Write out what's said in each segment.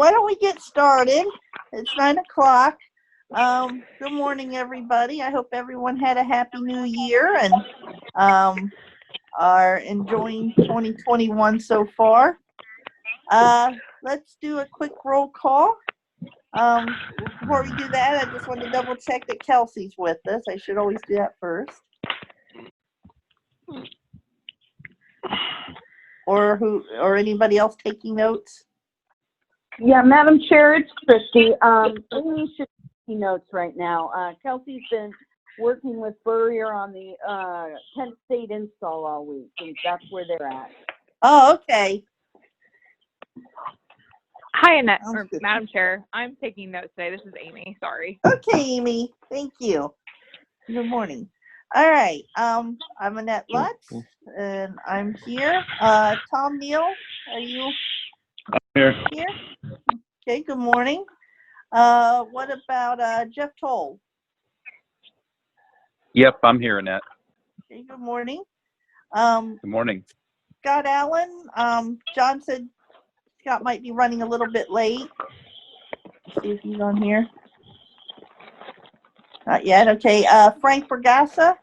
why don't we get started? It's 9 o'clock. Good morning, everybody. I hope everyone had a happy new year and are enjoying 2021 so far. Let's do a quick roll call. Before we do that, I just want to double check that Kelsey's with us. I should always do that first. Or anybody else taking notes? Yeah, Madam Chair, it's Christy. Amy should take notes right now. Kelsey's been working with Burrier on the Kent State install all week, and that's where they're at. Oh, okay. Hi, Annette, or Madam Chair. I'm taking notes today. This is Amy. Sorry. Okay, Amy. Thank you. Good morning. All right. I'm Annette Lutz, and I'm here. Tom Neal, are you here? Okay. Good morning. What about Jeff Toll? Yep, I'm here, Annette. Okay. Good morning. Good morning. Scott Allen. John said Scott might be running a little bit late. Let's see if he's on here. Not yet. Okay. Frank Bergassa.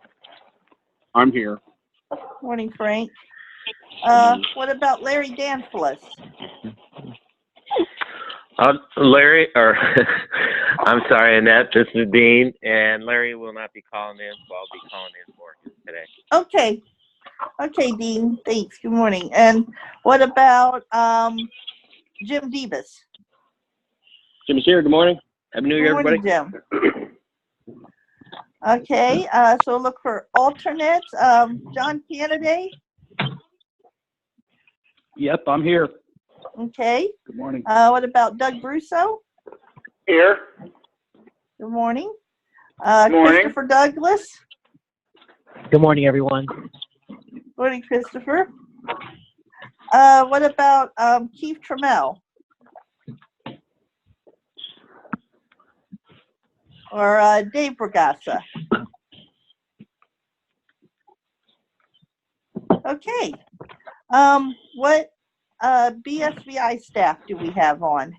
I'm here. Morning, Frank. What about Larry Danflis? Larry, or I'm sorry, Annette, this is Dean, and Larry will not be calling in, so I'll be calling in for him today. Okay. Okay, Dean. Thanks. Good morning. And what about Jim Debus? Jim's here. Good morning. Happy New Year, Good morning, everybody. Jim. Okay, so look for alternates. John Canady. Yep, I'm here. Okay. Good morning. What about Doug Brusso? Here. Good morning. Good morning. Christopher Douglas. Good morning, everyone. Morning, Christopher. What about Keith Trammell? Or Dave Bergassa? Okay. What BSVI staff do we have on?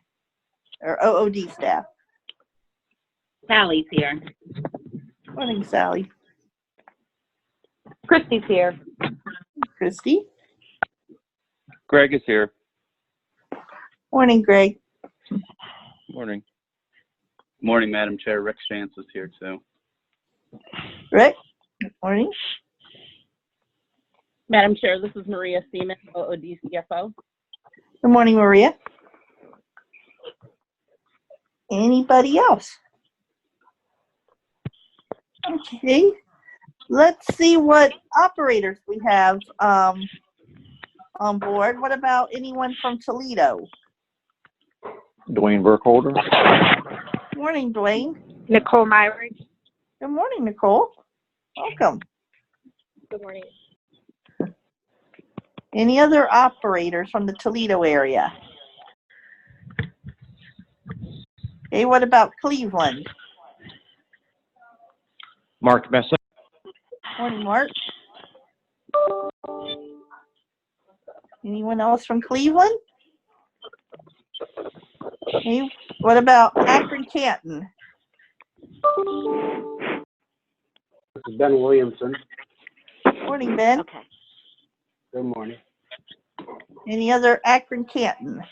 Or OOD staff? Sally's here. Morning, Sally. Christy's here. Christy. Greg is here. Morning, Greg. Morning. Morning, Madam Chair. Rick Stantz is here, too. Rick. Good morning. Madam Chair, this is Maria Seaman, OOD CFO. Good morning, Maria. Anybody else? Okay. Let's see what operators we have on board. What about anyone from Toledo? Dwayne Burkholder. Morning, Dwayne. Nicole Myrick. Good morning, Nicole. Welcome. Good morning. Any other operators from the Toledo area? Okay, what about Cleveland? Mark Messa. Morning, Mark. Anyone else from Cleveland? Okay, what about Akron Canton? This is Ben Williamson. Morning, Ben. Okay. Good morning. Any other Akron Canton?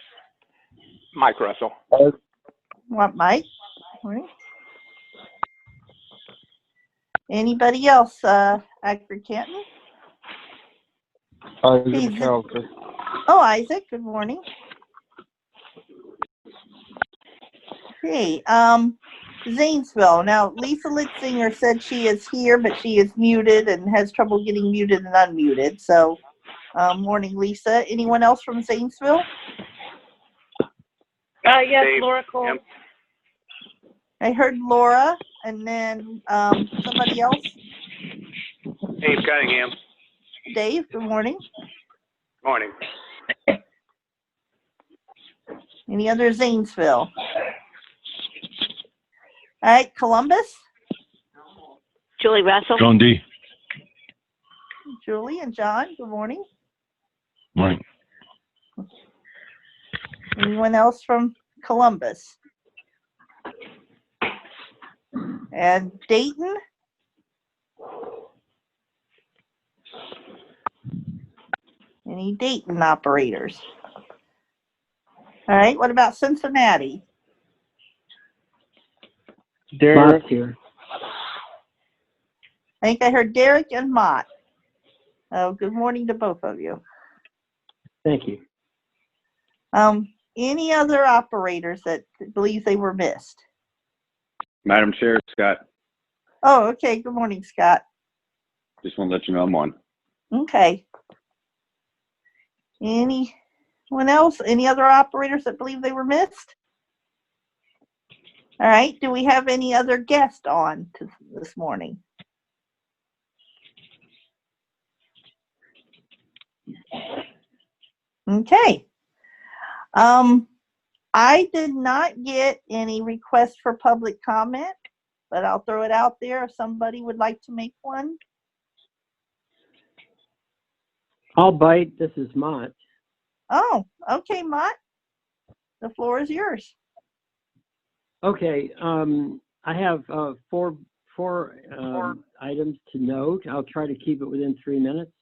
Mike Russell. What, Mike? Morning. Anybody else, Akron Canton? Isaac Charlton. Oh, Isaac, good morning. Okay, Zanesville. Now, Lisa Litzinger said she is here, but she is muted and has trouble getting muted and unmuted. So, morning, Lisa. Anyone else from Zanesville? Yes, Dave. Laura Cole. Yep. I heard Laura, and then somebody else. Dave Cunningham. Dave, good morning. Morning. Any other Zanesville? All right, Columbus. Julie Russell. John D. Julie and John, good morning. Morning. Anyone else from Columbus. And Dayton? Any Dayton operators? All right, what about Cincinnati? Derek here. I think I heard Derek and Mott. Oh, good morning to both of you. Thank you. Any other operators that believe they were missed? Madam Chair, Scott, Oh, okay. Good morning, Scott. just want to let you know I'm on. Okay. Anyone else? Any other operators that believe they were missed? All right. Do we have any other guests on this morning? Okay. I did not get any requests for public comment, but I'll throw it out there if somebody would like to make one. I'll bite. This is Mott. Oh, okay, Mott. The floor is yours. Okay. I have four items to note. I'll try to keep it within 3 minutes.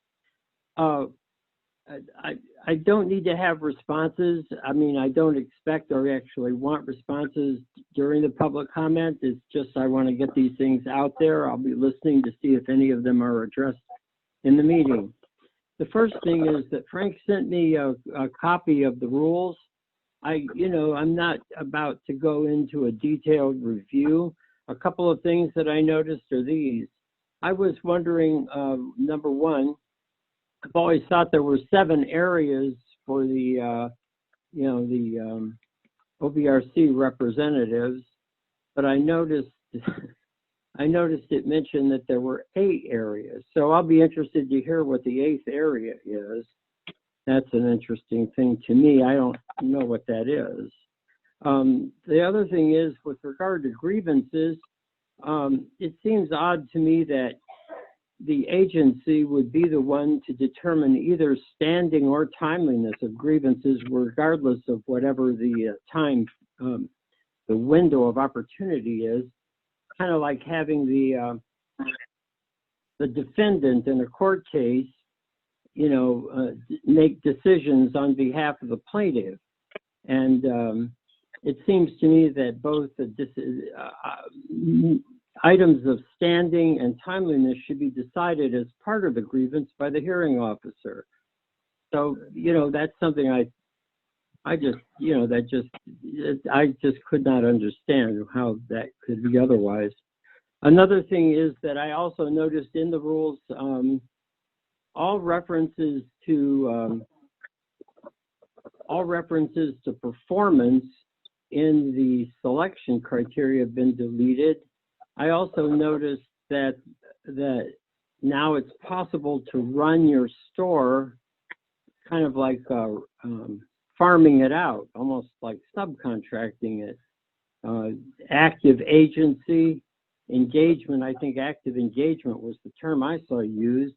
I don't need to have responses. I mean, I don't expect or actually want responses during the public comment. It's just I want to get these things out there. I'll be listening to see if any of them are addressed in the meeting. The first thing is that Frank sent me a copy of the rules. I'm not about to go into a detailed review. A couple of things that I noticed are these. I was wondering, number one, I've always thought there were 7 areas for the OVRC representatives, but I noticed it mentioned that there were 8 areas. So I'll be interested to hear what the 8th area is. That's an interesting thing to me. I don't know what that is. The other thing is with regard to grievances, it seems odd to me that the agency would be the one to determine either standing or timeliness of grievances, regardless of whatever the time, the window of opportunity is. Kind of like having the defendant in a court case, make decisions on behalf of the plaintiff. And it seems to me that both items of standing and timeliness should be decided as part of the grievance by the hearing officer. So, that's something I just could not understand how that could be otherwise. Another thing is that I also noticed in the rules, all references to performance in the selection criteria have been deleted. I also noticed that now it's possible to run your store kind of like farming it out, almost like subcontracting it. Active agency engagement, I think active engagement was the term I saw used,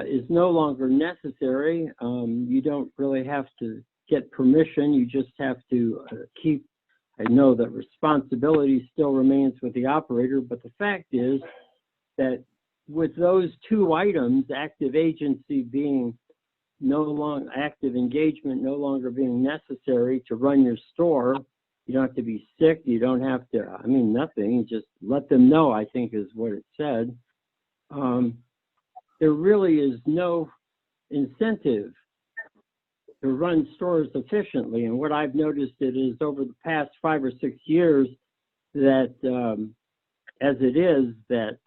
is no longer necessary. You don't really have to get permission. You just have to I know that responsibility still remains with the operator, but the fact is that with those 2 items, active agency being active engagement no longer being necessary to run your store, you don't have to be sick, you don't have to, nothing, just let them know, I think is what it said. There really is no incentive to run stores efficiently. And what I've noticed is over the past 5 or 6 years that as it is that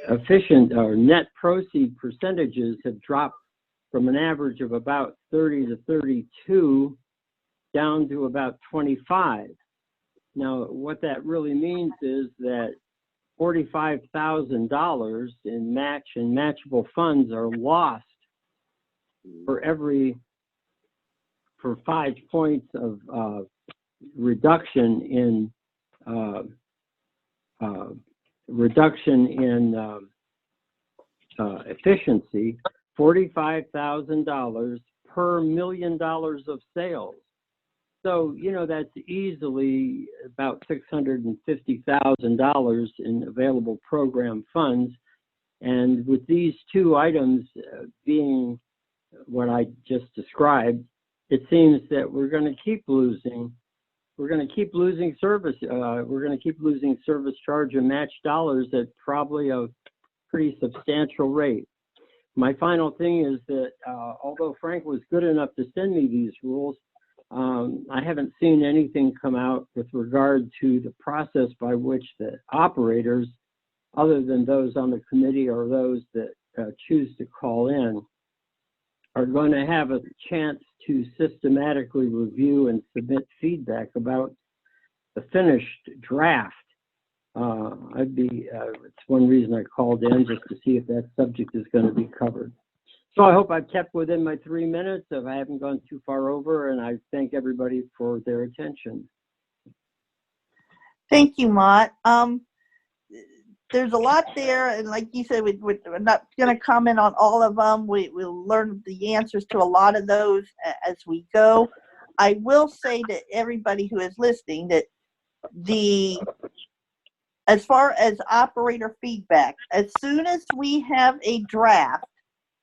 efficient or net proceed percentages have dropped from an average of about 30 to 32 down to about 25. Now, what that really means is that $45,000 in match and matchable funds are lost for 5 points of reduction in efficiency. $45,000 per $1 million of sales. So, that's easily about $650,000 in available program funds. And with these two items being what I just described, it seems that we're going to keep losing. We're going to keep losing service. We're going to keep losing service charge and match dollars at probably a pretty substantial rate. My final thing is that although Frank was good enough to send me these rules, I haven't seen anything come out with regard to the process by which the operators, other than those on the committee or those that choose to call in, are going to have a chance to systematically review and submit feedback about the finished draft. It's one reason I called in, just to see if that subject is going to be covered. So I hope I've kept within my 3 minutes, if I haven't gone too far over, and I thank everybody for their attention. Thank you, Mott. There's a lot there, and like you said, we're not going to comment on all of them. We'll learn the answers to a lot of those as we go. I will say to everybody who is listening that as far as operator feedback, as soon as we have a draft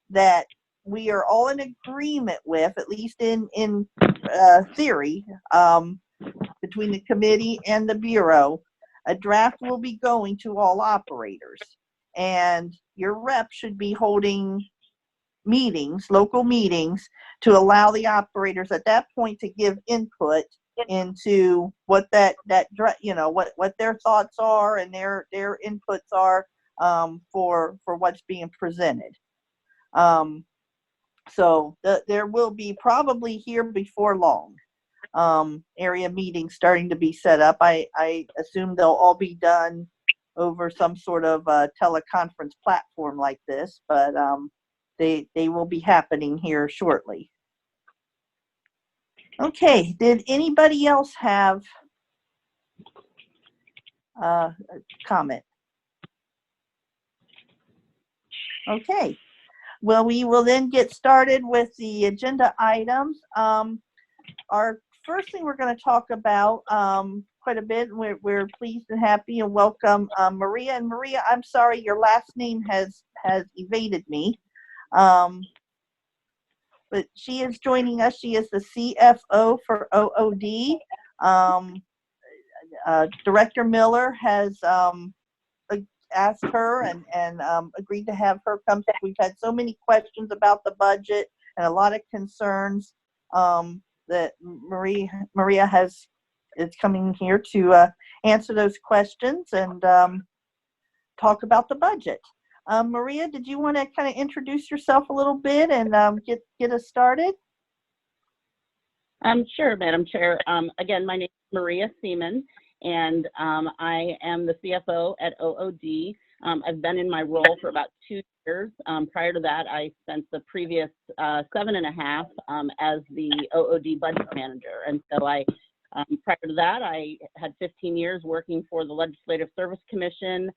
that we are all in agreement with, at least in theory, between the committee and the Bureau, a draft will be going to all operators. And your rep should be holding meetings, local meetings, to allow the operators at that point to give input into what what their thoughts are and their inputs are for what's being presented. So there will be probably here before long area meetings starting to be set up. I assume they'll all be done over some sort of teleconference platform like this, but they will be happening here shortly. Okay, did anybody else have a comment? Okay, well, we will then get started with the agenda items. Our first thing we're going to talk about quite a bit, and we're pleased and happy and welcome Maria. And Maria, I'm sorry, your last name has evaded me. But she is joining us. She is the CFO for OOD. Director Miller has asked her and agreed to have her come. We've had so many questions about the budget and a lot of concerns that Maria is coming here to answer those questions and talk about the budget. Maria, did you want to kind of introduce yourself a little bit and get us started? Sure, Madam Chair. Again, my name is Maria Seaman, and I am the CFO at OOD. I've been in my role for about 2 years. Prior to that, I spent the previous 7.5 as the OOD budget manager. And so prior to that, I had 15 years working for the Legislative Service Commission,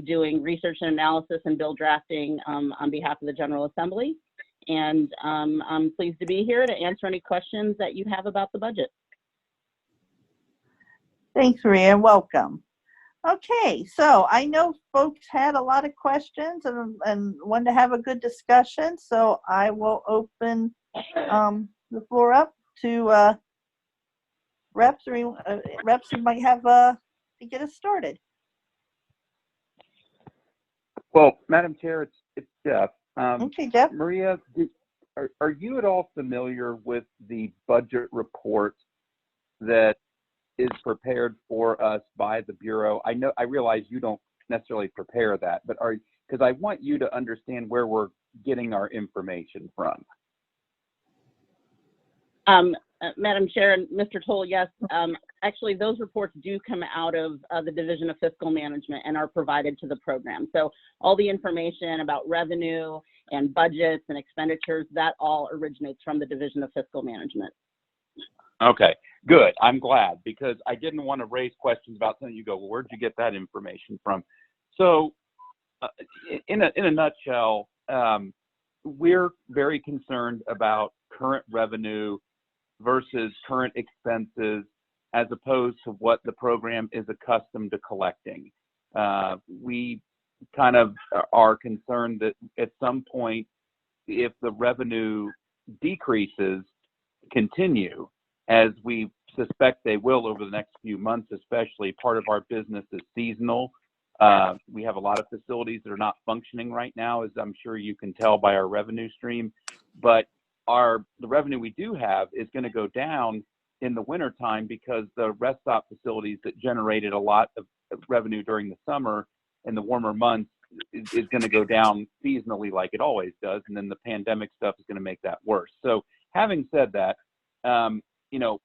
doing research and analysis and bill drafting on behalf of the General Assembly. And I'm pleased to be here to answer any questions that you have about the budget. Thanks, Maria, and welcome. Okay, so I know folks had a lot of questions and wanted to have a good discussion, so I will open the floor up to reps who might have to get us started. Well, Madam Chair, it's Jeff. Okay, Jeff. Maria, are you at all familiar with the budget report that is prepared for us by the Bureau? I realize you don't necessarily prepare that, but because I want you to understand where we're getting our information from. Madam Chair and Mr. Toll, yes, actually those reports do come out of the Division of Fiscal Management and are provided to the program. So all the information about revenue and budgets and expenditures, that all originates from the Division of Fiscal Management. Okay, good. I'm glad, because I didn't want to raise questions about something. You go, well, where'd you get that information from? So in a nutshell, we're very concerned about current revenue versus current expenses as opposed to what the program is accustomed to collecting. We kind of are concerned that at some point, if the revenue decreases continue, as we suspect they will over the next few months, especially, part of our business is seasonal. We have a lot of facilities that are not functioning right now, as I'm sure you can tell by our revenue stream, but the revenue we do have is going to go down in the wintertime because the rest stop facilities that generated a lot of revenue during the summer and the warmer months is going to go down seasonally like it always does, and then the pandemic stuff is going to make that worse. So having said that,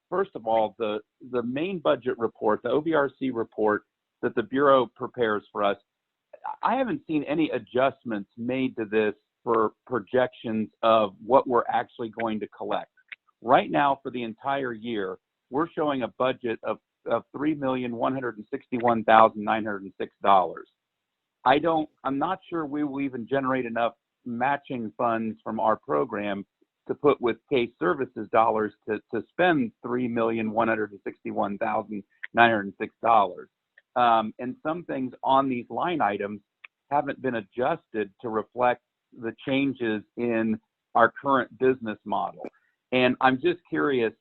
first of all, the main budget report, the OVRC report that the Bureau prepares for us, I haven't seen any adjustments made to this for projections of what we're actually going to collect. Right now, for the entire year, we're showing a budget of $3,161,906. I'm not sure we will even generate enough matching funds from our program to put with case services dollars to spend $3,161,906. And some things on these line items haven't been adjusted to reflect the changes in our current business model. And I'm just curious,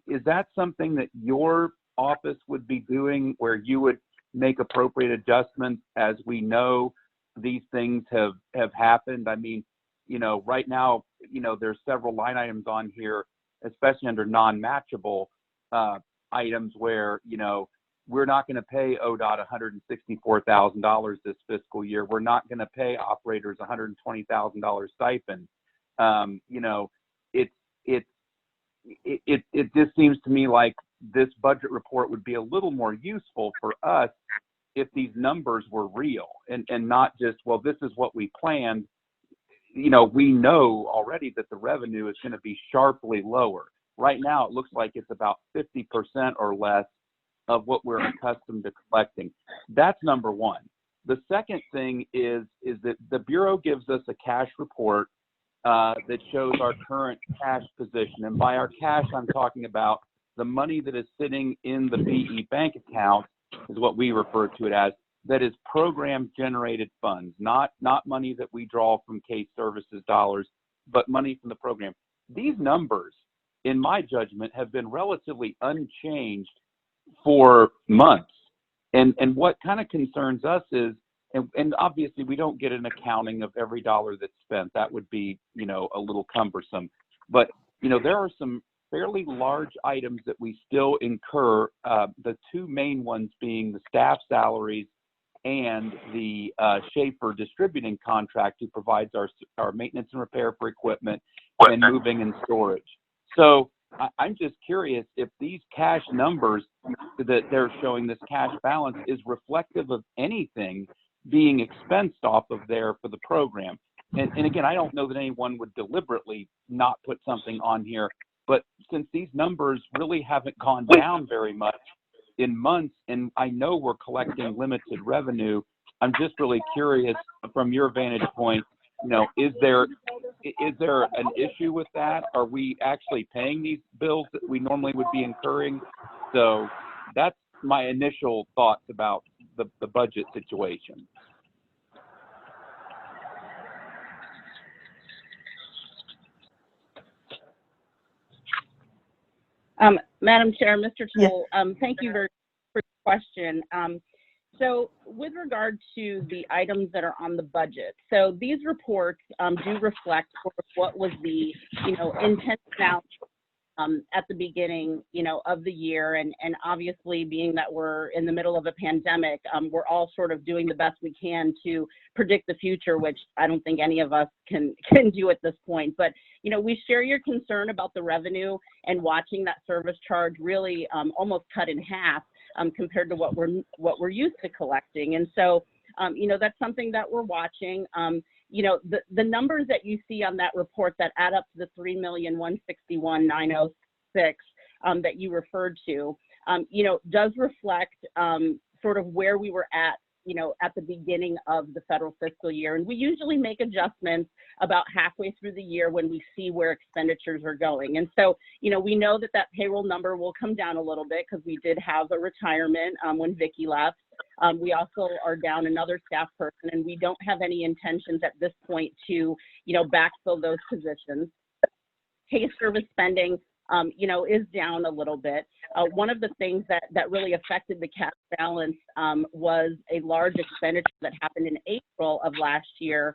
is that something that your office would be doing, where you would make appropriate adjustments as we know these things have happened? I mean, right now, there's several line items on here, especially under non-matchable items where, we're not going to pay ODOT $164,000 this fiscal year. We're not going to pay operators $120,000 stipend. It just seems to me like this budget report would be a little more useful for us if these numbers were real and not just, well, this is what we planned. We know already that the revenue is going to be sharply lower. Right now, it looks like it's about 50% or less of what we're accustomed to collecting. That's number one. The second thing is that the Bureau gives us a cash report that shows our current cash position. And by our cash, I'm talking about the money that is sitting in the BE bank account, is what we refer to it as, that is program-generated funds, not money that we draw from case services dollars, but money from the program. These numbers, in my judgment, have been relatively unchanged for months. And what kind of concerns us is, and obviously we don't get an accounting of every dollar that's spent. That would be, a little cumbersome. But, there are some fairly large items that we still incur, the two main ones being the staff salaries and the Schaefer distributing contract, who provides our maintenance and repair for equipment and moving and storage. So I'm just curious if these cash numbers that they're showing, this cash balance, is reflective of anything being expensed off of there for the program. And again, I don't know that anyone would deliberately not put something on here, but since these numbers really haven't gone down very much in months, and I know we're collecting limited revenue, I'm just really curious from your vantage point, is there an issue with that? Are we actually paying these bills that we normally would be incurring? So that's my initial thoughts about the budget situation. Madam Chair, Mr. Toole, thank you very much for the question. So with regard to the items that are on the budget, so these reports do reflect sort of what was the, intent now at the beginning, of the year. And obviously, being that we're in the middle of a pandemic, we're all sort of doing the best we can to predict the future, which I don't think any of us can do at this point. But, we share your concern about the revenue and watching that service charge really almost cut in half compared to what we're used to collecting. And so, that's something that we're watching. The numbers that you see on that report that add up to the $3,161,906 that you referred to, does reflect sort of where we were at at the beginning of the federal fiscal year. And we usually make adjustments about halfway through the year when we see where expenditures are going. And so, we know that payroll number will come down a little bit because we did have a retirement when Vicki left. We also are down another staff person, and we don't have any intentions at this point to, backfill those positions. Case service spending, is down a little bit. One of the things that really affected the cash balance was a large expenditure that happened in April of last year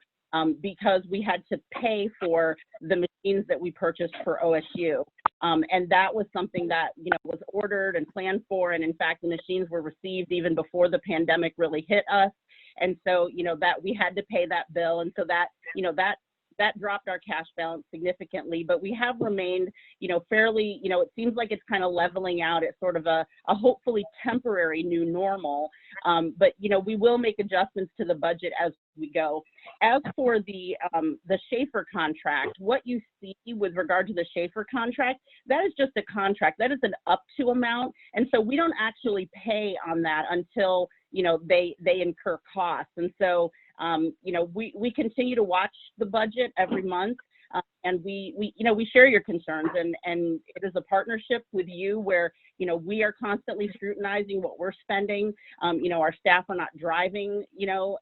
because we had to pay for the machines that we purchased for OSU. And that was something that, was ordered and planned for. And in fact, the machines were received even before the pandemic really hit us. And so, that we had to pay that bill. And so that, that dropped our cash balance significantly, but we have remained, fairly, it seems like it's kind of leveling out at sort of a hopefully temporary new normal. But, we will make adjustments to the budget as we go. As for the Schaefer contract, what you see with regard to the Schaefer contract, that is just a contract. That is an up to amount. And so we don't actually pay on that until, they incur costs. And so, we continue to watch the budget every month, and we share your concerns, and it is a partnership with you where, we are constantly scrutinizing what we're spending. Our staff are not driving,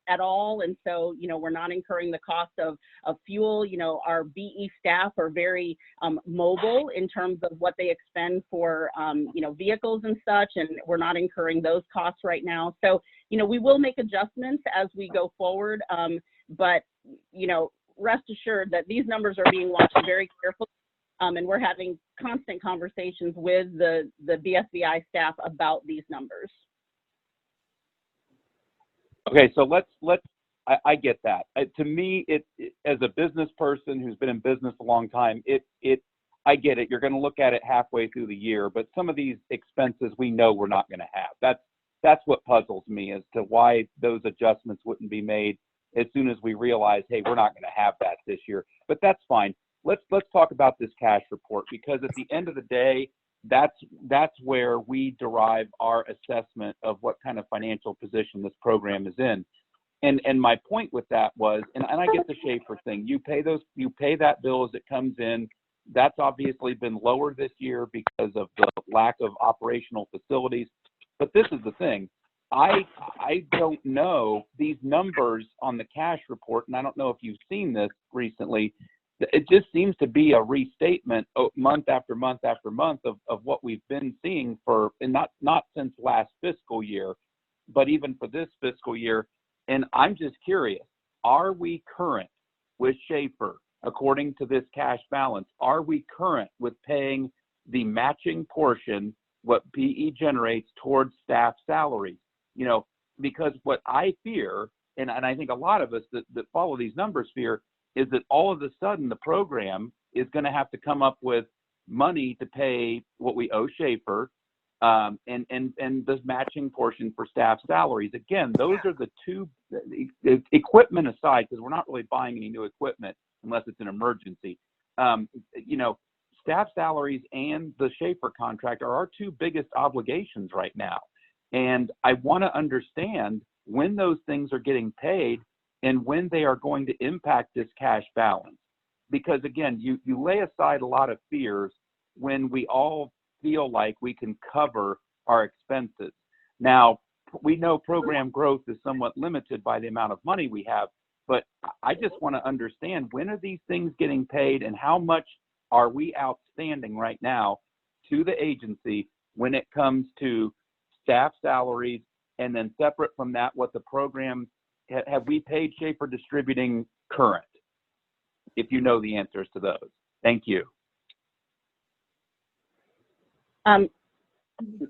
at all. And so, we're not incurring the cost of fuel. Our BE staff are very mobile in terms of what they expend for, vehicles and such, and we're not incurring those costs right now. So, we will make adjustments as we go forward, but, rest assured that these numbers are being watched very carefully, and we're having constant conversations with the BSVI staff about these numbers. Okay, so I get that. To me, as a business person who's been in business a long time, I get it. You're going to look at it halfway through the year, but some of these expenses we know we're not going to have. That's what puzzles me as to why those adjustments wouldn't be made as soon as we realize, hey, we're not going to have that this year. But that's fine. Let's talk about this cash report, because at the end of the day, that's where we derive our assessment of what kind of financial position this program is in. And my point with that was, and I get the Schaefer thing. You pay that bill as it comes in. That's obviously been lower this year because of the lack of operational facilities. But this is the thing. I don't know these numbers on the cash report, and I don't know if you've seen this recently. It just seems to be a restatement month after month after month of what we've been seeing and not since last fiscal year, but even for this fiscal year. And I'm just curious, are we current with Schaefer according to this cash balance? Are we current with paying the matching portion, what PE generates, towards staff salaries? Because what I fear, and I think a lot of us that follow these numbers fear, is that all of a sudden the program is going to have to come up with money to pay what we owe Schaefer, and the matching portion for staff salaries. Again, those are the two, equipment aside, because we're not really buying any new equipment unless it's an emergency. Staff salaries and the Schaefer contract are our two biggest obligations right now. And I want to understand when those things are getting paid and when they are going to impact this cash balance. Because again, you lay aside a lot of fears when we all feel like we can cover our expenses. Now, we know program growth is somewhat limited by the amount of money we have, but I just want to understand, when are these things getting paid and how much are we outstanding right now to the agency when it comes to staff salaries, and then separate from that, what the program, have we paid Schaefer Distributing current? If you know the answers to those. Thank you.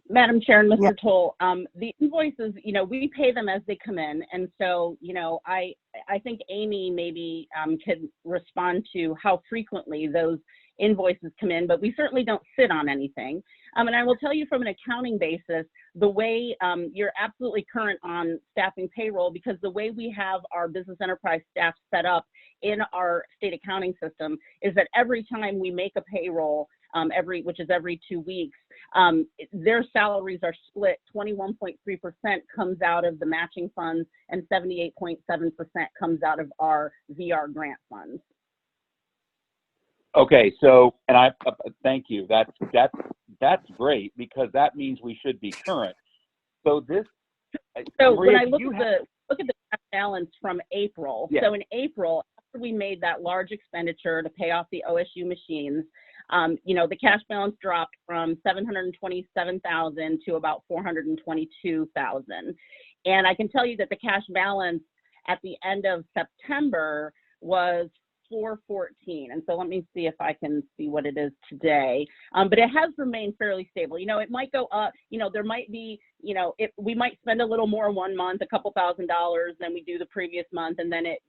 Madam Chair and Mr. Toll, the invoices, we pay them as they come in. And so, I think Amy maybe could respond to how frequently those invoices come in, but we certainly don't sit on anything. And I will tell you, from an accounting basis, the way you're absolutely current on staffing payroll, because the way we have our business enterprise staff set up in our state accounting system is that every time we make a payroll, which is every 2 weeks, their salaries are split. 21.3% comes out of the matching funds and 78.7% comes out of our VR grant funds. Okay, so, and I thank you. That's great, because that means we should be current. So this. So Maria, when I look at the cash balance from April, yeah. So in April, after we made that large expenditure to pay off the OSU machines, the cash balance dropped from 727,000 to about 422,000. And I can tell you that the cash balance at the end of September was 414. And so let me see if I can see what it is today. But it has remained fairly stable. It might go up, there might be, we might spend a little more one month, a couple $1,000s than we do the previous month. And then it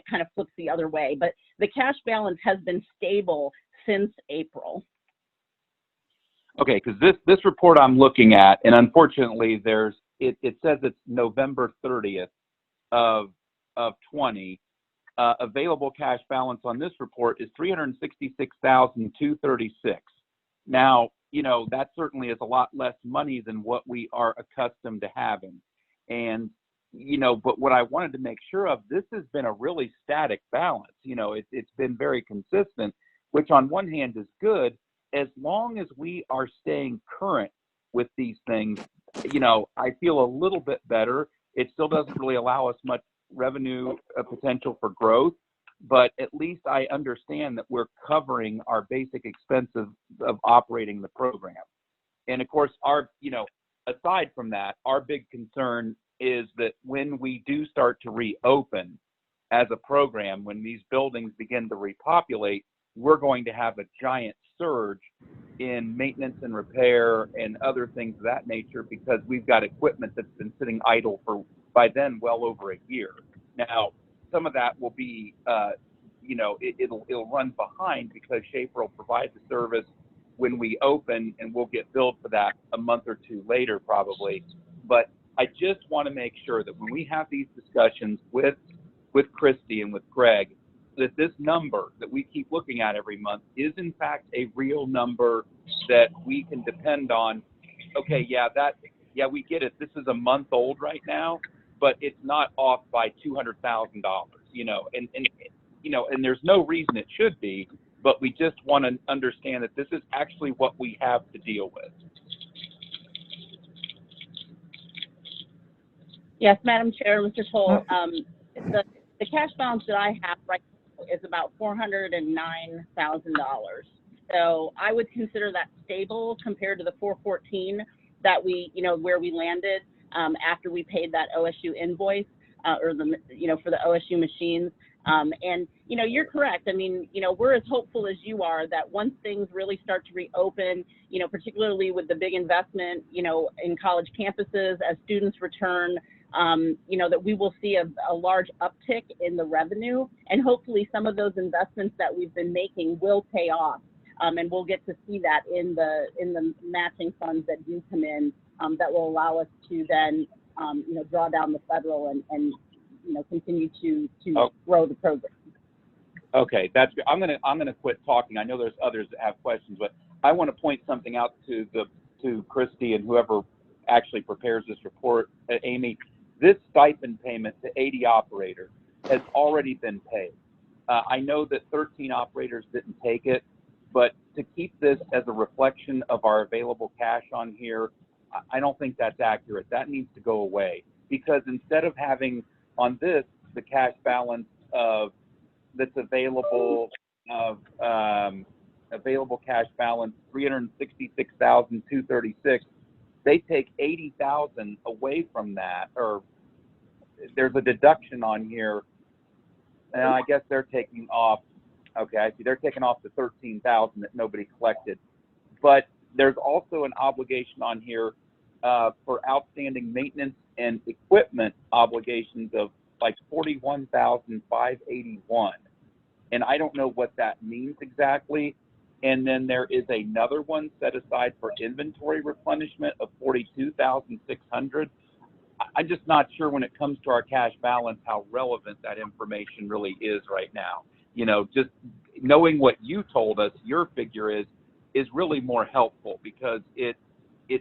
kind of flips the other way. But the cash balance has been stable since April. Okay, because this report I'm looking at, and unfortunately it says it's November 30th of 20. Available cash balance on this report is 366,236. Now, that certainly is a lot less money than what we are accustomed to having. And, but what I wanted to make sure of, this has been a really static balance. It's been very consistent, which on one hand is good, as long as we are staying current with these things. I feel a little bit better. It still doesn't really allow us much revenue potential for growth, but at least I understand that we're covering our basic expenses of operating the program. And of course, aside from that, our big concern is that when we do start to reopen as a program, when these buildings begin to repopulate, we're going to have a giant surge in maintenance and repair and other things of that nature, because we've got equipment that's been sitting idle for, by then, well over a year. Now, some of that will be, it'll run behind, because Schaefer will provide the service when we open, and we'll get billed for that a month or two later, probably. But I just want to make sure that when we have these discussions with Christy and with Greg, that this number that we keep looking at every month is in fact a real number that we can depend on. Okay, we get it. This is a month old right now, but it's not off by $200,000, and there's no reason it should be, but we just want to understand that this is actually what we have to deal with. Yes, Madam Chair, Mr. Toll, the cash balance that I have right now is about $409,000. So I would consider that stable compared to the 414 that where we landed after we paid that OSU invoice for the OSU machines. And you're correct. I mean, we're as hopeful as you are that once things really start to reopen, particularly with the big investment, in college campuses, as students return, that we will see a large uptick in the revenue, and hopefully some of those investments that we've been making will pay off, and we'll get to see that in the matching funds that do come in, that will allow us to then draw down the federal and continue to grow the program. Okay, that's good. I'm gonna quit talking. I know there's others that have questions, but I want to point something out to Christy and whoever actually prepares this report, Amy. This stipend payment to 80 operators has already been paid. I know that 13 operators didn't take it, but to keep this as a reflection of our available cash on here, I don't think that's accurate. That needs to go away, because instead of having on this the cash balance that's available available cash balance 366,236. They take 80,000 away from that, or there's a deduction on here, and I guess they're taking off. Okay, I see. They're taking off the 13,000 that nobody collected, but there's also an obligation on here for outstanding maintenance and equipment obligations of like 41,581, and I don't know what that means exactly. And then there is another one set aside for inventory replenishment of 42,600. I'm just not sure when it comes to our cash balance how relevant that information really is right now. Just knowing what you told us, your figure is, is really more helpful, because it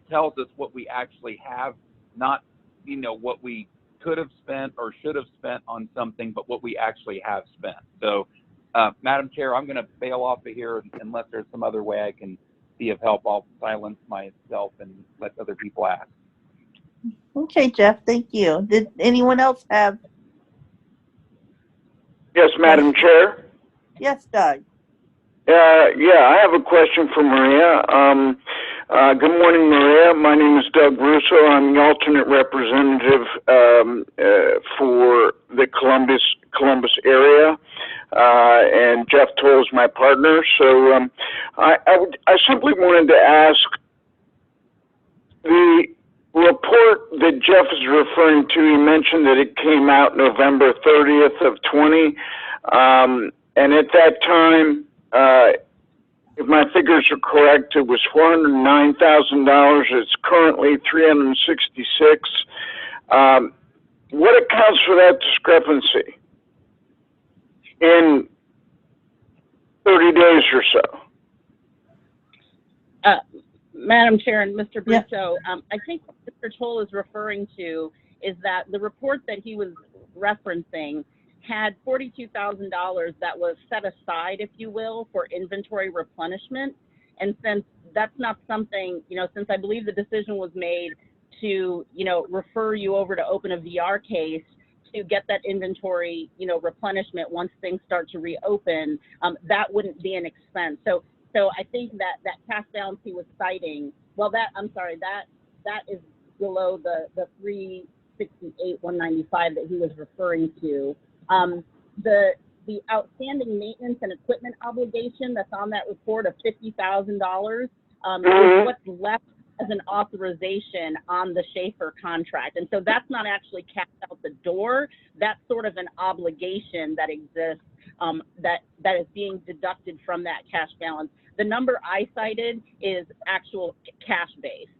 tells us what we actually have, not, you know, what we could have spent or should have spent on something, but what we actually have spent. So, Madam Chair, I'm going to bail off of here unless there's some other way I can be of help. I'll silence myself and let other people ask. Okay, Jeff, thank you. Did anyone else have? Yes, Madam Chair. Yes, Doug. Yeah, I have a question for Maria. Good morning, Maria. My name is Doug Russo. I'm the alternate representative for the Columbus area, and Jeff Toll is my partner. So I simply wanted to ask, the report that Jeff is referring to, he mentioned that it came out November 30th of 20, and at that time, if my figures are correct, it was $409,000. It's currently $366,000. What accounts for that discrepancy in 30 days or so? Madam Chair and Mr. Yeah. Brusso, I think what Mr. Toll is referring to is that the report that he was referencing had $42,000 that was set aside, if you will, for inventory replenishment. And since that's not something, you know, since I believe the decision was made to, you know, refer you over to open a VR case to get that inventory, you know, replenishment once things start to reopen, that wouldn't be an expense. So I think that cash balance he was citing, well, that is below the 368,195 that he was referring to. The outstanding maintenance and equipment obligation that's on that report of $50,000 is what's left as an authorization on the Schaefer contract. And so that's not actually cash out the door. That's sort of an obligation that exists that is being deducted from that cash balance. The number I cited is actual cash based.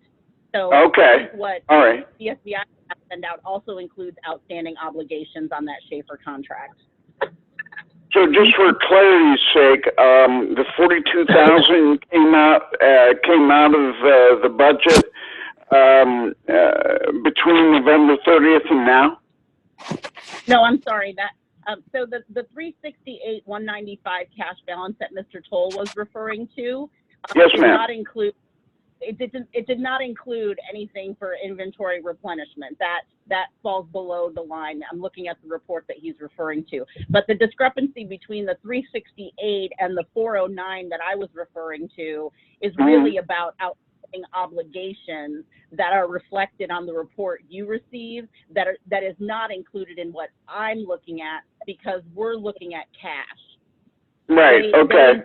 So okay, what all right. CSBI send out also includes outstanding obligations on that Schaefer contract. So just for clarity's sake, the $42,000 came out of the budget between November 30th and now? No, I'm sorry. So the 368,195 cash balance that Mr. Toll was referring to yes, did ma'am. not include. It did not include anything for inventory replenishment. That falls below the line. I'm looking at the report that he's referring to. But the discrepancy between the 368 and the 409 that I was referring to is really about outstanding obligations that are reflected on the report you receive that is not included in what I'm looking at, because we're looking at cash. Right, okay.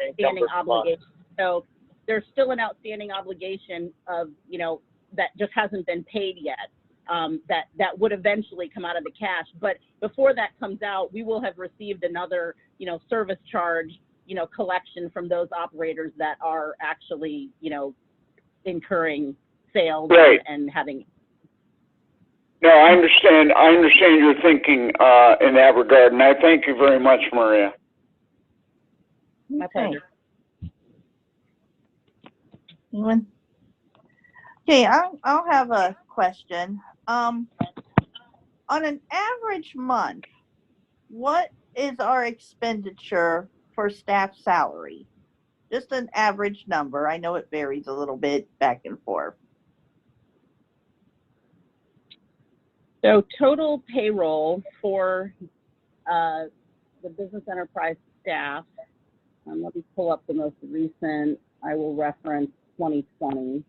Outstanding obligation. So there's still an outstanding obligation of, you know, that just hasn't been paid yet, that would eventually come out of the cash. But before that comes out, we will have received another, you know, service charge, you know, collection from those operators that are actually, you know, incurring sales right. and having. No, I understand your thinking in that regard, and I thank you very much, Maria. My pleasure. Anyone? Okay, I'll have a question. On an average month, what is our expenditure for staff salary? Just an average number. I know it varies a little bit back and forth. So total payroll for the business enterprise staff, let me pull up the most recent, I will reference 2020.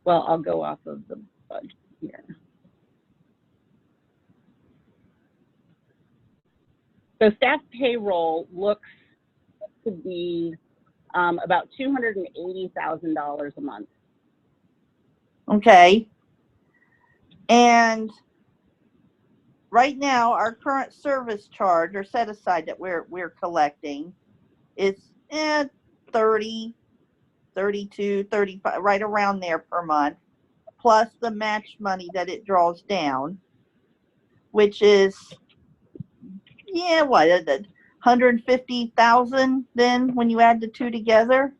Well, I'll go off of the budget here. So staff payroll looks to be about $280,000 a month. Okay. And right now, our current service charge or set aside that we're collecting is 30, 32, 35, right around there per month, plus the match money that it draws down, which is, yeah, what, 150,000 then when you add the two together?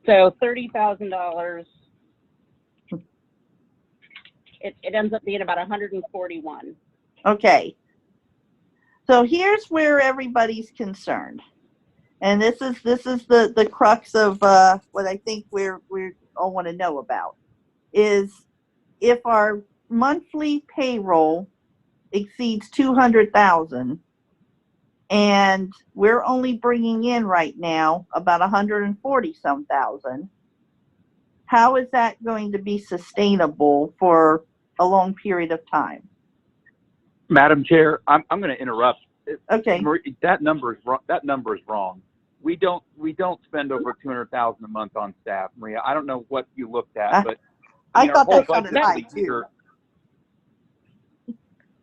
So $30,000, it ends up being about 141. Okay. So here's where everybody's concerned. And this is the crux of what I think we all want to know about, is if our monthly payroll exceeds 200,000 and we're only bringing in right now about 140 some thousand, how is that going to be sustainable for a long period of time? Madam Chair, I'm going to interrupt. Okay. Marie, that number is wrong. That number is wrong. We don't spend over 200,000 a month on staff, Maria. I don't know what you looked at, but I mean, thought our whole that sounded budget high for the year.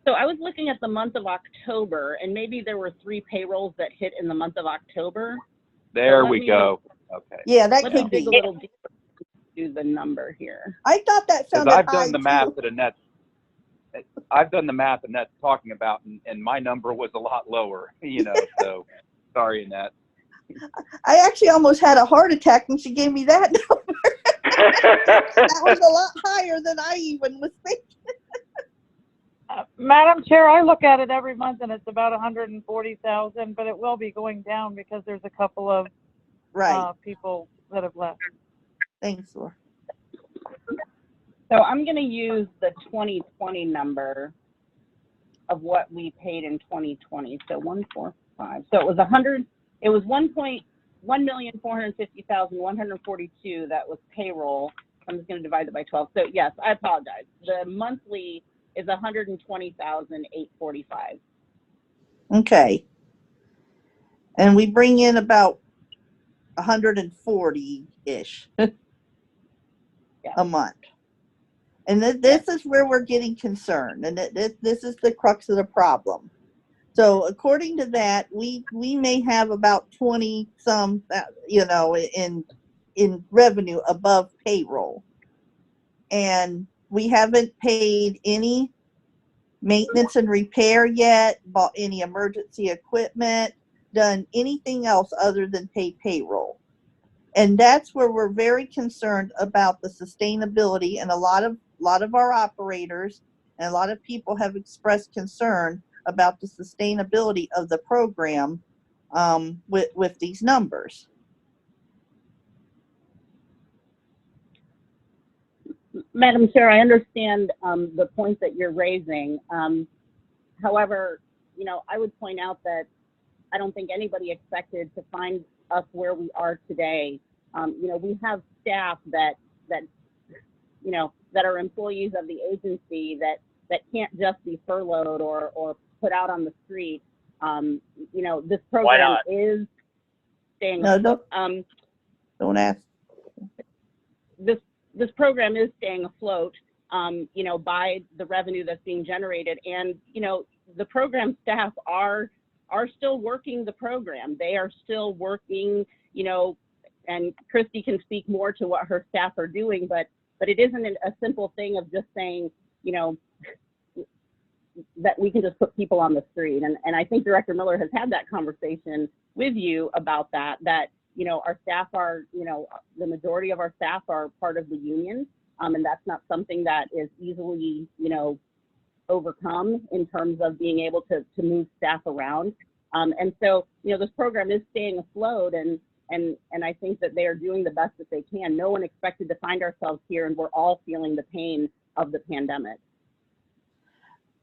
So I was looking at the month of October, and maybe there were 3 payrolls that hit in the month of October. There we go. Okay. Yeah, that Let me could dig be. a little deeper to the number here. I thought that Because sounded high I've done the math too. that Annette's. I've done the math Annette's talking about, and my number was a lot lower. You know, so sorry, Annette. I actually almost had a heart attack when she gave me that number. That was a lot higher than I even was thinking. Madam Chair, I look at it every month and it's about 140,000, but it will be going down because there's a couple of people that have left. Thanks, Laura. So I'm going to use the 2020 number of what we paid in 2020. So 145. So it was 1,450,142 that was payroll. I'm just going to divide it by 12. So yes, I apologize. The monthly is 120,845. Okay. And we bring in about 140-ish a month. And this is where we're getting concerned. And this is the crux of the problem. So according to that, we may have about 20 some, in revenue above payroll. And we haven't paid any maintenance and repair yet, bought any emergency equipment, done anything else other than pay payroll. And that's where we're very concerned about the sustainability, and a lot of our operators and a lot of people have expressed concern about the sustainability of the program with these numbers. Madam Chair, I understand the point that you're raising. However, I would point out that I don't think anybody expected to find us where we are today. We have staff that are employees of the agency that can't just be furloughed or put out on the street. This program is staying. No, don't ask. This program is staying afloat, by the revenue that's being generated, and the program staff are still working the program. They are still working, and Christy can speak more to what her staff are doing, but it isn't a simple thing of just saying, that we can just put people on the street. And I think Director Miller has had that conversation with you about that our staff are, the majority of our staff are part of the union, and that's not something that is easily, overcome in terms of being able to move staff around. And so, this program is staying afloat, and I think that they are doing the best that they can. No one expected to find ourselves here, and we're all feeling the pain of the pandemic.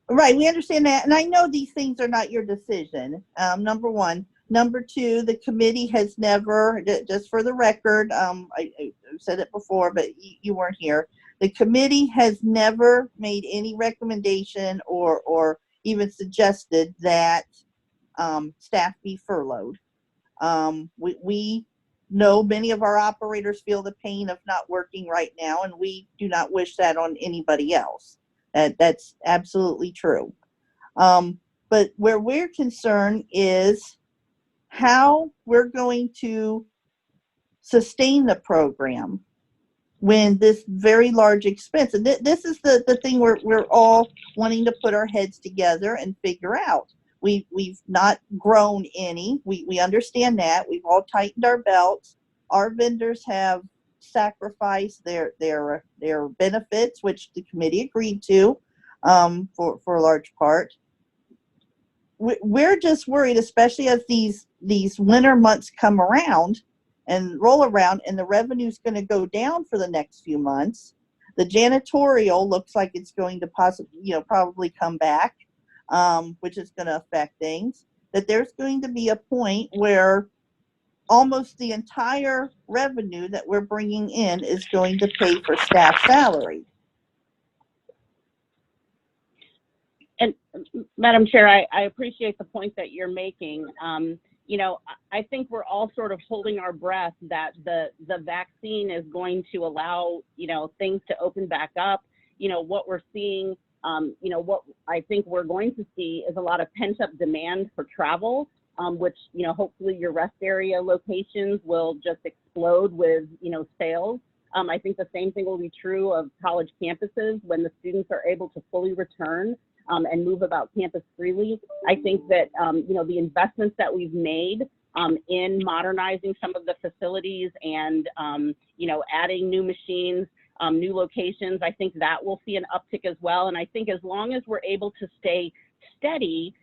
Right, we understand that, and I know these things are not your decision, number one. Number two, the committee has never, just for the record, I said it before, but you weren't here. The committee has never made any recommendation or even suggested that staff be furloughed. We know many of our operators feel the pain of not working right now, and we do not wish that on anybody else. That's absolutely true. But where we're concerned is how we're going to sustain the program when this very large expense, and this is the thing we're all wanting to put our heads together and figure out. We've not grown any. We understand that. We've all tightened our belts. Our vendors have sacrificed their benefits, which the committee agreed to, for a large part. We're just worried, especially as these winter months come around and roll around, and the revenue is going to go down for the next few months. The janitorial looks like it's going to probably come back, which is going to affect things. That there's going to be a point where almost the entire revenue that we're bringing in is going to pay for staff salary. And Madam Chair, I appreciate the point that you're making. You know, I think we're all sort of holding our breath that the vaccine is going to allow, you know, things to open back up. You know, what we're seeing, you know, what I think we're going to see is a lot of pent-up demand for travel, which, you know, hopefully your rest area locations will just explode with, you know, sales. I think the same thing will be true of college campuses when the students are able to fully return and move about campus freely. I think that, you know, the investments that we've made in modernizing some of the facilities and, you know, adding new machines, new locations, I think that will see an uptick as well. And I think as long as we're able to stay steady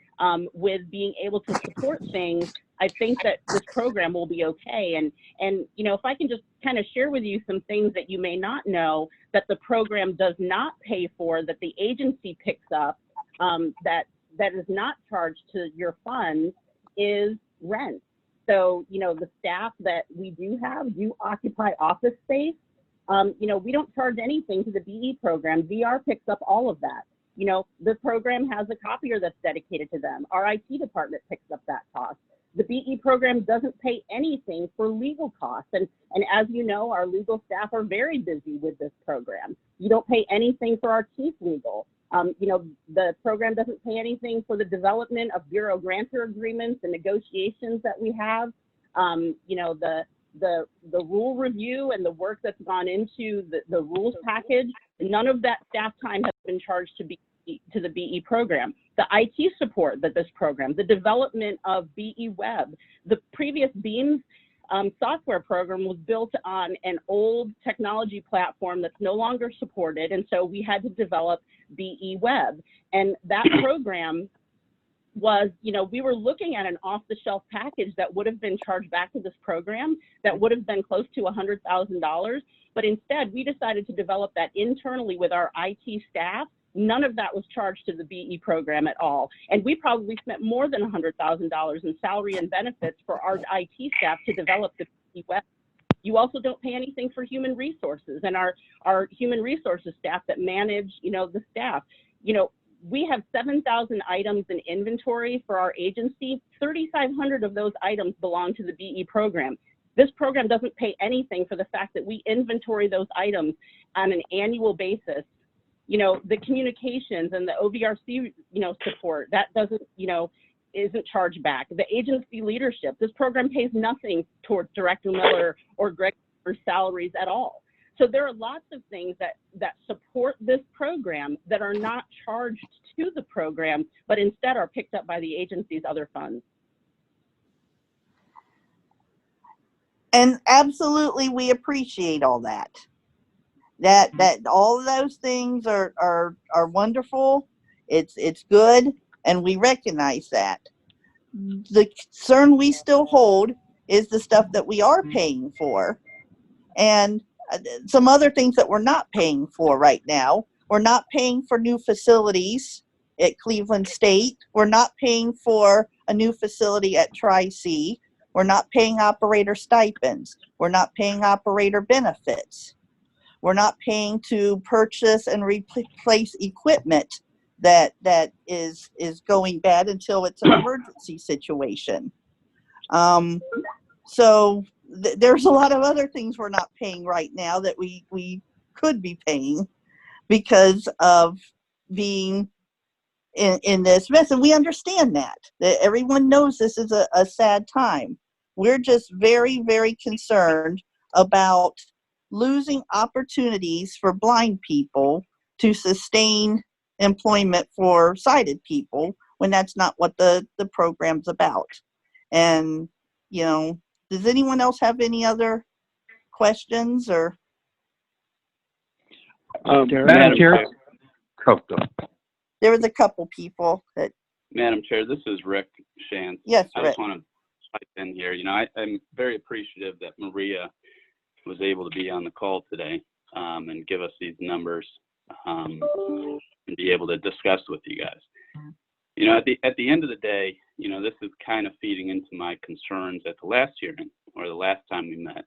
with being able to support things, I think that this program will be okay. And you know, if I can just kind of share with you some things that you may not know that the program does not pay for, that the agency picks up, that is not charged to your funds, is rent. So, you know, the staff that we do have do occupy office space. You know, we don't charge anything to the BE program. VR picks up all of that. You know, the program has a copier that's dedicated to them. Our IT department picks up that cost. The BE program doesn't pay anything for legal costs. And as you know, our legal staff are very busy with this program. You don't pay anything for our chief legal. You know, the program doesn't pay anything for the development of Bureau grantor agreements and negotiations that we have. You know, the rule review and the work that's gone into the rules package, none of that staff time has been charged to the BE program. The IT support that this program, the development of BE Web, the previous Beams software program was built on an old technology platform that's no longer supported, and so we had to develop BE Web. And that program was, you know, we were looking at an off-the-shelf package that would have been charged back to this program that would have been close to $100,000, but instead we decided to develop that internally with our IT staff. None of that was charged to the BE program at all. And we probably spent more than $100,000 in salary and benefits for our IT staff to develop the BE web. You also don't pay anything for human resources and our human resources staff that manage, you know, the staff. You know, we have 7,000 items in inventory for our agency. 3,500 of those items belong to the BE program. This program doesn't pay anything for the fact that we inventory those items on an annual basis. You know, the communications and the OVRC, you know, support, that doesn't, you know, isn't charged back. The agency leadership, this program pays nothing towards Director Miller or Greg for salaries at all. So there are lots of things that support this program that are not charged to the program, but instead are picked up by the agency's other funds. And absolutely, we appreciate all that. That all of those things are wonderful. It's good, and we recognize that. The concern we still hold is the stuff that we are paying for, and some other things that we're not paying for right now. We're not paying for new facilities at Cleveland State. We're not paying for a new facility at Tri-C. We're not paying operator stipends. We're not paying operator benefits. We're not paying to purchase and replace equipment that is going bad until it's an emergency situation. So there's a lot of other things we're not paying right now that we could be paying because of being in this mess, and we understand that everyone knows this is a sad time. We're just very, very concerned about losing opportunities for blind people to sustain employment for sighted people when that's not what the program's about. And, you know, does anyone else have any other questions or? Madam Chair. There was a couple people that. Madam Chair, this is Rick Shantz. Yes, I Rick. just want to pipe in here. You know, I'm very appreciative that Maria was able to be on the call today and give us these numbers and be able to discuss with you guys. You know, at the end of the day, you know, this is kind of feeding into my concerns at the last hearing or the last time we met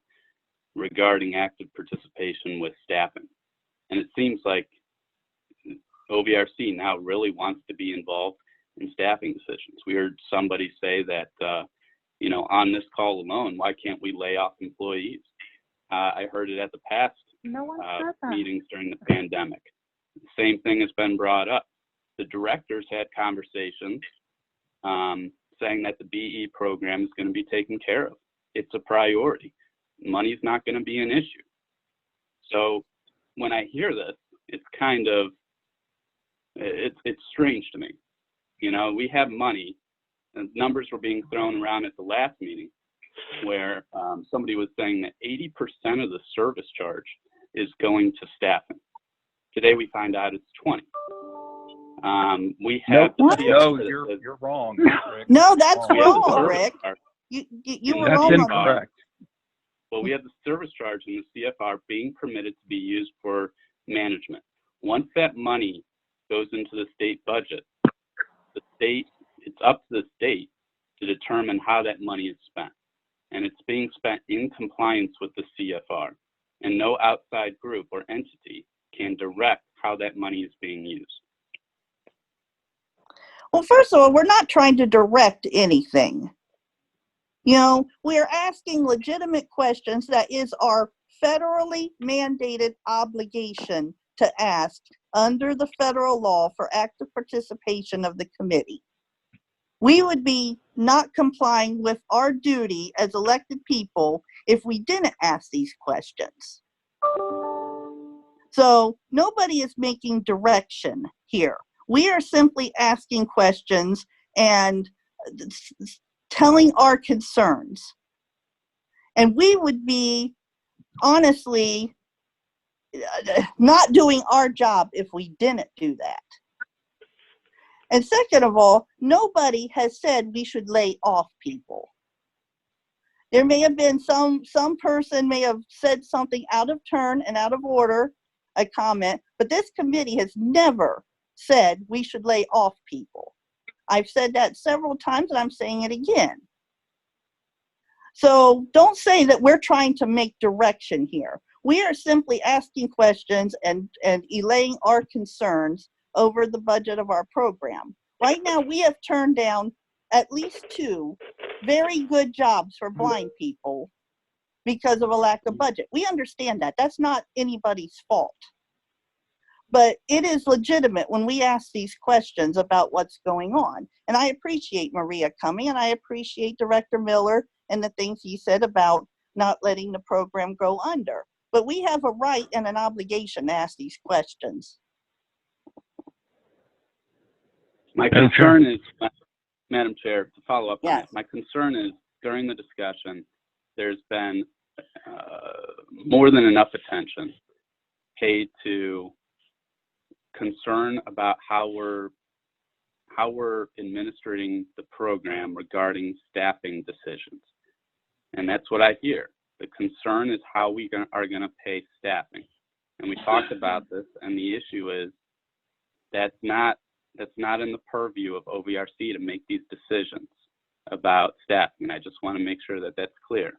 regarding active participation with staffing. And it seems like OVRC now really wants to be involved in staffing decisions. We heard somebody say that, you know, on this call alone, why can't we lay off employees? I heard it at the past meetings during the pandemic. The same thing has been brought up. The directors had conversations saying that the BE program is going to be taken care of. It's a priority. Money's not going to be an issue. So when I hear this, it's kind of, it's strange to me. You know, we have money, and numbers were being thrown around at the last meeting where somebody was saying that 80% of the service charge is going to staffing. Today we find out it's 20. We have you're wrong, Rick. No, that's wrong, Rick. You were wrong on that. Well, we have the service charge in the CFR being permitted to be used for management. Once that money goes into the state budget, it's up to the state to determine how that money is spent. And it's being spent in compliance with the CFR. And no outside group or entity can direct how that money is being used. Well, first of all, we're not trying to direct anything. You know, we are asking legitimate questions. That is our federally mandated obligation to ask under the federal law for active participation of the committee. We would be not complying with our duty as elected people if we didn't ask these questions. So nobody is making direction here. We are simply asking questions and telling our concerns. And we would be honestly not doing our job if we didn't do that. And second of all, nobody has said we should lay off people. There may have been some person may have said something out of turn and out of order, a comment, but this committee has never said we should lay off people. I've said that several times and I'm saying it again. So don't say that we're trying to make direction here. We are simply asking questions and relaying our concerns over the budget of our program. Right now, we have turned down at least 2 very good jobs for blind people because of a lack of budget. We understand that. That's not anybody's fault. But it is legitimate when we ask these questions about what's going on. And I appreciate Maria coming, and I appreciate Director Miller and the things he said about not letting the program go under. But we have a right and an obligation to ask these questions. My concern is, Madam Chair, to follow up on Yes. that, my concern is during the discussion, there's been more than enough attention paid to concern about how we're administering the program regarding staffing decisions. And that's what I hear. The concern is how we are going to pay staffing. And we talked about this, and the issue is that's not in the purview of OVRC to make these decisions about staffing. I just want to make sure that that's clear.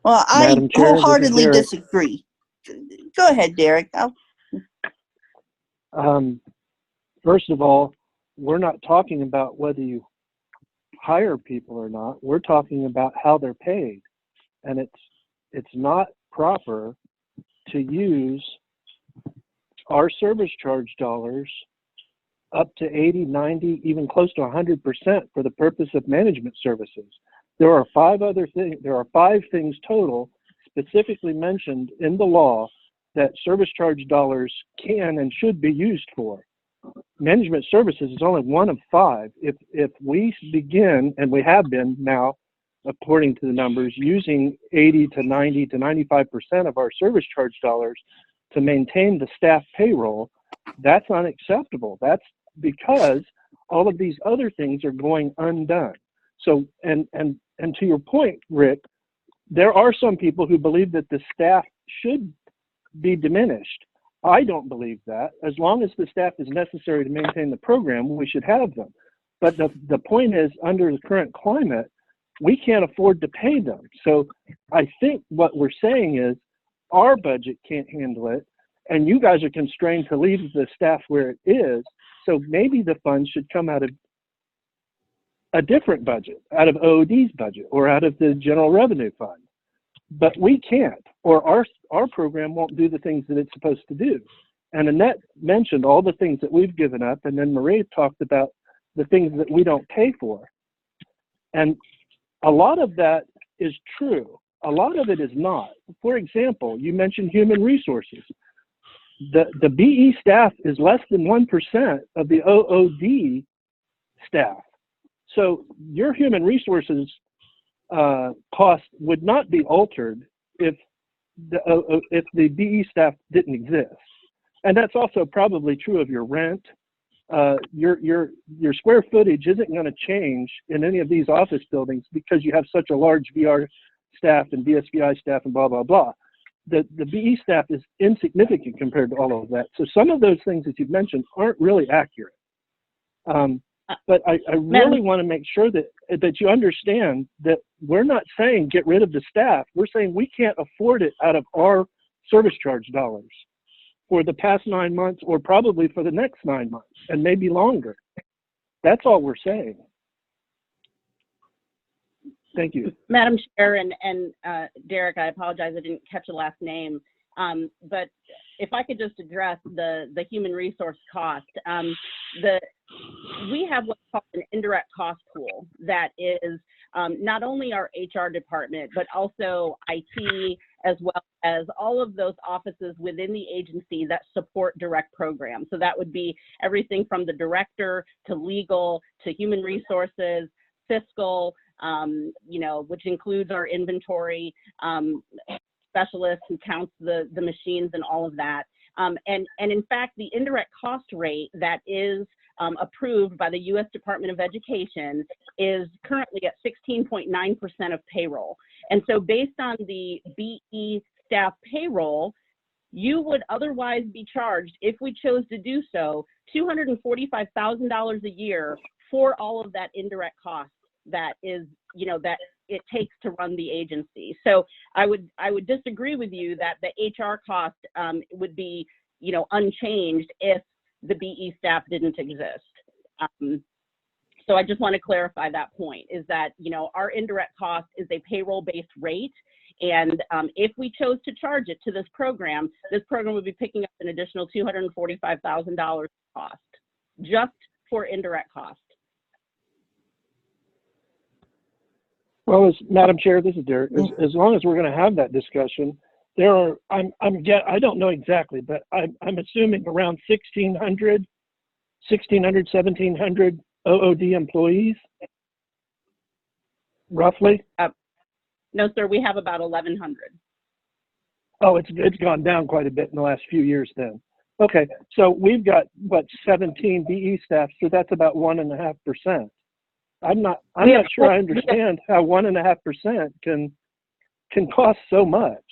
Well, Madam I Chair, wholeheartedly this is disagree. Go ahead, Derek. First of all, we're not talking about whether you hire people or not. We're talking about how they're paid. And it's not proper to use our service charge dollars up to 80, 90, even close to 100% for the purpose of management services. There are five things total specifically mentioned in the law that service charge dollars can and should be used for. Management services is only one of five. If we begin, and we have been now, according to the numbers, using 80 to 90 to 95% of our service charge dollars to maintain the staff payroll, that's unacceptable. That's because all of these other things are going undone. So, and to your point, Rick, there are some people who believe that the staff should be diminished. I don't believe that. As long as the staff is necessary to maintain the program, we should have them. But the point is, under the current climate, we can't afford to pay them. So I think what we're saying is our budget can't handle it, and you guys are constrained to leave the staff where it is. So maybe the funds should come out of a different budget, out of OOD's budget or out of the general revenue fund. But we can't, or our program won't do the things that it's supposed to do. And Annette mentioned all the things that we've given up, and then Maria talked about the things that we don't pay for. And a lot of that is true. A lot of it is not. For example, you mentioned human resources. The BE staff is less than 1% of the OOD staff. So your human resources cost would not be altered if the BE staff didn't exist. And that's also probably true of your rent. Your square footage isn't going to change in any of these office buildings because you have such a large VR staff and BSVI staff and blah, blah, blah. The BE staff is insignificant compared to all of that. So some of those things that you've mentioned aren't really accurate. But I really want to make sure that you understand that we're not saying get rid of the staff. We're saying we can't afford it out of our service charge dollars for the past 9 months, or probably for the next 9 months, and maybe longer. That's all we're saying. Thank you. Madam Chair and Derek, I apologize, I didn't catch the last name. But if I could just address the human resource cost. We have what's called an indirect cost pool that is not only our HR department, but also IT, as well as all of those offices within the agency that support direct programs. So that would be everything from the director to legal to human resources, fiscal, which includes our inventory specialist who counts the machines and all of that. And in fact, the indirect cost rate that is approved by the U.S. Department of Education is currently at 16.9% of payroll. And so based on the BE staff payroll, you would otherwise be charged, if we chose to do so, $245,000 a year for all of that indirect cost that is, that it takes to run the agency. So I would disagree with you that the HR cost would be, unchanged if the BE staff didn't exist. So I just want to clarify that point, is that, our indirect cost is a payroll-based rate. And if we chose to charge it to this program would be picking up an additional $245,000 cost, just for indirect cost. Well, Madam Chair, this is Derek. As long as we're going to have that discussion, I don't know exactly, but I'm assuming around 1,600, 1,700 OOD employees, roughly. No, sir, we have about 1,100. Oh, it's gone down quite a bit in the last few years then. Okay, so we've got, 17 BE staff, so that's about 1.5%. I'm not sure I understand how 1.5% can cost so much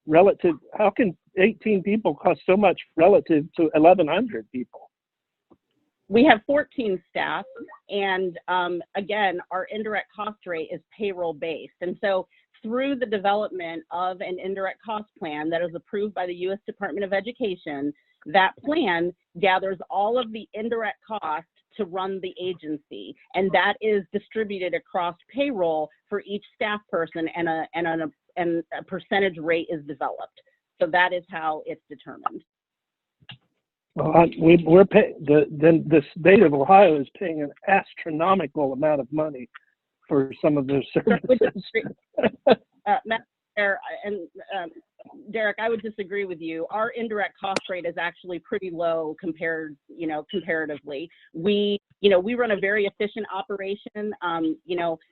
relative. How can 18 people cost so much relative to 1,100 people? We have 14 staff, and again, our indirect cost rate is payroll based. And so through the development of an indirect cost plan that is approved by the U.S. Department of Education, that plan gathers all of the indirect costs to run the agency, and that is distributed across payroll for each staff person, and a percentage rate is developed. So that is how it's determined. We're pay, the state of Ohio is paying an astronomical amount of money for some of those services. Madam Chair, and Derek, I would disagree with you. Our indirect cost rate is actually pretty low comparatively. We run a very efficient operation.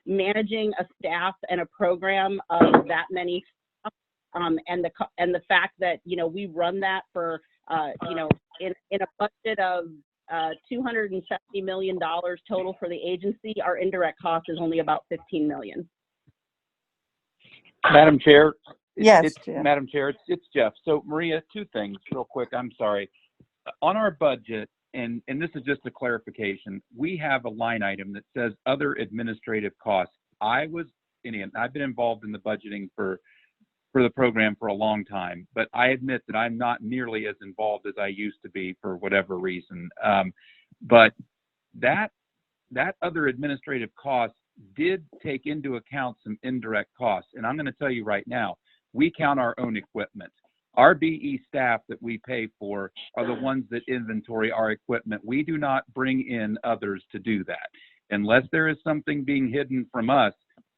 Managing a staff and a program of that many staff, and the fact that we run that for in a budget of $270 million total for the agency, our indirect cost is only about $15 million. Madam Chair. Yes, Madam Chair, it's Jeff. So Maria, two things real quick. I'm sorry. On our budget, and this is just a clarification, we have a line item that says other administrative costs. I've been involved in the budgeting for the program for a long time, but I admit that I'm not nearly as involved as I used to be for whatever reason. But that other administrative costs did take into account some indirect costs. And I'm going to tell you right now, we count our own equipment. Our BE staff that we pay for are the ones that inventory our equipment. We do not bring in others to do that. Unless there is something being hidden from us,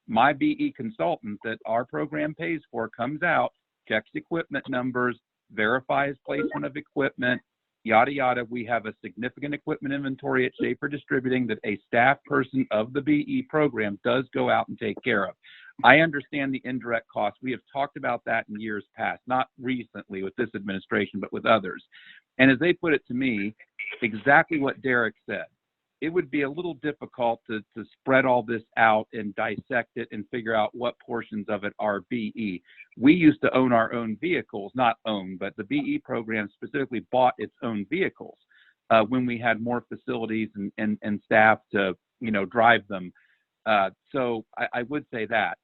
my BE consultant that our program pays for comes out, checks equipment numbers, verifies placement of equipment, yada, yada. We have a significant equipment inventory at Schaefer Distributing that a staff person of the BE program does go out and take care of. I understand the indirect costs. We have talked about that in years past, not recently with this administration, but with others. And as they put it to me, exactly what Derek said. It would be a little difficult to spread all this out and dissect it and figure out what portions of it are BE. We used to own our own vehicles, not own, but the BE program specifically bought its own vehicles when we had more facilities and staff to, drive them. So I would say that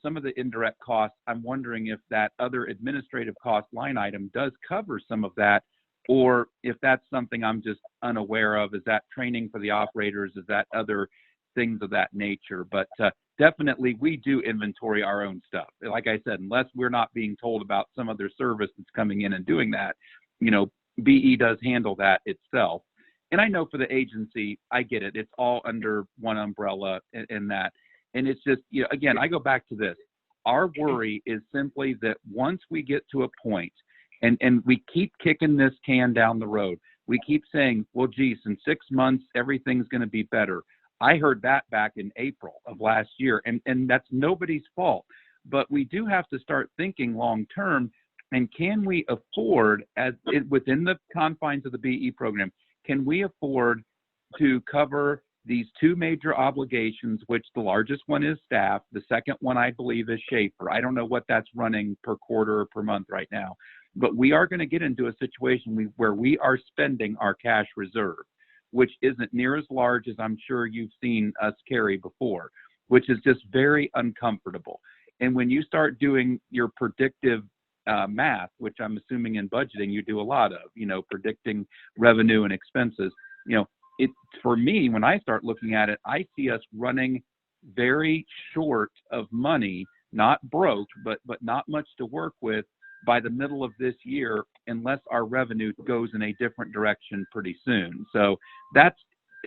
some of the indirect costs, I'm wondering if that other administrative cost line item does cover some of that, or if that's something I'm just unaware of. Is that training for the operators? Is that other things of that nature? But definitely we do inventory our own stuff. Like I said, unless we're not being told about some other service that's coming in and doing that, BE does handle that itself. And I know for the agency, I get it. It's all under one umbrella in that. And it's just, again, I go back to this. Our worry is simply that once we get to a point, and we keep kicking this can down the road. We keep saying, well, geez, in 6 months, everything's going to be better. I heard that back in April of last year, and that's nobody's fault. But we do have to start thinking long term, and can we afford, within the confines of the BE program, can we afford to cover these two major obligations, which the largest one is staff. The second one, I believe, is Schaefer. I don't know what that's running per quarter or per month right now. But we are going to get into a situation where we are spending our cash reserve, which isn't near as large as I'm sure you've seen us carry before, which is just very uncomfortable. And when you start doing your predictive math, which I'm assuming in budgeting you do a lot of, predicting revenue and expenses, for me, when I start looking at it, I see us running very short of money, not broke, but not much to work with by the middle of this year, unless our revenue goes in a different direction pretty soon. So that's,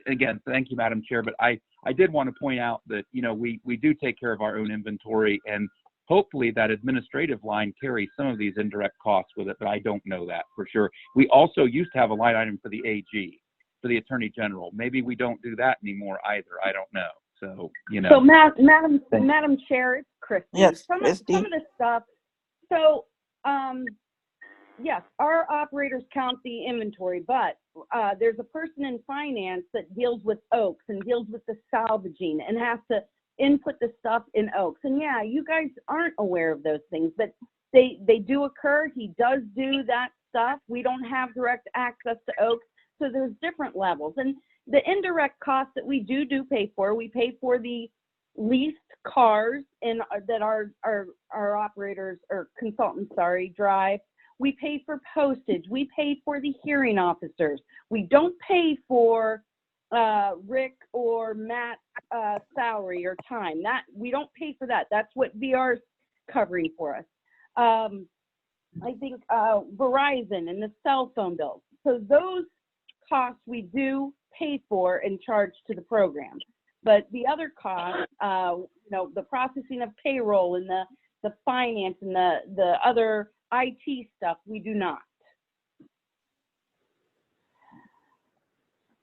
again, thank you, Madam Chair, but I did want to point out that, we do take care of our own inventory, and hopefully that administrative line carries some of these indirect costs with it, but I don't know that for sure. We also used to have a line item for the AG, for the Attorney General. Maybe we don't do that anymore either. I don't know. So, So, Madam Chair, it's Christy. Yes, some of the stuff. So, yes, our operators count the inventory, but there's a person in finance that deals with Oaks and deals with the salvaging and has to input the stuff in Oaks. And yeah, you guys aren't aware of those things, but they do occur. He does do that stuff. We don't have direct access to Oaks, so there's different levels. And the indirect costs that we do pay for, we pay for the leased cars that our operators or consultants, drive. We pay for postage. We pay for the hearing officers. We don't pay for Rick or Matt's salary or time. That we don't pay for that. That's what VR's covering for us. I think Verizon and the cell phone bills. so those costs we do pay for and charge to the program. But the other costs, the processing of payroll and the finance and the other IT stuff, we do not.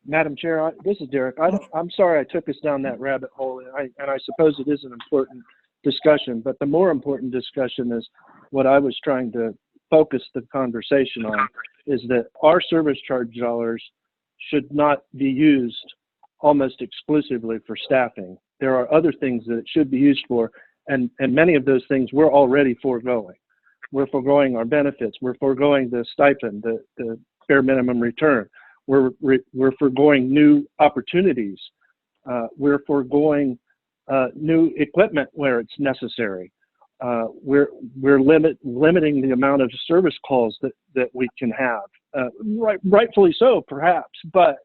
Madam Chair, this is Derek. I'm sorry I took us down that rabbit hole, and I suppose it is an important discussion, but the more important discussion is what I was trying to focus the conversation on, is that our service charge dollars should not be used almost exclusively for staffing. There are other things that it should be used for, and many of those things we're already foregoing. We're foregoing our benefits. We're foregoing the stipend, the fair minimum return. We're foregoing new opportunities. We're foregoing new equipment where it's necessary. We're limiting the amount of service calls that we can have. Rightfully so, perhaps, but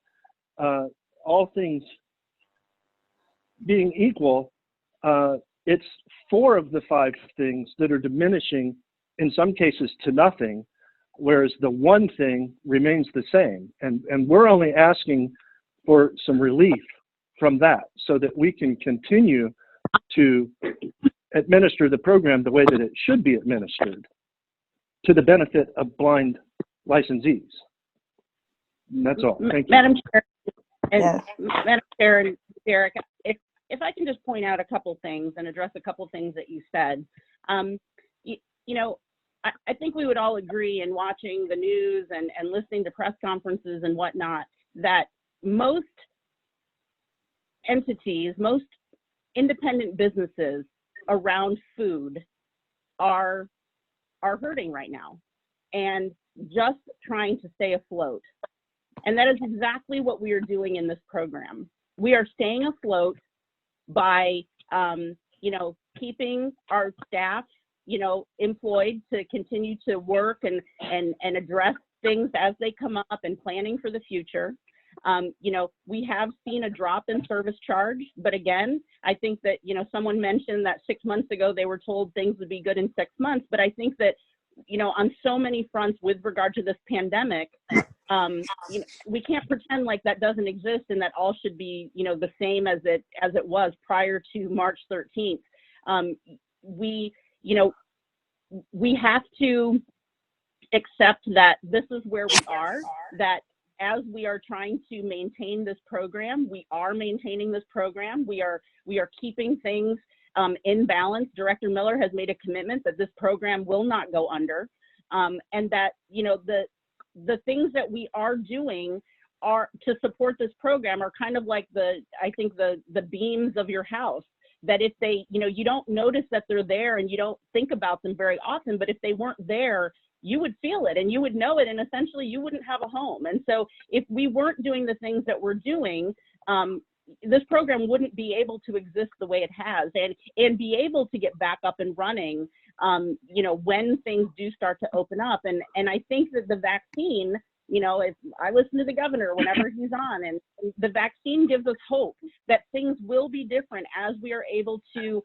all things being equal, it's 4 of the 5 things that are diminishing, in some cases to nothing, whereas the one thing remains the same. And we're only asking for some relief from that so that we can continue to administer the program the way that it should be administered to the benefit of blind licensees. And that's all. Thank you. Madam Chair, Yes. Madam Chair and Derek, if I can just point out a couple things and address a couple things that you said. I think we would all agree in watching the news and listening to press conferences and whatnot that most entities, most independent businesses around food are hurting right now and just trying to stay afloat. And that is exactly what we are doing in this program. We are staying afloat by, keeping our staff, employed to continue to work and address things as they come up and planning for the future. We have seen a drop in service charge, but again, I think that, someone mentioned that 6 months ago they were told things would be good in 6 months, but I think that, on so many fronts with regard to this pandemic, we can't pretend like that doesn't exist and that all should be, the same as it was prior to March 13th. We have to accept that this is where we are, that as we are trying to maintain this program, we are maintaining this program. We are keeping things in balance. Director Miller has made a commitment that this program will not go under, and that, the things that we are doing are to support this program are kind of like the beams of your house, that if they, you don't notice that they're there and you don't think about them very often, but if they weren't there, you would feel it and you would know it, and essentially you wouldn't have a home. And so if we weren't doing the things that we're doing, this program wouldn't be able to exist the way it has and be able to get back up and running, when things do start to open up. And I think that the vaccine, if I listen to the governor whenever he's on, and the vaccine gives us hope that things will be different as we are able to,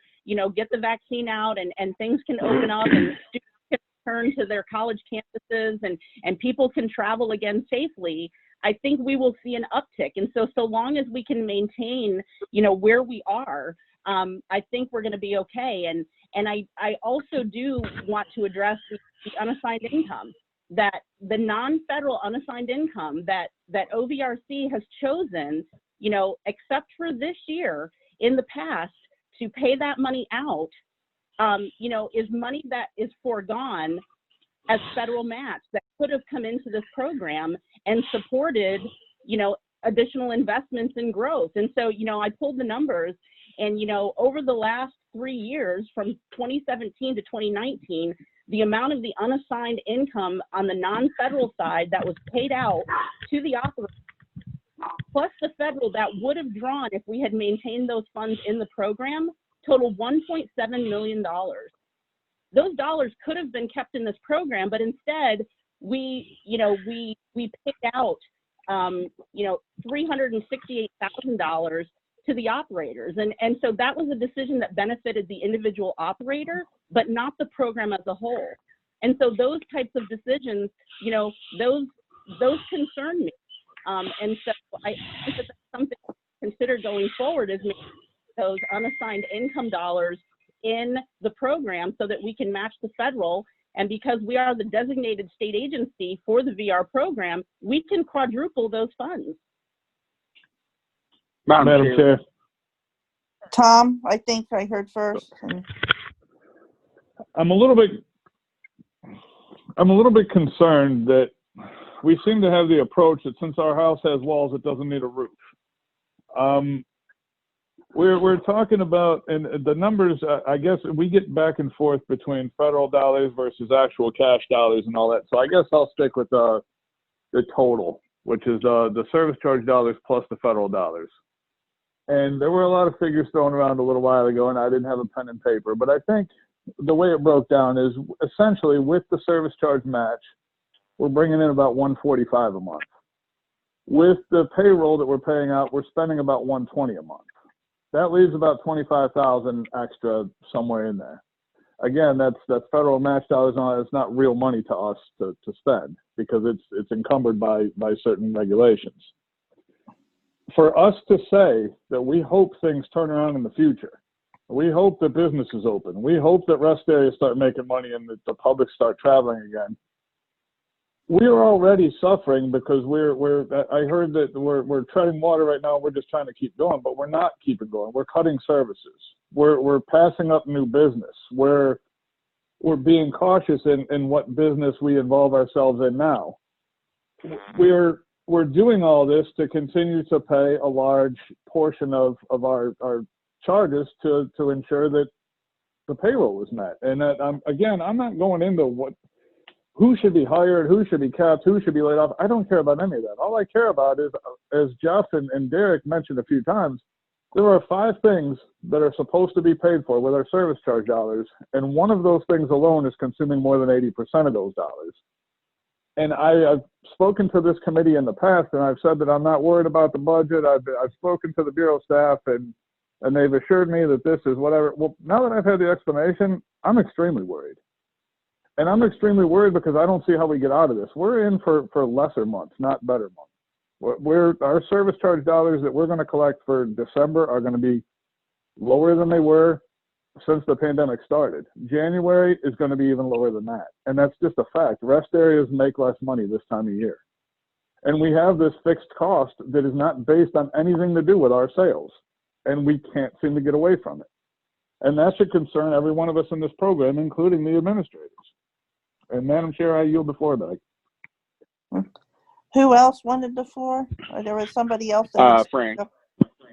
get the vaccine out and things can open up and students can return to their college campuses and people can travel again safely. I think we will see an uptick. And so long as we can maintain, where we are, I think we're going to be okay. And I also do want to address the unassigned income, that the non-federal unassigned income that OVRC has chosen, except for this year, in the past, to pay that money out, is money that is foregone as federal match that could have come into this program and supported, additional investments in growth. And so, I pulled the numbers and, over the last 3 years, from 2017 to 2019, the amount of the unassigned income on the non-federal side that was paid out to the operator, plus the federal that would have drawn if we had maintained those funds in the program, total $1.7 million. Those dollars could have been kept in this program, but instead we paid out, $368,000 to the operators. And so that was a decision that benefited the individual operator, but not the program as a whole. And so those types of decisions, those those concern me. And so I think that that's something to consider going forward, is making those unassigned income dollars in the program so that we can match the federal. And because we are the designated state agency for the VR program, we can quadruple those funds. Madam Chair. Tom, I think I heard first. I'm a little bit concerned that we seem to have the approach that since our house has walls, it doesn't need a roof. We're talking about, and the numbers, I guess we get back and forth between federal dollars versus actual cash dollars and all that. So I guess I'll stick with the total, which is the service charge dollars plus the federal dollars. And there were a lot of figures thrown around a little while ago, and I didn't have a pen and paper. But I think the way it broke down is essentially with the service charge match, we're bringing in about $145 a month. With the payroll that we're paying out, we're spending about $120 a month. That leaves about $25,000 extra somewhere in there. Again, that's federal match dollars on it. It's not real money to us to spend because it's encumbered by certain regulations. For us to say that we hope things turn around in the future, we hope that businesses open, we hope that rest areas start making money and that the public start traveling again, we're already suffering because I heard that we're treading water right now. We're just trying to keep going, but we're not keeping going. We're cutting services. We're passing up new business. We're being cautious in what business we involve ourselves in now. We're doing all this to continue to pay a large portion of our charges to ensure that the payroll is met. And that, I'm not going into who should be hired, who should be capped, who should be laid off. I don't care about any of that. All I care about is, as Jeff and Derek mentioned a few times, there are 5 things that are supposed to be paid for with our service charge dollars, and one of those things alone is consuming more than 80% of those dollars. And I've spoken to this committee in the past, and I've said that I'm not worried about the budget. I've spoken to the Bureau staff, and they've assured me that this is whatever. Well, now that I've had the explanation, I'm extremely worried. And I'm extremely worried because I don't see how we get out of this. We're in for lesser months, not better months. Our service charge dollars that we're going to collect for December are going to be lower than they were since the pandemic started. January is going to be even lower than that. And that's just a fact. Rest areas make less money this time of year. And we have this fixed cost that is not based on anything to do with our sales. And we can't seem to get away from it. And that should concern every one of us in this program, including the administrators. And Madam Chair, I yield the floor back. Who else wanted the floor? Or there was somebody else? Frank.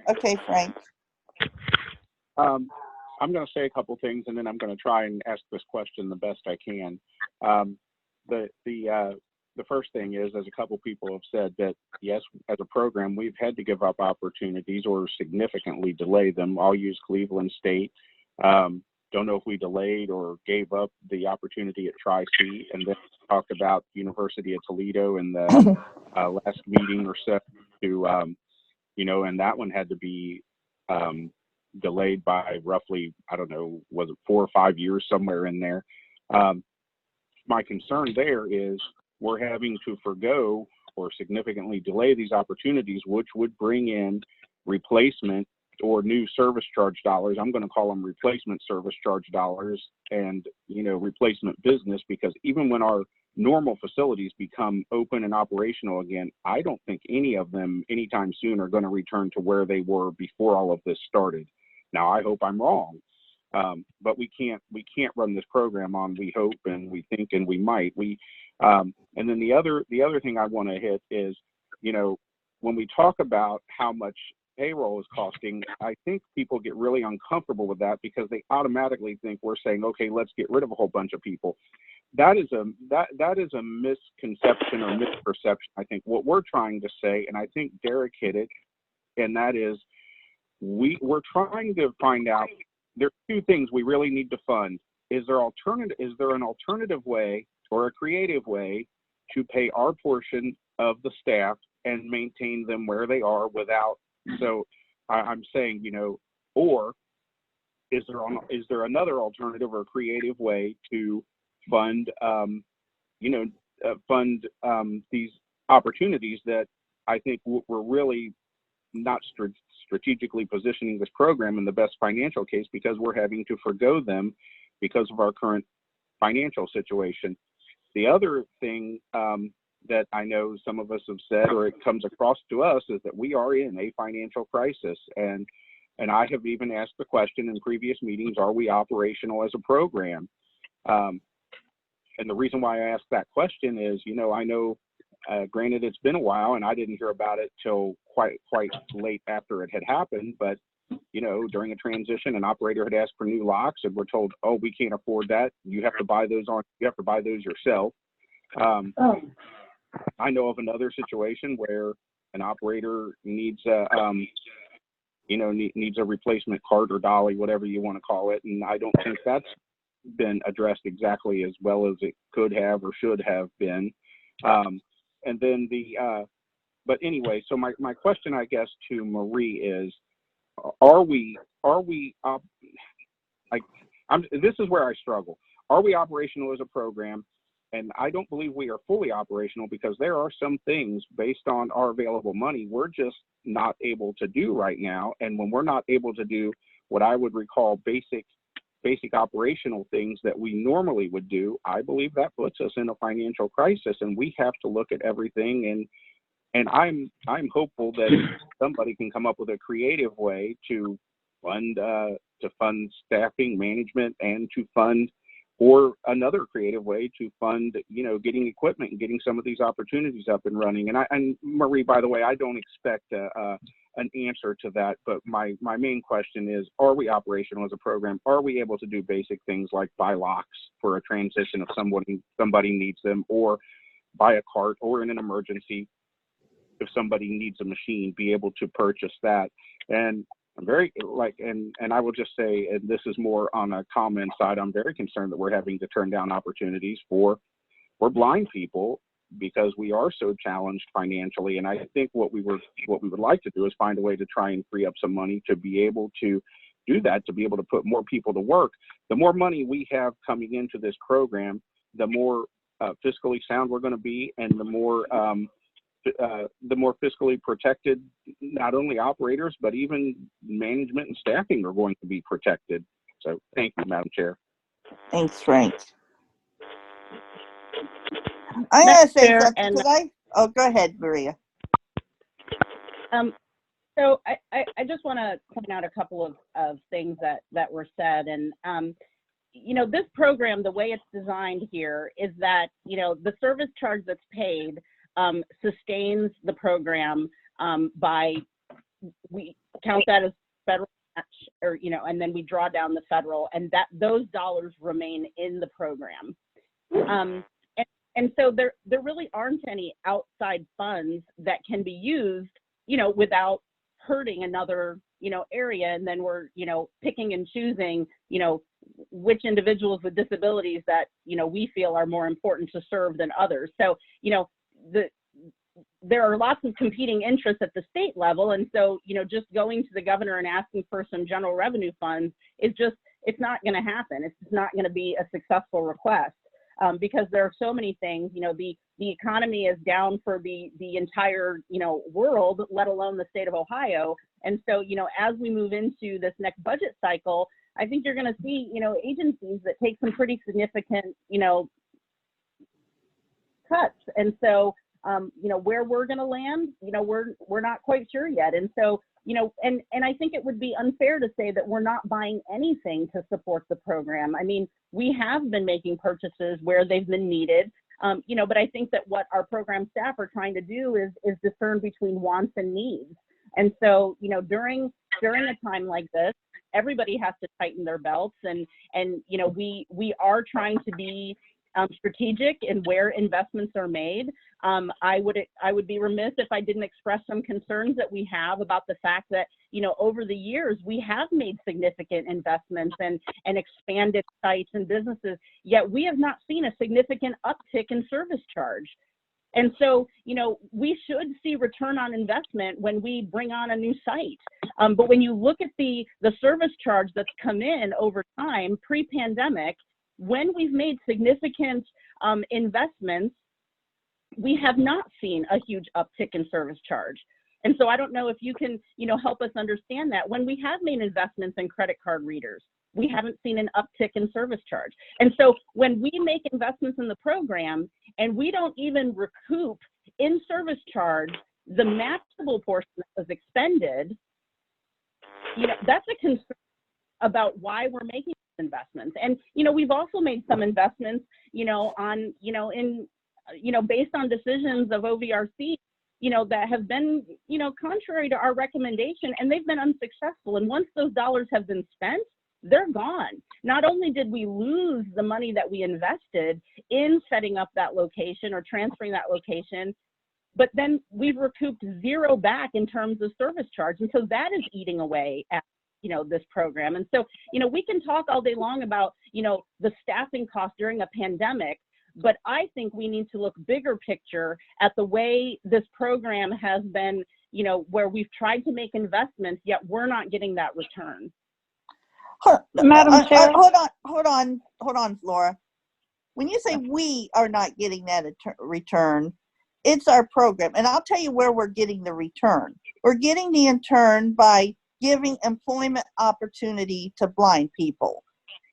Okay, Frank. I'm going to say a couple things, and then I'm going to try and ask this question the best I can. The first thing is, as a couple people have said, that yes, as a program, we've had to give up opportunities or significantly delay them. I'll use Cleveland State. Don't know if we delayed or gave up the opportunity at Tri-C, and then talked about University of Toledo in the last meeting or so to, and that one had to be delayed by roughly, I don't know, was it 4 or 5 years, somewhere in there. My concern there is we're having to forgo or significantly delay these opportunities, which would bring in replacement or new service charge dollars. I'm going to call them replacement service charge dollars and, replacement business, because even when our normal facilities become open and operational again, I don't think any of them anytime soon are going to return to where they were before all of this started. Now, I hope I'm wrong, but we can't run this program on we hope and we think and we might. And then the other thing I want to hit is, when we talk about how much payroll is costing, I think people get really uncomfortable with that because they automatically think we're saying, okay, let's get rid of a whole bunch of people. That is a misconception or misperception. I think what we're trying to say, and I think Derek hit it, and that is we're trying to find out, there are 2 things we really need to fund. Is there an alternative way or a creative way to pay our portion of the staff and maintain them where they are without? So I'm saying, or is there another alternative or creative way to fund, these opportunities that I think we're really not strategically positioning this program in the best financial case because we're having to forgo them because of our current financial situation. The other thing that I know some of us have said, or it comes across to us, is that we are in a financial crisis. And I have even asked the question in previous meetings, are we operational as a program? And the reason why I asked that question is, I know, granted, it's been a while and I didn't hear about it till quite late after it had happened, but during a transition, an operator had asked for new locks and we're told, oh, we can't afford that. You have to buy those yourself. I know of another situation where an operator needs needs a replacement cart or dolly, whatever you want to call it, and I don't think that's been addressed exactly as well as it could have or should have been. And then but anyway, so my question, I guess, to Marie is, this is where I struggle. Are we operational as a program? And I don't believe we are fully operational because there are some things based on our available money we're just not able to do right now. And when we're not able to do what I would recall basic operational things that we normally would do, I believe that puts us in a financial crisis, and we have to look at everything. And I'm hopeful that somebody can come up with a creative way to fund staffing, management, and to fund, or another creative way to fund, getting equipment and getting some of these opportunities up and running. And Marie, by the way, I don't expect an answer to that, but my main question is, are we operational as a program? Are we able to do basic things like buy locks for a transition if somebody needs them, or buy a cart, or in an emergency, if somebody needs a machine, be able to purchase that? And I'm very and I will just say, and this is more on a comment side, I'm very concerned that we're having to turn down opportunities for blind people because we are so challenged financially. And I think what we would like to do is find a way to try and free up some money to be able to do that, to be able to put more people to work. The more money we have coming into this program, the more fiscally sound we're going to be, and the more fiscally protected, not only operators, but even management and staffing are going to be protected. So thank you, Madam Chair. Thanks, Frank. I'm going to say something. Oh, go ahead, Maria. So I just want to point out a couple of things that were said. And, this program, the way it's designed here is that, the service charge that's paid sustains the program we count that as federal match, or and then we draw down the federal, and that those dollars remain in the program. And so there really aren't any outside funds that can be used, without hurting another, area, and then we're, picking and choosing, which individuals with disabilities that, we feel are more important to serve than others. So, there are lots of competing interests at the state level. And so, just going to the governor and asking for some general revenue funds is it's not going to happen. It's not going to be a successful request because there are so many things. The economy is down for the entire, world, let alone the state of Ohio. And so, as we move into this next budget cycle, I think you're going to see, agencies that take some pretty significant, cuts. And so, where we're going to land, we're not quite sure yet. And so, and I think it would be unfair to say that we're not buying anything to support the program. I mean, we have been making purchases where they've been needed, but I think that what our program staff are trying to do is discern between wants and needs. And so, during a time like this, everybody has to tighten their belts, and we are trying to be strategic in where investments are made. I would be remiss if I didn't express some concerns that we have about the fact that, over the years, we have made significant investments and expanded sites and businesses, yet we have not seen a significant uptick in service charge. And so, we should see return on investment when we bring on a new site. But when you look at the service charge that's come in over time, pre-pandemic, when we've made significant investments, we have not seen a huge uptick in service charge. And so I don't know if you can, help us understand that. When we have made investments in credit card readers, we haven't seen an uptick in service charge. And so when we make investments in the program and we don't even recoup in service charge the matchable portion that was expended, that's a concern about why we're making investments. And, we've also made some investments, based on decisions of OVRC, that have been, contrary to our recommendation, and they've been unsuccessful. And once those dollars have been spent, they're gone. Not only did we lose the money that we invested in setting up that location or transferring that location, but then we've recouped zero back in terms of service charge. And so that is eating away at, this program. And so, we can talk all day long about, the staffing costs during a pandemic, but I think we need to look bigger picture at the way this program has been, where we've tried to make investments, yet we're not getting that return. Madam Chair. Hold on, Laura. When you say we are not getting that return, it's our program. And I'll tell you where we're getting the return. We're getting the return by giving employment opportunity to blind people.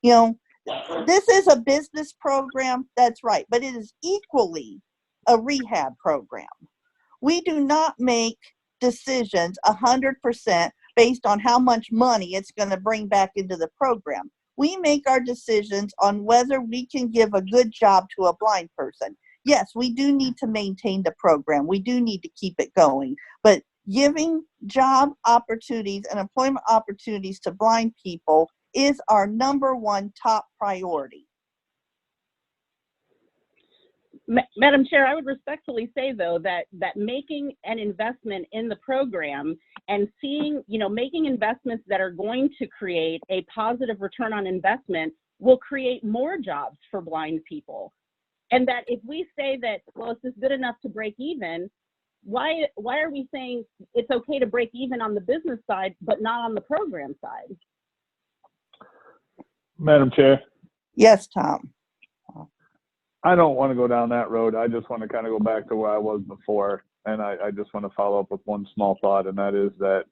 This is a business program, that's right, but it is equally a rehab program. We do not make decisions 100% based on how much money it's going to bring back into the program. We make our decisions on whether we can give a good job to a blind person. Yes, we do need to maintain the program. We do need to keep it going. But giving job opportunities and employment opportunities to blind people is our number one top priority. Madam Chair, I would respectfully say, though, that making an investment in the program and seeing, making investments that are going to create a positive return on investment will create more jobs for blind people. And that if we say that, well, it's just good enough to break even, why are we saying it's okay to break even on the business side, but not on the program side? Madam Chair. Yes, Tom. I don't want to go down that road. I just want to kind of go back to where I was before. And I just want to follow up with one small thought, and that is that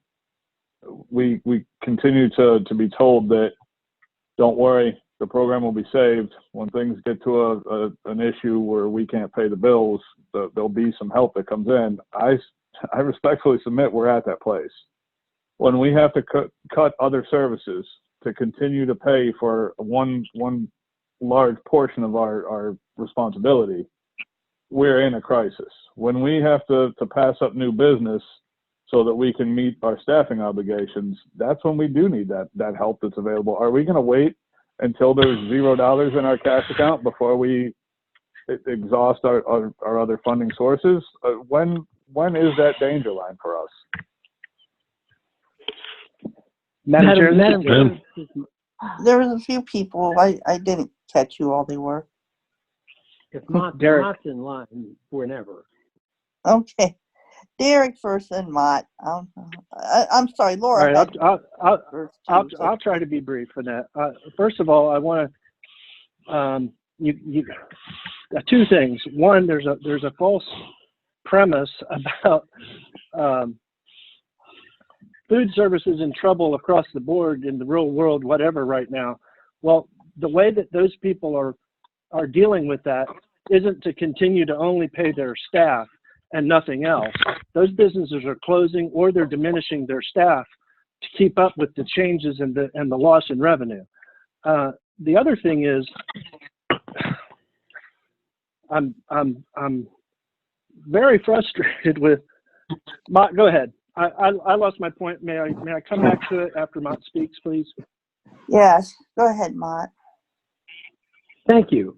we continue to be told that, don't worry, the program will be saved. When things get to an issue where we can't pay the bills, there'll be some help that comes in. I respectfully submit we're at that place. When we have to cut other services to continue to pay for one large portion of our responsibility, we're in a crisis. When we have to pass up new business so that we can meet our staffing obligations, that's when we do need that help that's available. Are we going to wait until there's $0 in our cash account before we exhaust our other funding sources? When is that danger line for us? Madam Chair, there was a few people. I didn't catch who all they were. If Mott's in line, whenever. Okay. Derek first and Mott. I'm sorry, Laura. All right, I'll try to be brief for that. First of all, I want to two things. One, there's a false premise about food services in trouble across the board in the real world, whatever, right now. Well, the way that those people are dealing with that isn't to continue to only pay their staff and nothing else. Those businesses are closing or they're diminishing their staff to keep up with the changes and the loss in revenue. The other thing is, I'm very frustrated with Mott. Go ahead. I lost my point. May I come back to it after Mott speaks, please? Yes. Go ahead, Mott. Thank you.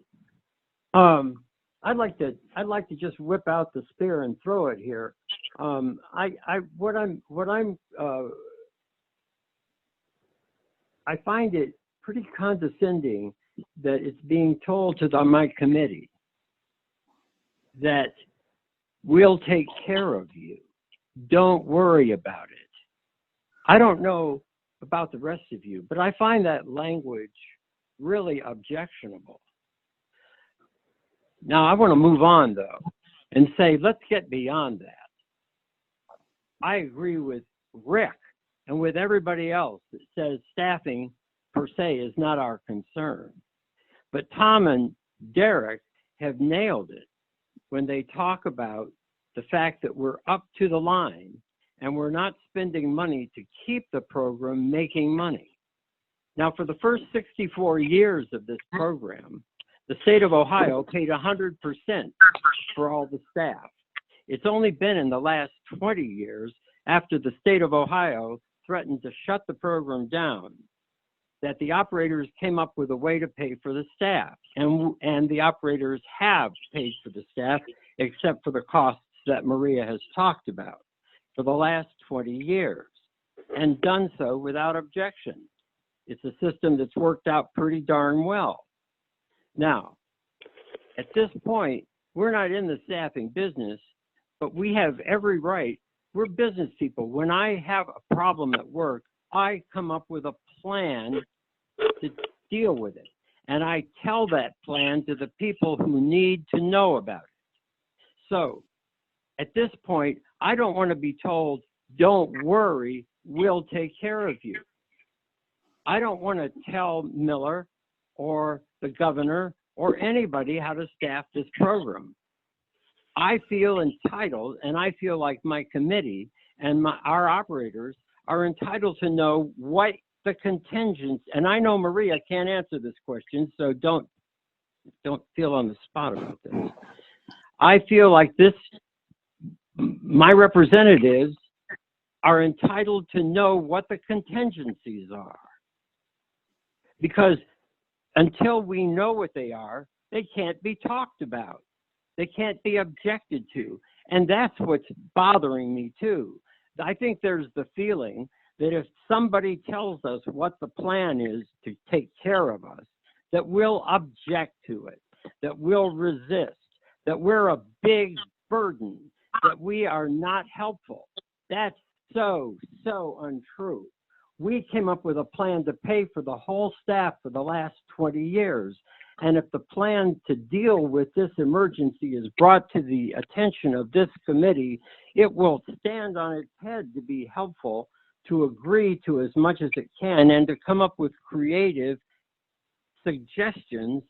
I'd like to just whip out the spear and throw it here. I find it pretty condescending that it's being told to my committee that we'll take care of you. Don't worry about it. I don't know about the rest of you, but I find that language really objectionable. Now, I want to move on, though, and say, let's get beyond that. I agree with Rick and with everybody else that says staffing per se is not our concern. But Tom and Derek have nailed it when they talk about the fact that we're up to the line and we're not spending money to keep the program making money. Now, for the first 64 years of this program, the state of Ohio paid 100% for all the staff. It's only been in the last 20 years, after the state of Ohio threatened to shut the program down, that the operators came up with a way to pay for the staff. And the operators have paid for the staff, except for the costs that Maria has talked about, for the last 20 years, and done so without objection. It's a system that's worked out pretty darn well. Now, at this point, we're not in the staffing business, but we have every right. We're business people. When I have a problem at work, I come up with a plan to deal with it. And I tell that plan to the people who need to know about it. So at this point, I don't want to be told, don't worry, we'll take care of you. I don't want to tell Miller or the governor or anybody how to staff this program. I feel entitled, and I feel like my committee and our operators are entitled to know what the contingents, and I know Maria can't answer this question, so don't feel on the spot about this. I feel like my representatives are entitled to know what the contingencies are. Because until we know what they are, they can't be talked about. They can't be objected to. And that's what's bothering me too. I think there's the feeling that if somebody tells us what the plan is to take care of us, that we'll object to it, that we'll resist, that we're a big burden, that we are not helpful. That's so untrue. We came up with a plan to pay for the whole staff for the last 20 years. And if the plan to deal with this emergency is brought to the attention of this committee, it will stand on its head to be helpful, to agree to as much as it can, and to come up with creative suggestions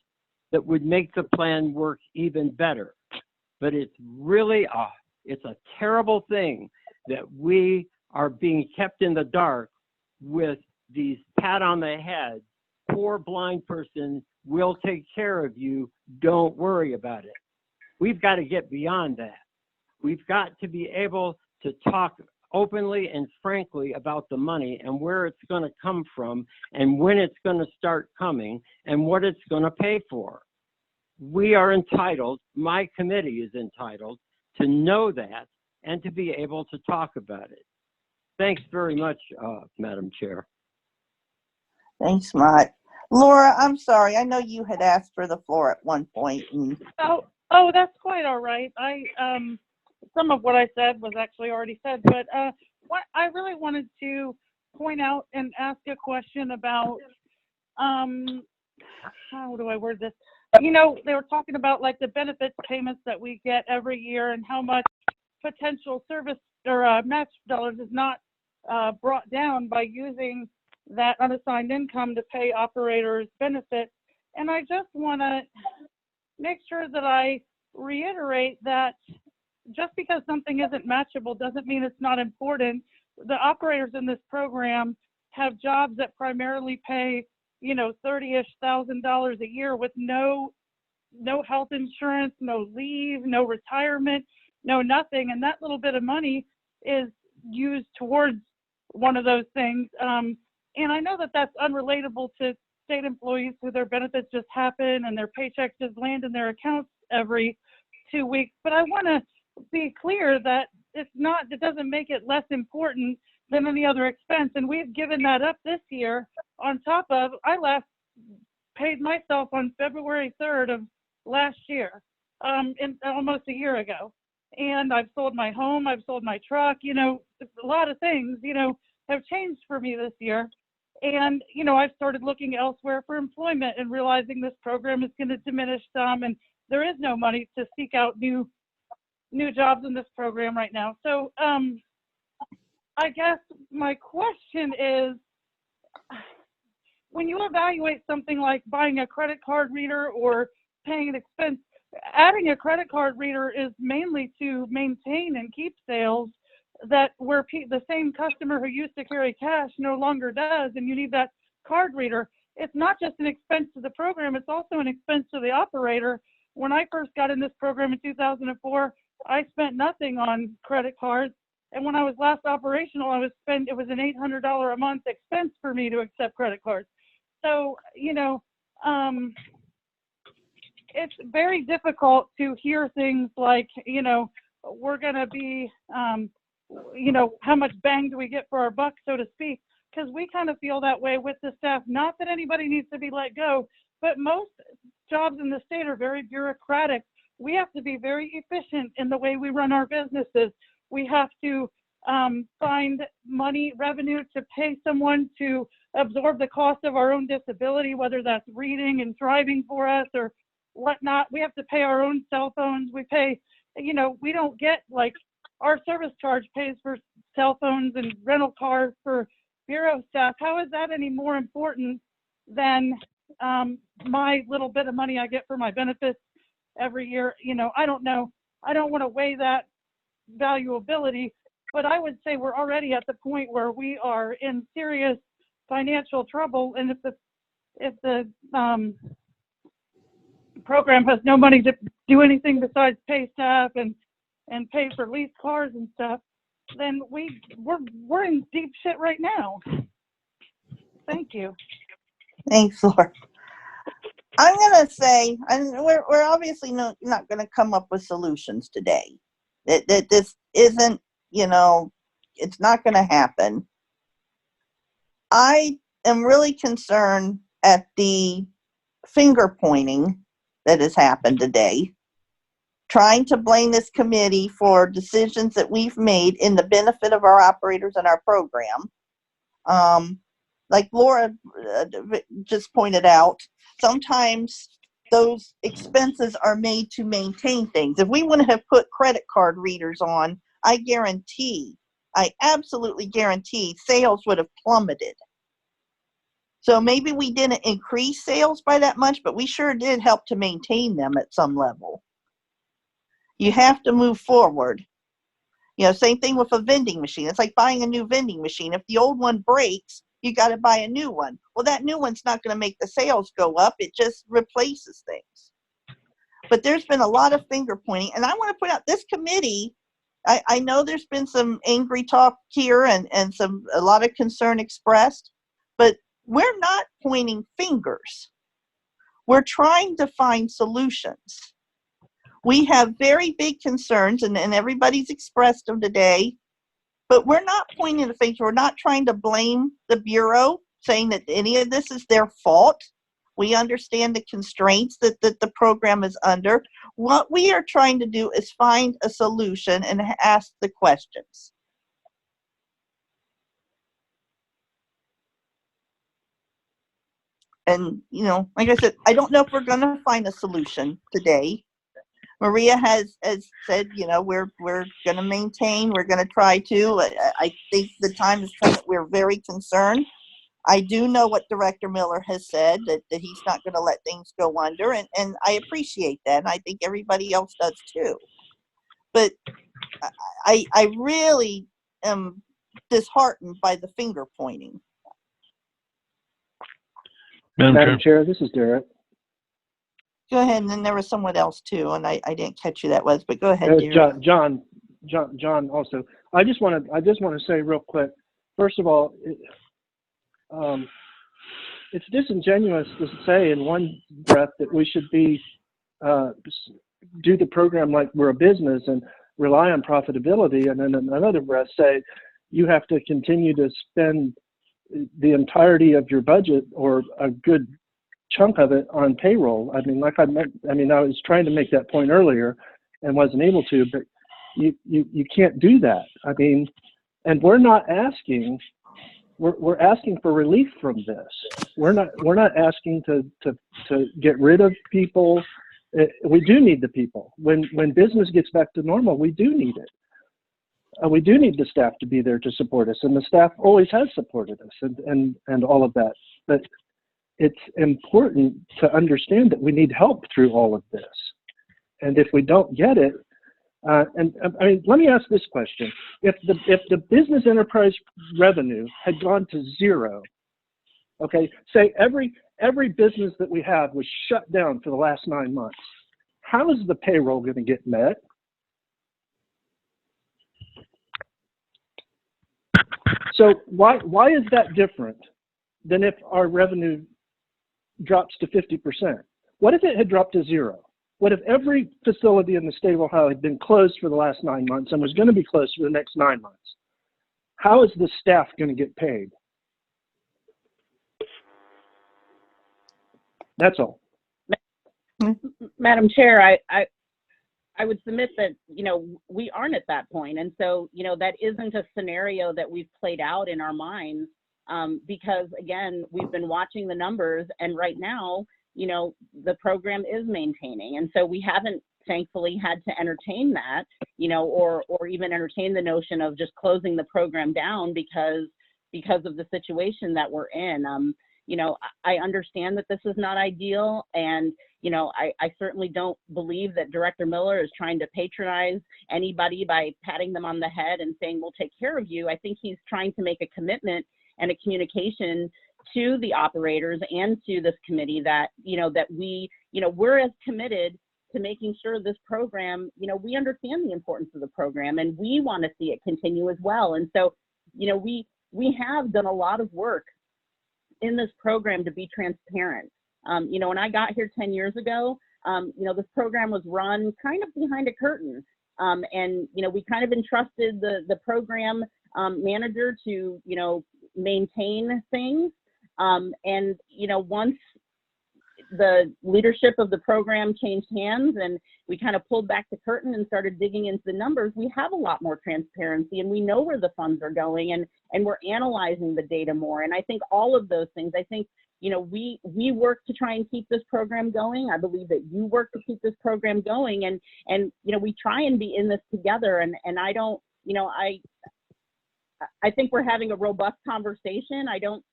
that would make the plan work even better. But it's really it's a terrible thing that we are being kept in the dark with these pat on the head, poor blind person, we'll take care of you, don't worry about it. We've got to get beyond that. We've got to be able to talk openly and frankly about the money and where it's going to come from and when it's going to start coming and what it's going to pay for. We are entitled, my committee is entitled, to know that and to be able to talk about it. Thanks very much, Madam Chair. Thanks, Mott. Laura, I'm sorry. I know you had asked for the floor at one point. And... Oh, that's quite all right. Some of what I said was actually already said, but what I really wanted to point out and ask a question about, how do I word this? You know, they were talking about like the benefits payments that we get every year and how much potential service or match dollars is not brought down by using that unassigned income to pay operators benefits. And I just want to make sure that I reiterate that just because something isn't matchable doesn't mean it's not important. The operators in this program have jobs that primarily pay, you know, $30,000-ish a year with no health insurance, no leave, no retirement, no nothing. And that little bit of money is used towards one of those things. And I know that that's unrelatable to state employees who their benefits just happen and their paychecks just land in their accounts every 2 weeks. But I want to be clear that it doesn't make it less important than any other expense. And we've given that up this year on top of, I last paid myself on February 3rd of last year, almost a year ago. And I've sold my home, I've sold my truck, you know, a lot of things, you know, have changed for me this year. And, you know, I've started looking elsewhere for employment and realizing this program is going to diminish some and there is no money to seek out new new jobs in this program right now. So I guess my question is, when you evaluate something like buying a credit card reader or paying an expense, adding a credit card reader is mainly to maintain and keep sales that where the same customer who used to carry cash no longer does, and you need that card reader. It's not just an expense to the program, it's also an expense to the operator. When I first got in this program in 2004, I spent nothing on credit cards. And when I was last operational, it was an $800 a month expense for me to accept credit cards. So, you know, it's very difficult to hear things like, you know, we're going to be, you know, how much bang do we get for our buck, so to speak, because we kind of feel that way with the staff. Not that anybody needs to be let go, but most jobs in the state are very bureaucratic. We have to be very efficient in the way we run our businesses. We have to find revenue to pay someone to absorb the cost of our own disability, whether that's reading and driving for us or whatnot. We have to pay our own cell phones. We pay, you know, we don't get like our service charge pays for cell phones and rental cars for bureau staff. How is that any more important than my little bit of money I get for my benefits every year? You know, I don't know. I don't want to weigh that valuability, but I would say we're already at the point where we are in serious financial trouble. And if the program has no money to do anything besides pay staff and pay for leased cars and stuff, then we're in deep shit right now. Thank you. Thanks, Laura. I'm going to say, and we're obviously not going to come up with solutions today. That this isn't, you know, it's not going to happen. I am really concerned at the finger pointing that has happened today, trying to blame this committee for decisions that we've made in the benefit of our operators and our program. Like Laura just pointed out, sometimes those expenses are made to maintain things. If we wouldn't have put credit card readers on, I absolutely guarantee sales would have plummeted. So maybe we didn't increase sales by that much, but we sure did help to maintain them at some level. You have to move forward. You know, same thing with a vending machine. It's like buying a new vending machine. If the old one breaks, you got to buy a new one. Well, that new one's not going to make the sales go up. It just replaces things. But there's been a lot of finger pointing. And I want to point out this committee, I know there's been some angry talk here and a lot of concern expressed, but we're not pointing fingers. We're trying to find solutions. We have very big concerns, and everybody's expressed them today, but we're not pointing the finger. We're not trying to blame the Bureau, saying that any of this is their fault. We understand the constraints that the program is under. What we are trying to do is find a solution and ask the questions. And, you know, like I said, I don't know if we're going to find a solution today. Maria has said, you know, we're going to maintain, we're going to try to. I think the time has come that we're very concerned. I do know what Director Miller has said, that he's not going to let things go under, and I appreciate that, and I think everybody else does too. But I really am disheartened by the finger pointing. Madam Chair, this is Derek. Go ahead, and then there was someone else too, and I didn't catch who that was, but go ahead, Derek. John also. I just want to say real quick. First of all, it's disingenuous to say in one breath that we should be do the program like we're a business and rely on profitability, and then in another breath say you have to continue to spend the entirety of your budget or a good chunk of it on payroll. I mean, I was trying to make that point earlier and wasn't able to, but you can't do that. I mean, and we're not asking. We're asking for relief from this. We're not asking to get rid of people We do need the people. When business gets back to normal, we do need it. We do need the staff to be there to support us, and the staff always has supported us, and all of that. But it's important to understand that we need help through all of this. And if we don't get it, I mean, let me ask this question: if the business enterprise revenue had gone to zero, okay, say every business that we have was shut down for the last 9 months, how is the payroll going to get met? So why is that different than if our revenue drops to 50%? What if it had dropped to zero? What if every facility in the state of Ohio had been closed for the last 9 months and was going to be closed for the next 9 months? How is the staff going to get paid? That's all. Madam Chair, I would submit that, we aren't at that point. And so, that isn't a scenario that we've played out in our minds because, again, we've been watching the numbers, and right now, the program is maintaining. And so we haven't, thankfully, had to entertain that, or even entertain the notion of just closing the program down because of the situation that we're in. I understand that this is not ideal, and I certainly don't believe that Director Miller is trying to patronize anybody by patting them on the head and saying, we'll take care of you. I think he's trying to make a commitment and a communication to the operators and to this committee that, that we're as committed to making sure this program, we understand the importance of the program, and we want to see it continue as well. And so, we have done a lot of work in this program to be transparent. When I got here 10 years ago, this program was run kind of behind a curtain. And, we kind of entrusted the program manager to, maintain things. And, once the leadership of the program changed hands and we kind of pulled back the curtain and started digging into the numbers, we have a lot more transparency, and we know where the funds are going, and we're analyzing the data more. And I think all of those things, I think, we work to try and keep this program going. I believe that you work to keep this program going, and we try and be in this together. And I don't, I think we're having a robust conversation. I don't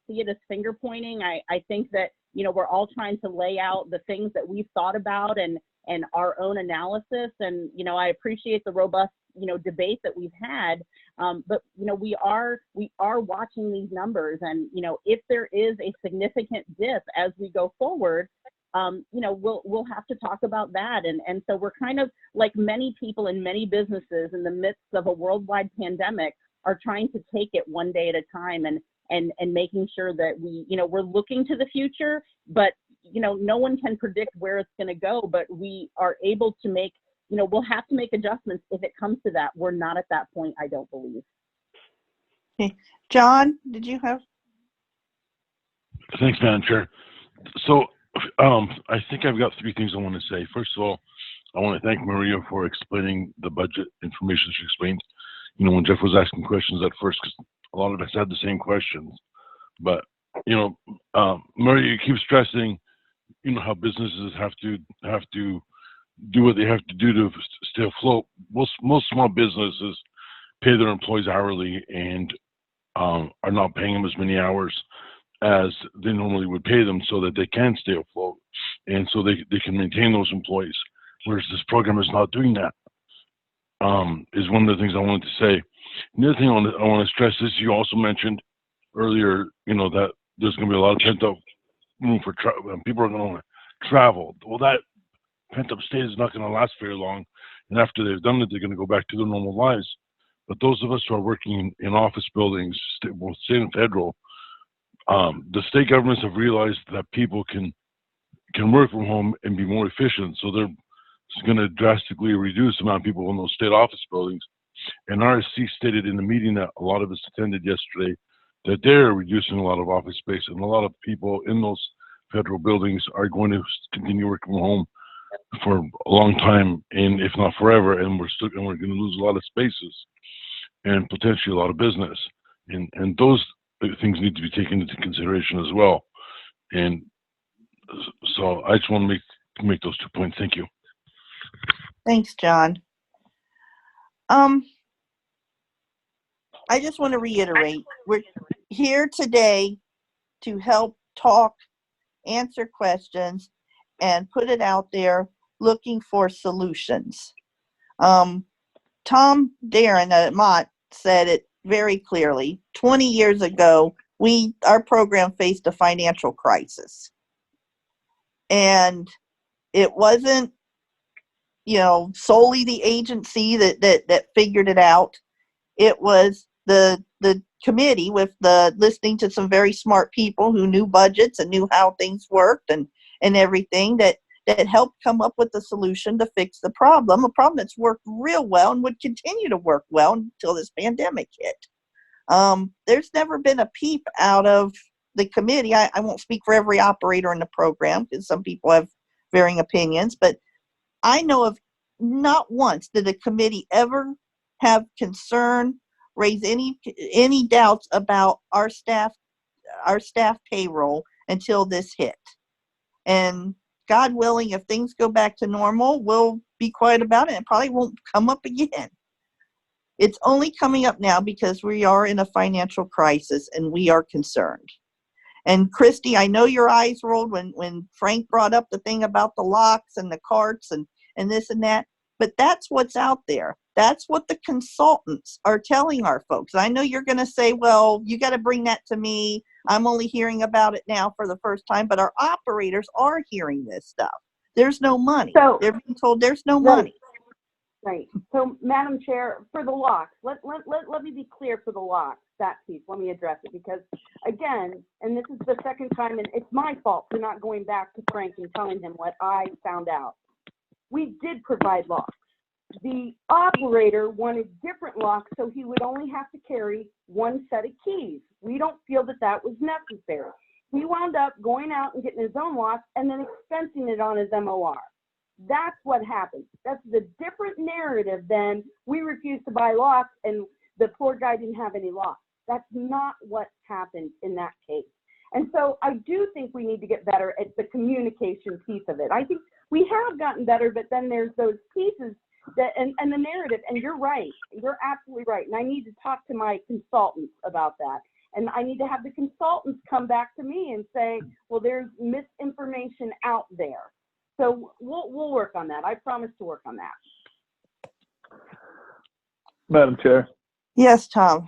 see it as finger pointing. I think that, we're all trying to lay out the things that we've thought about and our own analysis. And, I appreciate the robust, debate that we've had. But, we are watching these numbers, and, if there is a significant dip as we go forward, we'll have to talk about that. And so we're kind of like many people in many businesses in the midst of a worldwide pandemic are trying to take it one day at a time and making sure that we're looking to the future, but, no one can predict where it's going to go, but we are able to make, we'll have to make adjustments if it comes to that. We're not at that point, I don't believe. Okay. John, did you have? Thanks, Madam Chair. So I think I've got three things I want to say. First of all, I want to thank Maria for explaining the budget information she explained. When Jeff was asking questions at first, because a lot of us had the same questions. But, Maria, you keep stressing, how businesses have to do what they have to do to stay afloat. Most small businesses pay their employees hourly and are not paying them as many hours as they normally would pay them so that they can stay afloat and so they can maintain those employees, whereas this program is not doing that. Is one of the things I wanted to say. The other thing I want to stress is you also mentioned earlier, that there's going to be a lot of pent-up room for people are going to travel. Well, that pent-up state is not going to last very long, and after they've done it, they're going to go back to their normal lives. But those of us who are working in office buildings, both state and federal, the state governments have realized that people can work from home and be more efficient. So they're going to drastically reduce the amount of people in those state office buildings. And RSC stated in the meeting that a lot of us attended yesterday that they're reducing a lot of office space, and a lot of people in those federal buildings are going to continue working from home for a long time, and if not forever, and we're going to lose a lot of spaces and potentially a lot of business, and those things need to be taken into consideration as well. And so I just want to make make those 2 points. Thank you. Thanks, John. I just want to reiterate, we're here today to help talk, answer questions, and put it out there looking for solutions. Tom Darren at Mott said it very clearly. 20 years ago, our program faced a financial crisis. And it wasn't, solely the agency that figured it out. It was the committee with listening to some very smart people who knew budgets and knew how things worked and everything that helped come up with the solution to fix the problem, a problem that's worked real well and would continue to work well until this pandemic hit. There's never been a peep out of the committee. I won't speak for every operator in the program because some people have varying opinions, but I know of not once did a committee ever have concern, raise any doubts about our staff payroll until this hit. And God willing, if things go back to normal, we'll be quiet about it and probably won't come up again. It's only coming up now because we are in a financial crisis and we are concerned. And Christy, I know your eyes rolled when Frank brought up the thing about the locks and the carts and this and that, but that's what's out there. That's what the consultants are telling our folks. I know you're going to say, well, you got to bring that to me. I'm only hearing about it now for the first time, but our operators are hearing this stuff. There's no money. So, they're being told there's no money. Right. So, Madam Chair, for the locks, let me be clear for the locks, that piece. Let me address it because, again, and this is the second time, and it's my fault for not going back to Frank and telling him what I found out. We did provide locks. The operator wanted different locks, so he would only have to carry one set of keys. We don't feel that was necessary. He wound up going out and getting his own lock and then expensing it on his MOR. That's what happened. That's the different narrative than we refused to buy locks and the poor guy didn't have any locks. That's not what happened in that case. And so I do think we need to get better at the communication piece of it. I think we have gotten better, but then there's those pieces that and the narrative, and you're right. You're absolutely right. And I need to talk to my consultants about that. And I need to have the consultants come back to me and say, well, there's misinformation out there. So we'll work on that. I promise to work on that. Madam Chair. Yes, Tom.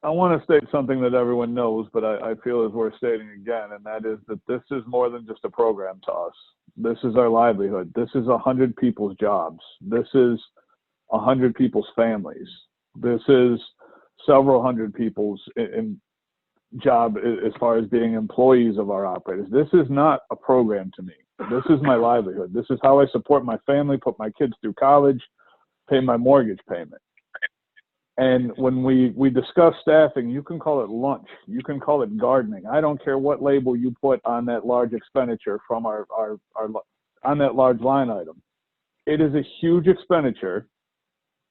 I want to state something that everyone knows, but I feel is worth stating again, and that is that this is more than just a program to us. This is our livelihood. This is 100 people's jobs. This is 100 people's families. This is several hundred people's in job as far as being employees of our operators. This is not a program to me. This is my livelihood. This is how I support my family, put my kids through college, pay my mortgage payment. And when we discuss staffing, you can call it lunch, you can call it gardening. I don't care what label you put on that large expenditure from our on that large line item. It is a huge expenditure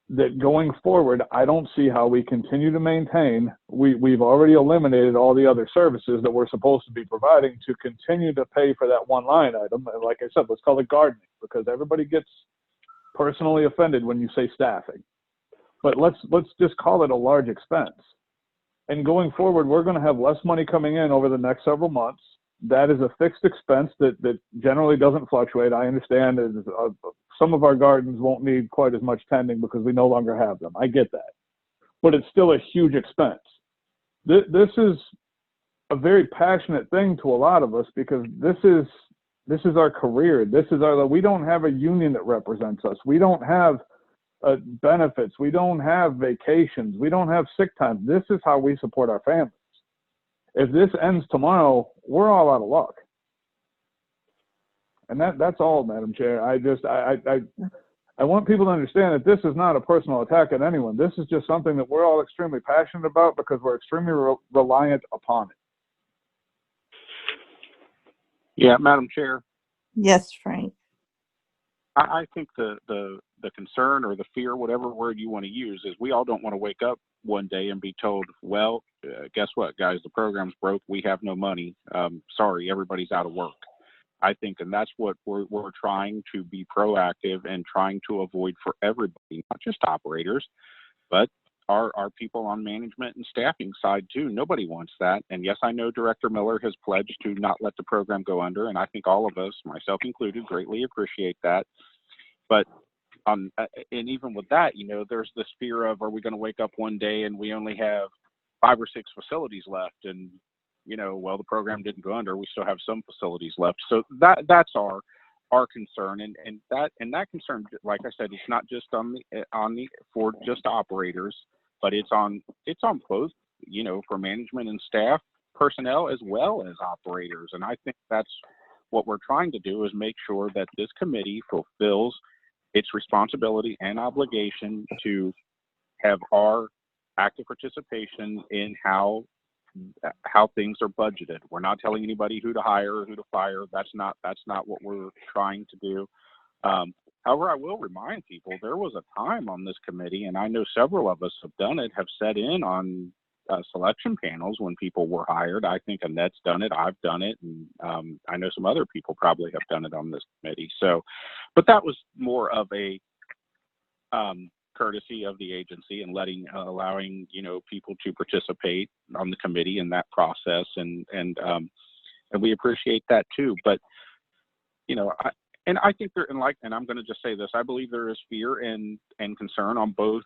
that going forward, I don't see how we continue to maintain. We've already eliminated all the other services that we're supposed to be providing to continue to pay for that one line item. And like I said, let's call it gardening because everybody gets personally offended when you say staffing. But let's just call it a large expense. And going forward, we're going to have less money coming in over the next several months. That is a fixed expense that generally doesn't fluctuate. I understand that some of our gardens won't need quite as much tending because we no longer have them. I get that. But it's still a huge expense. This is a very passionate thing to a lot of us because this is our career. We don't have a union that represents us. We don't have benefits. We don't have vacations. We don't have sick time. This is how we support our families. If this ends tomorrow, we're all out of luck. And that's all, Madam Chair. I want people to understand that this is not a personal attack at anyone. This is just something that we're all extremely passionate about because we're extremely reliant upon it. Yeah, Madam Chair. Yes, Frank. I think the concern or the fear, whatever word you want to use, is we all don't want to wake up one day and be told, well, guess what, guys, the program's broke. We have no money. Sorry, everybody's out of work. I think, and that's what we're trying to be proactive and trying to avoid for everybody, not just operators, but our people on management and staffing side too. Nobody wants that. And yes, I know Director Miller has pledged to not let the program go under, and I think all of us, myself included, greatly appreciate that. But and even with that, you know, there's this fear of, are we going to wake up one day and we only have 5 or 6 facilities left, and you know, well, the program didn't go under, we still have some facilities left. So that's our concern, and that concern, like I said, it's not just on the for just operators, but it's on both, you know, for management and staff personnel as well as operators. And I think that's what we're trying to do, is make sure that this committee fulfills its responsibility and obligation to have our active participation in how things are budgeted. We're not telling anybody who to hire or who to fire. That's not what we're trying to do. However, I will remind people, there was a time on this committee, and I know several of us have done it, have sat in on selection panels when people were hired. I think Annette's done it, I've done it, and I know some other people probably have done it on this committee. So, but that was more of a courtesy of the agency and allowing, you know, people to participate on the committee in that process, and we appreciate that too. But you know, I think there, and I'm going to just say this, I believe there is fear and concern on both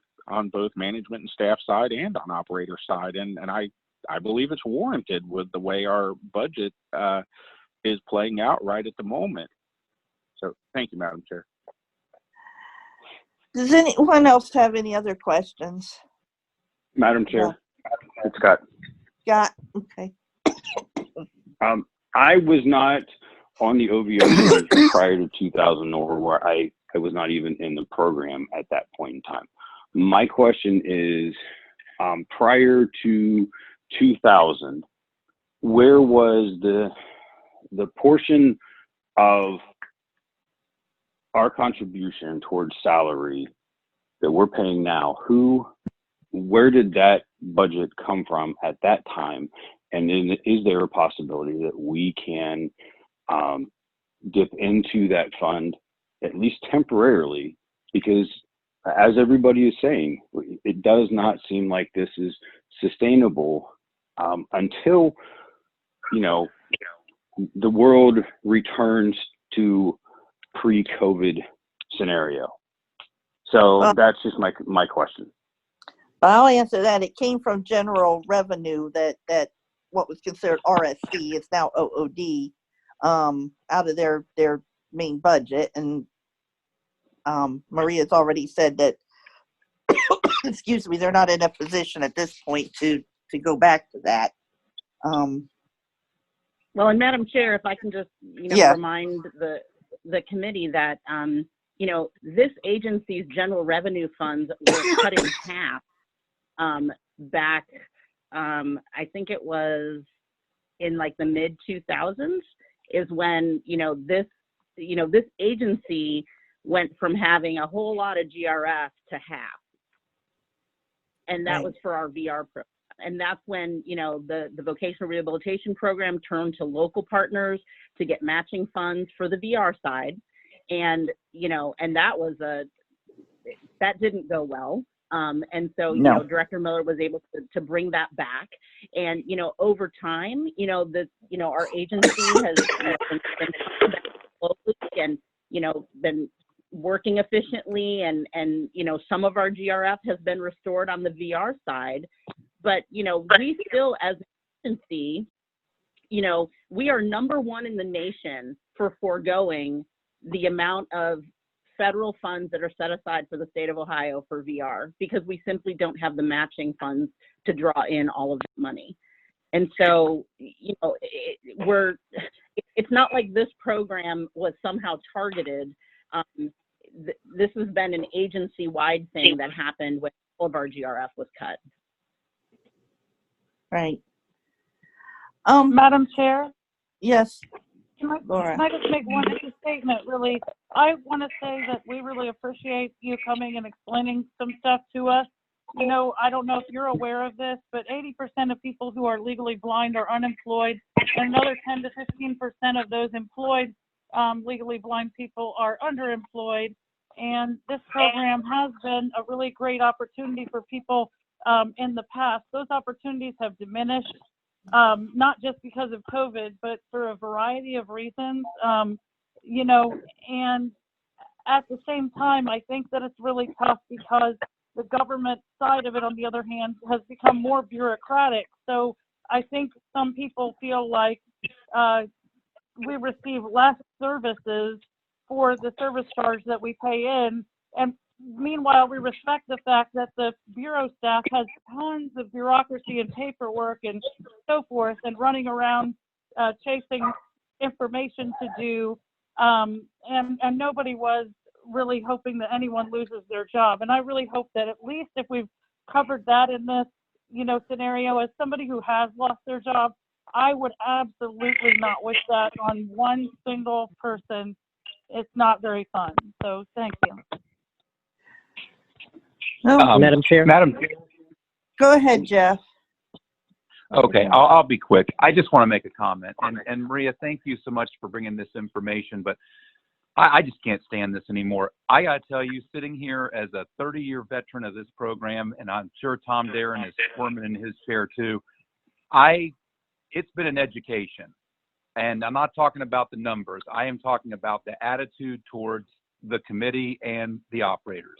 management and staff side and on operator side, and I believe it's warranted with the way our budget is playing out right at the moment. So thank you, Madam Chair. Does anyone else have any other questions? Madam Chair, it's Scott. Scott, okay. I was not on the OVRC prior to 2000, or where I was not even in the program at that point in time. My question is, prior to 2000, where was the portion of our contribution towards salary that we're paying now? Where did that budget come from at that time? And then is there a possibility that we can dip into that fund, at least temporarily? Because as everybody is saying, it does not seem like this is sustainable until, you know, the world returns to pre-COVID scenario. So that's just my question. I'll answer that. It came from general revenue that what was considered RSC, it's now OOD, out of their main budget. And Maria's already said that, excuse me, they're not in a position at this point to go back to that. Well, and Madam Chair, if I can just, you know, remind the committee that, you know, this agency's general revenue funds were cut in half back, I think it was in like the mid 2000s is when, you know, this agency went from having a whole lot of GRF to half. And that was for our VR program. And that's when, you know, the vocational rehabilitation program turned to local partners to get matching funds for the VR side. And, you know, and that didn't go well. And so, you know, Director Miller was able to bring that back. And, you know, over time, you know, our agency has been slowly and, you know, been working efficiently, and, you know, some of our GRF has been restored on the VR side. But, you know, we still, as an agency, you know, we are #1 in the nation for foregoing the amount of federal funds that are set aside for the state of Ohio for VR, because we simply don't have the matching funds to draw in all of that money. And so, you know, it's not like this program was somehow targeted. This has been an agency-wide thing that happened when all of our GRF was cut. Right. Madam Chair? Yes. Can Laura. I just make one statement, really? I want to say that we really appreciate you coming and explaining some stuff to us. You know, I don't know if you're aware of this, but 80% of people who are legally blind are unemployed, and another 10 to 15% of those employed legally blind people are underemployed. And this program has been a really great opportunity for people in the past. Those opportunities have diminished, not just because of COVID, but for a variety of reasons, you know, and at the same time, I think that it's really tough because the government side of it, on the other hand, has become more bureaucratic. So I think some people feel like we receive less services for the service charge that we pay in. And meanwhile, we respect the fact that the Bureau staff has tons of bureaucracy and paperwork and so forth, and running around chasing information to do. And nobody was really hoping that anyone loses their job. And I really hope that at least if we've covered that in this, you know, scenario, as somebody who has lost their job, I would absolutely not wish that on one single person. It's not very fun. So thank you. Madam Chair. Go ahead, Jeff. Okay, I'll be quick. I just want to make a comment. And Maria, thank you so much for bringing this information, but I just can't stand this anymore. I got to tell you, sitting here as a 30-year veteran of this program, and I'm sure Tom Darren is squirming in his chair too, it's been an education. And I'm not talking about the numbers. I am talking about the attitude towards the committee and the operators.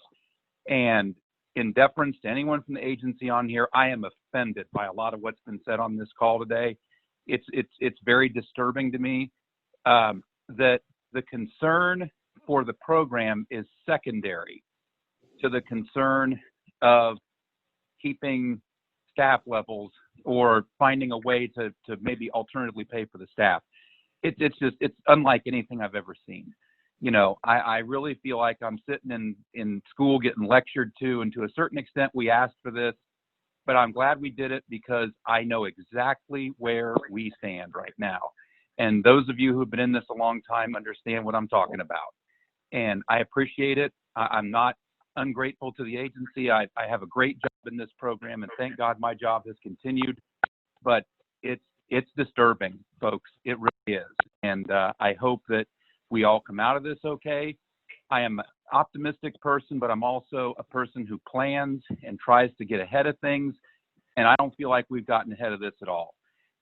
And in deference to anyone from the agency on here, I am offended by a lot of what's been said on this call today. It's very disturbing to me that the concern for the program is secondary to the concern of keeping staff levels or finding a way to maybe alternatively pay for the staff. It's unlike anything I've ever seen. You know, I really feel like I'm sitting in school getting lectured to, and to a certain extent we asked for this, but I'm glad we did it because I know exactly where we stand right now. And those of you who have been in this a long time understand what I'm talking about. And I appreciate it. I'm not ungrateful to the agency. I have a great job in this program, and thank God my job has continued. But it's disturbing, folks. It really is. And I hope that we all come out of this okay. I am an optimistic person, but I'm also a person who plans and tries to get ahead of things. And I don't feel like we've gotten ahead of this at all.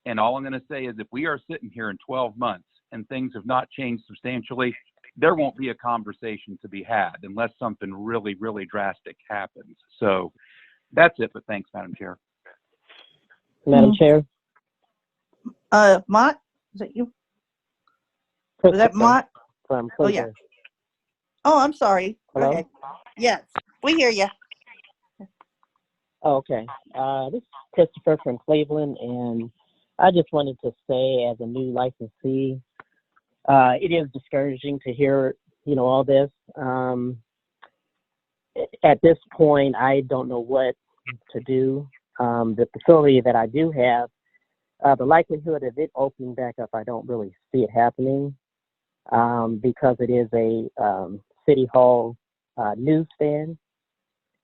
And all I'm going to say is if we are sitting here in 12 months and things have not changed substantially, there won't be a conversation to be had unless something really, really drastic happens. So that's it, but thanks, Madam Chair. Madam Chair? Mott, is that you? Was that Mott? From Oh, yeah. Oh, I'm sorry. Hello? Okay. Yes, we hear you. Okay. This is Christopher from Cleveland, and I just wanted to say, as a new licensee, it is discouraging to hear, you know, all this. At this point, I don't know what to do. The facility that I do have, the likelihood of it opening back up, I don't really see it happening because it is a City Hall newsstand,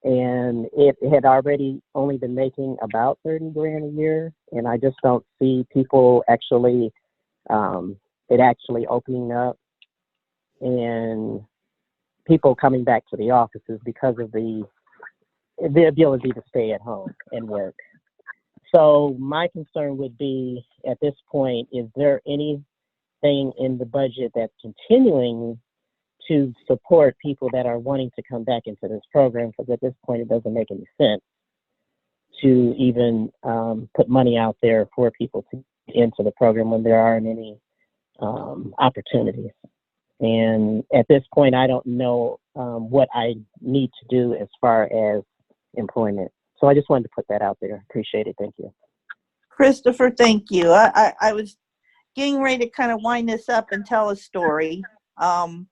and it had already only been making about $30,000 a year, and I just don't see people actually it actually opening up and people coming back to the offices because of the ability to stay at home and work. So my concern would be, at this point, is there anything in the budget that's continuing to support people that are wanting to come back into this program? Because at this point, it doesn't make any sense to even put money out there for people to get into the program when there aren't any opportunities. And at this point, I don't know what I need to do as far as employment. So I just wanted to put that out there. Appreciate it. Thank you. Christopher, thank you. I was getting ready to kind of wind this up and tell a story. Madam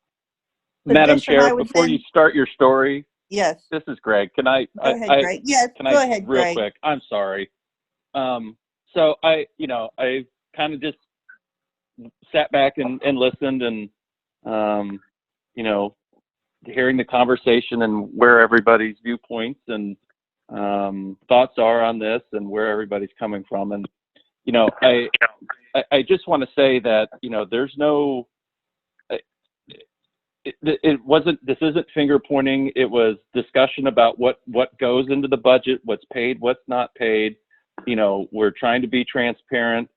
Chair, before you start your story, yes, this is Greg. Can I? Go ahead, Greg. Yes, go ahead, real Greg. quick. I'm sorry. So I kind of just sat back and listened, and hearing the conversation and where everybody's viewpoints and thoughts are on this and where everybody's coming from. And, I just want to say that, there's no it wasn't, this isn't finger pointing. It was discussion about what goes into the budget, what's paid, what's not paid. You know, we're trying to be transparent.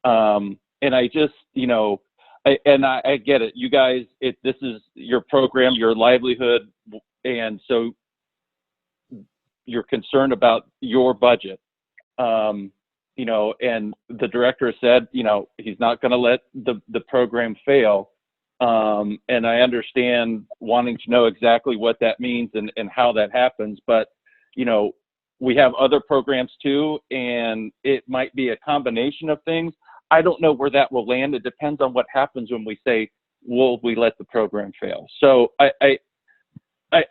And I just, you know, I get it. You guys, this is your program, your livelihood. And so you're concerned about your budget. You know, and the director said, you know, he's not going to let the program fail. And I understand wanting to know exactly what that means and how that happens. But, you know, we have other programs too, and it might be a combination of things. I don't know where that will land. It depends on what happens when we say, will we let the program fail? So I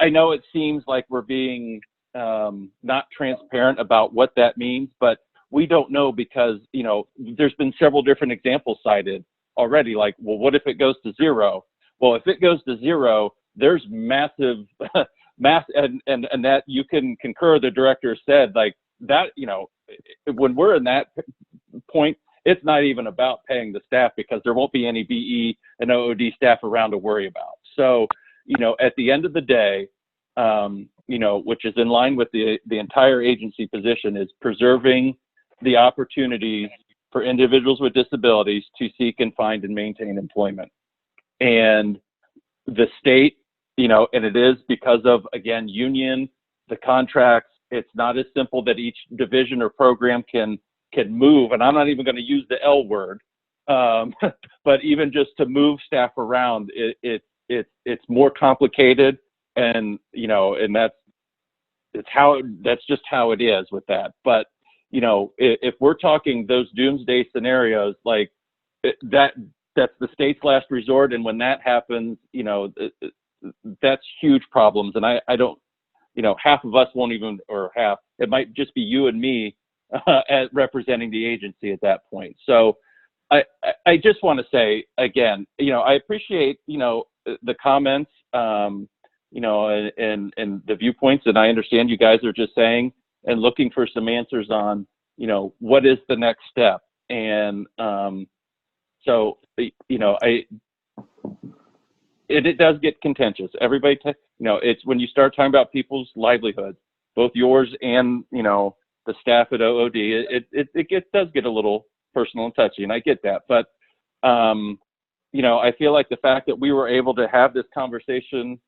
know it seems like we're being not transparent about what that means, but we don't know because, you know, there's been several different examples cited already. Like, well, what if it goes to zero? Well, if it goes to zero, there's massive, and that you can concur, the director said, like that, you know, when we're in that point, it's not even about paying the staff because there won't be any BE and OOD staff around to worry about. So, you know, at the end of the day, you know, which is in line with the entire agency position, is preserving the opportunities for individuals with disabilities to seek and find and maintain employment. And the state, you know, and it is because of, again, union, the contracts, it's not as simple that each division or program can move. And I'm not even going to use the L word, but even just to move staff around, it's more complicated. And, you know, and that's just how it is with that. But, you know, if we're talking those doomsday scenarios, like that's the state's last resort. And when that happens, you know, that's huge problems. And I don't, you know, half of us won't even, or half, it might just be you and me at representing the agency at that point. So I just want to say again, you know, I appreciate, you know, the comments, you know, and the viewpoints, and I understand you guys are just saying and looking for some answers on, you know, what is the next step. And so, you know, it does get contentious. Everybody, you know, it's when you start talking about people's livelihoods, both yours and, you know, the staff at OOD, it does get a little personal and touchy, and I get that. But, you know, I feel like the fact that we were able to have this conversation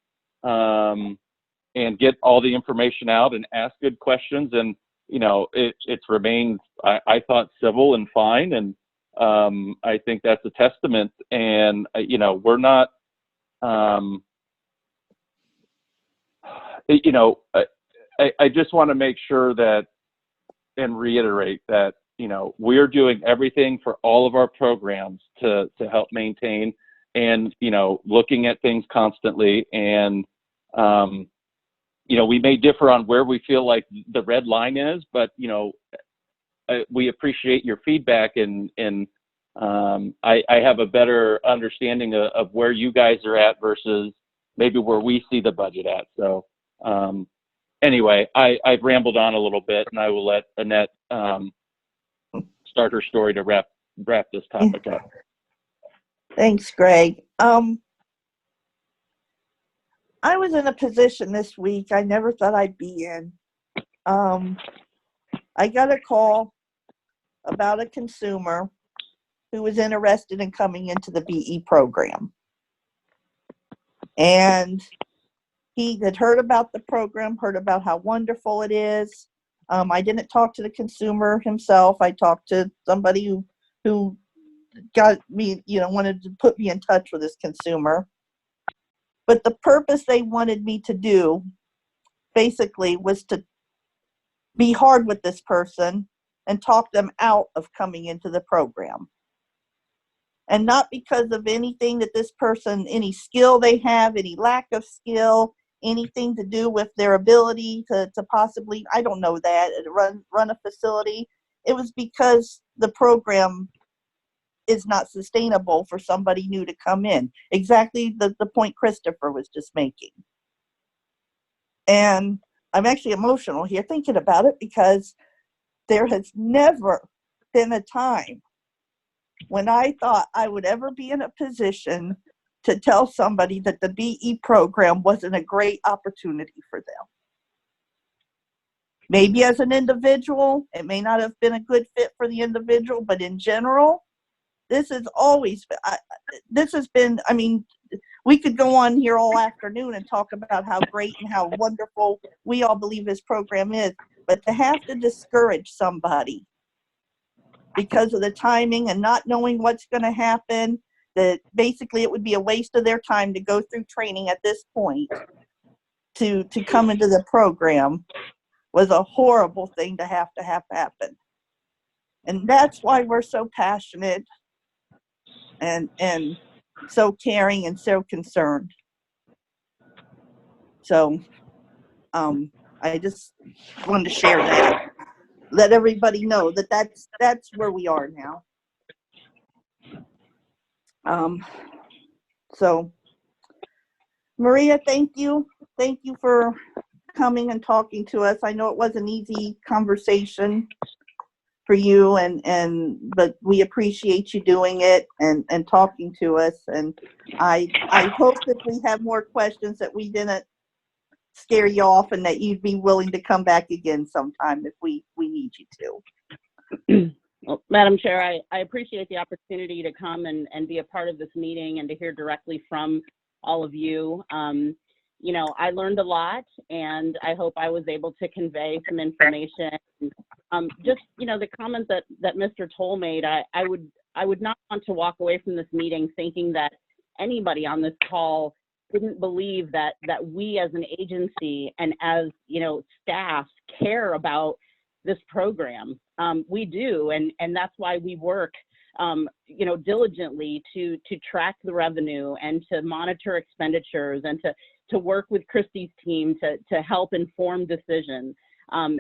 and get all the information out and ask good questions, and, you know, it's remained, I thought, civil and fine. And I think that's a testament. And, you know, we're not, you know, I just want to make sure that and reiterate that, you know, we're doing everything for all of our programs to help maintain and, you know, looking at things constantly. And, you know, we may differ on where we feel like the red line is, but, you know, we appreciate your feedback, and I have a better understanding of where you guys are at versus maybe where we see the budget at. So anyway, I've rambled on a little bit, and I will let Annette start her story to wrap this topic up. Thanks, Greg. I was in a position this week I never thought I'd be in. I got a call about a consumer who was interested in coming into the BE program. And he had heard about the program, heard about how wonderful it is. I didn't talk to the consumer himself. I talked to somebody who got me, you know, wanted to put me in touch with this consumer. But the purpose they wanted me to do basically was to be hard with this person and talk them out of coming into the program. And not because of anything that this person, any skill they have, any lack of skill, anything to do with their ability to possibly, I don't know that, run a facility. It was because the program is not sustainable for somebody new to come in. Exactly the point Christopher was just making. And I'm actually emotional here thinking about it, because there has never been a time when I thought I would ever be in a position to tell somebody that the BE program wasn't a great opportunity for them. Maybe as an individual, it may not have been a good fit for the individual, but in general, this has always been, I mean, we could go on here all afternoon and talk about how great and how wonderful we all believe this program is, but to have to discourage somebody because of the timing and not knowing what's going to happen, that basically it would be a waste of their time to go through training at this point to come into the program was a horrible thing to have happen. And that's why we're so passionate and so caring and so concerned. So I just wanted to share that. Let everybody know that that's where we are now. So Maria, thank you. Thank you for coming and talking to us. I know it was an easy conversation for you, but we appreciate you doing it and talking to us. And I hope that we have more questions, that we didn't scare you off, and that you'd be willing to come back again sometime if we need you to. Well, Madam Chair, I appreciate the opportunity to come and be a part of this meeting and to hear directly from all of you. You know, I learned a lot, and I hope I was able to convey some information. Just, you know, the comments that Mr. Toll made, I would not want to walk away from this meeting thinking that anybody on this call didn't believe that we as an agency and as, you know, staff care about this program. We do, and that's why we work you know, diligently to track the revenue and to monitor expenditures and to work with Christy's team to help inform decisions.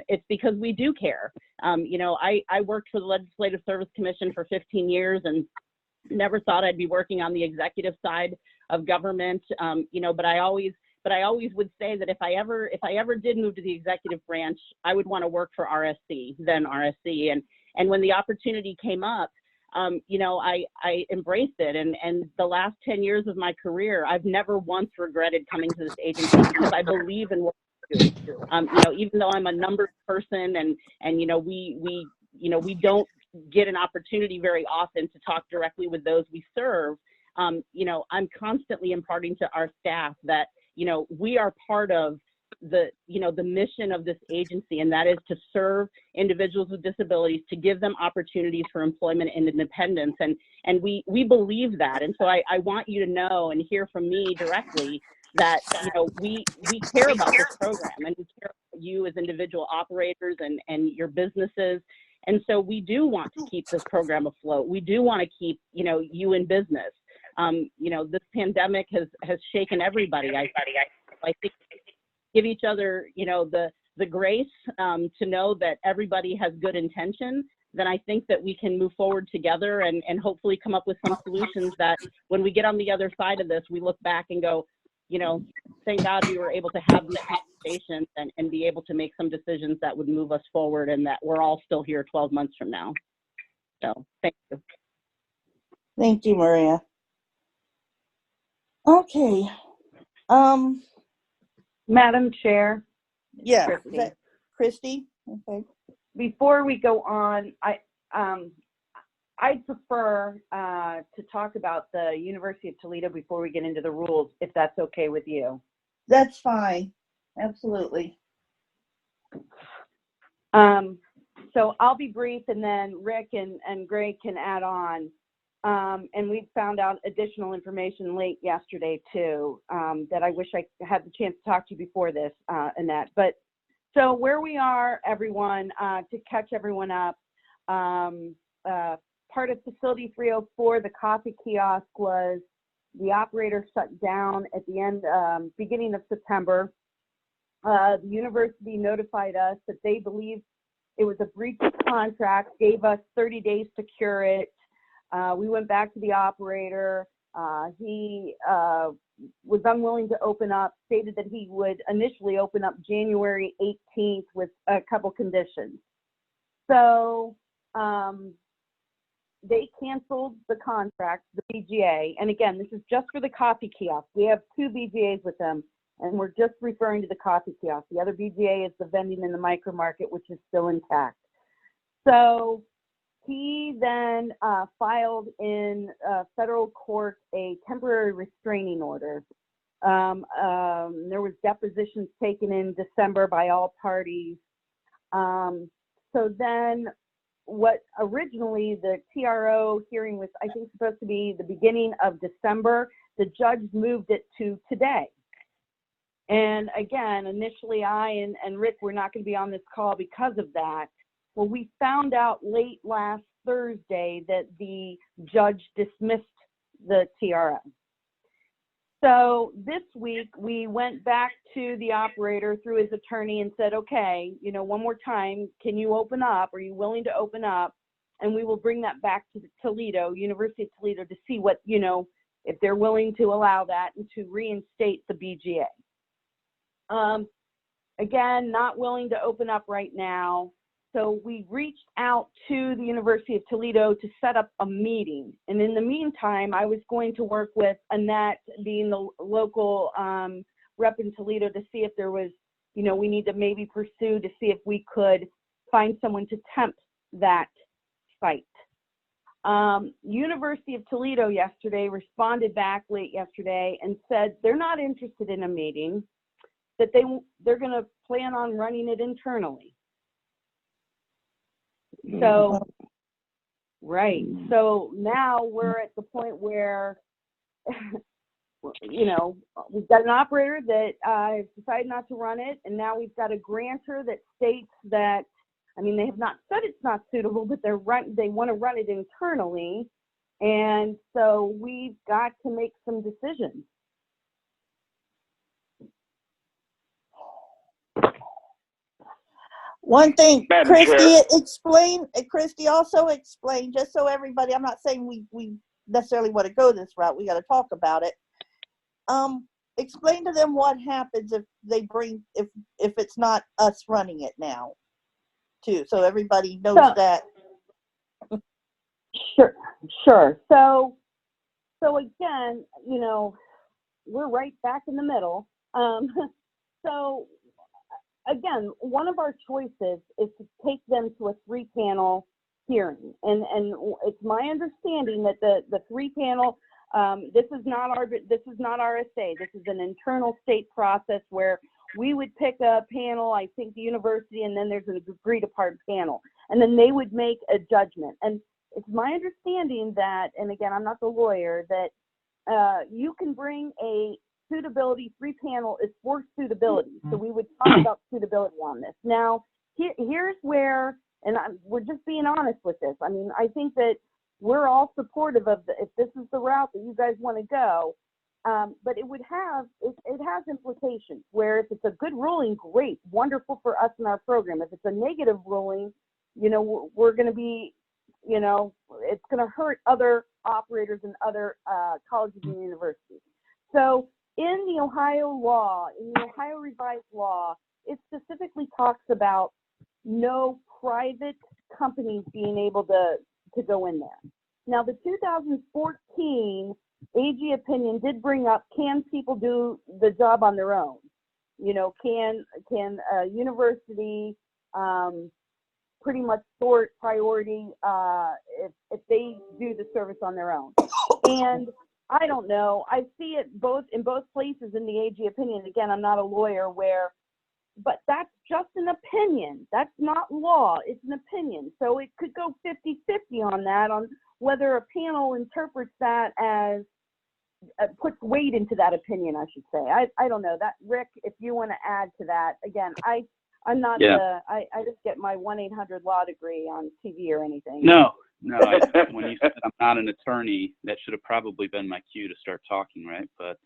It's because we do care. You know, I worked for the Legislative Service Commission for 15 years and never thought I'd be working on the executive side of government. You know, but I always would say that if I ever did move to the executive branch, I would want to work for RSC, then RSC. And when the opportunity came up, you know, I embraced it. And the last 10 years of my career, I've never once regretted coming to this agency because I believe in what we do. You know, even though I'm a numbers person and you know, we don't get an opportunity very often to talk directly with those we serve, you know, I'm constantly imparting to our staff that, you know, we are part of the, you know, the mission of this agency, and that is to serve individuals with disabilities, to give them opportunities for employment and independence. And we believe that. And so I want you to know and hear from me directly that, you know, we care about this program, and we care about you as individual operators and your businesses. And so we do want to keep this program afloat. We do want to keep, you know, you in business. You know, this pandemic has shaken everybody. I think give each other, you know, the grace to know that everybody has good intention, then I think that we can move forward together and hopefully come up with some solutions that when we get on the other side of this, we look back and go, you know, thank God we were able to have these conversations and be able to make some decisions that would move us forward, and that we're all still here 12 months from now. So thank you. Thank you, Maria. Okay. Madam Chair. Yeah. Christy. Is that Christy? Okay. Before we go on, I'd prefer to talk about the University of Toledo before we get into the rules, if that's okay with you. That's fine. Absolutely. So I'll be brief, and then Rick and Greg can add on. And we found out additional information late yesterday too, that I wish I had the chance to talk to you before this, Annette. But so where we are, everyone, to catch everyone up, part of Facility 304, the coffee kiosk, was the operator shut down at the beginning of September. The university notified us that they believed it was a breach of contract, gave us 30 days to cure it. We went back to the operator. He was unwilling to open up, stated that he would initially open up January 18th with a couple conditions. So they canceled the contract, the BGA, and again, this is just for the coffee kiosk. We have 2 BGAs with them, and we're just referring to the coffee kiosk. The other BGA is the vending in the micro market, which is still intact. So he then filed in federal court a temporary restraining order. There was depositions taken in December by all parties. So then what originally the TRO hearing was, I think, supposed to be the beginning of December, the judge moved it to today. And again, initially I and Rick were not going to be on this call because of that. Well, we found out late last Thursday that the judge dismissed the TRO. So this week we went back to the operator through his attorney and said, okay, you know, one more time, can you open up? Are you willing to open up? And we will bring that back to Toledo, University of Toledo, to see what, you know, if they're willing to allow that and to reinstate the BGA. Again, not willing to open up right now. So we reached out to the University of Toledo to set up a meeting. And in the meantime, I was going to work with Annette, being the local rep in Toledo, to see if there was, you know, we need to maybe pursue to see if we could find someone to temp that site. University of Toledo yesterday responded back late yesterday and said they're not interested in a meeting, that they're going to plan on running it internally. So, right. So now we're at the point where, you know, we've got an operator that has decided not to run it, and now we've got a grantor that states that, I mean, they have not said it's not suitable, but they want to run it internally, and so we've got to make some decisions. One thing, Madam Christy, Chair. Christy also explain, just so everybody, I'm not saying we necessarily want to go this route, we got to talk about it. Explain to them what happens if they bring, if it's not us running it now, too, so everybody knows that. Sure. So again, you know, we're right back in the middle. So again, one of our choices is to take them to a 3-panel hearing. And it's my understanding that the 3-panel, this is not RSA, this is an internal state process where we would pick a panel, I think the university, and then there's an agreed upon panel. And then they would make a judgment. And it's my understanding that, and again, I'm not the lawyer, that you can bring a suitability, 3-panel is for suitability. So we would talk about suitability on this. Now, here's where, and we're just being honest with this. I mean, I think that we're all supportive of if this is the route that you guys want to go, but it has implications where if it's a good ruling, great, wonderful for us in our program. If it's a negative ruling, you know, we're going to be, you know, it's going to hurt other operators and other colleges and universities. So in the Ohio law, in the Ohio revised law, it specifically talks about no private companies being able to go in there. Now, the 2014 AG opinion did bring up, can people do the job on their own? You know, can a university pretty much sort priority if they do the service on their own? And I don't know. I see it in both places in the AG opinion. Again, I'm not a lawyer but that's just an opinion. That's not law. It's an opinion. So it could go 50-50 on that, on whether a panel interprets that as, puts weight into that opinion, I should say. I don't know. That, Rick, if you want to add to that. Again, I'm not I just get my 1-800-law degree on TV or anything. No, when you said I'm not an attorney, that should have probably been my cue to start talking, right? But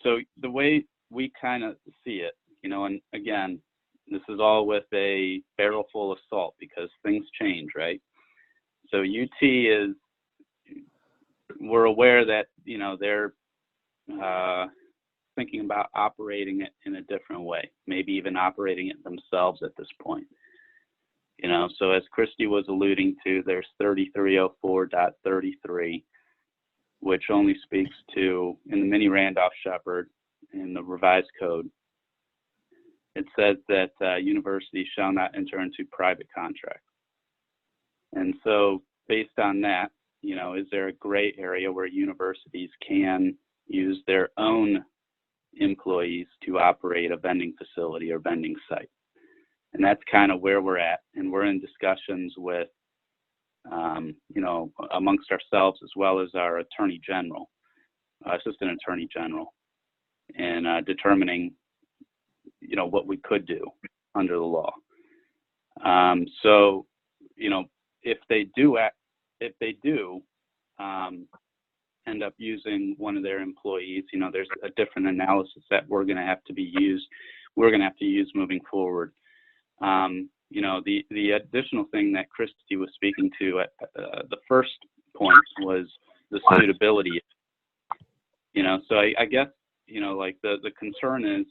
so the way we kind of see it, you know, and again, this is all with a barrel full of salt because things change, right? So UT we're aware that, you know, they're thinking about operating it in a different way, maybe even operating it themselves at this point. You know, so as Christy was alluding to, there's 3304.33, which only speaks to, in the mini Randolph Shepherd, in the revised code, it says that universities shall not enter into private contracts. And so based on that, you know, is there a gray area where universities can use their own employees to operate a vending facility or vending site? And that's kind of where we're at. And we're in discussions with, you know, amongst ourselves as well as our Attorney General, Assistant Attorney General, and determining, you know, what we could do under the law. So, you know, if they do end up using one of their employees, you know, there's a different analysis that we're going to have to use moving forward. You know, the additional thing that Christy was speaking to at the first point was the suitability. You know, so I guess, you know, like the concern is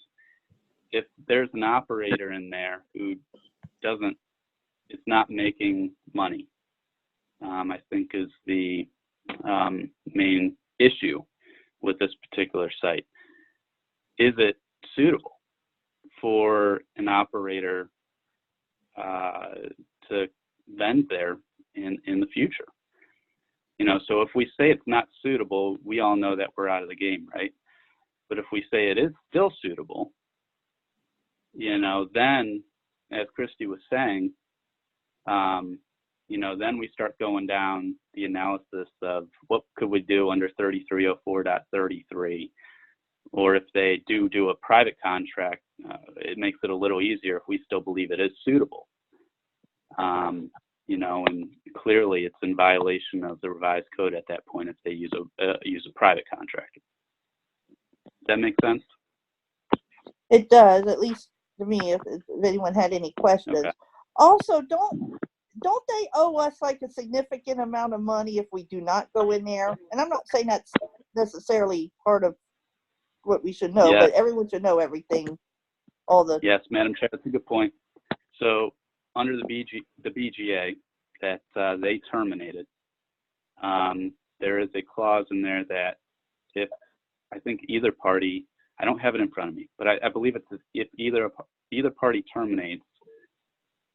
if there's an operator in there who is not making money, I think is the main issue with this particular site. Is it suitable for an operator to vend there in the future? You know, so if we say it's not suitable, we all know that we're out of the game, right? But if we say it is still suitable, you know, then, as Christy was saying, you know, then we start going down the analysis of what could we do under 3304.33, or if they do a private contract, it makes it a little easier if we still believe it is suitable. You know, and clearly it's in violation of the revised code at that point if they use a private contractor. Does that make sense? It does, at least to me, if anyone had any questions. Okay. Also, don't they owe us like a significant amount of money if we do not go in there? And I'm not saying that's necessarily part of what we should know, Yes. but everyone should know everything, all the... Yes, Madam Chair, that's a good point. So under the BGA that they terminated, there is a clause in there that if, I think either party, I don't have it in front of me, but I believe it's if either party terminates,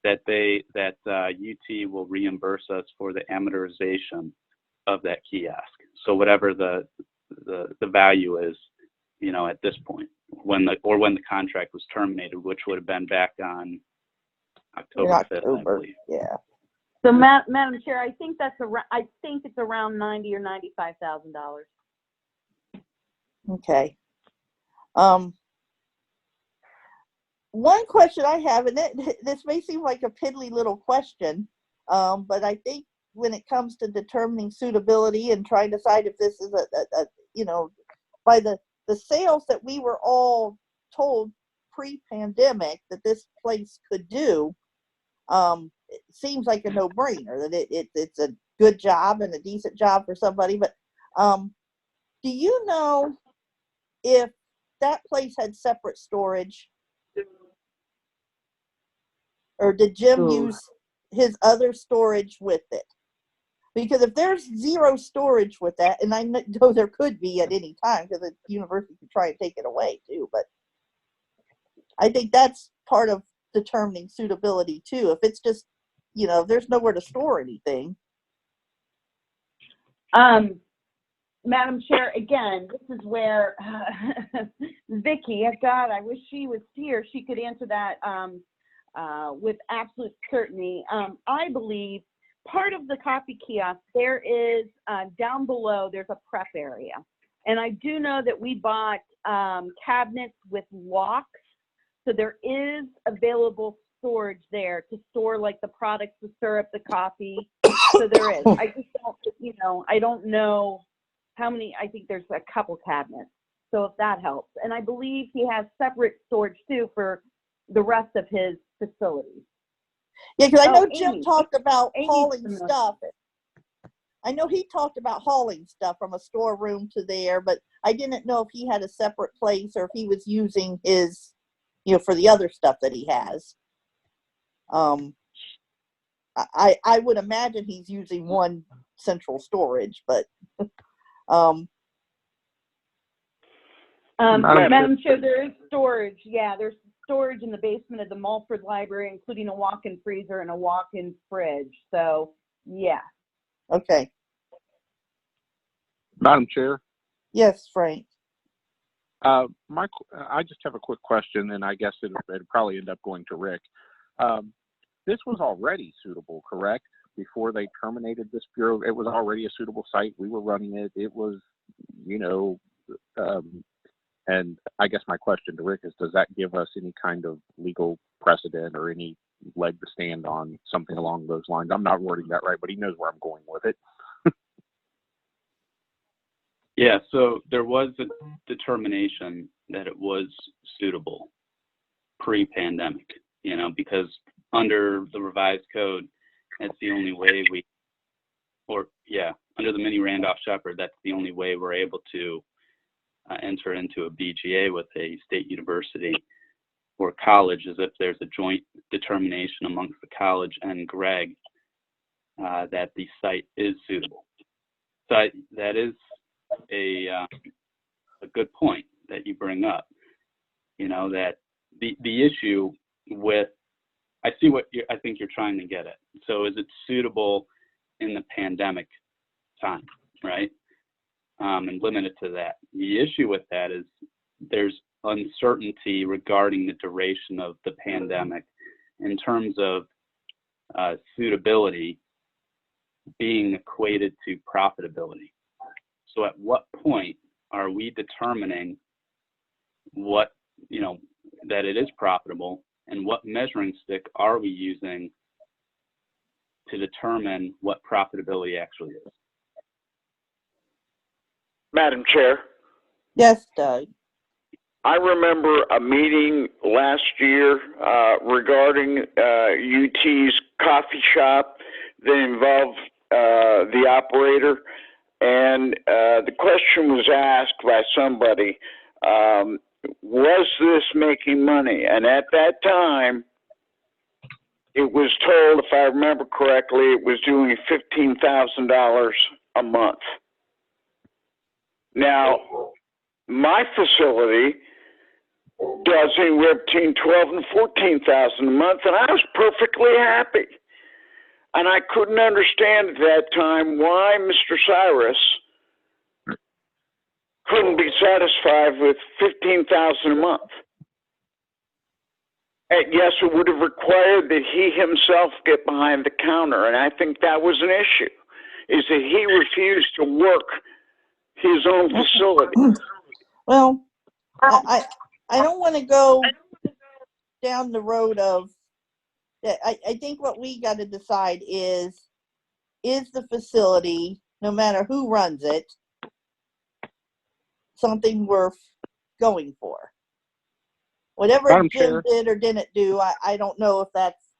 that UT will reimburse us for the amortization of that kiosk. So whatever the value is, you know, at this point, when the contract was terminated, which would have been back on October 5th, I believe. Yeah. So, Madam Chair, I think it's around $90,000 or $95,000. Okay. One question I have, and this may seem like a piddly little question, but I think when it comes to determining suitability and trying to decide if this is a you know, by the sales that we were all told pre-pandemic that this place could do, it seems like a no-brainer that it's a good job and a decent job for somebody. But do you know if that place had separate storage, or did Jim use his other storage with it? Because if there's zero storage with that, and I know there could be at any time because the university could try and take it away too, but I think that's part of determining suitability too. If it's just, you know, if there's nowhere to store anything. Madam Chair, again, this is where Vicki, God, I wish she was here. She could answer that with absolute certainty. I believe part of the coffee kiosk, there is down below, there's a prep area. And I do know that we bought cabinets with locks. So there is available storage there to store like the products, the syrup, the coffee. So there is. I just don't, you know, I don't know how many. I think there's a couple cabinets. So if that helps. And I believe he has separate storage too for the rest of his facilities. Yeah, because I know Jim Amy. talked about Amy's hauling familiar. stuff. I know he talked about hauling stuff from a storeroom to there, but I didn't know if he had a separate place or if he was using his, you know, for the other stuff that he has. I would imagine he's using one central storage, but Madam Chair, there is storage. Yeah, there's storage in the basement of the Mulford Library, including a walk-in freezer and a walk-in fridge. So, yeah. Okay. Madam Chair, Yes, Frank. I just have a quick question, and I guess it'll probably end up going to Rick. This was already suitable, correct? Before they terminated this bureau, it was already a suitable site. We were running it. It was, and I guess my question to Rick is, does that give us any kind of legal precedent or any leg to stand on, something along those lines? I'm not wording that right, but he knows where I'm going with it. Yeah, so there was a determination that it was suitable pre-pandemic, because under the revised code, that's the only way under the mini Randolph-Shepard, that's the only way we're able to enter into a BGA with a state university or college, is if there's a joint determination amongst the college and Greg that the site is suitable. So that is a good point that you bring up. That the issue with, I see what I think you're trying to get at. So is it suitable in the pandemic time, right? And limited to that. The issue with that is there's uncertainty regarding the duration of the pandemic in terms of suitability being equated to profitability. So at what point are we determining what, that it is profitable, and what measuring stick are we using to determine what profitability actually is? Madam Chair. Yes, Doug. I remember a meeting last year regarding UT's coffee shop that involved the operator, and the question was asked by somebody, was this making money? And at that time, it was told, if I remember correctly, it was doing $15,000 a month. Now, my facility does anywhere between $12,000 and $14,000 a month, and I was perfectly happy. And I couldn't understand at that time why Mr. Cyrus couldn't be satisfied with $15,000 a month. And yes, it would have required that he himself get behind the counter, and I think that was an issue, is that he refused to work his own facility. Well, I don't want to go down the road of, I think what we got to decide is the facility, no matter who runs it, something worth going for? Whatever Jim did or didn't do, I don't know if that's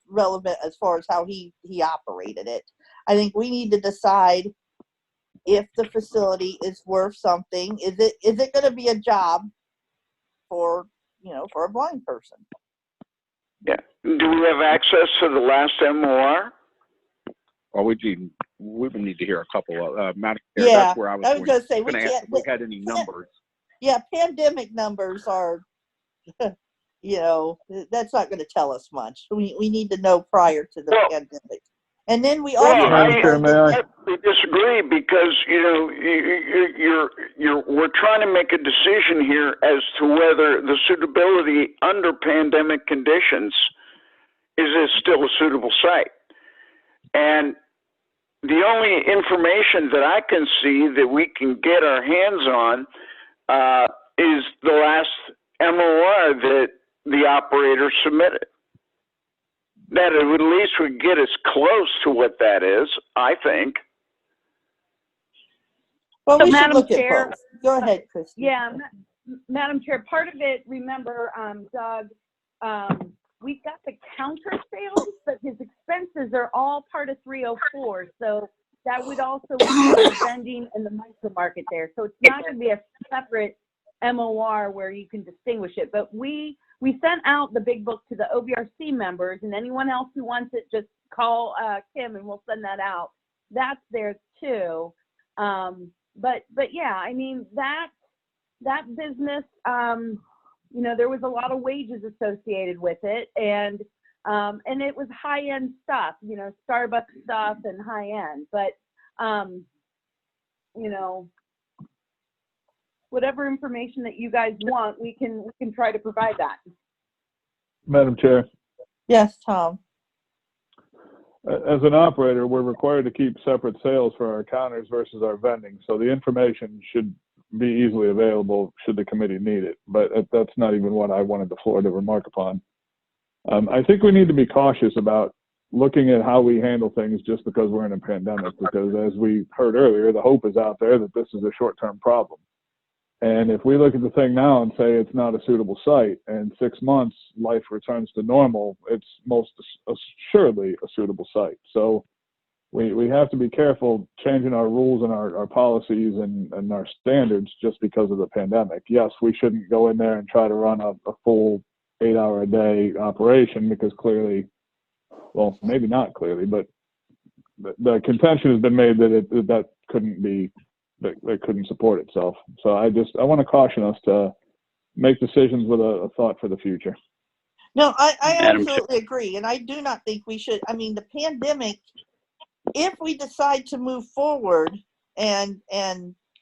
relevant as far as how he operated it. I think we need to decide if the facility is worth something. Is it going to be a job for a blind person? Yeah. Do we have access to the last MOR? Well, we would need to hear a couple of Madam Yeah, Chair, that's where I was going to say we ask can't. if we had any numbers. Yeah, pandemic numbers are, that's not going to tell us much. We need to know prior to the pandemic, and then we also. I disagree because we're trying to make a decision here as to whether the suitability under pandemic conditions is still a suitable site, and the only information that I can see that we can get our hands on is the last MOR that the operator submitted. That at least would get us close to what that is, I think. Well, So, we should Madam look Chair, at both. Go ahead, Christy. Yeah, Madam Chair, part of it, remember, Doug, we've got the counter sales, but his expenses are all part of 304. So that would also include the vending and the micro market there. So it's not going to be a separate MOR where you can distinguish it. But we we sent out the big book to the OVRC members, and anyone else who wants it, just call Kim and we'll send that out. That's there too. But yeah, I mean, that business, you know, there was a lot of wages associated with it, and it was high-end stuff, you know, Starbucks stuff and high-end. But you know, whatever information that you guys want, we can try to provide that. Madam Chair, Yes, Tom. as an operator, we're required to keep separate sales for our counters versus our vending. So the information should be easily available should the committee need it. But that's not even what I wanted the floor to remark upon. I think we need to be cautious about looking at how we handle things just because we're in a pandemic, because as we heard earlier, the hope is out there that this is a short-term problem. And if we look at the thing now and say it's not a suitable site, and 6 months life returns to normal, it's most assuredly a suitable site. So we have to be careful changing our rules and our policies and our standards just because of the pandemic. Yes, we shouldn't go in there and try to run a full 8-hour-a-day operation, because clearly, well, maybe not clearly, but the contention has been made that that couldn't support itself. So I want to caution us to make decisions with a thought for the future. No, I absolutely agree. And I do not think we should, I mean, the pandemic, if we decide to move forward and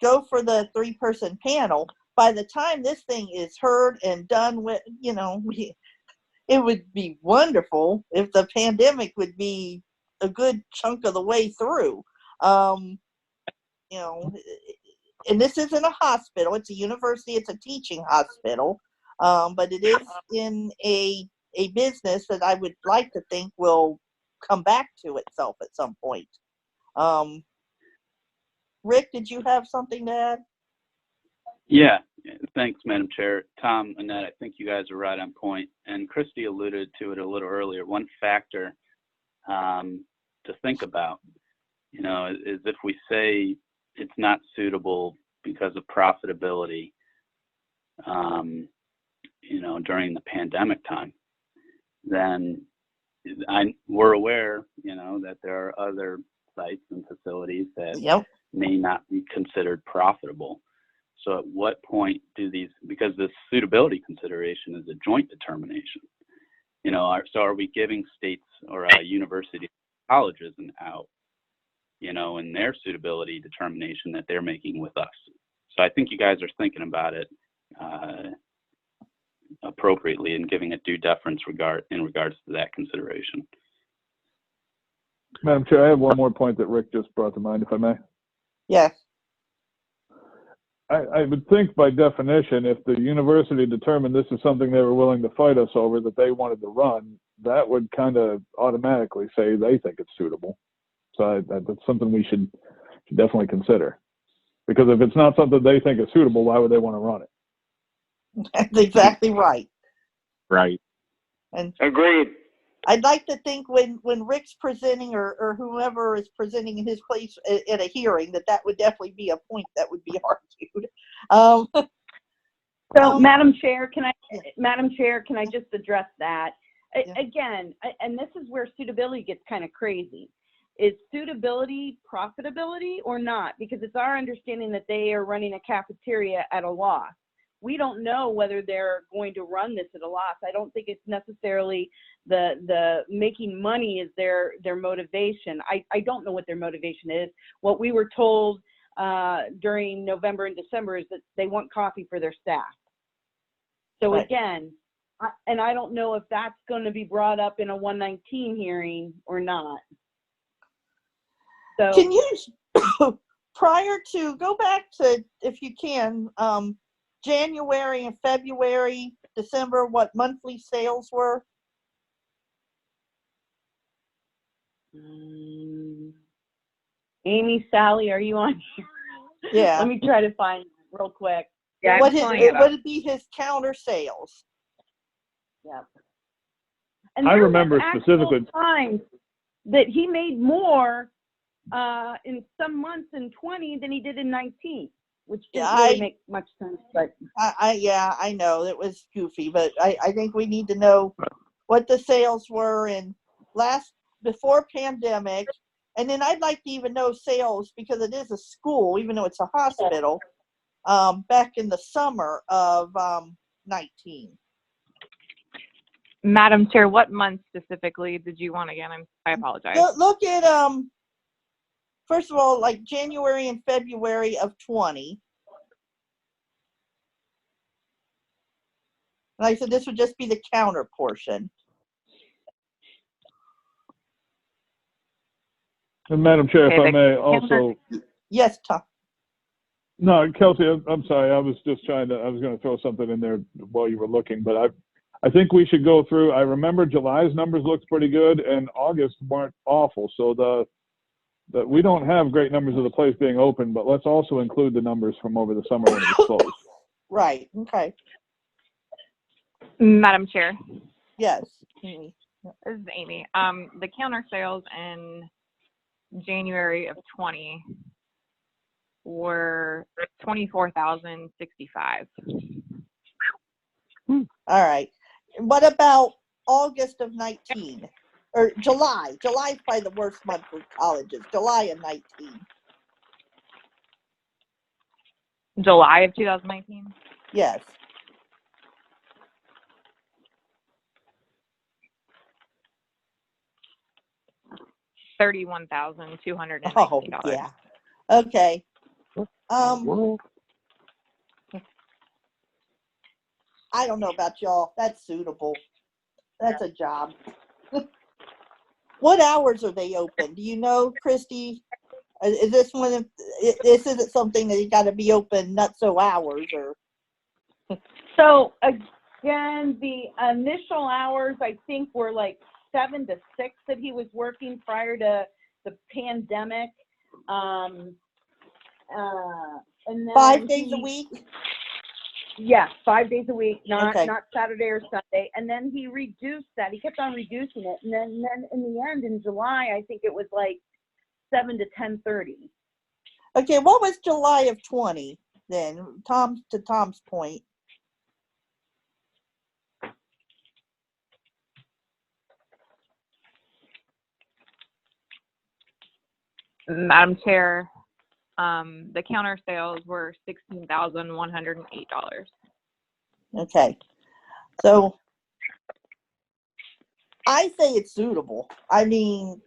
go for the 3-person panel, by the time this thing is heard and done with, you know, it would be wonderful if the pandemic would be a good chunk of the way through. You know, and this isn't a hospital, it's a university, it's a teaching hospital, but it is in a business that I would like to think will come back to itself at some point. Rick, did you have something to add? Yeah, thanks, Madam Chair. Tom, Annette, I think you guys are right on point. And Christy alluded to it a little earlier. One factor to think about, you know, is if we say it's not suitable because of profitability, you know, during the pandemic time, then we're aware, you know, that there are other sites and facilities that may not be considered profitable. So at what point do these, because this suitability consideration is a joint determination, you know, so are we giving states or university colleges an out, you know, in their suitability determination that they're making with us? So I think you guys are thinking about it appropriately and giving it due deference in regards to that consideration. Madam Chair, I have one more point that Rick just brought to mind, if I may. Yes. I would think by definition, if the university determined this is something they were willing to fight us over that they wanted to run, that would kind of automatically say they think it's suitable. So that's something we should definitely consider. Because if it's not something they think is suitable, why would they want to run it? That's exactly right. Right. And agreed. I'd like to think when Rick's presenting or whoever is presenting in his place at a hearing, that would definitely be a point that would be argued. So, Madam Chair, can I just address that? Again, and this is where suitability gets kind of crazy. Is suitability profitability or not? Because it's our understanding that they are running a cafeteria at a loss. We don't know whether they're going to run this at a loss. I don't think it's necessarily the making money is their motivation. I don't know what their motivation is. What we were told during November and December is that they want coffee for their staff. So again, I don't know if that's going to be brought up in a 119 hearing or not. So can you, prior to, go back to, if you can, January and February, December, what monthly sales were? Amy, Sally, are you on here? Yeah. Let me try to find it real quick. Yeah, what would be his counter sales? Yep. And I there remember was specifically times that he made more in some months in 20 than he did in 19. which Yeah, didn't really make much sense, but. yeah, I know it was goofy, but I think we need to know what the sales were in before pandemic. And then I'd like to even know sales, because it is a school, even though it's a hospital, back in the summer of 19. Madam Chair, what month specifically did you want again? I apologize. Look at, first of all, like January and February of 20. Like I said, this would just be the counter portion. And Madam Chair, if I may also. Yes, Tom. No, Kelsey, I'm sorry. I was going to throw something in there while you were looking, but I think we should go through. I remember July's numbers looked pretty good and August weren't awful. So we don't have great numbers of the place being open, but let's also include the numbers from over the summer when it was closed. Right. Okay. Madam Chair. Yes. Amy. This is Amy. The counter sales in January of 20 were 24,065. All right. What about August of 19 or July? July is probably the worst month for colleges. July of 19. July of 2019? Yes. $31,219. Oh, yeah. Okay. I don't know about y'all. That's suitable. That's a job. What hours are they open? Do you know, Christy? Is this one of this isn't something that you got to be open not so hours or? So again, the initial hours I think were like 7 to 6 that he was working prior to the pandemic. And then 5 days a week? Yes, 5 days a week, not Saturday or Sunday. And then he reduced that. He kept on reducing it. And then in the end, in July, I think it was like 7 to 10:30. Okay, what was July of 20 then? To Tom's point. Madam Chair, the counter sales were $16,108. Okay, so I say it's suitable. I mean,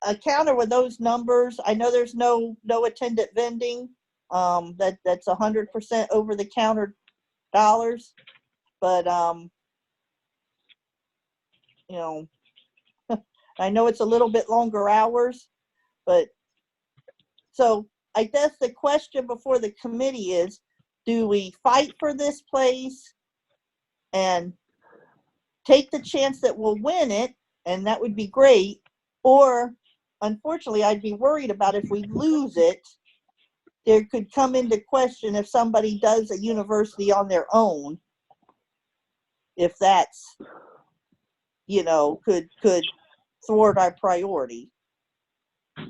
a counter with those numbers. I know there's no attendant vending. That's 100% over the counter dollars, but you know, I know it's a little bit longer hours, but so I guess the question before the committee is, do we fight for this place and take the chance that we'll win it, and that would be great, or unfortunately I'd be worried about if we lose it, there could come into question if somebody does a university on their own, if that's, could thwart our priority.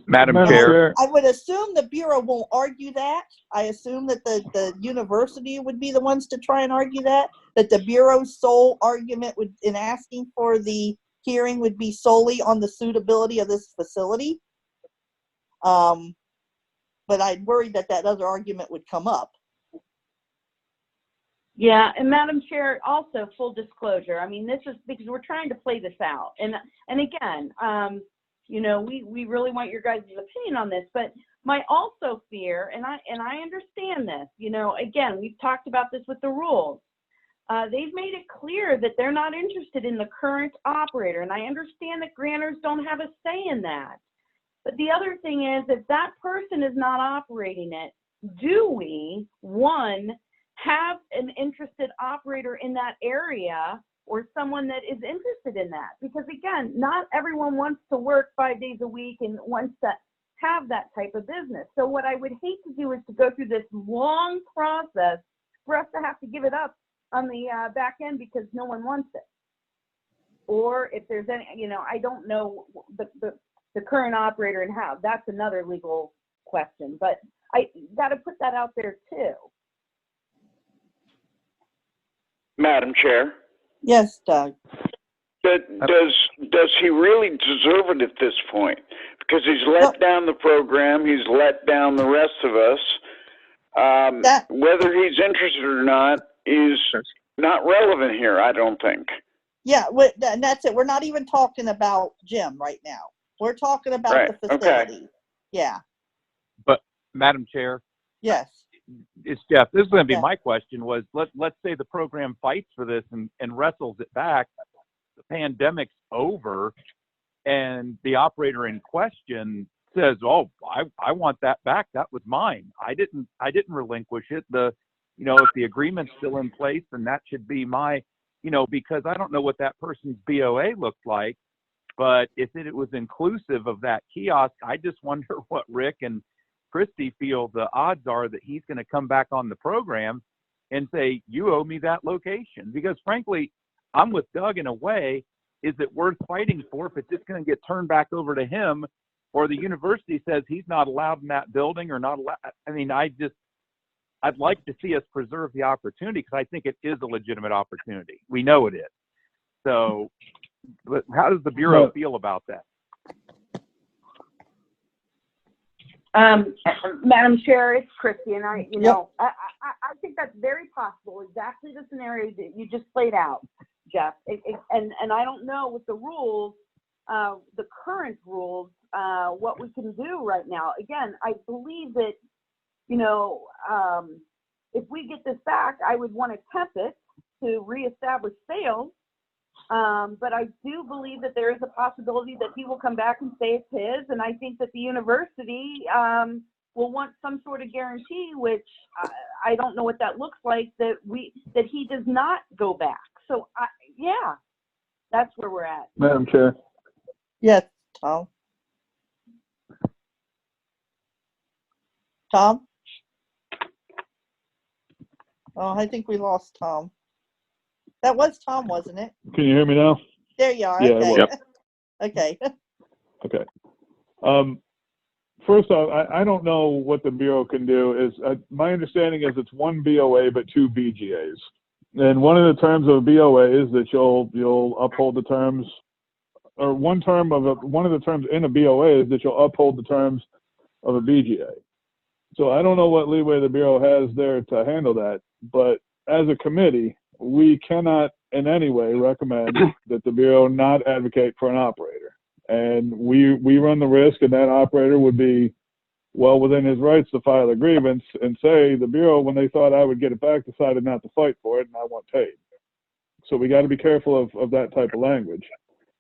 Madam Chair. I would assume the Bureau won't argue that. I assume that the university would be the ones to try and argue that the Bureau's sole argument in asking for the hearing would be solely on the suitability of this facility. But I'd worried that other argument would come up. Yeah, and Madam Chair, also full disclosure. I mean, this is because we're trying to play this out, and again, we really want your guys' opinion on this. But my also fear, and I understand this. Again, we've talked about this with the rules. They've made it clear that they're not interested in the current operator, and I understand that grantors don't have a say in that. But the other thing is, if that person is not operating it, do we, one, have an interested operator in that area or someone that is interested in that? Because again, not everyone wants to work 5 days a week and wants to have that type of business. So what I would hate to do is to go through this long process for us to have to give it up on the back end because no one wants it. Or if there's any, I don't know the current operator and how. That's another legal question. But I got to put that out there too. Madam Chair, Yes, Doug. does he really deserve it at this point? Because he's let down the program, he's let down the rest of us. Whether he's interested or not is not relevant here, I don't think. Yeah, and that's it. We're not even talking about Jim right now. We're talking about the facility. Okay. Yeah. But Madam Chair, yes, it's Jeff. This is going to be my question. Was let's say the program fights for this and wrestles it back. The pandemic's over, and the operator in question says, "Oh, I want that back. That was mine. I didn't relinquish it. If the agreement's still in place, then that should be my, because I don't know what that person's BOA looked like, but if it was inclusive of that kiosk, I just wonder what Rick and Christy feel the odds are that he's going to come back on the program and say, you owe me that location. Because frankly, I'm with Doug in a way. Is it worth fighting for if it's just going to get turned back over to him, or the university says he's not allowed in that building or not allowed? I mean, I'd like to see us preserve the opportunity because I think it is a legitimate opportunity. We know it is. So, but how does the Bureau feel about that? Madam Chair, it's Christy, and I think that's very possible. Exactly the scenario that you just played out, Jeff. And I don't know with the rules, the current rules, what we can do right now. Again, I believe that, if we get this back, I would want to temp it to reestablish sales. But I do believe that there is a possibility that he will come back and say it's his. And I think that the university will want some sort of guarantee, which I don't know what that looks like, that he does not go back. So, that's where we're at. Madam Chair. Yes, Tom. Tom? Oh, I think we lost Tom. That was Tom, wasn't it? Can you hear me now? There you are. Yeah, Okay. yep. Okay. Okay. First off, I don't know what the Bureau can do. My understanding is it's one BOA but two BGAs. And one of the terms of a BOA is that you'll uphold the terms, or one of the terms in a BOA is that you'll uphold the terms of a BGA. So I don't know what leeway the Bureau has there to handle that, but as a committee, we cannot in any way recommend that the Bureau not advocate for an operator. And we run the risk, and that operator would be well within his rights to file a grievance and say, the Bureau, when they thought I would get it back, decided not to fight for it, and I want paid. So we got to be careful of that type of language.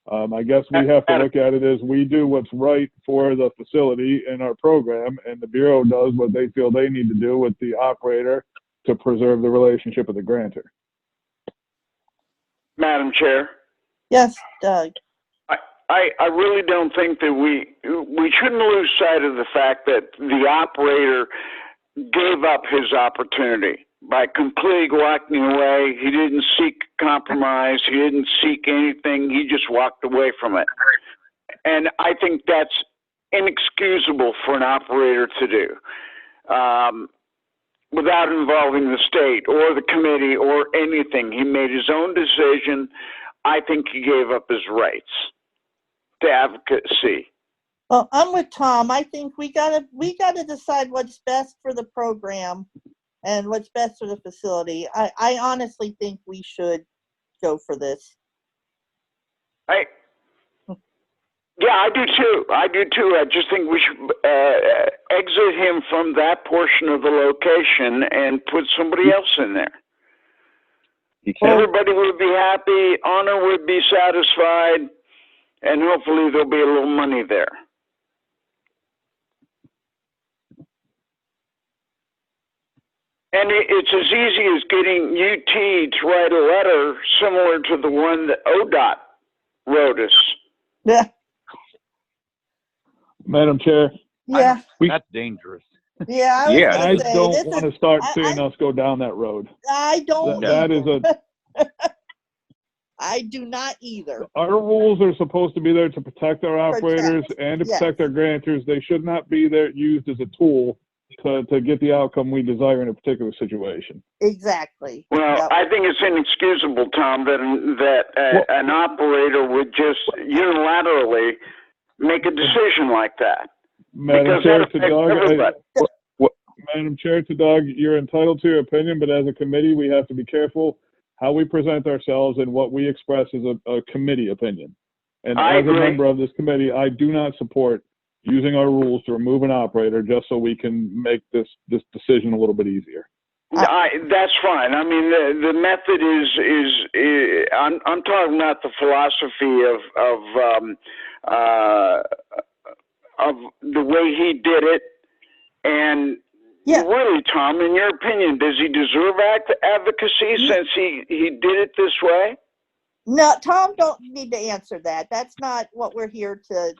I guess we have to look at it as we do what's right for the facility in our program, and the Bureau does what they feel they need to do with the operator to preserve the relationship with the grantor. Madam Chair. Yes, Doug. I really don't think that we shouldn't lose sight of the fact that the operator gave up his opportunity by completely walking away. He didn't seek compromise. He didn't seek anything. He just walked away from it. And I think that's inexcusable for an operator to do without involving the state or the committee or anything. He made his own decision. I think he gave up his rights to advocacy. Well, I'm with Tom. I think we gotta decide what's best for the program and what's best for the facility. I honestly think we should go for this. I do too. I just think we should exit him from that portion of the location and put somebody else in there. Everybody would be happy, honor would be satisfied, and hopefully there'll be a little money there. And it's as easy as getting UT to write a letter similar to the one that ODOT wrote us. Yeah. Madam Chair. Yeah. That's dangerous. Yeah, I don't want to start seeing us go down that road. I don't. That is I do not either. Our rules are supposed to be there to protect our operators and to yes. protect our grantors. They should not be there used as a tool to get the outcome we desire in a particular situation. Exactly. Well, Yep. I think it's inexcusable, Tom, that an operator would just unilaterally make a decision like that. Madam Because Chair, that to affects Doug, everybody. Madam Chair, to Doug, you're entitled to your opinion, but as a committee, we have to be careful how we present ourselves and what we express as a committee opinion. And I as a agree. member of this committee, I do not support using our rules to remove an operator just so we can make this decision a little bit easier. That's fine. I mean, the method is I'm talking about the philosophy of the way he did it. And really, Tom, in your opinion, does he deserve advocacy since he did it this way? No, Tom, don't need to answer that. That's not what we're here to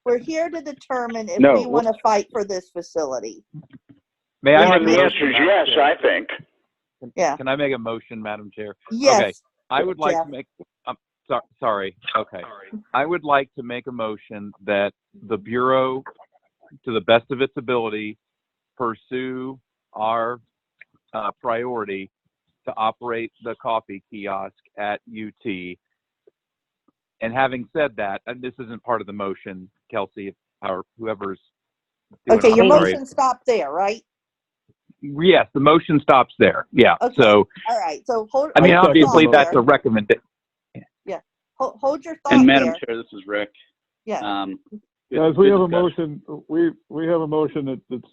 we're here to determine if we want to fight for this facility. May I Well, make the a answer motion, is Madam yes, Chair? I think. Yeah. Can I make a motion, Madam Chair? Yes. Okay. I would like Jeff. to make, sorry. Okay. I would like to make a motion that the Bureau, to the best of its ability, pursue our priority to operate the coffee kiosk at UT. And having said that, and this isn't part of the motion, Kelsey, or whoever's doing Okay, it, your I'm sorry. motion stopped there, right? Yes, the motion stops there. Yeah. Okay. So, All right. So hold. I mean, hold your obviously, thought that's there. a recommendation. Yeah. Hold your thought And Madam there. Chair, this is Rick. Yeah. Guys, we have a motion. We have a motion that's.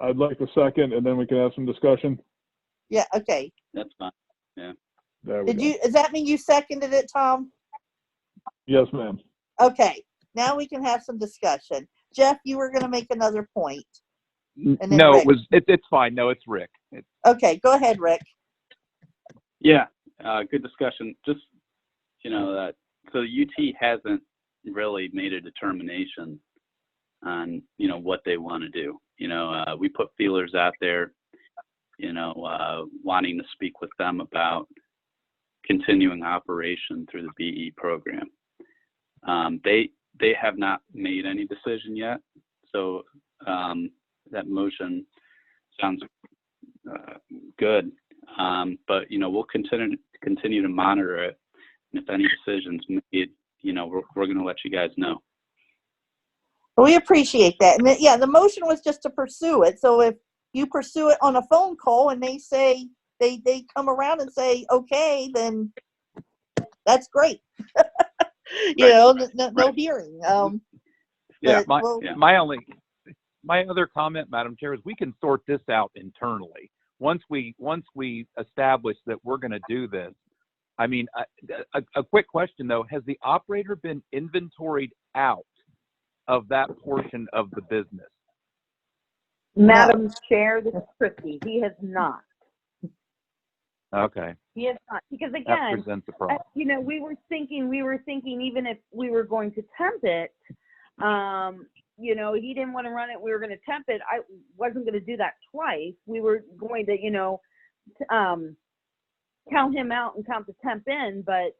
I'd like to second, and then we can have some discussion. Yeah. Okay. That's fine. Yeah. There we Did go. you? Does that mean you seconded it, Tom? Yes, ma'am. Okay. Now we can have some discussion. Jeff, you were going to make another point. And then No, Rick. it's fine. No, it's Rick. Okay. Go ahead, Rick. Yeah. Good discussion. Just, that so UT hasn't really made a determination on, what they want to do. We put feelers out there, wanting to speak with them about continuing operation through the BE program. They have not made any decision yet. So that motion sounds good. But, we'll continue to monitor it. And if any decisions made, we're going to let you guys know. We appreciate that. And yeah, the motion was just to pursue it. So if you pursue it on a phone call and they say, they come around and say, okay, then that's great. No hearing. Yeah, but my other comment, Madam Chair, is we can sort this out internally. Once we establish that we're going to do this, I mean, a quick question though, has the operator been inventoried out of that portion of the business? Madam Chair, this is Christie. He has not. Okay. He has not, because That again, presents a problem. we were thinking even if we were going to temp it, he didn't want to run it. We were going to temp it. I wasn't going to do that twice. We were going to, count him out and count the temp in. But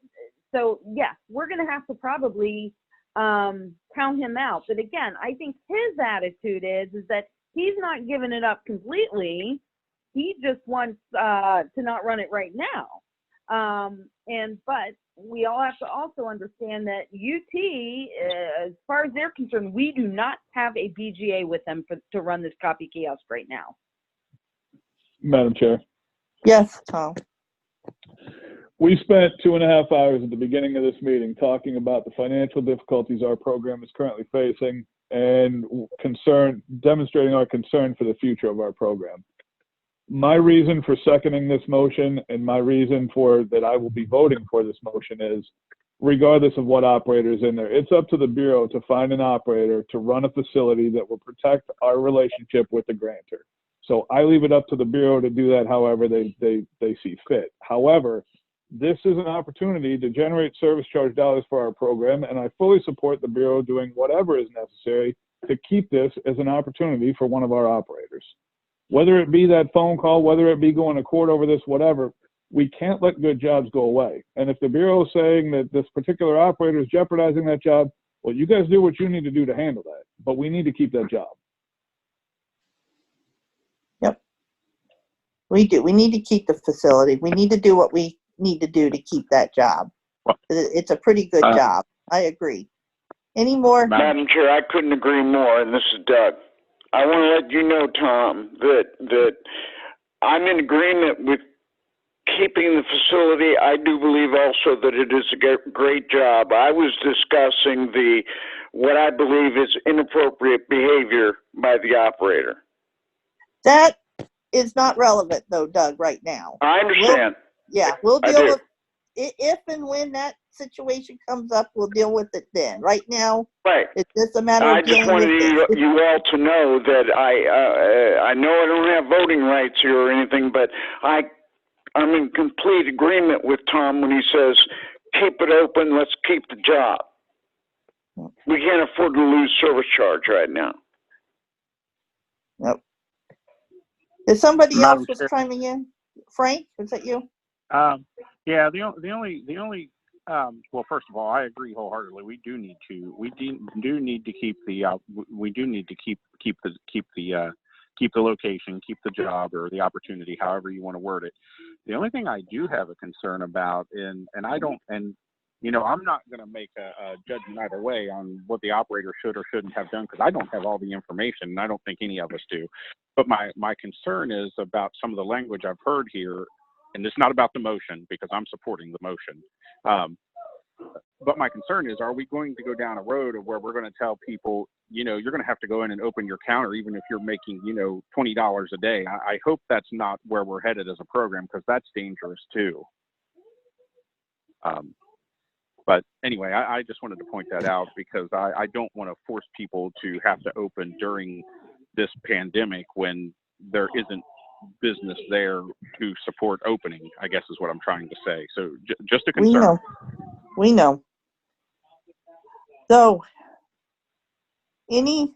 so yes, we're going to have to probably count him out. But again, I think his attitude is that he's not giving it up completely. He just wants to not run it right now. But we all have to also understand that UT, as far as they're concerned, we do not have a BGA with them to run this copy kiosk right now. Madam Chair. Yes, Tom. We spent 2.5 hours at the beginning of this meeting talking about the financial difficulties our program is currently facing and demonstrating our concern for the future of our program. My reason for seconding this motion and my reason for that I will be voting for this motion is, regardless of what operator is in there, it's up to the Bureau to find an operator to run a facility that will protect our relationship with the grantor. So I leave it up to the Bureau to do that however they see fit. However, this is an opportunity to generate service charge dollars for our program, and I fully support the Bureau doing whatever is necessary to keep this as an opportunity for one of our operators. Whether it be that phone call, whether it be going to court over this, whatever, we can't let good jobs go away. And if the Bureau is saying that this particular operator is jeopardizing that job, well, you guys do what you need to do to handle that. But we need to keep that job. We do. We need to keep the facility. We need to do what we need to do to keep that job. It's a pretty good job. I agree. Any more? Madam Chair, I couldn't agree more, and this is Doug. I want to let you know, Tom, that I'm in agreement with keeping the facility. I do believe also that it is a great job. I was discussing what I believe is inappropriate behavior by the operator. That is not relevant, though, Doug, right now. I understand. We'll deal with it if and when that situation comes up. We'll deal with it then. Right now, it's just a matter of dealing with it. I just wanted you all to know that I know I don't have voting rights here or anything, but I'm in complete agreement with Tom when he says, keep it open, let's keep the job. We can't afford to lose service charge right now. Nope. Is somebody Madam else was Chair. chiming in? Frank, was that you? Yeah, the only well, first of all, I agree wholeheartedly. We do need to keep the location, keep the job or the opportunity, however you want to word it. The only thing I do have a concern about, and I'm not going to make a judgment either way on what the operator should or shouldn't have done, because I don't have all the information, and I don't think any of us do. But my concern is about some of the language I've heard here, and it's not about the motion, because I'm supporting the motion. But my concern is, are we going to go down a road of where we're going to tell people, you're going to have to go in and open your counter even if you're making, $20 a day? I hope that's not where we're headed as a program, because that's dangerous too. But anyway, I just wanted to point that out, because I don't want to force people to have to open during this pandemic when there isn't business there to support opening, I guess is what I'm trying to say. So just a concern. We know. So, any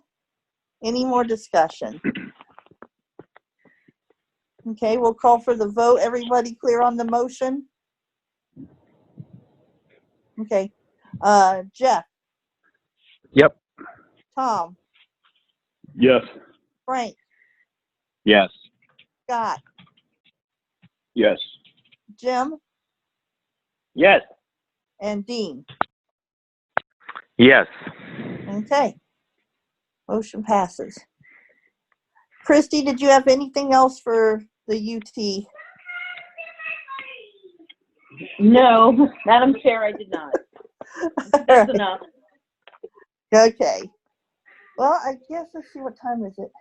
more discussion? Okay, we'll call for the vote. Everybody clear on the motion? Okay. Jeff? Yep. Tom? Yes. Frank? Yes. Scott? Yes. Jim? Yes. And Dean? Yes. Okay. Motion passes. Christy, did you have anything else for the UT? No, Madam Chair, I did not. That's enough. Okay. Well, I guess, let's see, what time is it?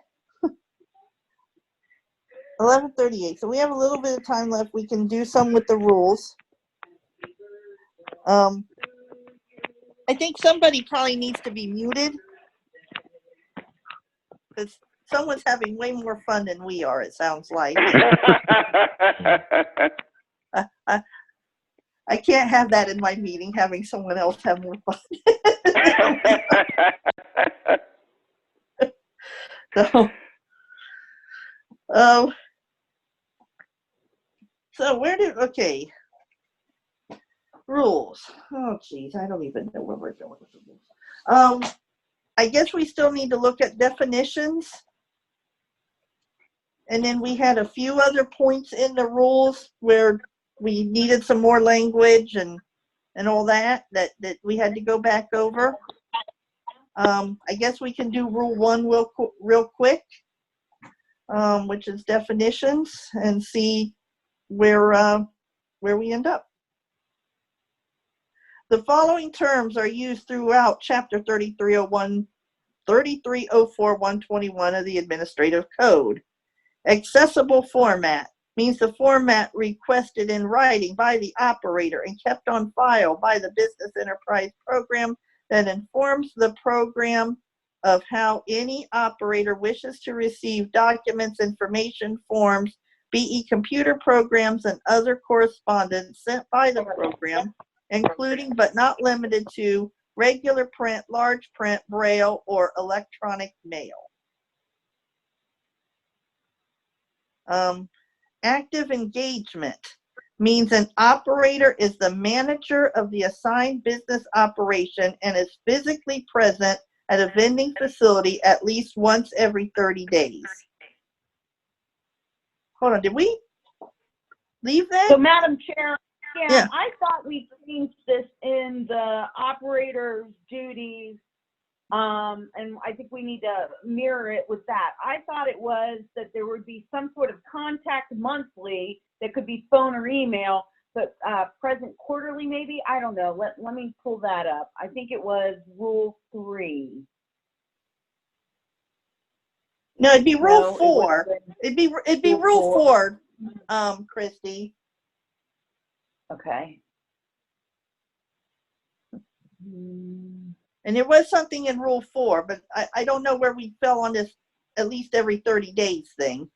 11:38. So we have a little bit of time left. We can do some with the rules. I think somebody probably needs to be muted, because someone's having way more fun than we are, it sounds like. I can't have that in my meeting, having someone else have more fun. So okay. Rules. Oh, geez, I don't even know where we're going with the rules. I guess we still need to look at definitions. And then we had a few other points in the rules where we needed some more language and all that we had to go back over. I guess we can do rule 1 real quick, which is definitions, and see where we end up. The following terms are used throughout Chapter 3304-121 of the Administrative Code. Accessible format means the format requested in writing by the operator and kept on file by the business enterprise program that informs the program of how any operator wishes to receive documents, information, forms, BE computer programs, and other correspondence sent by the program, including but not limited to regular print, large print, braille, or electronic mail. Active engagement means an operator is the manager of the assigned business operation and is physically present at a vending facility at least once every 30 days. Hold on, did we leave that? So, Madam Chair, Yeah. I thought we changed this in the operator's duties, and I think we need to mirror it with that. I thought it was that there would be some sort of contact monthly that could be phone or email, but present quarterly maybe? I don't know. Let me pull that up. I think it was Rule 3. No, it'd be Rule No, 4. It'd be Rule 4, Christy. Okay. And there was something in Rule 4, but I don't know where we fell on this at least every 30 days thing.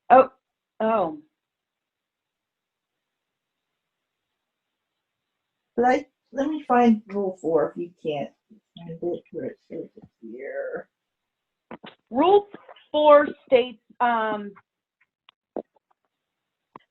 Oh. Let me find Rule 4 if you can't find it. Where it says it here. Rule 4 states,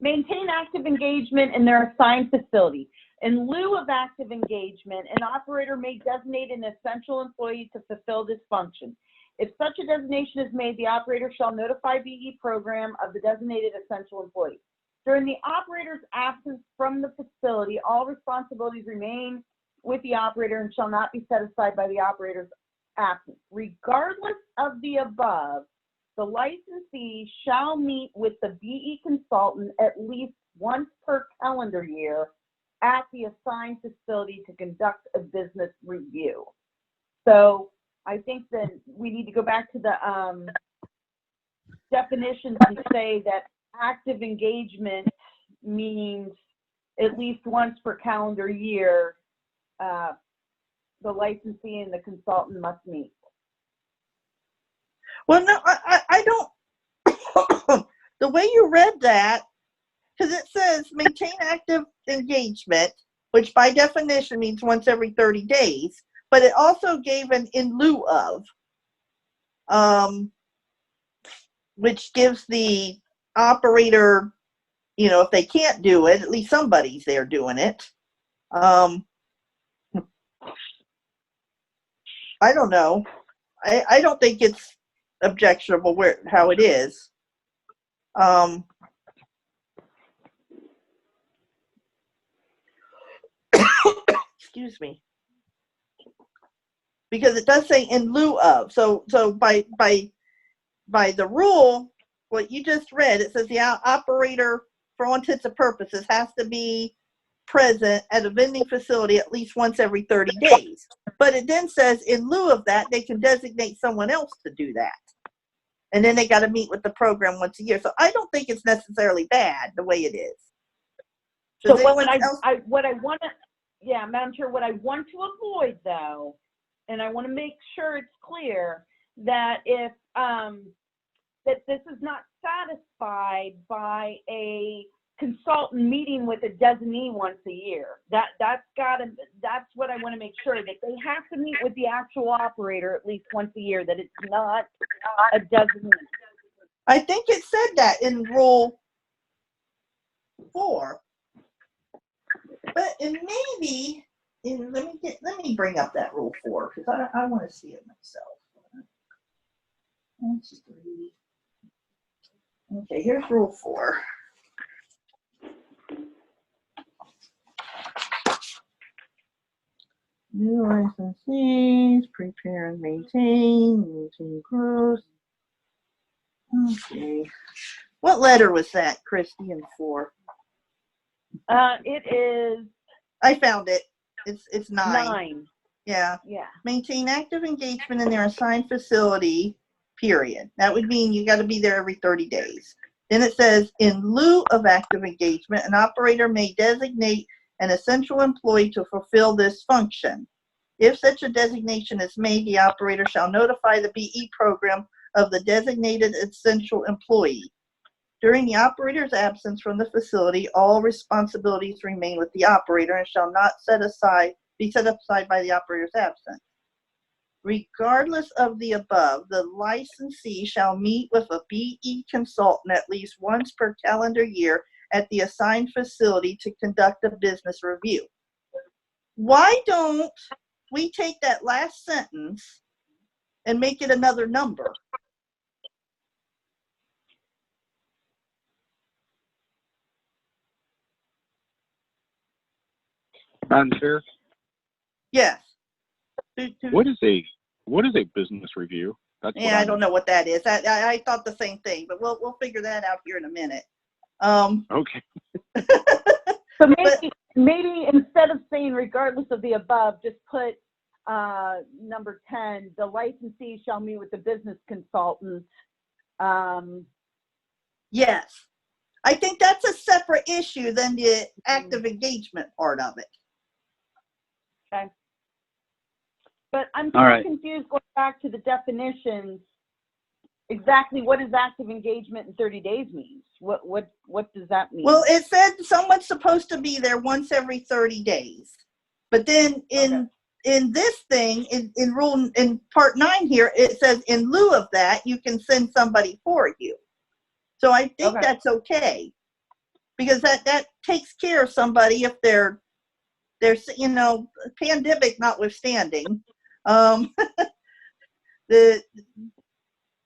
maintain active engagement in their assigned facility. In lieu of active engagement, an operator may designate an essential employee to fulfill this function. If such a designation is made, the operator shall notify BE program of the designated essential employee. During the operator's absence from the facility, all responsibilities remain with the operator and shall not be set aside by the operator's absence. Regardless of the above, the licensee shall meet with the BE consultant at least once per calendar year at the assigned facility to conduct a business review. So I think that we need to go back to the definitions and say that active engagement means at least once per calendar year, the licensee and the consultant must meet. Well, no, I don't. The way you read that, because it says maintain active engagement, which by definition means once every 30 days, but it also gave an in lieu of, which gives the operator, if they can't do it, at least somebody's there doing it. I don't know. I don't think it's objectionable how it is. Excuse me. Because it does say in lieu of. So by the rule, what you just read, it says the operator, for all intents and purposes, has to be present at a vending facility at least once every 30 days. But it then says in lieu of that, they can designate someone else to do that. And then they got to meet with the program once a year. So I don't think it's necessarily bad the way it is. So what I want to, Madam Chair, what I want to avoid though, and I want to make sure it's clear that if that this is not satisfied by a consultant meeting with a designee once a year. That's what I want to make sure, that they have to meet with the actual operator at least once a year, that it's not a designee. I think it said that in Rule 4. But it maybe, let me bring up that Rule 4 because I want to see it myself. That's 3. Okay, here's Rule 4. New licensees, prepare and maintain growth. Okay. What letter was that, Christy, in 4? It is. I found it. It's 9. 9. Yeah. Yeah. Maintain active engagement in their assigned facility, period. That would mean you got to be there every 30 days. Then it says, in lieu of active engagement, an operator may designate an essential employee to fulfill this function. If such a designation is made, the operator shall notify the BE program of the designated essential employee. During the operator's absence from the facility, all responsibilities remain with the operator and shall not be set aside by the operator's absence. Regardless of the above, the licensee shall meet with a BE consultant at least once per calendar year at the assigned facility to conduct a business review. Why don't we take that last sentence and make it another number. Madam Chair, Yes. what is a business review? That's Yeah, I don't know what that is. I thought the same thing, but we'll figure that out here in a minute. Okay. So maybe instead of saying regardless of the above, just put number 10, the licensee shall meet with the business consultant. Yes. I think that's a separate issue than the active engagement part of it. Okay. But I'm All right. confused going back to the definitions. Exactly what does active engagement in 30 days mean? What does that mean? Well, it said someone's supposed to be there once every 30 days. But then in this thing, in part 9 here, it says in lieu of that, you can send somebody for you. So I think that's okay. Because that takes care of somebody if they're you know, pandemic notwithstanding.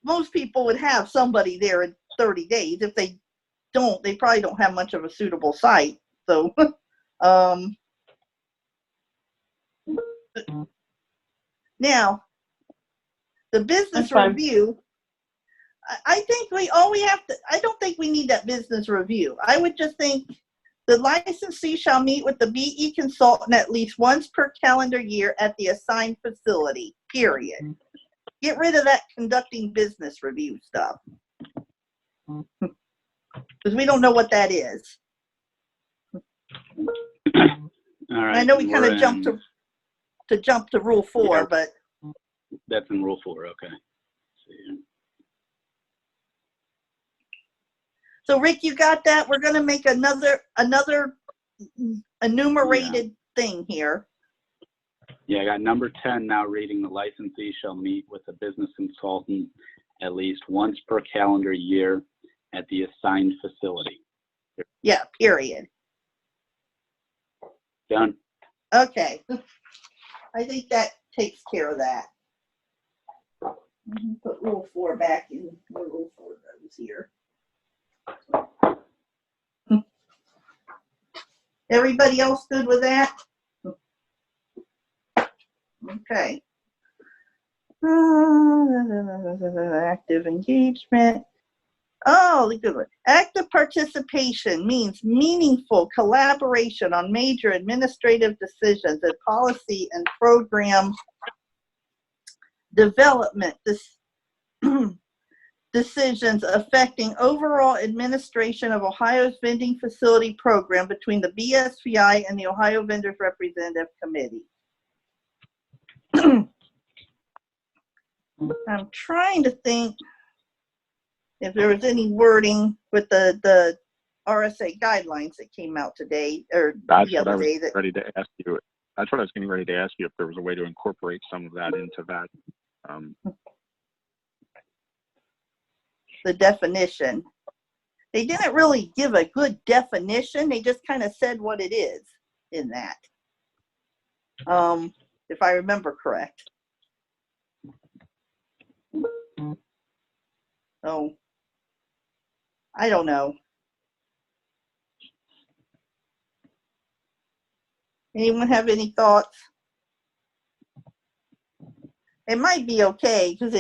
Most people would have somebody there in 30 days. If they don't, they probably don't have much of a suitable site. So, now, the business review, I think I don't think we need that business review. I would just think the licensee shall meet with the BE consultant at least once per calendar year at the assigned facility, period. Get rid of that conducting business review stuff. Because we don't know what that is. All right. I know we kind we're of jumped to rule 4, Yeah. but That's in rule 4. Okay. See. so Rick, you got that? We're going to make another enumerated thing here. Yeah, I got number 10 now reading. The licensee shall meet with a business consultant at least once per calendar year at the assigned facility. Yeah, period. Done. Okay. I think that takes care of that. Put rule 4 back in where rule 4 goes here. Everybody else good with that? Okay. Active engagement. Oh, the good one. Active participation means meaningful collaboration on major administrative decisions and policy and program development decisions affecting overall administration of Ohio's vending facility program between the BSVI and the Ohio Vendors Representative Committee. I'm trying to think if there was any wording with the RSA guidelines that came out today or That's the what I other was day. ready to ask you. That's what I was getting ready to ask you, if there was a way to incorporate some of that into that. The definition. They didn't really give a good definition. They just kind of said what it is in that. If I remember correct. Oh, I don't know. Anyone have any thoughts? It might be okay because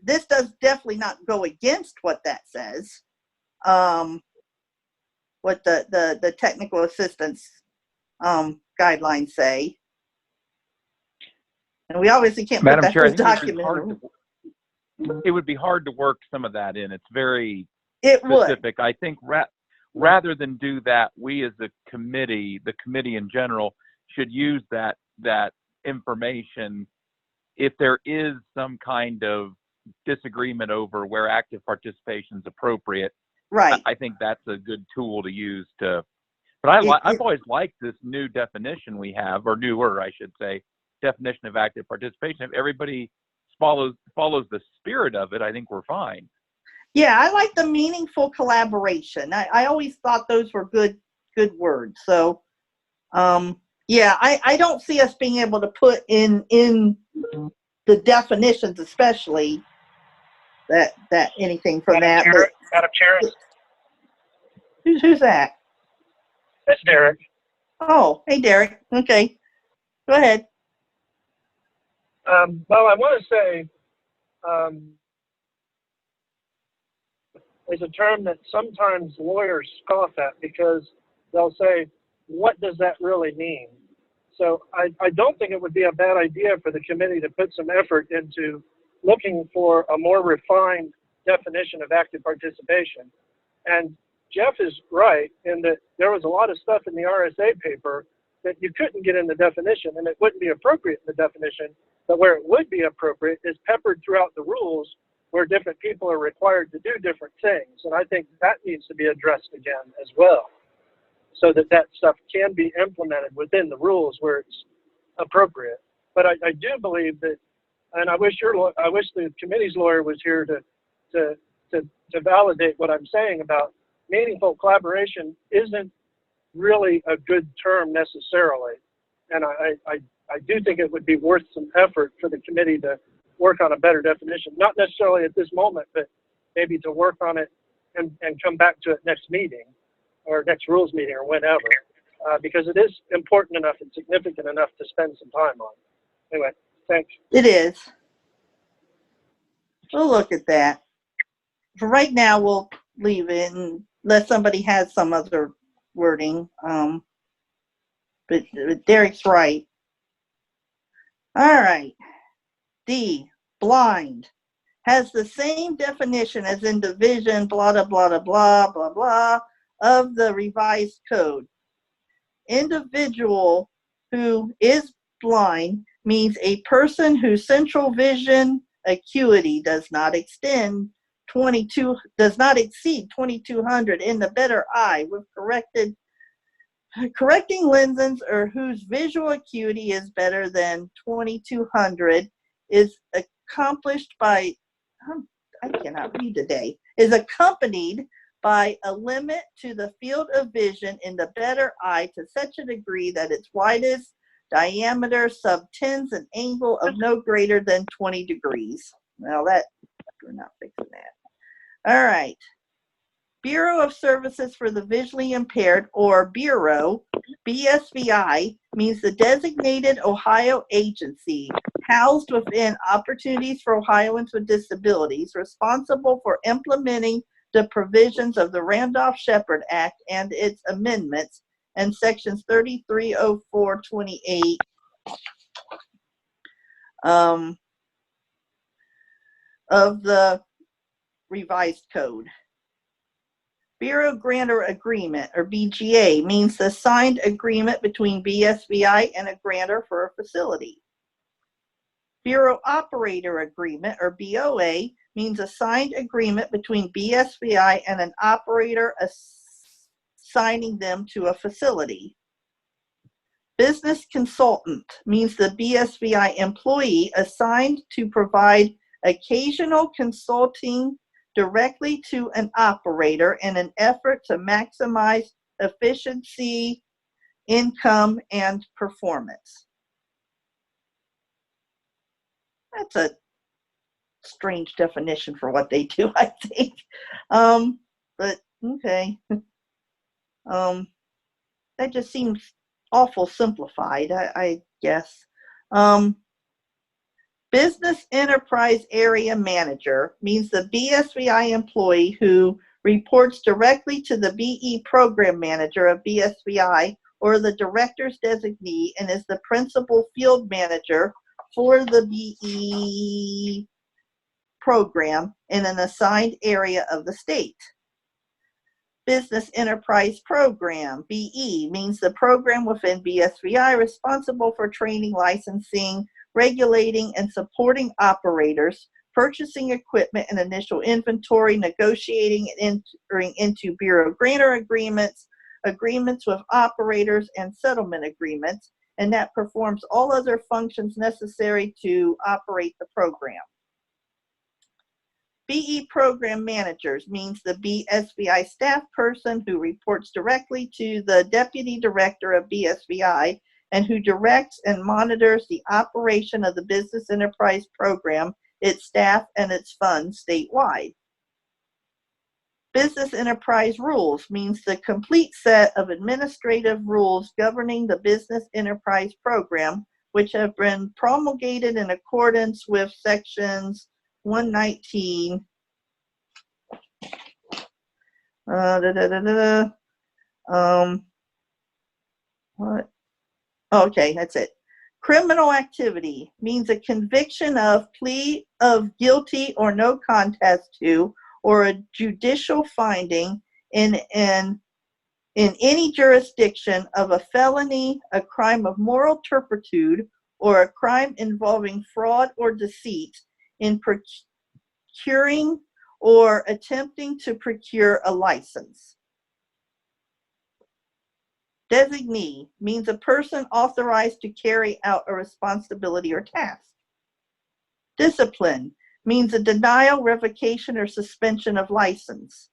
this does definitely not go against what that says. What the technical assistance guidelines say. And we obviously can't Madam put that Chair, I as think document. it would be hard to work some of that in. It's very It specific. I think rather than do that, we as a committee, the committee in general, should use that information if there is some kind of disagreement over where active participation is appropriate. Right. I think that's a good tool to use to. But I've always liked this new definition we have, or newer, I should say, definition of active participation. If everybody follows the spirit of it, I think we're fine. Yeah, I like the meaningful collaboration. I always thought those were good words. So, yeah, Yeah, I don't see us being able to put in the definitions, especially that anything from that. But Madam Chair, who's that? that's Derek. Oh, hey Derek. Okay, go ahead. Well, I want to say is a term that sometimes lawyers scoff at because they'll say, what does that really mean? So I don't think it would be a bad idea for the committee to put some effort into looking for a more refined definition of active participation. And Jeff is right in that there was a lot of stuff in the RSA paper that you couldn't get in the definition, and it wouldn't be appropriate in the definition. But where it would be appropriate is peppered throughout the rules, where different people are required to do different things. And I think that needs to be addressed again as well, so that that stuff can be implemented within the rules where it's appropriate. But I do believe that, and I wish the committee's lawyer was here to validate what I'm saying about meaningful collaboration isn't really a good term necessarily. And I do think it would be worth some effort for the committee to work on a better definition, not necessarily at this moment, but maybe to work on it and come back to it next meeting or next rules meeting or whenever, because it is important enough and significant enough to spend some time on. Anyway, thanks. It is. We'll look at that. For right now, we'll leave it unless somebody has some other wording. But Derek's right. All right. D, blind, has the same definition as in division, blah, blah, blah, blah, blah, blah, of the revised code. Individual who is blind means a person whose central vision acuity does not exceed 2200 in the better eye with correcting lenses, or whose visual acuity is better than 2200 is accomplished by, I cannot read today, is accompanied by a limit to the field of vision in the better eye to such a degree that its widest diameter subtends an angle of no greater than 20 degrees. Well, we're not fixing that. All right. Bureau of Services for the Visually Impaired, or Bureau, BSVI, means the designated Ohio agency housed within Opportunities for Ohioans with Disabilities, responsible for implementing the provisions of the Randolph-Shepard Act and its amendments and sections 330428 of the revised code. Bureau Grantor Agreement, or BGA, means the signed agreement between BSVI and a grantor for a facility. Bureau Operator Agreement, or BOA, means a signed agreement between BSVI and an operator assigning them to a facility. Business Consultant means the BSVI employee assigned to provide occasional consulting directly to an operator in an effort to maximize efficiency, income, and performance. That's a strange definition for what they do, I think. But okay. That just seems awful simplified, I guess. Business Enterprise Area Manager means the BSVI employee who reports directly to the BE Program Manager of BSVI or the Director's designee and is the Principal Field Manager for the BE program in an assigned area of the state. Business Enterprise Program, BE, means the program within BSVI responsible for training, licensing, regulating, and supporting operators, purchasing equipment and initial inventory, negotiating and entering into Bureau Grantor agreements, agreements with operators, and settlement agreements, and that performs all other functions necessary to operate the program. BE Program Managers means the BSVI staff person who reports directly to the Deputy Director of BSVI and who directs and monitors the operation of the business enterprise program, its staff, and its funds statewide. Business enterprise rules means the complete set of administrative rules governing the business enterprise program, which have been promulgated in accordance with sections 119. What? Okay, that's it. Criminal activity means a conviction of, plea of guilty or no contest to, or a judicial finding in any jurisdiction of a felony, a crime of moral turpitude, or a crime involving fraud or deceit in procuring or attempting to procure a license. Designee means a person authorized to carry out a responsibility or task. Discipline means a denial, revocation, or suspension of license.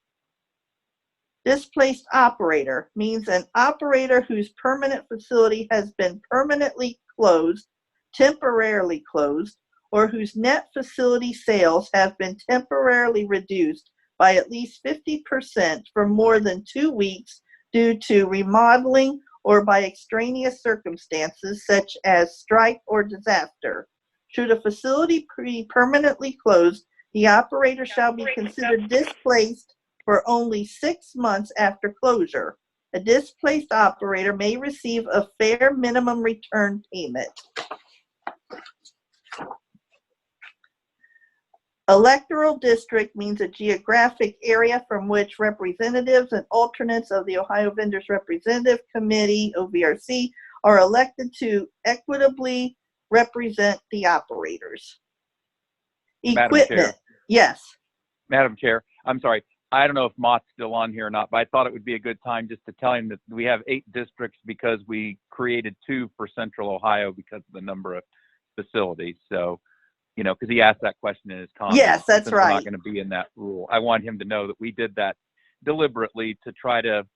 Displaced operator means an operator whose permanent facility has been permanently closed, temporarily closed, or whose net facility sales have been temporarily reduced by at least 50% for more than 2 weeks due to remodeling or by extraneous circumstances such as strike or disaster. Should a facility be permanently closed, the operator shall be considered displaced for only 6 months after closure. A displaced operator may receive a fair minimum return payment. Electoral district means a geographic area from which representatives and alternates of the Ohio Vendors Representative Committee, OVRC, are elected to equitably represent the operators. Equipment. Madam Chair. Yes. Madam Chair, I'm sorry. I don't know if Mott's still on here or not, but I thought it would be a good time just to tell him that we have 8 districts because we created 2 for Central Ohio because of the number of facilities. So, you know, because he asked that question in his comments. Yes, that's since right. We're not going to be in that rule. I want him to know that we did that deliberately to try to,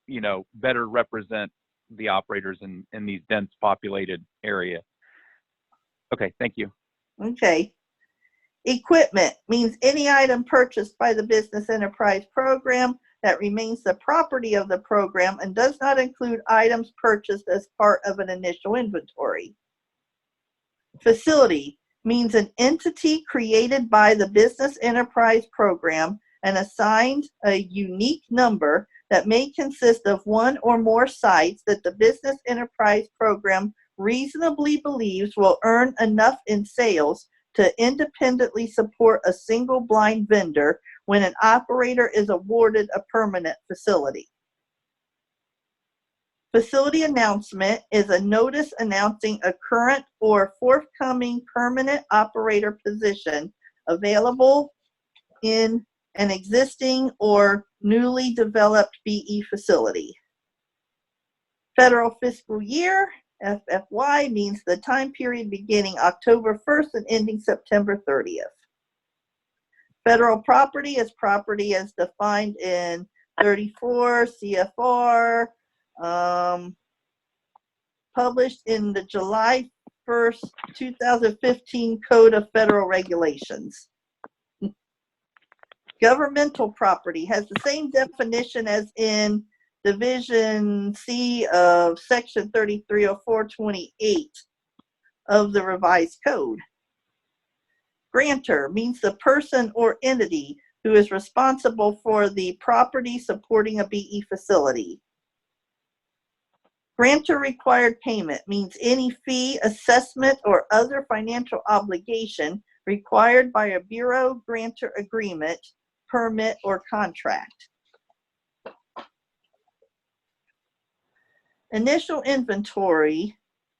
you know, better represent the operators in these dense populated areas. Okay, thank you. Okay. Equipment means any item purchased by the business enterprise program that remains the property of the program and does not include items purchased as part of an initial inventory. Facility means an entity created by the business enterprise program and assigned a unique number that may consist of 1 or more sites that the business enterprise program reasonably believes will earn enough in sales to independently support a single blind vendor when an operator is awarded a permanent facility. Facility announcement is a notice announcing a current or forthcoming permanent operator position available in an existing or newly developed BE facility. Federal fiscal year, FFY, means the time period beginning October 1st and ending September 30th. Federal property is property as defined in 34 CFR, published in the July 1st, 2015 Code of Federal Regulations. Governmental property has the same definition as in Division C of Section 330428 of the revised code. Grantor means the person or entity who is responsible for the property supporting a BE facility. Grantor required payment means any fee, assessment, or other financial obligation required by a Bureau grantor agreement, permit, or contract. Initial inventory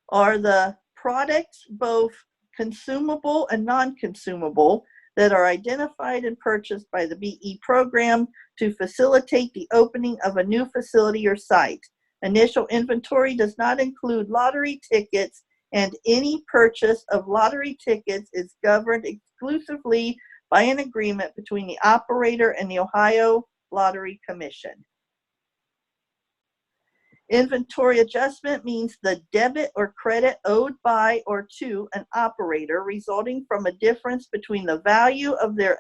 are the products, both consumable and non-consumable, that are identified and purchased by the BE program to facilitate the opening of a new facility or site. Initial inventory does not include lottery tickets, and any purchase of lottery tickets is governed exclusively by an agreement between the operator and the Ohio Lottery Commission. Inventory adjustment means the debit or credit owed by or to an operator resulting from a difference between the value of their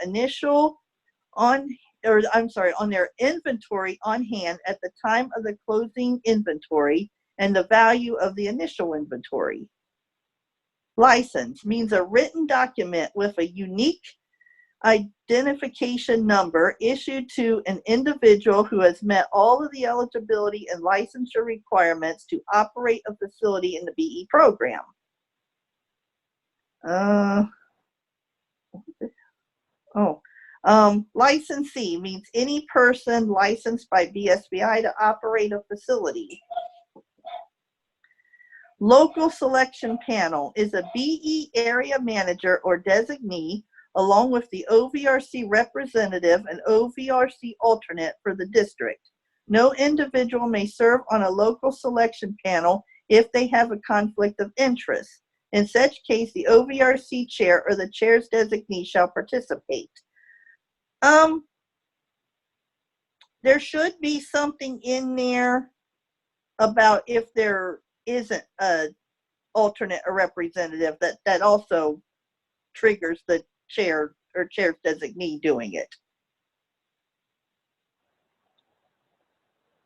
on their inventory on hand at the time of the closing inventory and the value of the initial inventory. License means a written document with a unique identification number issued to an individual who has met all of the eligibility and licensure requirements to operate a facility in the BE program. Licensee means any person licensed by BSBI to operate a facility. Local selection panel is a BE area manager or designee along with the OVRC representative and OVRC alternate for the district. No individual may serve on a local selection panel if they have a conflict of interest. In such case, the OVRC chair or the chair's designee shall participate. There should be something in there about if there isn't a alternate or representative that also triggers the chair or chair's designee doing it.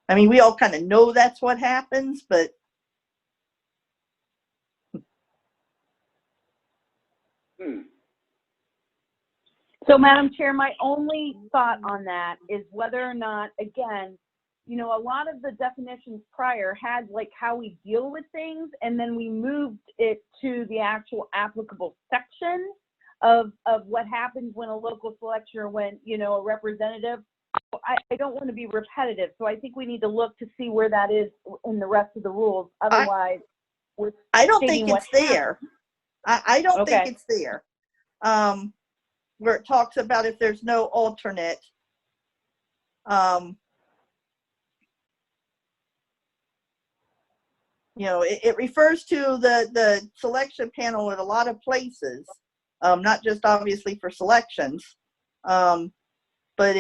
I mean, we all kind of know that's what happens, but So, Madam Chair, my only thought on that is whether or not, again, you know, a lot of the definitions prior had like how we deal with things, and then we moved it to the actual applicable section of what happens when a local selection or when, you know, a representative. I don't want to be repetitive, so I think we need to look to see where that is in the rest of the rules. Otherwise, I don't think it's there. I don't think it's there. Where it talks about if there's no alternate. You know, it refers to the selection panel at a lot of places, not just obviously for selections, but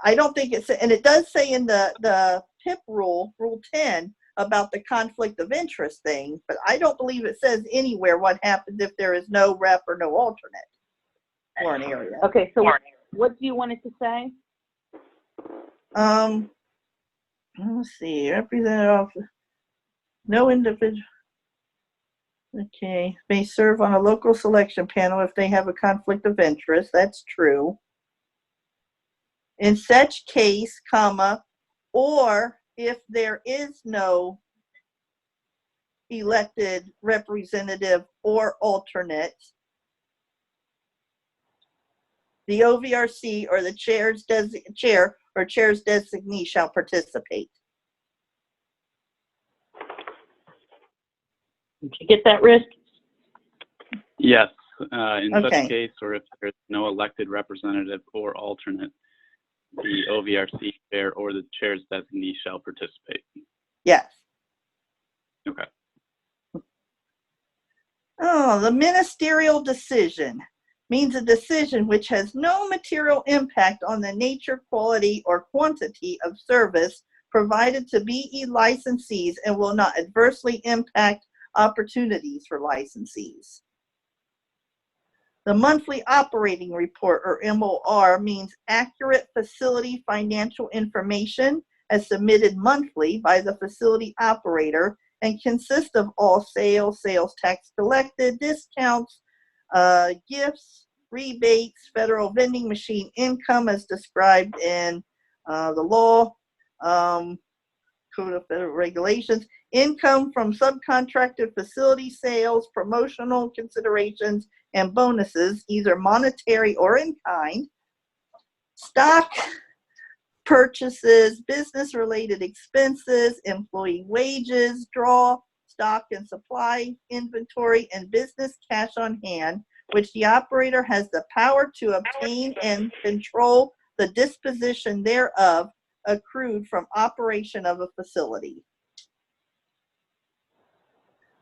I don't think it's, and it does say in the PIP rule, Rule 10, about the conflict of interest thing, but I don't believe it says anywhere what happens if there is no rep or no alternate for an area. Okay, so what do you want it to say? Let's see, representative, no individual, okay, may serve on a local selection panel if they have a conflict of interest. That's true. In such case, comma, or if there is no elected representative or alternate, the OVRC or the chair or chair's designee shall participate. Did you get that, Rick? Yes, in such case, or if there's no elected representative or alternate, the OVRC chair or the chair's designee shall participate. Yes. Okay. Oh, the ministerial decision means a decision which has no material impact on the nature, quality, or quantity of service provided to BE licensees and will not adversely impact opportunities for licensees. The monthly operating report, or MOR, means accurate facility financial information as submitted monthly by the facility operator and consists of all sales, sales tax collected, discounts, gifts, rebates, federal vending machine income as described in the law, Code of Federal Regulations, income from subcontracted facility sales, promotional considerations, and bonuses, either monetary or in kind, stock purchases, business-related expenses, employee wages, draw, stock and supply inventory, and business cash on hand, which the operator has the power to obtain and control the disposition thereof accrued from operation of a facility.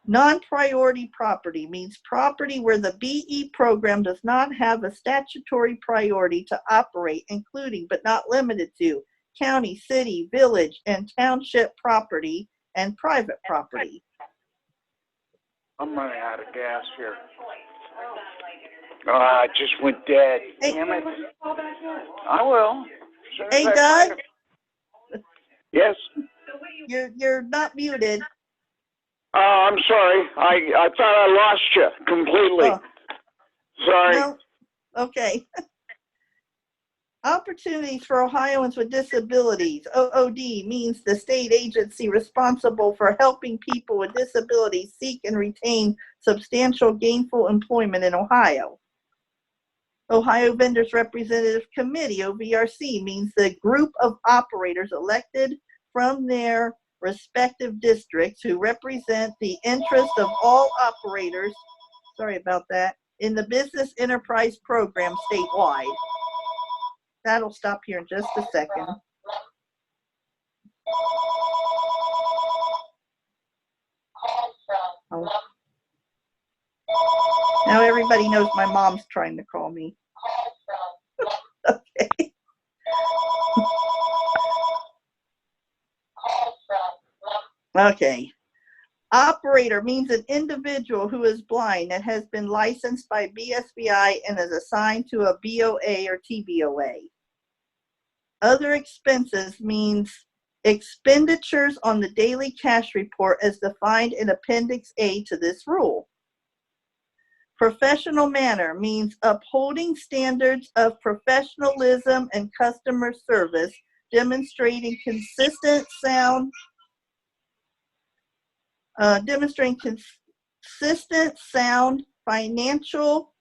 Non-priority property means property where the BE program does not have a statutory priority to operate, including but not limited to county, city, village, and township property, and private property. I'm running out of gas here. Ah, it just went dead. Damn it. I will. Hey, Doug? Yes. You're not muted. Oh, I'm sorry. I thought I lost you completely. Oh. Sorry. No. Okay. Opportunities for Ohioans with Disabilities. OOD means the state agency responsible for helping people with disabilities seek and retain substantial gainful employment in Ohio. Ohio Vendors Representative Committee, OVRC, means the group of operators elected from their respective districts who represent the interest of all operators, sorry about that, in the business enterprise program statewide. That'll stop here in just a second. Oh. Now everybody knows my mom's trying to call me. Okay. Okay. Operator means an individual who is blind that has been licensed by BSBI and is assigned to a BOA or TBOA. Other expenses means expenditures on the daily cash report as defined in Appendix A to this rule. Professional manner means upholding standards of professionalism and customer service, demonstrating consistent sound financial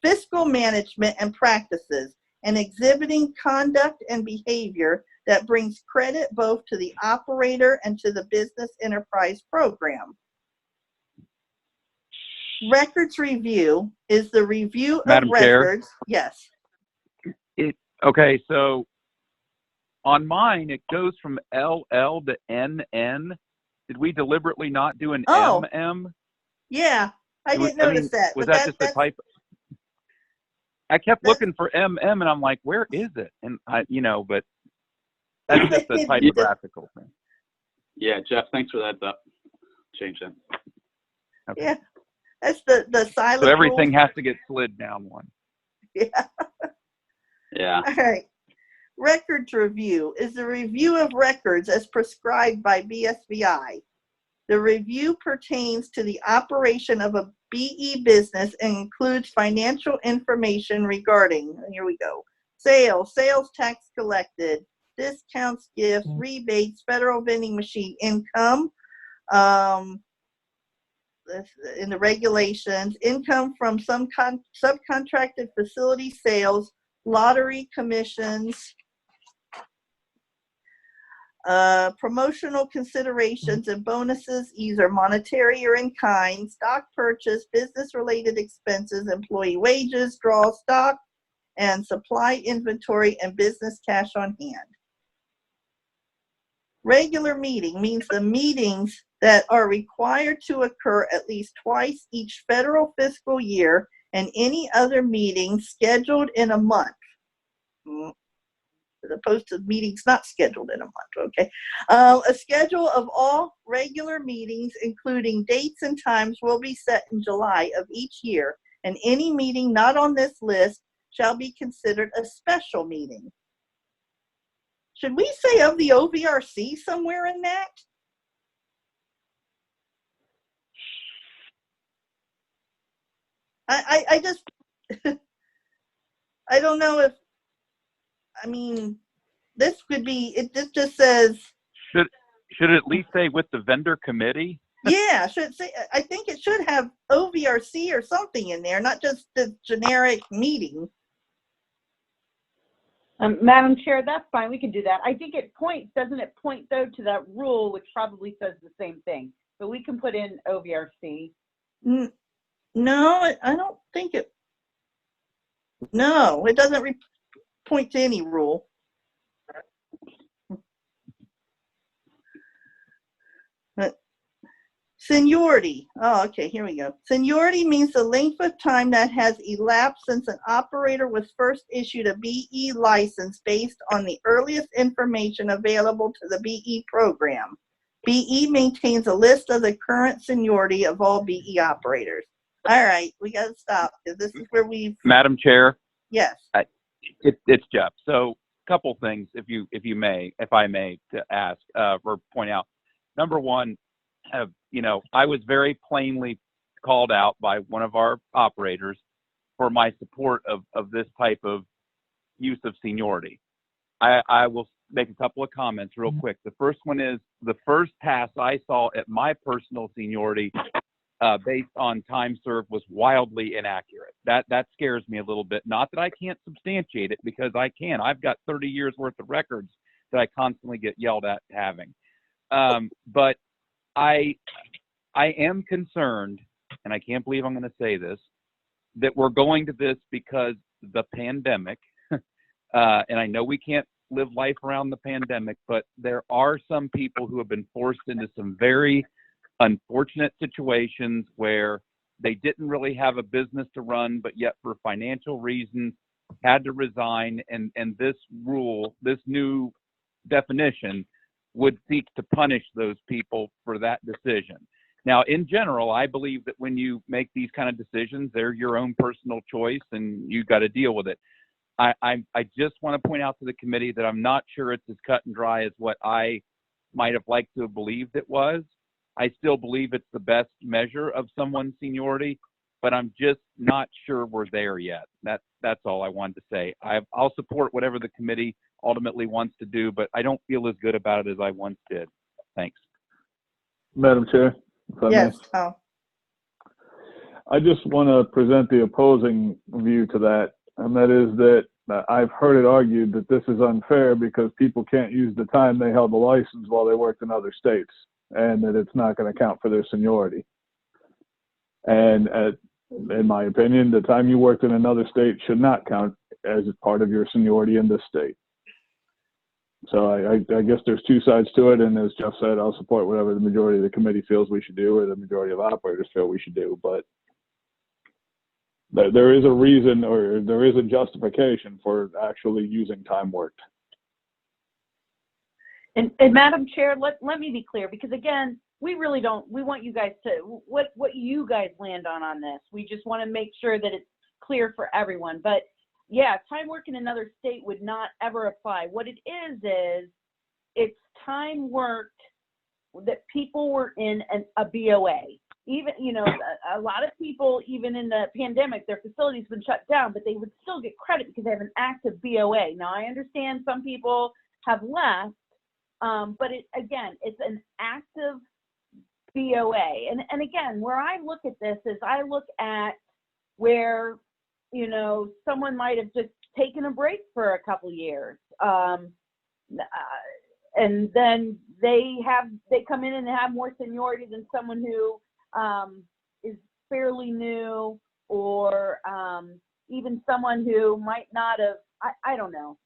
fiscal management and practices, and exhibiting conduct and behavior that brings credit both to the operator and to the business enterprise program. Records review is the review Madam of Chair? records. Yes. Okay, so on mine, it goes from LL to NN. Did we deliberately not do an MM? Yeah, I didn't notice that. Was but that just a typo? I kept looking for MM, and I'm like, where is it? And but that's just a typographical thing. Yeah, Jeff, thanks for that. Change that. Okay. Yeah, that's the silent. So everything rule. has to get slid down one. Yeah. Yeah. All right. Records review is the review of records as prescribed by BSBI. The review pertains to the operation of a BE business and includes financial information regarding, here we go, sales tax collected, discounts, gifts, rebates, federal vending machine income, in the regulations, income from some subcontracted facility sales, lottery commissions, promotional considerations and bonuses, either monetary or in kind, stock purchase, business-related expenses, employee wages, draw stock, and supply inventory and business cash on hand. Regular meeting means the meetings that are required to occur at least twice each federal fiscal year and any other meeting scheduled in a month. As opposed to meetings not scheduled in a month, okay? A schedule of all regular meetings, including dates and times, will be set in July of each year, and any meeting not on this list shall be considered a special meeting. Should we say of the OVRC somewhere in that? I just, I don't know if, I mean, this could be, this just says. Should it at least say with the vendor committee? Yeah, should say, I think it should have OVRC or something in there, not just the generic meeting. Madam Chair, that's fine. We can do that. I think it points, doesn't it point though to that rule, which probably says the same thing. So we can put in OVRC. No, I don't think it. No, it doesn't point to any rule. Seniority. Oh, okay, here we go. Seniority means the length of time that has elapsed since an operator was first issued a BE license based on the earliest information available to the BE program. BE maintains a list of the current seniority of all BE operators. All right, we got to stop because this is where we've. Madam Chair, Yes. it's Jeff. So, a couple things, if I may, to ask or point out. Number one, I was very plainly called out by one of our operators for my support of this type of use of seniority. I will make a couple of comments real quick. The first one is the first pass I saw at my personal seniority based on time served was wildly inaccurate. That scares me a little bit. Not that I can't substantiate it, because I can. I've got 30 years worth of records that I constantly get yelled at having. But I am concerned, and I can't believe I'm going to say this, that we're going to this because the pandemic, and I know we can't live life around the pandemic, but there are some people who have been forced into some very unfortunate situations where they didn't really have a business to run, but yet for financial reasons had to resign. And this rule, this new definition, would seek to punish those people for that decision. Now, in general, I believe that when you make these kind of decisions, they're your own personal choice and you've got to deal with it. I just want to point out to the committee that I'm not sure it's as cut and dry as what I might have liked to have believed it was. I still believe it's the best measure of someone's seniority, but I'm just not sure we're there yet. That's all I wanted to say. I'll support whatever the committee ultimately wants to do, but I don't feel as good about it as I once did. Thanks. Madam Chair, if I may. Yes, Tom. I just want to present the opposing view to that, and that is that I've heard it argued that this is unfair because people can't use the time they held the license while they worked in other states, and that it's not going to count for their seniority. And in my opinion, the time you worked in another state should not count as part of your seniority in this state. So I guess there's two sides to it, and as Jeff said, I'll support whatever the majority of the committee feels we should do, or the majority of operators feel we should do. But there is a reason, or there is a justification for actually using time worked. And Madam Chair, let me be clear, because again, we really don't, we want you guys to, what you guys land on this. We just want to make sure that it's clear for everyone. But yeah, time work in another state would not ever apply. What it is it's time worked that people were in a BOA. Even, a lot of people, even in the pandemic, their facility's been shut down, but they would still get credit because they have an active BOA. Now, I understand some people have left, but it's an active BOA. And again, where I look at this is I look at where, someone might have just taken a break for a couple years. And then they come in and have more seniority than someone who is fairly new, or even someone who might not have, I don't know.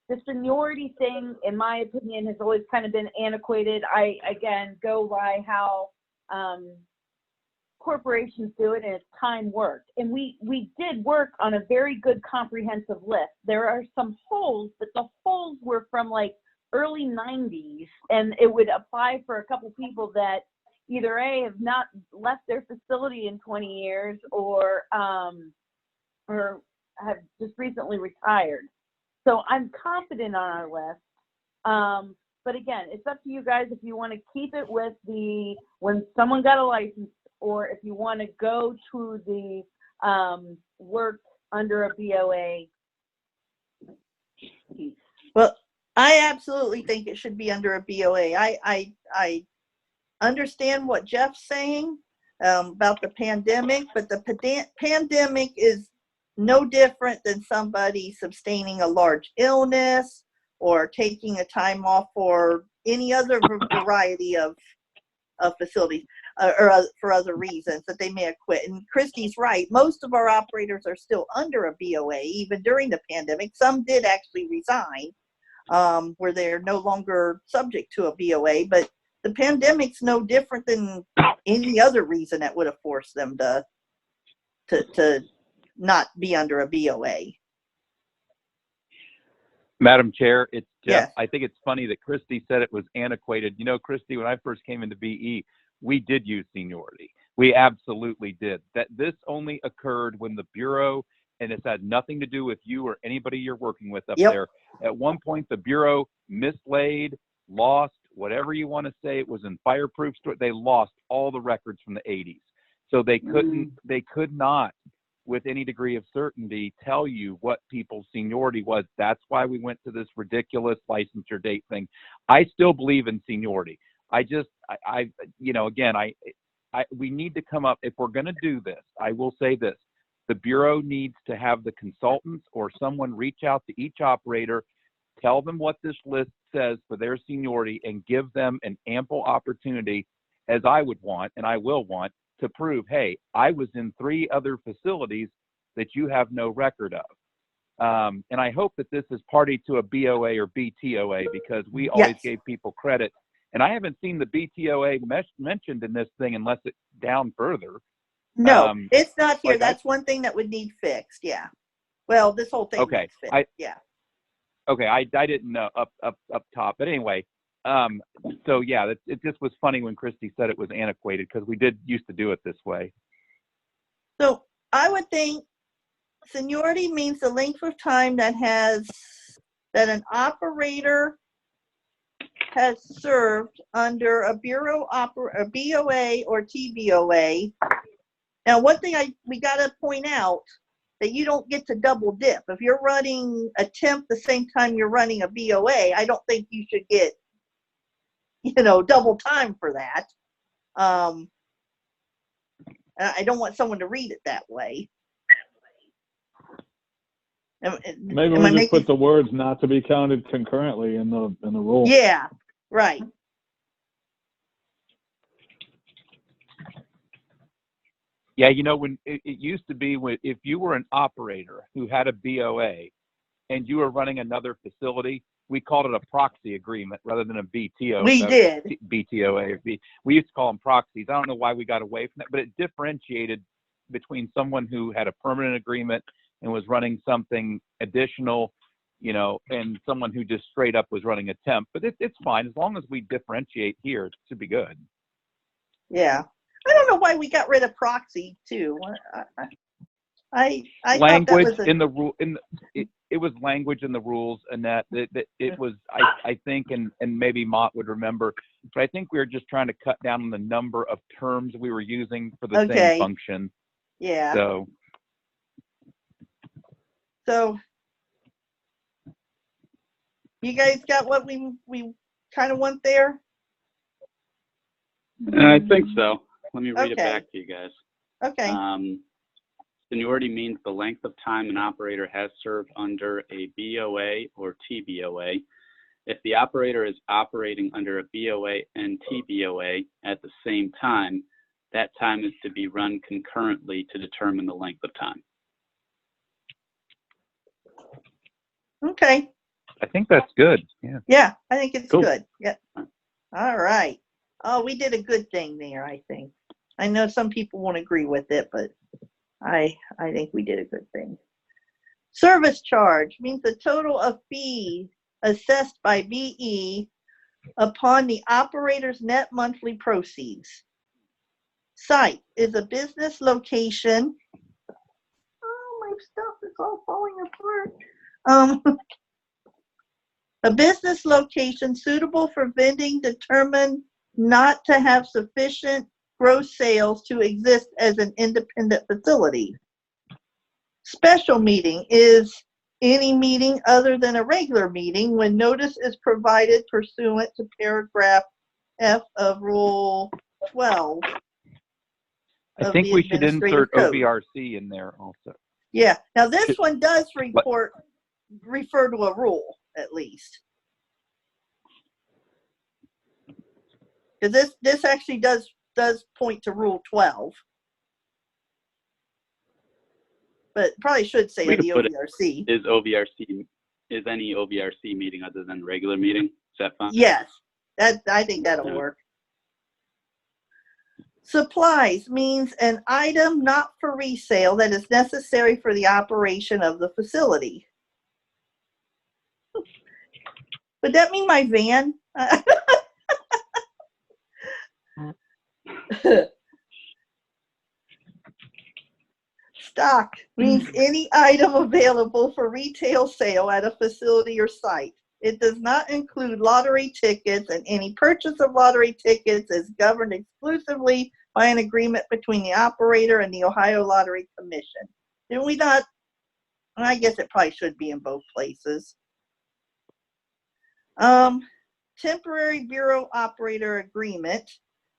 The seniority thing, in my opinion, has always kind of been antiquated. I, again, go by how corporations do it, and it's time worked. And we did work on a very good comprehensive list. There are some holes, but the holes were from like early 90s, and it would apply for a couple people that either A, have not left their facility in 20 years, or have just recently retired. So I'm confident on our list. But again, it's up to you guys if you want to keep it with when someone got a license, or if you want to go to the work under a BOA. Well, I absolutely think it should be under a BOA. I understand what Jeff's saying about the pandemic, but the pandemic is no different than somebody sustaining a large illness or taking a time off for any other variety of facilities or for other reasons that they may have quit. And Christy's right. Most of our operators are still under a BOA, even during the pandemic. Some did actually resign where they're no longer subject to a BOA, but the pandemic's no different than any other reason that would have forced them to not be under a BOA. Madam Chair, it's Jeff. Yes. I think it's funny that Christy said it was antiquated. You know, Christy, when I first came into BE, we did use seniority. We absolutely did. That this only occurred when the Bureau, and it's had nothing to do with you or anybody you're working with up there. At one point, the Bureau mislaid, lost, whatever you want to say. It was in fireproof store. They lost all the records from the 80s. So they could not, with any degree of certainty, tell you what people's seniority was. That's why we went to this ridiculous licensure date thing. I still believe in seniority. We need to come up, if we're going to do this, I will say this, the Bureau needs to have the consultants or someone reach out to each operator, tell them what this list says for their seniority, and give them an ample opportunity, as I would want, and I will want, to prove, hey, I was in 3 other facilities that you have no record of. And I hope that this is party to a BOA or BTOA, because we always gave people credit. And I haven't seen the BTOA mentioned in this thing unless it's down further. No, it's not here. That's one thing that would need fixed. Yeah. Well, this whole thing needs fixed. Okay, I didn't know up top. But anyway, so yeah, it just was funny when Christy said it was antiquated, because we used to do it this way. So I would think seniority means the length of time that an operator has served under a Bureau a BOA or TBOA. Now, one thing we got to point out, that you don't get to double dip. If you're running a temp the same time you're running a BOA, I don't think you should get, double time for that. I don't want someone to read it that way. Maybe we just put the words "not to be counted concurrently" in the rule. Yeah, right. Yeah, when it used to be, if you were an operator who had a BOA and you were running another facility, we called it a proxy agreement rather than a BTO. We did. BTOA. We used to call them proxies. I don't know why we got away from that, but it differentiated between someone who had a permanent agreement and was running something additional, and someone who just straight up was running a temp. But it's fine. As long as we differentiate here, it should be good. Yeah. I don't know why we got rid of proxy too. I language thought that was in the rule. It was language in the rules, and that it was. I think, and maybe Mott would remember, but I think we were just trying to cut down on the number of terms we were using for the same function. Yeah. So you guys got what we kind of want there? I think so. Let me read it back to you guys. Okay. Seniority means the length of time an operator has served under a BOA or TBOA. If the operator is operating under a BOA and TBOA at the same time, that time is to be run concurrently to determine the length of time. Okay. I think that's good. Yeah. Yeah, I think it's cool. Good. Yeah. All right. Oh, we did a good thing there, I think. I know some people won't agree with it, but I think we did a good thing. Service charge means the total of fees assessed by BE upon the operator's net monthly proceeds. Site is a business location. Oh, my stuff is all falling apart. A business location suitable for vending determined not to have sufficient gross sales to exist as an independent facility. Special meeting is any meeting other than a regular meeting when notice is provided pursuant to paragraph F of Rule 12. I think we should insert OVRC in there also. Yeah. Now this one does refer to a rule at least. Because this actually does point to Rule 12. But probably should say the OVRC. Is any OVRC meeting other than a regular meeting? Is that fine? Yes. I think that'll work. Supplies means an item not for resale that is necessary for the operation of the facility. Would that mean my van? Stock means any item available for retail sale at a facility or site. It does not include lottery tickets, and any purchase of lottery tickets is governed exclusively by an agreement between the operator and the Ohio Lottery Commission. Did we not? I guess it probably should be in both places. Temporary Bureau Operator Agreement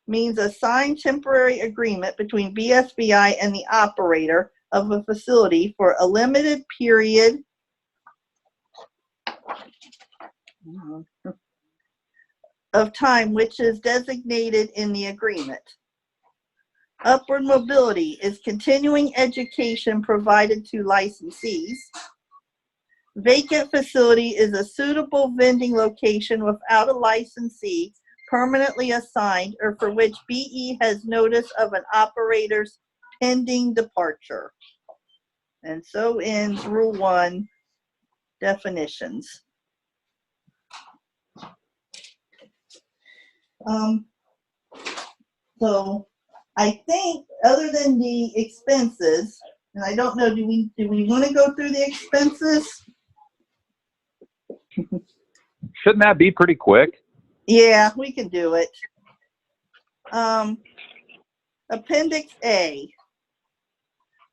means a signed temporary agreement between BSBI and the operator of a facility for a limited period of time which is designated in the agreement. Upward mobility is continuing education provided to licensees. Vacant facility is a suitable vending location without a licensee permanently assigned or for which BE has notice of an operator's pending departure. And so ends Rule 1, definitions. So I think other than the expenses, and I don't know, do we want to go through the expenses? Shouldn't that be pretty quick? Yeah, we can do it. Appendix A.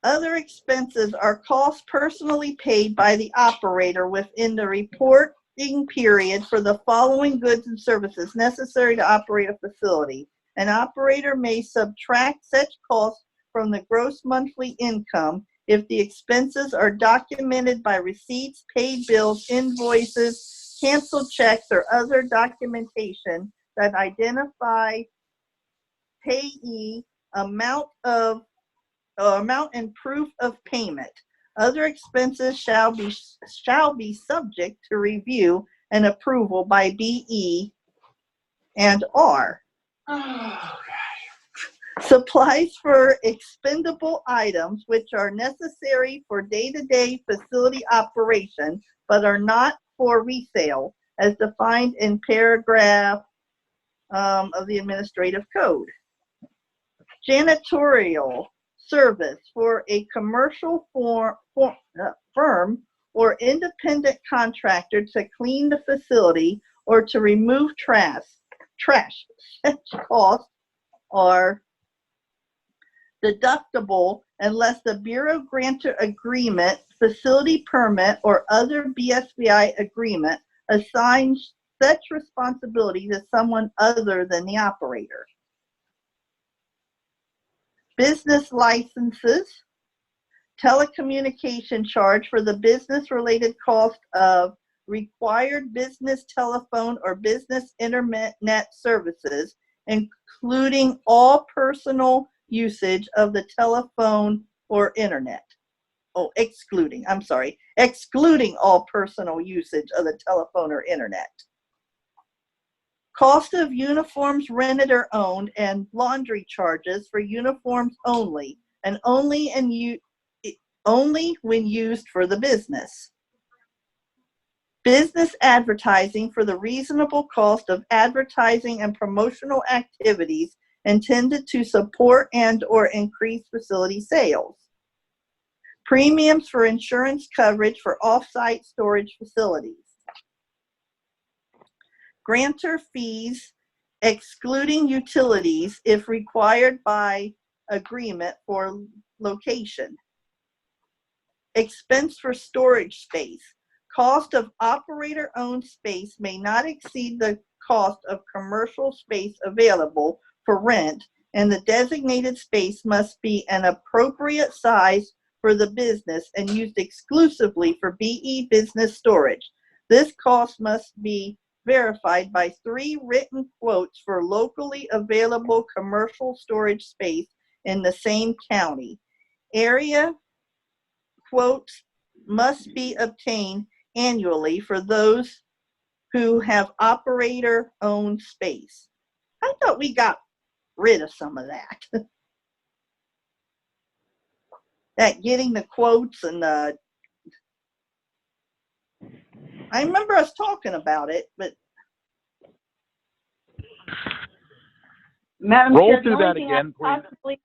Other expenses are costs personally paid by the operator within the reporting period for the following goods and services necessary to operate a facility. An operator may subtract such costs from the gross monthly income if the expenses are documented by receipts, paid bills, invoices, canceled checks, or other documentation that identify payee, amount and proof of payment. Other expenses shall be subject to review and approval by BE and R. Supplies for expendable items which are necessary for day-to-day facility operation but are not for resale as defined in paragraph of the administrative code. Janitorial service for a commercial firm or independent contractor to clean the facility or to remove trash. Such costs are deductible unless the Bureau grantor agreement, facility permit, or other BSBI agreement assigns such responsibility to someone other than the operator. Business licenses, telecommunication charge for the business-related cost of required business telephone or business internet services, including all personal usage of the telephone or internet. Excluding all personal usage of the telephone or internet. Cost of uniforms rented or owned and laundry charges for uniforms only, and only when used for the business. Business advertising for the reasonable cost of advertising and promotional activities intended to support and or increase facility sales. Premiums for insurance coverage for off-site storage facilities. Grantor fees, excluding utilities if required by agreement for location. Expense for storage space. Cost of operator-owned space may not exceed the cost of commercial space available for rent, and the designated space must be an appropriate size for the business and used exclusively for BE business storage. This cost must be verified by 3 written quotes for locally available commercial storage space in the same county. Area quotes must be obtained annually for those who have operator-owned space. I thought we got rid of some of that. That getting the quotes and the, I remember us talking about it, but. Madam Roll Chair, the through only that thing again, I please. possibly,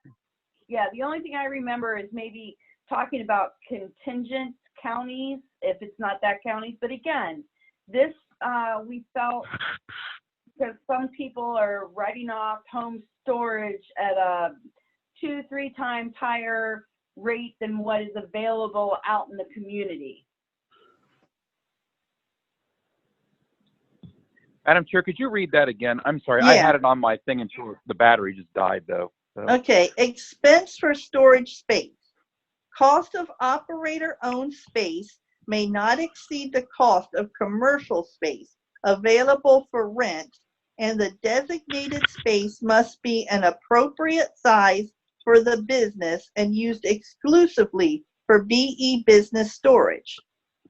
yeah, the only thing I remember is maybe talking about contingent counties, if it's not that counties. But again, this, we felt, because some people are writing off home storage at a 2-3 times higher rate than what is available out in the community. Madam Chair, could you read that again? I'm sorry, Yeah. I had it on my thing until the battery just died though. So. Okay, expense for storage space. Cost of operator-owned space may not exceed the cost of commercial space available for rent, and the designated space must be an appropriate size for the business and used exclusively for BE business storage.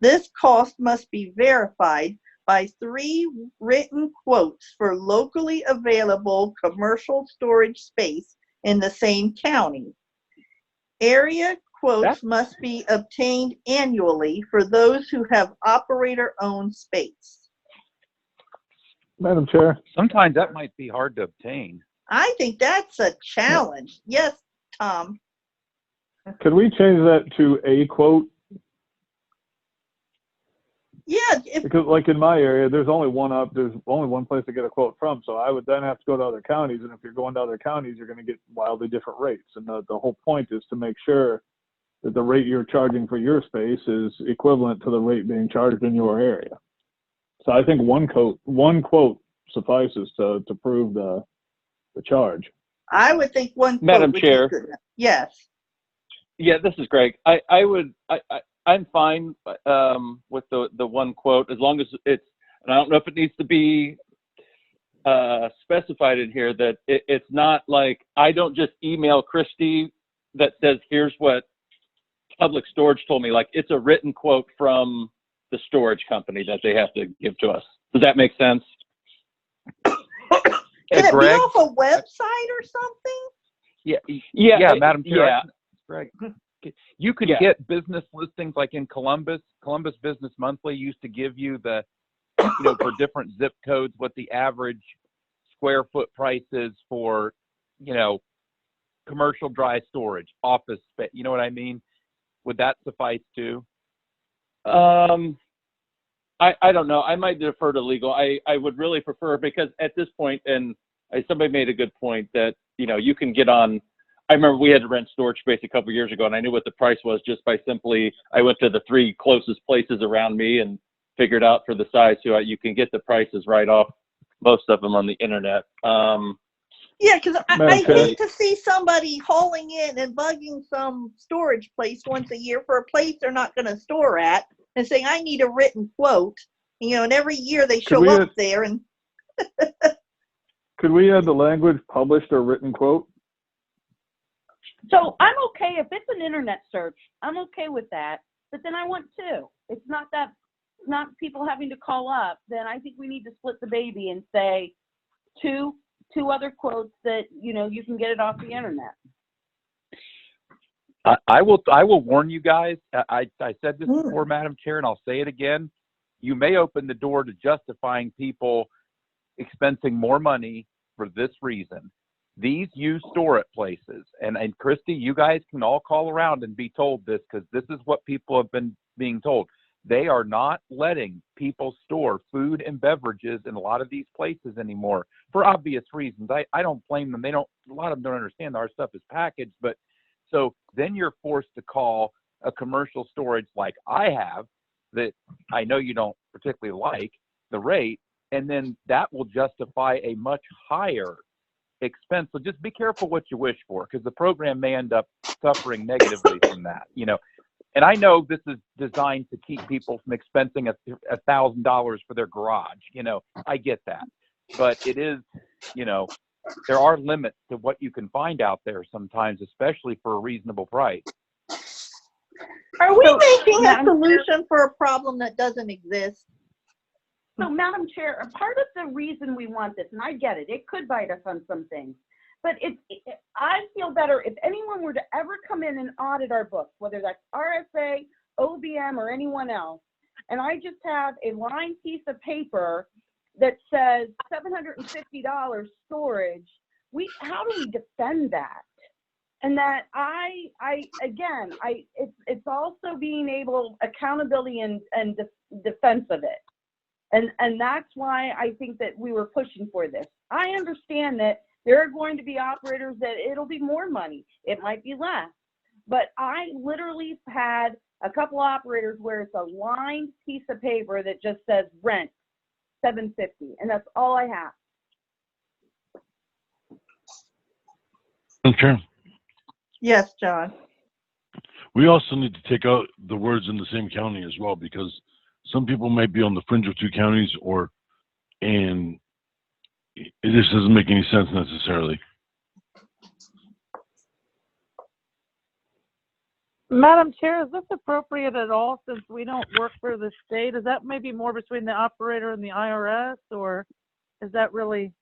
This cost must be verified by 3 written quotes for locally available commercial storage space in the same county. Area quotes must be obtained annually for those who have operator-owned space. Madam Chair. Sometimes that might be hard to obtain. I think that's a challenge. Yes, Tom. Could we change that to a quote? Yeah. Because like in my area, there's only one place to get a quote from. So I would then have to go to other counties. And if you're going to other counties, you're going to get wildly different rates. And the whole point is to make sure that the rate you're charging for your space is equivalent to the rate being charged in your area. So I think one quote suffices to prove the charge. I would think one quote Madam would Chair. be good enough. Yes. Yeah, this is Greg. I'm fine with the one quote as long as it's, and I don't know if it needs to be specified in here that it's not like I don't just email Christy that says here's what Public Storage told me. Like it's a written quote from the storage company that they have to give to us. Does that make sense? Can it Greg? be off a website or something? Yeah, Madam Chair. Yeah. Greg, you could get business listings like in Columbus. Columbus Business Monthly used to give you the, for different zip codes, what the average square foot price is for, commercial dry storage, office space. You know what I mean? Would that suffice too? I don't know. I might defer to legal. I would really prefer, because at this point, and somebody made a good point that, you can get on. I remember we had to rent storage space a couple of years ago, and I knew what the price was just by simply, I went to the 3 closest places around me and figured out for the size. So you can get the prices right off most of them on the internet. Yeah, because I hate to see somebody hauling in and bugging some storage place once a year for a place they're not going to store at and saying, I need a written quote, and every year they show up there and. Could we add the language published or written quote? So I'm okay if it's an internet search. I'm okay with that. But then I want 2. It's not people having to call up. Then I think we need to split the baby and say two other quotes that you can get it off the internet. I will warn you guys. I said this before, Madam Chair, and I'll say it again. You may open the door to justifying people expensing more money for this reason. These use storage places, and Christy, you guys can all call around and be told this, because this is what people have been being told. They are not letting people store food and beverages in a lot of these places anymore for obvious reasons. I don't blame them. A lot of them don't understand our stuff is packaged, but so then you're forced to call a commercial storage like I have, that I know you don't particularly like the rate, and then that will justify a much higher expense. So just be careful what you wish for, because the program may end up suffering negatively from that, And I know this is designed to keep people from expensing $1,000 for their garage. I get that, but it is, there are limits to what you can find out there sometimes, especially for a reasonable price. Are we making a solution for a problem that doesn't exist? So, Madam Chair, part of the reason we want this, and I get it, it could bite us on some things, but I feel better if anyone were to ever come in and audit our books, whether that's RSA, OBM, or anyone else, and I just have a lined piece of paper that says $750 storage, how do we defend that? And that it's also being able, accountability and defense of it. And that's why I think that we were pushing for this. I understand that there are going to be operators that it'll be more money. It might be less. But I literally had a couple operators where it's a lined piece of paper that just says rent $750, and that's all I have. Okay. Yes, John. We also need to take out the words in the same county as well, because some people might be on the fringe of two counties, and it just doesn't make any sense necessarily. Madam Chair, is this appropriate at all since we don't work for the state? Is that maybe more between the operator and the IRS, or is that really,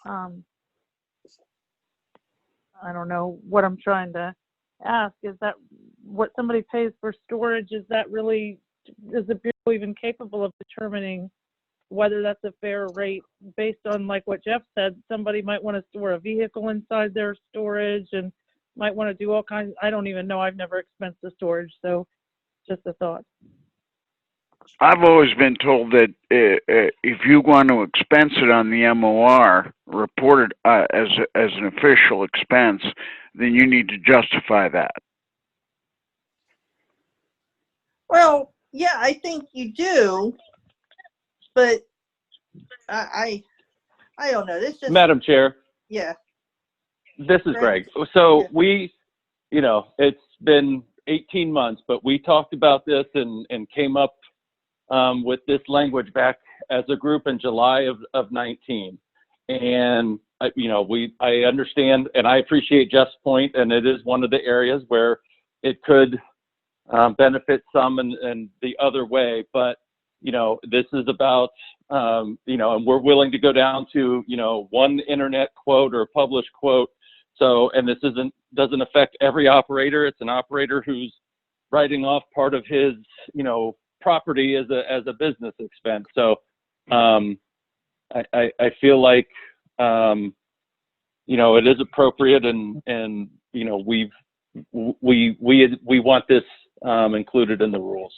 I don't know what I'm trying to ask. Is that what somebody pays for storage? Is that really, is the Bureau even capable of determining whether that's a fair rate based on, like what Jeff said, somebody might want to store a vehicle inside their storage and might want to do all kinds. I don't even know. I've never expensed the storage, so just a thought. I've always been told that if you want to expense it on the MOR, report it as an official expense, then you need to justify that. Well, yeah, I think you do, but I don't know. This just, Madam Chair, yeah. this is Greg. So we, it's been 18 months, but we talked about this and came up with this language back as a group in July of 19. And, I understand and I appreciate Jeff's point, and it is one of the areas where it could benefit some and the other way. But, this is about, and we're willing to go down to, one internet quote or published quote. So, and this doesn't affect every operator. It's an operator who's writing off part of his, property as a business expense. So, I feel like, it is appropriate, and we want this included in the rules.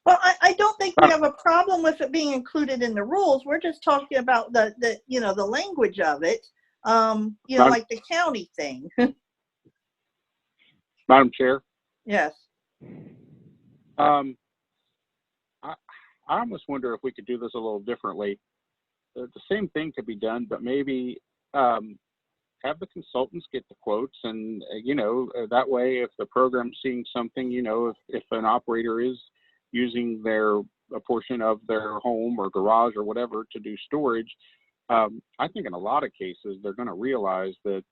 Well, I don't think we have a problem with it being included in the rules. We're just talking about the language of it. Like the county thing. Madam Chair? Yes. I almost wonder if we could do this a little differently. The same thing could be done, but maybe have the consultants get the quotes, and that way, if the program's seeing something, if an operator is using a portion of their home or garage or whatever to do storage, I think in a lot of cases they're going to realize that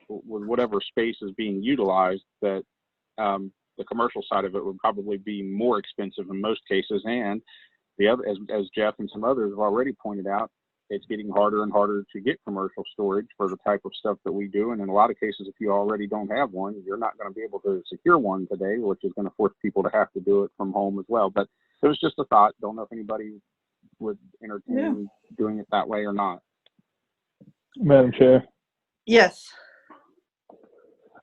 with whatever space is being utilized, that the commercial side of it would probably be more expensive in most cases. And the other, as Jeff and some others have already pointed out, it's getting harder and harder to get commercial storage for the type of stuff that we do. And in a lot of cases, if you already don't have one, you're not going to be able to secure one today, which is going to force people to have to do it from home as well. But it was just a thought. Don't know if anybody would entertain doing it that way or not. Madam Chair. Yes.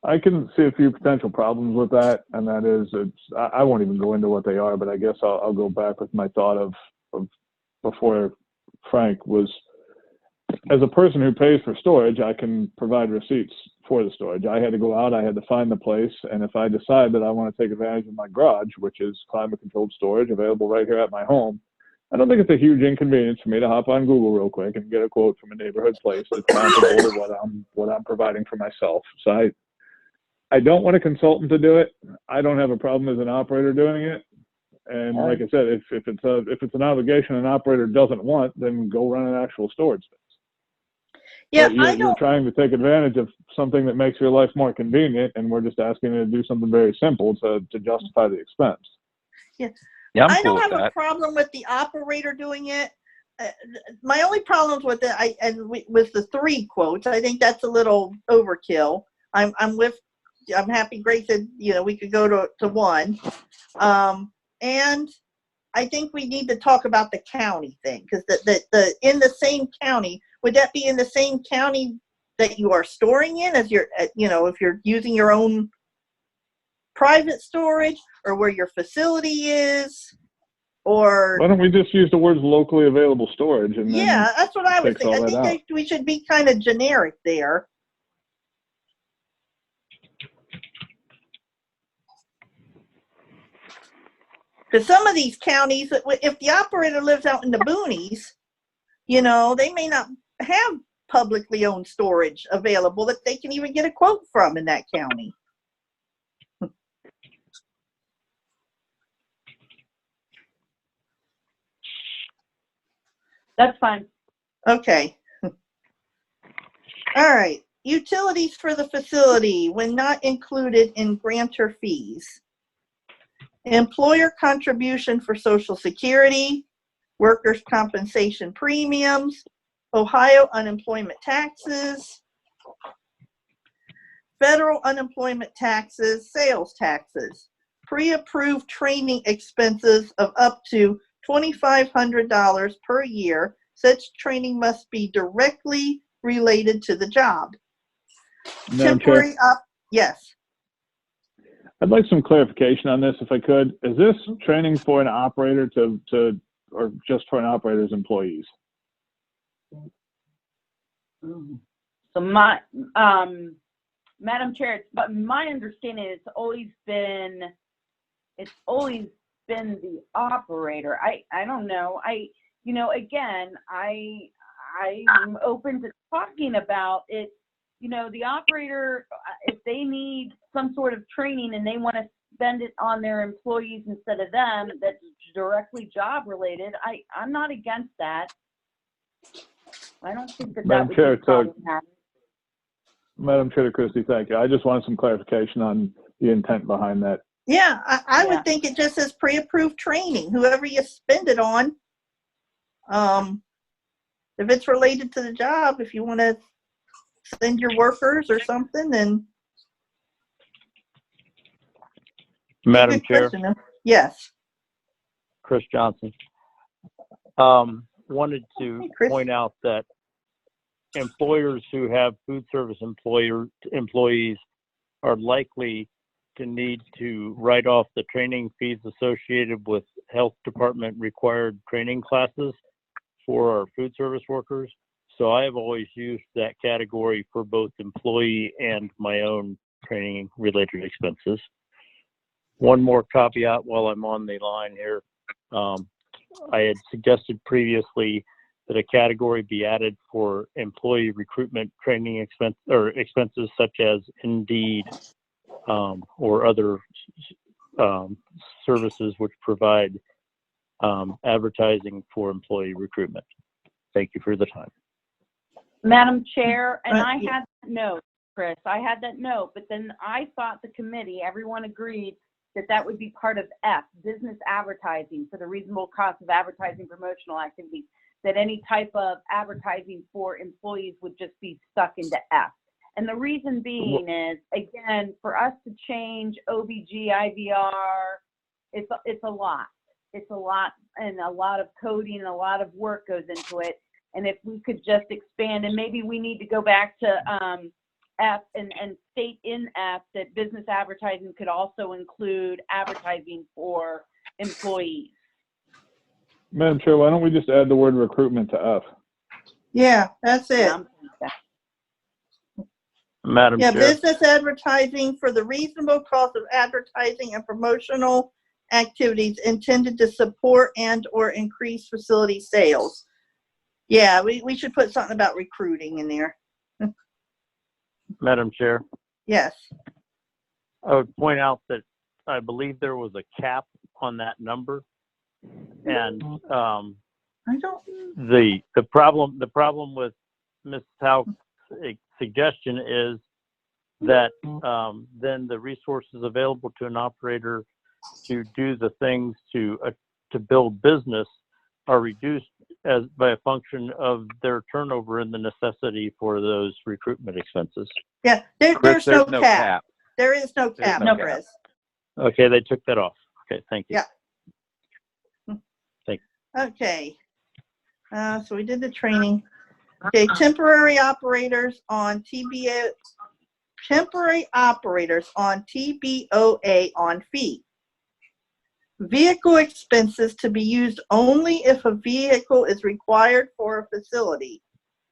I can see a few potential problems with that, and that is, I won't even go into what they are, but I guess I'll go back with my thought of before Frank was, as a person who pays for storage, I can provide receipts for the storage. I had to go out, I had to find the place, and if I decide that I want to take advantage of my garage, which is climate-controlled storage available right here at my home, I don't think it's a huge inconvenience for me to hop on Google real quick and get a quote from a neighborhood place that's comparable to what I'm providing for myself. So I don't want a consultant to do it. I don't have a problem as an operator doing it. And like I said, if it's an obligation an operator doesn't want, then go run an actual storage space. Yeah, you're trying to take advantage of something that makes your life more convenient, and we're just asking you to do something very simple to justify the expense. Yeah. Yeah, I I'm cool don't with have that. a problem with the operator doing it. my only problems with it, with the 3 quotes, I think that's a little overkill. I'm happy Greg said, we could go to 1. And I think we need to talk about the county thing, because the in the same county, would that be in the same county that you are storing in as your, if you're using your own private storage, or where your facility is, or Why don't we just use the words locally available storage and then yeah, that's what I was takes all thinking. I that think we should be kind of generic there. Because some of these counties, if the operator lives out in the boonies, they may not have publicly owned storage available that they can even get a quote from in that county. That's fine. Okay. All right. Utilities for the facility when not included in grantor fees. Employer contribution for Social Security, workers' compensation premiums, Ohio unemployment taxes, federal unemployment taxes, sales taxes, pre-approved training expenses of up to $2,500 per year. Such training must be directly related to the job. Madam Chair, yes. I'd like some clarification on this if I could. Is this training for an operator or just for an operator's employees? So Madam Chair, but my understanding is it's always been the operator. I don't know. Again, I'm open to talking about it. The operator, if they need some sort of training and they want to spend it on their employees instead of them, that's directly job related. I'm not against that. I don't think that Madam would Chair, be problematic. Madam Chair Christie, thank you. I just wanted some clarification on the intent behind that. Yeah, I would think it just says pre-approved training. Whoever you spend it on, if it's related to the job, if you want to send your workers or something, then. Madam Chair. Yes. Chris Johnson. Wanted to point out that employers who have food service employees are likely to need to write off the training fees associated with health department required training classes for our food service workers. So I have always used that category for both employee and my own training related expenses. One more caveat while I'm on the line here. I had suggested previously that a category be added for employee recruitment training expenses such as Indeed or other services which provide advertising for employee recruitment. Thank you for the time. Madam Chair, and I had that note, Chris. I had that note, but then I thought the committee, everyone agreed that would be part of F, business advertising for the reasonable cost of advertising promotional activities, that any type of advertising for employees would just be stuck into F. And the reason being is, again, for us to change OBG, IVR, it's a lot. It's a lot, and a lot of coding and a lot of work goes into it. And if we could just expand, and maybe we need to go back to F and state in F that business advertising could also include advertising for employees. Madam Chair, why don't we just add the word recruitment to F? Yeah, that's it. Madam Chair. Business advertising for the reasonable cost of advertising and promotional activities intended to support and or increase facility sales. Yeah, we should put something about recruiting in there. Madam Chair. Yes. I would point out that I believe there was a cap on that number, and I don't. The problem with Ms. Hauk's suggestion is that then the resources available to an operator to do the things to build business are reduced as by a function of their turnover and the necessity for those recruitment expenses. Yeah, Chris, there's no no cap. There is no There's cap, no cap. Chris. Okay, they took that off. Okay, thank you. Yeah. Thank Okay. So we did the training. Okay, temporary operators on TBOA on fee. Vehicle expenses to be used only if a vehicle is required for a facility.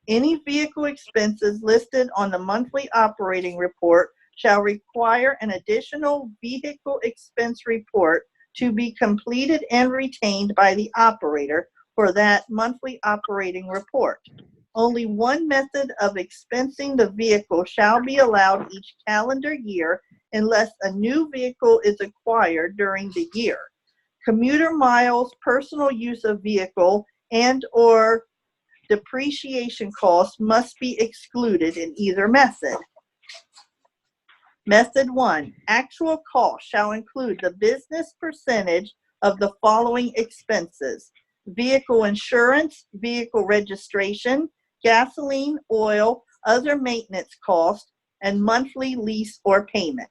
Any vehicle expenses listed on the monthly operating report shall require an additional vehicle expense report to be completed and retained by the operator for that monthly operating report. Only one method of expensing the vehicle shall be allowed each calendar year unless a new vehicle is acquired during the year. Commuter miles, personal use of vehicle, and/or depreciation costs must be excluded in either method. Method 1, actual cost shall include the business percentage of the following expenses: vehicle insurance, vehicle registration, gasoline, oil, other maintenance costs, and monthly lease or payment.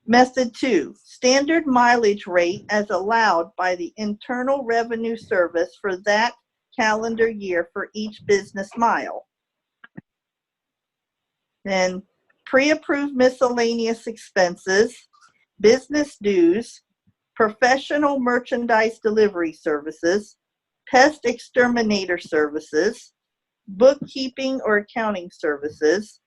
Method 2, standard mileage rate as allowed by the Internal Revenue Service for that calendar year for each business mile. Then pre-approved miscellaneous expenses, business dues, professional merchandise delivery services, pest exterminator services, bookkeeping or accounting services,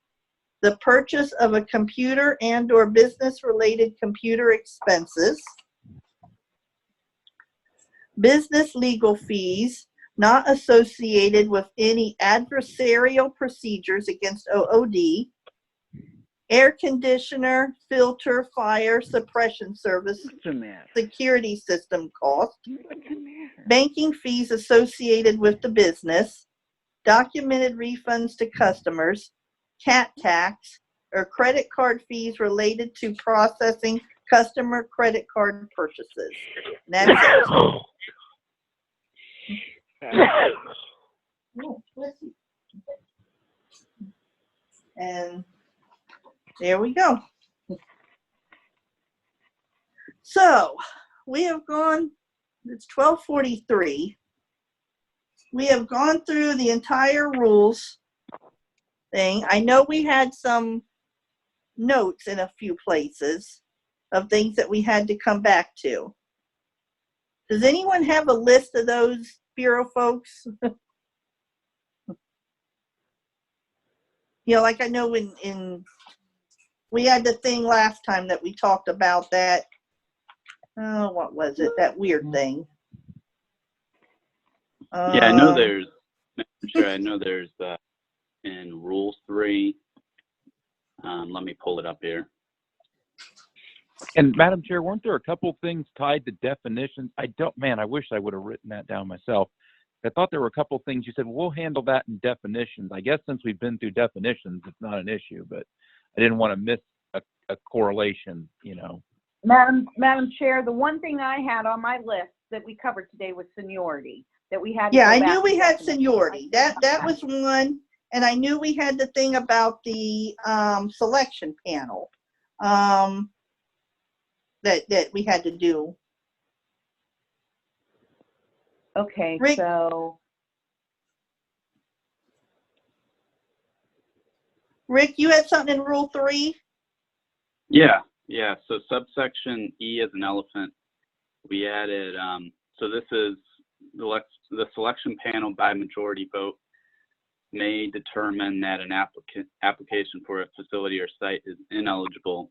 the purchase of a computer and/or business-related computer expenses, business legal fees not associated with any adversarial procedures against OOD, air conditioner, filter, fire suppression service, security system cost, banking fees associated with the business, documented refunds to customers, CAT tax, or credit card fees related to processing customer credit card purchases. And that's it. And there we go. So we have gone, it's 12:43. We have gone through the entire rules thing. I know we had some notes in a few places of things that we had to come back to. Does anyone have a list of those Bureau folks? You know, like I know in we had the thing last time that we talked about that, oh, what was it? That weird thing. Yeah, I know there's, in Rule 3, let me pull it up here. And Madam Chair, weren't there a couple things tied to definitions? I wish I would have written that down myself. I thought there were a couple things you said, well, we'll handle that in definitions. I guess since we've been through definitions, it's not an issue, but I didn't want to miss a correlation, you know. Madam Chair, the one thing I had on my list that we covered today was seniority, that we had. Yeah, I knew we had seniority. That was one, and I knew we had the thing about the selection panel that we had to do. Okay, Rick, so Rick, you had something in Rule 3? Yeah. So subsection E as an elephant, we added, so this is the selection panel by majority vote may determine that an application for a facility or site is ineligible.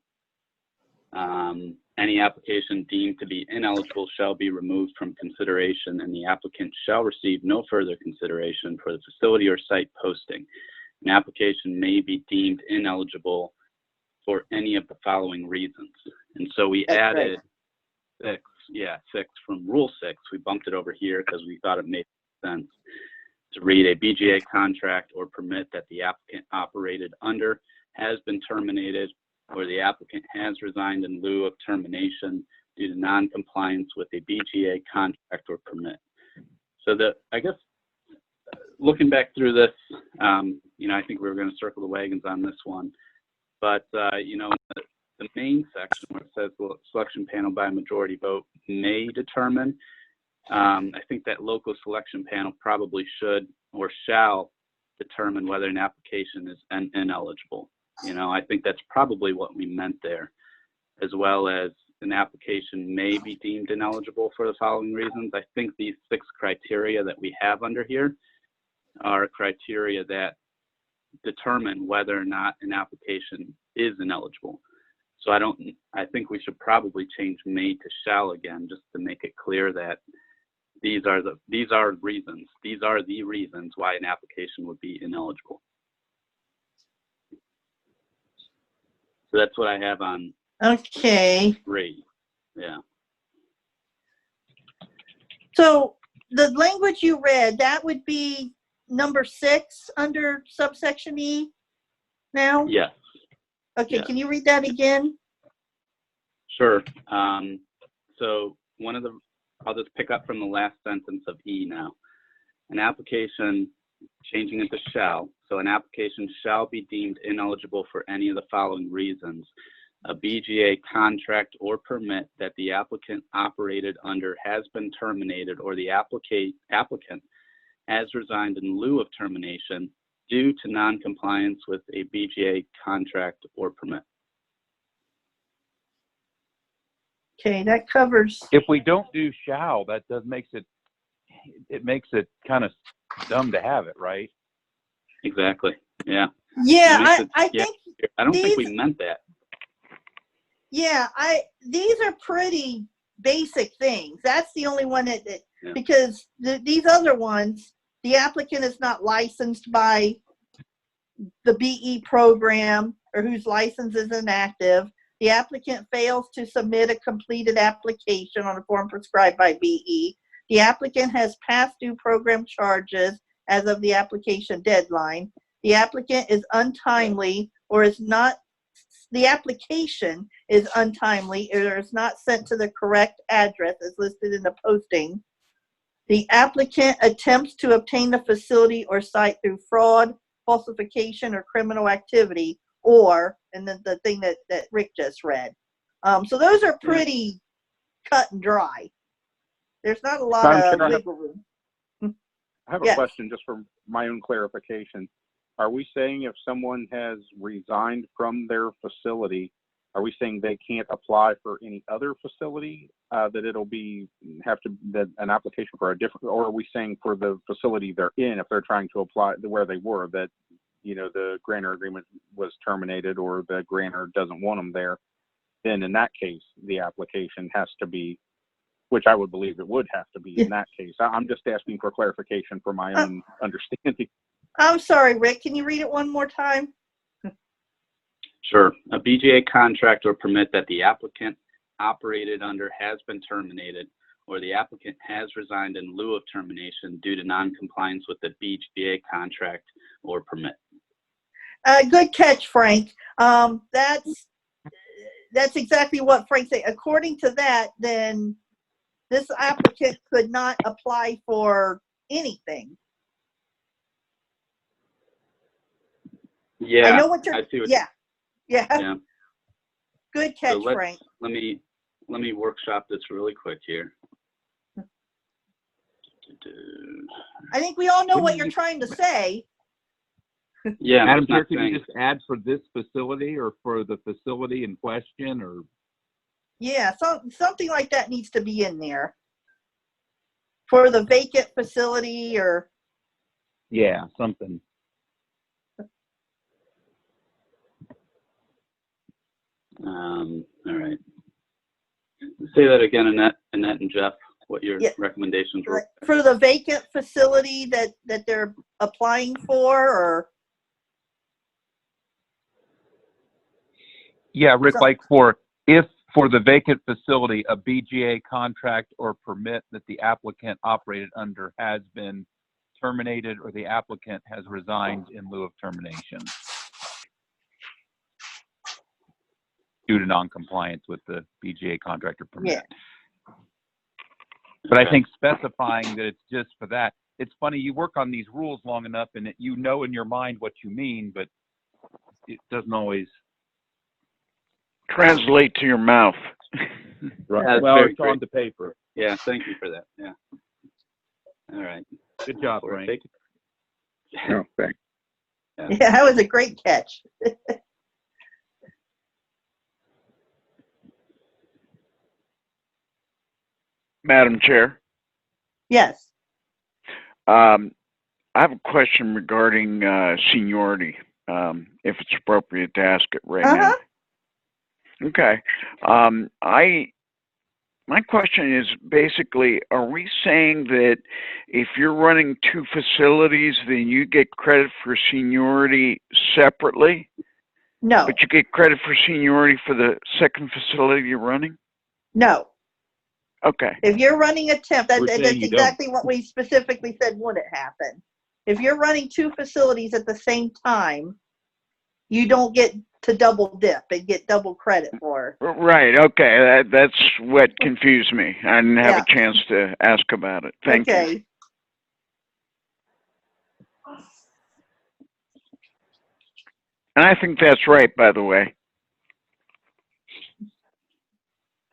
Any application deemed to be ineligible shall be removed from consideration, and the applicant shall receive no further consideration for the facility or site posting. An application may be deemed ineligible for any of the following reasons. And so we added 6 from Rule 6. We bumped it over here because we thought it made sense to read: a BGA contract or permit that the applicant operated under has been terminated, or the applicant has resigned in lieu of termination, due to non-compliance with a BGA contract or permit. So I guess looking back through this, you know, I think we were going to circle the wagons on this one, but you know, the main section where it says the selection panel by majority vote may determine, I think that local selection panel probably should or shall determine whether an application is ineligible. You know, I think that's probably what we meant there, as well as an application may be deemed ineligible for the following reasons. I think these 6 criteria that we have under here are criteria that determine whether or not an application is ineligible. So I think we should probably change may to shall again, just to make it clear that these are the reasons why an application would be ineligible. So that's what I have on Okay. 3. Yeah. So the language you read, that would be number 6 under subsection E now? Yes. Okay, Yes. can you read that again? Sure. So I'll just pick up from the last sentence of E now. An application, changing it to shall, so an application shall be deemed ineligible for any of the following reasons. A BGA contract or permit that the applicant operated under has been terminated, or the applicant has resigned in lieu of termination due to non-compliance with a BGA contract or permit. Okay, that covers. If we don't do shall, that makes it kind of dumb to have it, right? Exactly. Yeah. Yeah, I think I don't think we meant that. Yeah, these are pretty basic things. That's the only one that Yeah. because these other ones, the applicant is not licensed by the BE program or whose license is inactive. The applicant fails to submit a completed application on a form prescribed by BE. The applicant has past due program charges as of the application deadline. The applicant is untimely or is not, the application is untimely or is not sent to the correct address as listed in the posting. The applicant attempts to obtain the facility or site through fraud, falsification, or criminal activity, or, and then the thing that Rick just read. So those are pretty cut and dry. There's not a lot Madam of Chair, wiggle room. I have a Yes. question just for my own clarification. Are we saying if someone has resigned from their facility, are we saying they can't apply for any other facility, that it'll be that an application for a different, or are we saying for the facility they're in, if they're trying to apply where they were, that, you know, the grantor agreement was terminated or the grantor doesn't want them there, then in that case, the application has to be, which I would believe it would have to be in that case. I'm just asking for clarification for my own understanding. I'm sorry, Rick, can you read it one more time? Sure. A BGA contract or permit that the applicant operated under has been terminated, or the applicant has resigned in lieu of termination due to non-compliance with the BGA contract or permit. Good catch, Frank. That's exactly what Frank said. According to that, then this applicant could not apply for anything. Yeah, I know what you're. I see what Yeah. Yeah. Good catch, So Frank. let me workshop this really quick here. I think we all know what you're trying to say. Yeah, I'm Madam just Chair, not can saying. you just add for this facility or for the facility in question, or? Yeah, something like that needs to be in there for the vacant facility or. Yeah, something. All right. Say that again, Annette and Jeff, what your recommendations were. For the vacant facility that they're applying for, or. Yeah, Rick, like for the vacant facility, a BGA contract or permit that the applicant operated under has been terminated, or the applicant has resigned in lieu of termination. due to non-compliance with the BGA contractor permit. Yeah. But I think specifying that it's just for that, it's funny, you work on these rules long enough and you know in your mind what you mean, but it doesn't always Translate to your mouth. Right. That's Well, very it's on great. the paper. Yeah, thank you for that. Yeah. All right. Good job, Frank. Take it. Oh, thanks. Yeah, that was a great catch. Madam Chair, Yes. I have a question regarding seniority, if it's appropriate to ask it right now. Okay. My question is basically, are we saying that if you're running two facilities, then you get credit for seniority separately? No. But you get credit for seniority for the second facility you're running? No. Okay. If you're running a temp, We're that's saying you don't. exactly what we specifically said wouldn't happen. If you're running two facilities at the same time, you don't get to double dip and get double credit for. Right. Okay. That's what confused me. I didn't have a chance to ask about it. Thank you. And I think that's right, by the way.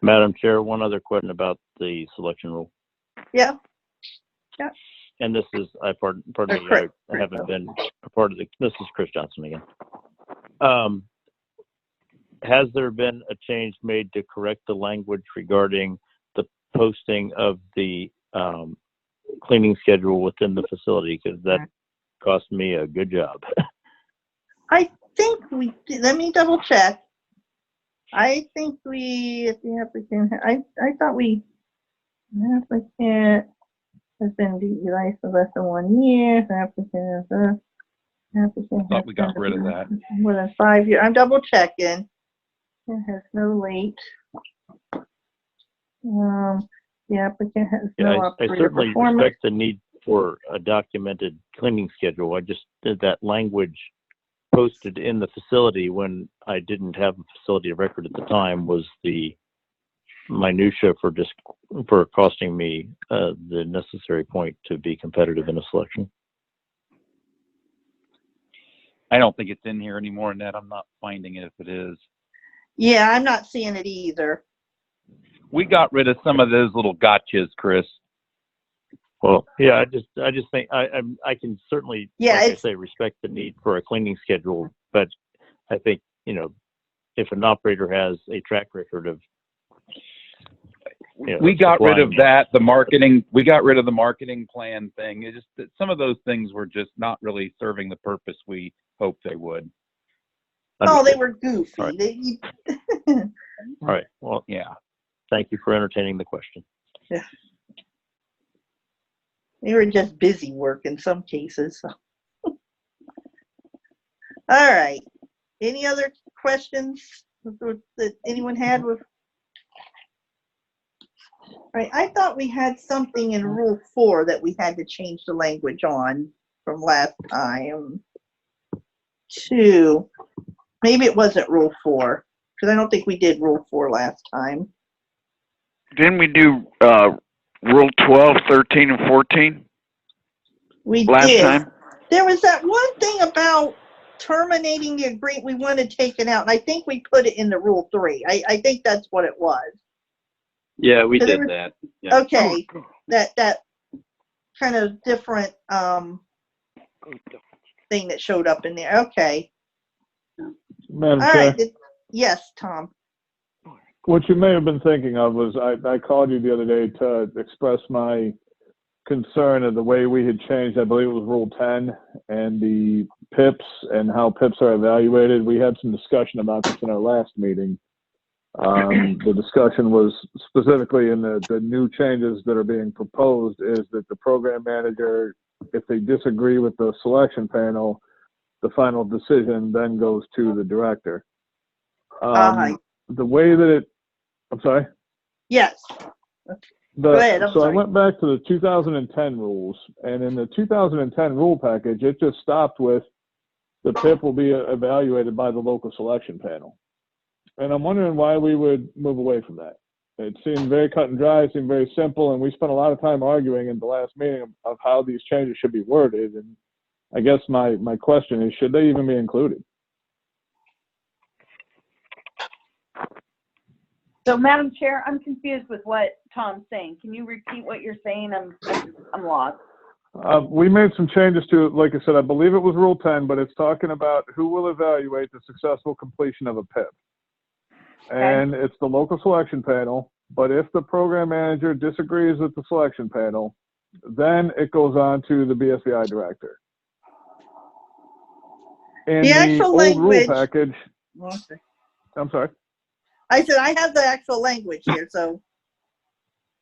Madam Chair, one other question about the selection rule. Yeah. Yeah. And this is, pardon me, I haven't been a part of this is Chris Johnson again. Has there been a change made to correct the language regarding the posting of the cleaning schedule within the facility? Because that cost me a good job. I think we did. Let me double check. I think we, if the applicant, I thought the applicant has been DEI for less than 1 year. The applicant is applicant Thought we got rid of that. more than 5 years. I'm double checking. It has no late. The applicant has no I operator certainly performance. respect the need for a documented cleaning schedule. I just did that language posted in the facility when I didn't have a facility of record at the time was the minutia for costing me the necessary point to be competitive in a selection. I don't think it's in here anymore, Ned. I'm not finding it if it is. Yeah, I'm not seeing it either. We got rid of some of those little gotchas, Chris. Well, yeah, I just think I can certainly, Yeah, like I say, respect the need for a cleaning schedule, but I think, if an operator has a track record of, we got rid of supplying that. We got rid of the marketing plan thing. It just that some of those things were just not really serving the purpose we hoped they would. Oh, they were goofy. All right. They- All right. Well, yeah. Thank you for entertaining the question. Yeah. They were just busy work in some cases. All right. Any other questions that anyone had with? Right. I thought we had something in Rule 4 that we had to change the language on from last time. 2. Maybe it wasn't Rule 4 because I don't think we did Rule 4 last time. Didn't we do Rule 12, 13, and 14? We last did. time? There was that one thing about terminating the agreement we wanted taken out, and I think we put it in the Rule 3. I think that's what it was. Yeah, we So there did was- that. Yeah. Okay, that kind of different thing that showed up in there. Okay. Madam All Chair, right. Yes, Tom. what you may have been thinking of was I called you the other day to express my concern of the way we had changed, I believe it was Rule 10, and the PIPs and how PIPs are evaluated. We had some discussion about this in our last meeting. The discussion was specifically in the new changes that are being proposed is that the program manager, if they disagree with the selection panel, the final decision then goes to the director. The way that I'm sorry? Yes. Go ahead, I'm So sorry. I went back to the 2010 rules, and in the 2010 rule package, it just stopped with the PIP will be evaluated by the local selection panel. And I'm wondering why we would move away from that. It seemed very cut and dry, it seemed very simple, and we spent a lot of time arguing in the last meeting of how these changes should be worded. And I guess my question is, should they even be included? So, Madam Chair, I'm confused with what Tom's saying. Can you repeat what you're saying? I'm lost. We made some changes to it. Like I said, I believe it was Rule 10, but it's talking about who will evaluate the successful completion of a PIP. And it's the local selection panel, but if the program manager disagrees with the selection panel, then it goes on to the BSVI director. In The actual old language. rule package, Okay. I'm sorry. I said I have the actual language here, so.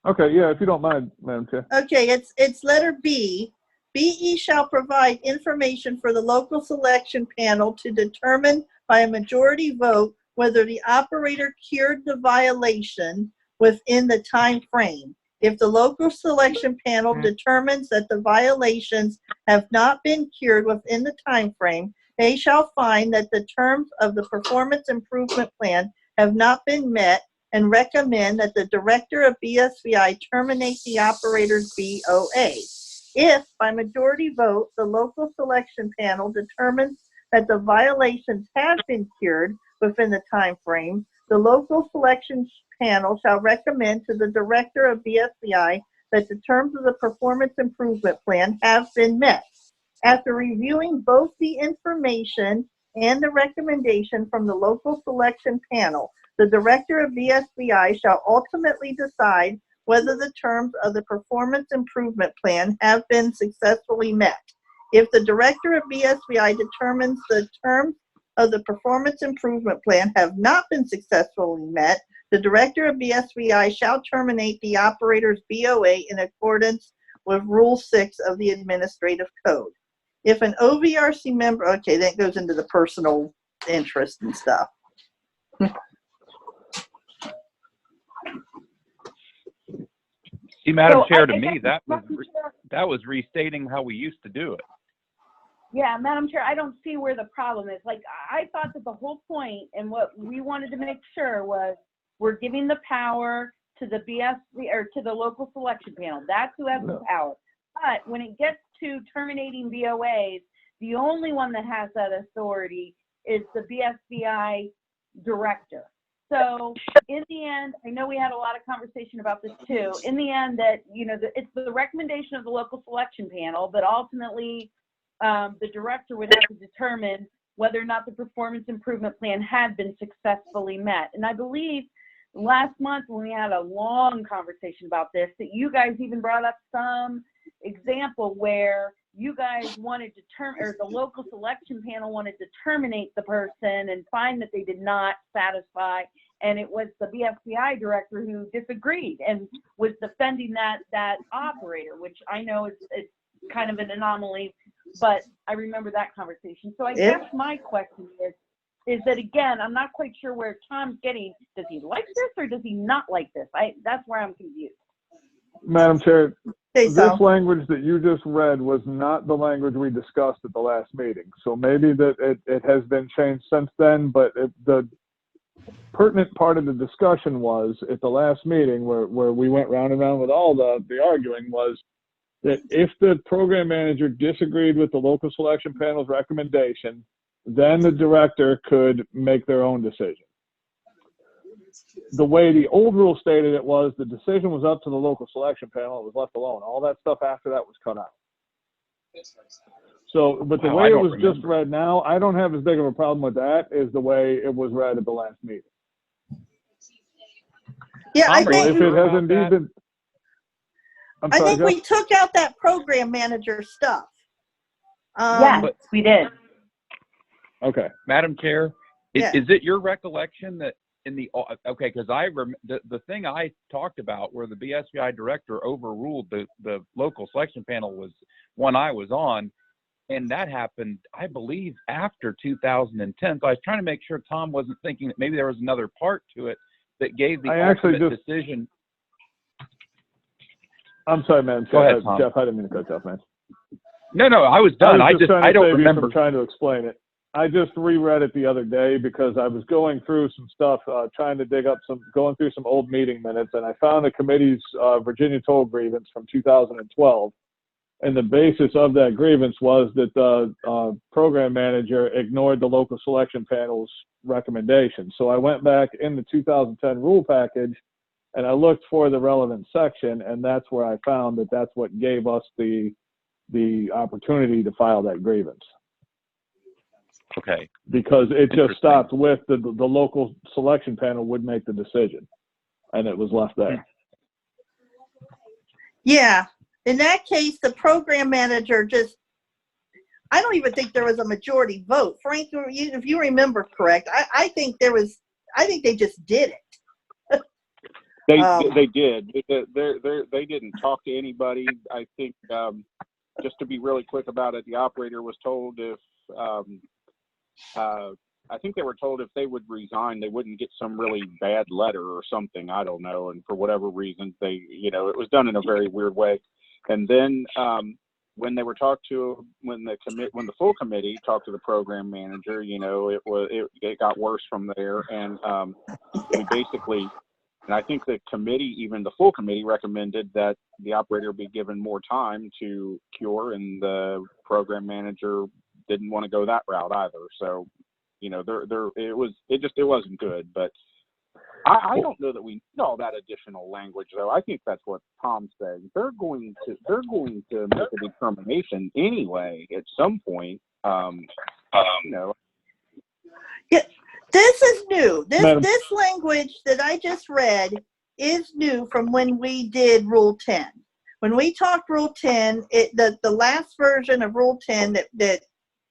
Okay, yeah, if you don't mind, Madam Chair. Okay, it's letter B. BE shall provide information for the local selection panel to determine by a majority vote whether the operator cured the violation within the time frame. If the local selection panel determines that the violations have not been cured within the time frame, they shall find that the terms of the performance improvement plan have not been met and recommend that the director of BSVI terminate the operator's BOA. If, by majority vote, the local selection panel determines that the violations have been cured within the time frame, the local selection panel shall recommend to the director of BSVI that the terms of the performance improvement plan have been met. After reviewing both the information and the recommendation from the local selection panel, the director of BSVI shall ultimately decide whether the terms of the performance improvement plan have been successfully met. If the director of BSVI determines the terms of the performance improvement plan have not been successfully met, the director of BSVI shall terminate the operator's BOA in accordance with Rule 6 of the Administrative Code. If an OVRC member, okay, that goes into the personal interest and stuff. See, Madam So Chair, I to me, guess, that was restating how we used to do it. Yeah, Madam Chair, I don't see where the problem is. Like, I thought that the whole point and what we wanted to make sure was we're giving the power to the BSV or to the local selection panel. That's who has the power. But when it gets to terminating BOAs, the only one that has that authority is the BSVI director. So in the end, I know we had a lot of conversation about this too. In the end, that, you know, it's the recommendation of the local selection panel, but ultimately the director would have to determine whether or not the performance improvement plan had been successfully met. And I believe last month when we had a long conversation about this, that you guys even brought up some example where you guys wanted to or the local selection panel wanted to terminate the person and find that they did not satisfy, and it was the BSVI director who disagreed and was defending that operator, which I know is kind of an anomaly, but I remember that conversation. So I guess my question is that, again, I'm not quite sure where Tom's getting. Does he like this or does he not like this? That's where I'm confused. Madam Chair, this Tom. language that you just read was not the language we discussed at the last meeting. So maybe that it has been changed since then, but the pertinent part of the discussion was at the last meeting where we went round and round with all the arguing was that if the program manager disagreed with the local selection panel's recommendation, then the director could make their own decision. The way the old rule stated it was the decision was up to the local selection panel. It was left alone. All that stuff after that was cut out. So, but the way it was just read now, I don't have as big of a problem with that as the way it was read at the last meeting. Yeah, I think if it has indeed been. I think we took out that program manager stuff. Yes, we did. Okay. Madam Chair, Yeah. is it your recollection that in the, okay, because the thing I talked about where the BSVI director overruled the local selection panel was one I was on, and that happened, I believe, after 2010. So I was trying to make sure Tom wasn't thinking that maybe there was another part to it that gave the ultimate decision. I'm sorry, man. Go ahead, Tom. Jeff, I didn't mean to cut you off, man. No, I was done. I don't remember. I'm trying to explain it. I just reread it the other day because I was going through some stuff, trying to dig up going through some old meeting minutes, and I found the committee's Virginia toll grievance from 2012. And the basis of that grievance was that the program manager ignored the local selection panel's recommendation. So I went back in the 2010 rule package and I looked for the relevant section, and that's where I found that that's what gave us the opportunity to file that grievance. Okay. Because it just stopped with the local selection panel would make the decision, and it was left there. Yeah, in that case, the program manager just, I don't even think there was a majority vote. Frank, if you remember correct, I think they just did it. They did. They didn't talk to anybody. I think, just to be really quick about it, the operator was told if, I think they were told if they would resign, they wouldn't get some really bad letter or something. I don't know. And for whatever reason, it was done in a very weird way. And then when they were talked to, when the full committee talked to the program manager, it got worse from there. And we basically, and I think the committee, even the full committee, recommended that the operator be given more time to cure, and the program manager didn't want to go that route either. So, it wasn't good. But I don't know that we need all that additional language, though. I think that's what Tom's saying. They're going to make a determination anyway at some point. Yeah, this is new. This language that I just read is new from when we did Rule 10. When we talked Rule 10, the last version of Rule 10 that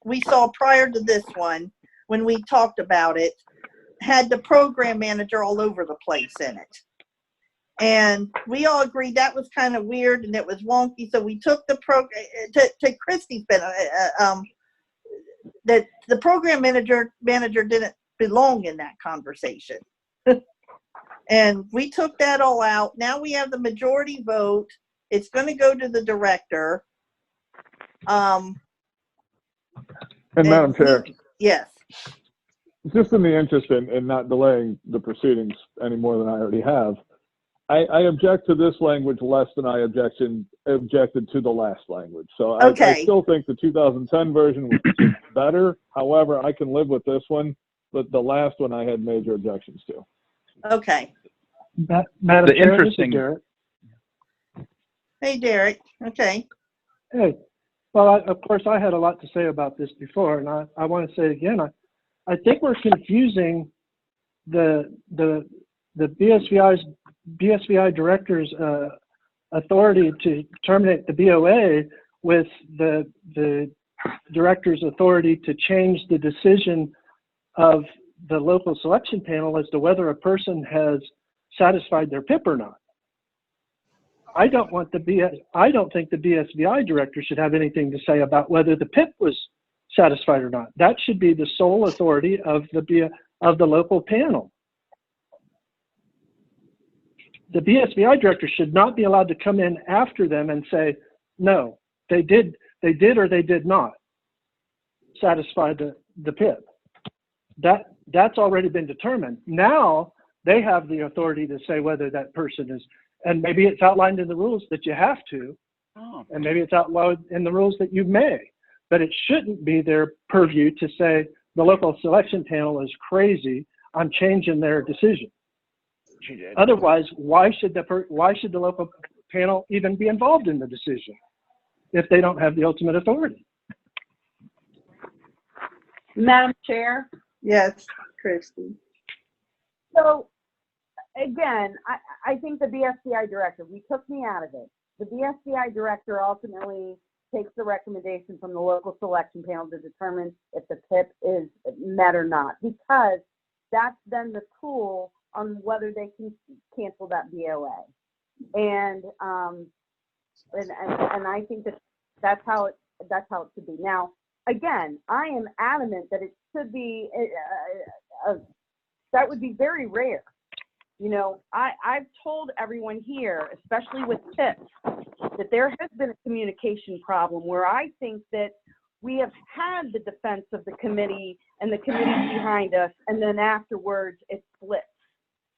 we saw prior to this one, when we talked about it, had the program manager all over the place in it. And we all agreed that was kind of weird and it was wonky. So we took the program, to Christie's that the program manager didn't belong in that conversation. And we took that all out. Now we have the majority vote. It's going to go to the director. And Madam Chair. Yes. Just in the interest in not delaying the proceedings any more than I already have, I object to this language less than I objected to the last language. So I still think the 2010 version was better. However, I can live with this one, but the last one I had major objections to. Okay. Madam The Chair, interesting- this is Derek. Hey, Derek. Okay. Hey. Well, of course, I had a lot to say about this before, and I want to say again, I think we're confusing the BSVI director's authority to terminate the BOA with the director's authority to change the decision of the local selection panel as to whether a person has satisfied their PIP or not. I don't think the BSVI director should have anything to say about whether the PIP was satisfied or not. That should be the sole authority of the local panel. The BSVI director should not be allowed to come in after them and say, no, they did or they did not satisfy the PIP. That's already been determined. Now they have the authority to say whether that person is, and maybe it's outlined in the rules that you have to, and maybe it's outlined in the rules that you may, but it shouldn't be their purview to say the local selection panel is crazy, I'm changing their decision. Otherwise, why should the local panel even be involved in the decision if they don't have the ultimate authority? Madam Chair? Yes, Christy. So, again, I think the BSCI director, we took me out of it. The BSCI director ultimately takes the recommendation from the local selection panel to determine if the PIP is met or not, because that's then the tool on whether they can cancel that BOA. And I think that's how it should be. Now, again, I am adamant that it should be that would be very rare. I've told everyone here, especially with PIPs, that there has been a communication problem where I think that we have had the defense of the committee and the committee behind us, and then afterwards it splits.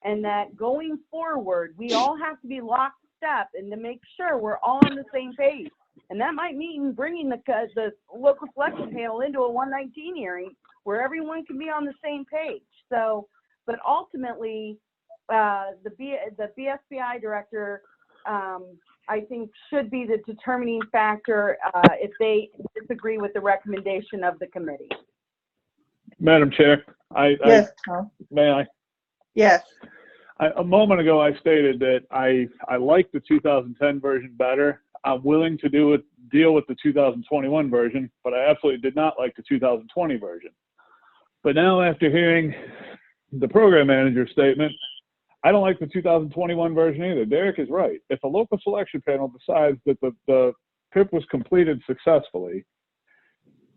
And that going forward, we all have to be lockstep and to make sure we're all on the same page. And that might mean bringing the local selection panel into a 119 hearing where everyone can be on the same page. So, but ultimately, the BSBI director, I think, should be the determining factor if they disagree with the recommendation of the committee. Madam Chair, Yes, Tom. may I? Yes. A moment ago, I stated that I like the 2010 version better. I'm willing to deal with the 2021 version, but I absolutely did not like the 2020 version. But now, after hearing the program manager's statement, I don't like the 2021 version either. Derek is right. If a local selection panel decides that the PIP was completed successfully,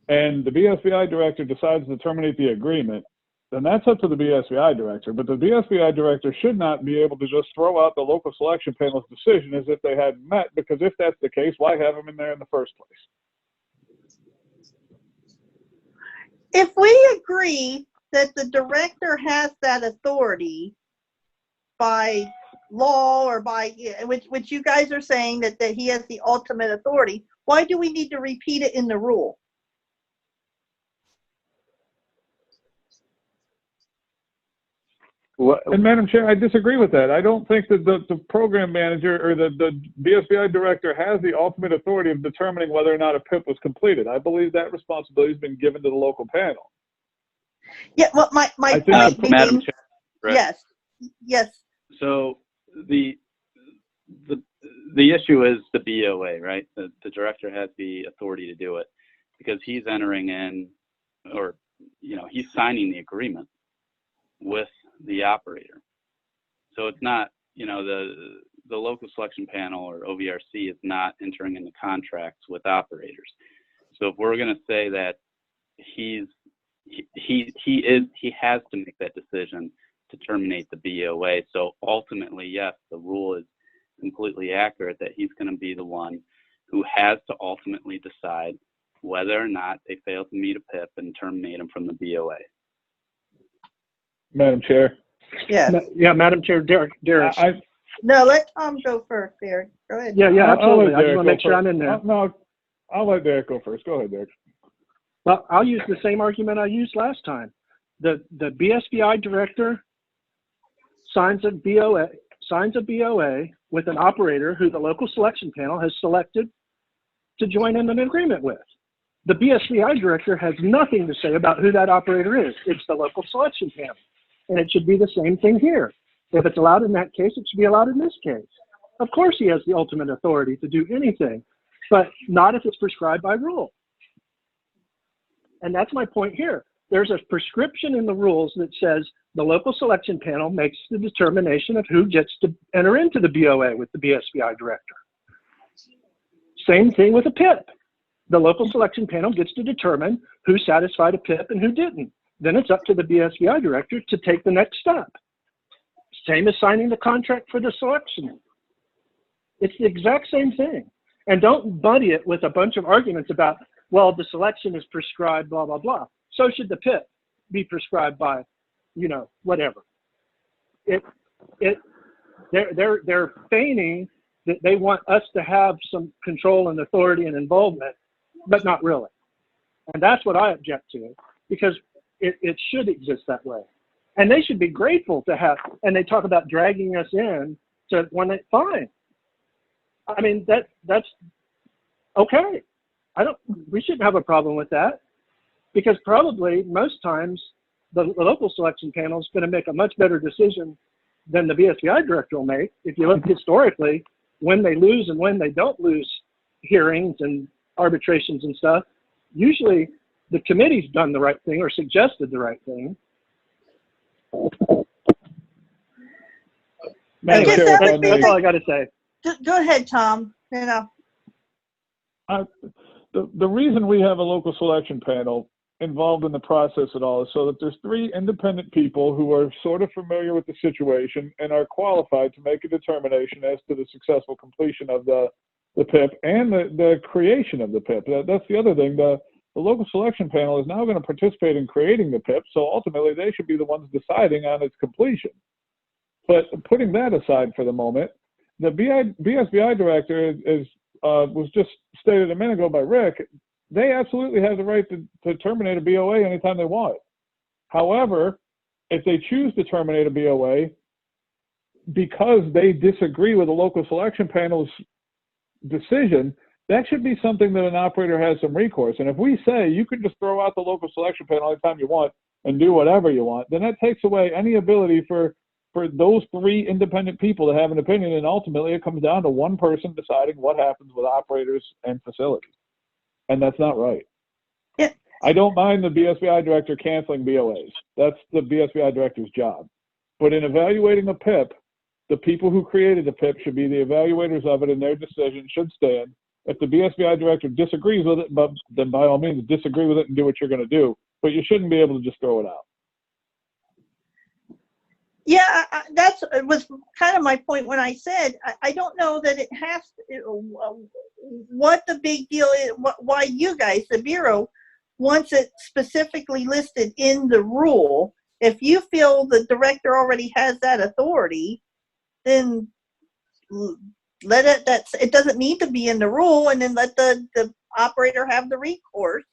and the BSBI director decides to terminate the agreement, then that's up to the BSBI director. But the BSBI director should not be able to just throw out the local selection panel's decision as if they hadn't met, because if that's the case, why have them in there in the first place? If we agree that the director has that authority by law or by, which you guys are saying that he has the ultimate authority, why do we need to repeat it in the rule? And Madam Chair, I disagree with that. I don't think that the program manager or the BSBI director has the ultimate authority of determining whether or not a PIP was completed. I believe that responsibility has been given to the local panel. Yeah, well, my point being, Madam Chair, correct? yes. So the issue is the BOA, right? The director has the authority to do it because he's entering in, or he's signing the agreement with the operator. So it's not, the local selection panel or OVRC is not entering into contracts with operators. So if we're going to say that he has to make that decision to terminate the BOA. So ultimately, yes, the rule is completely accurate that he's going to be the one who has to ultimately decide whether or not they fail to meet a PIP and terminate him from the BOA. Madam Chair. Yes. Yeah, Madam Chair, Derek. No, let Tom go first, Derek. Go ahead. Yeah, absolutely. I just want to make go sure first. I'm in there. No, I'll let Derek go first. Go ahead, Derek. Well, I'll use the same argument I used last time. The BSBI director signs a BOA with an operator who the local selection panel has selected to join in an agreement with. The BSBI director has nothing to say about who that operator is. It's the local selection panel. And it should be the same thing here. If it's allowed in that case, it should be allowed in this case. Of course he has the ultimate authority to do anything, but not if it's prescribed by rule. And that's my point here. There's a prescription in the rules that says the local selection panel makes the determination of who gets to enter into the BOA with the BSBI director. Same thing with a PIP. The local selection panel gets to determine who satisfied a PIP and who didn't. Then it's up to the BSBI director to take the next step. Same as signing the contract for the selection. It's the exact same thing. And don't buddy it with a bunch of arguments about, well, the selection is prescribed, blah, blah, blah. So should the PIP be prescribed by, whatever. They're feigning that they want us to have some control and authority and involvement, but not really. And that's what I object to, because it should exist that way. And they should be grateful to have, and they talk about dragging us in to when it's fine. I mean, that's okay. We shouldn't have a problem with that, because probably most times the local selection panel is going to make a much better decision than the BSBI director will make. If you look historically, when they lose and when they don't lose hearings and arbitrations and stuff, usually the committee's done the right thing or suggested the right thing. Anyway, that's all I got to say. Go ahead, Tom. The reason we have a local selection panel involved in the process at all is so that there's 3 independent people who are sort of familiar with the situation and are qualified to make a determination as to the successful completion of the PIP and the creation of the PIP. That's the other thing. the local selection panel is now going to participate in creating the PIP, so ultimately they should be the ones deciding on its completion. But putting that aside for the moment, the BSBI director was just stated a minute ago by Rick. They absolutely have the right to terminate a BOA anytime they want. However, if they choose to terminate a BOA because they disagree with the local selection panel's decision, that should be something that an operator has some recourse. And if we say you can just throw out the local selection panel anytime you want and do whatever you want, then that takes away any ability for those three independent people to have an opinion, and ultimately it comes down to one person deciding what happens with operators and facilities. And that's not right. Yeah. I don't mind the BSBI director canceling BOAs. That's the BSBI director's job. But in evaluating a PIP, the people who created the PIP should be the evaluators of it, and their decision should stand. If the BSBI director disagrees with it, then by all means disagree with it and do what you're going to do. But you shouldn't be able to just throw it out. Yeah, that was kind of my point when I said I don't know that it has to, what the big deal is, why you guys, the Bureau, wants it specifically listed in the rule. If you feel the director already has that authority, then let it, it doesn't need to be in the rule, and then let the operator have the recourse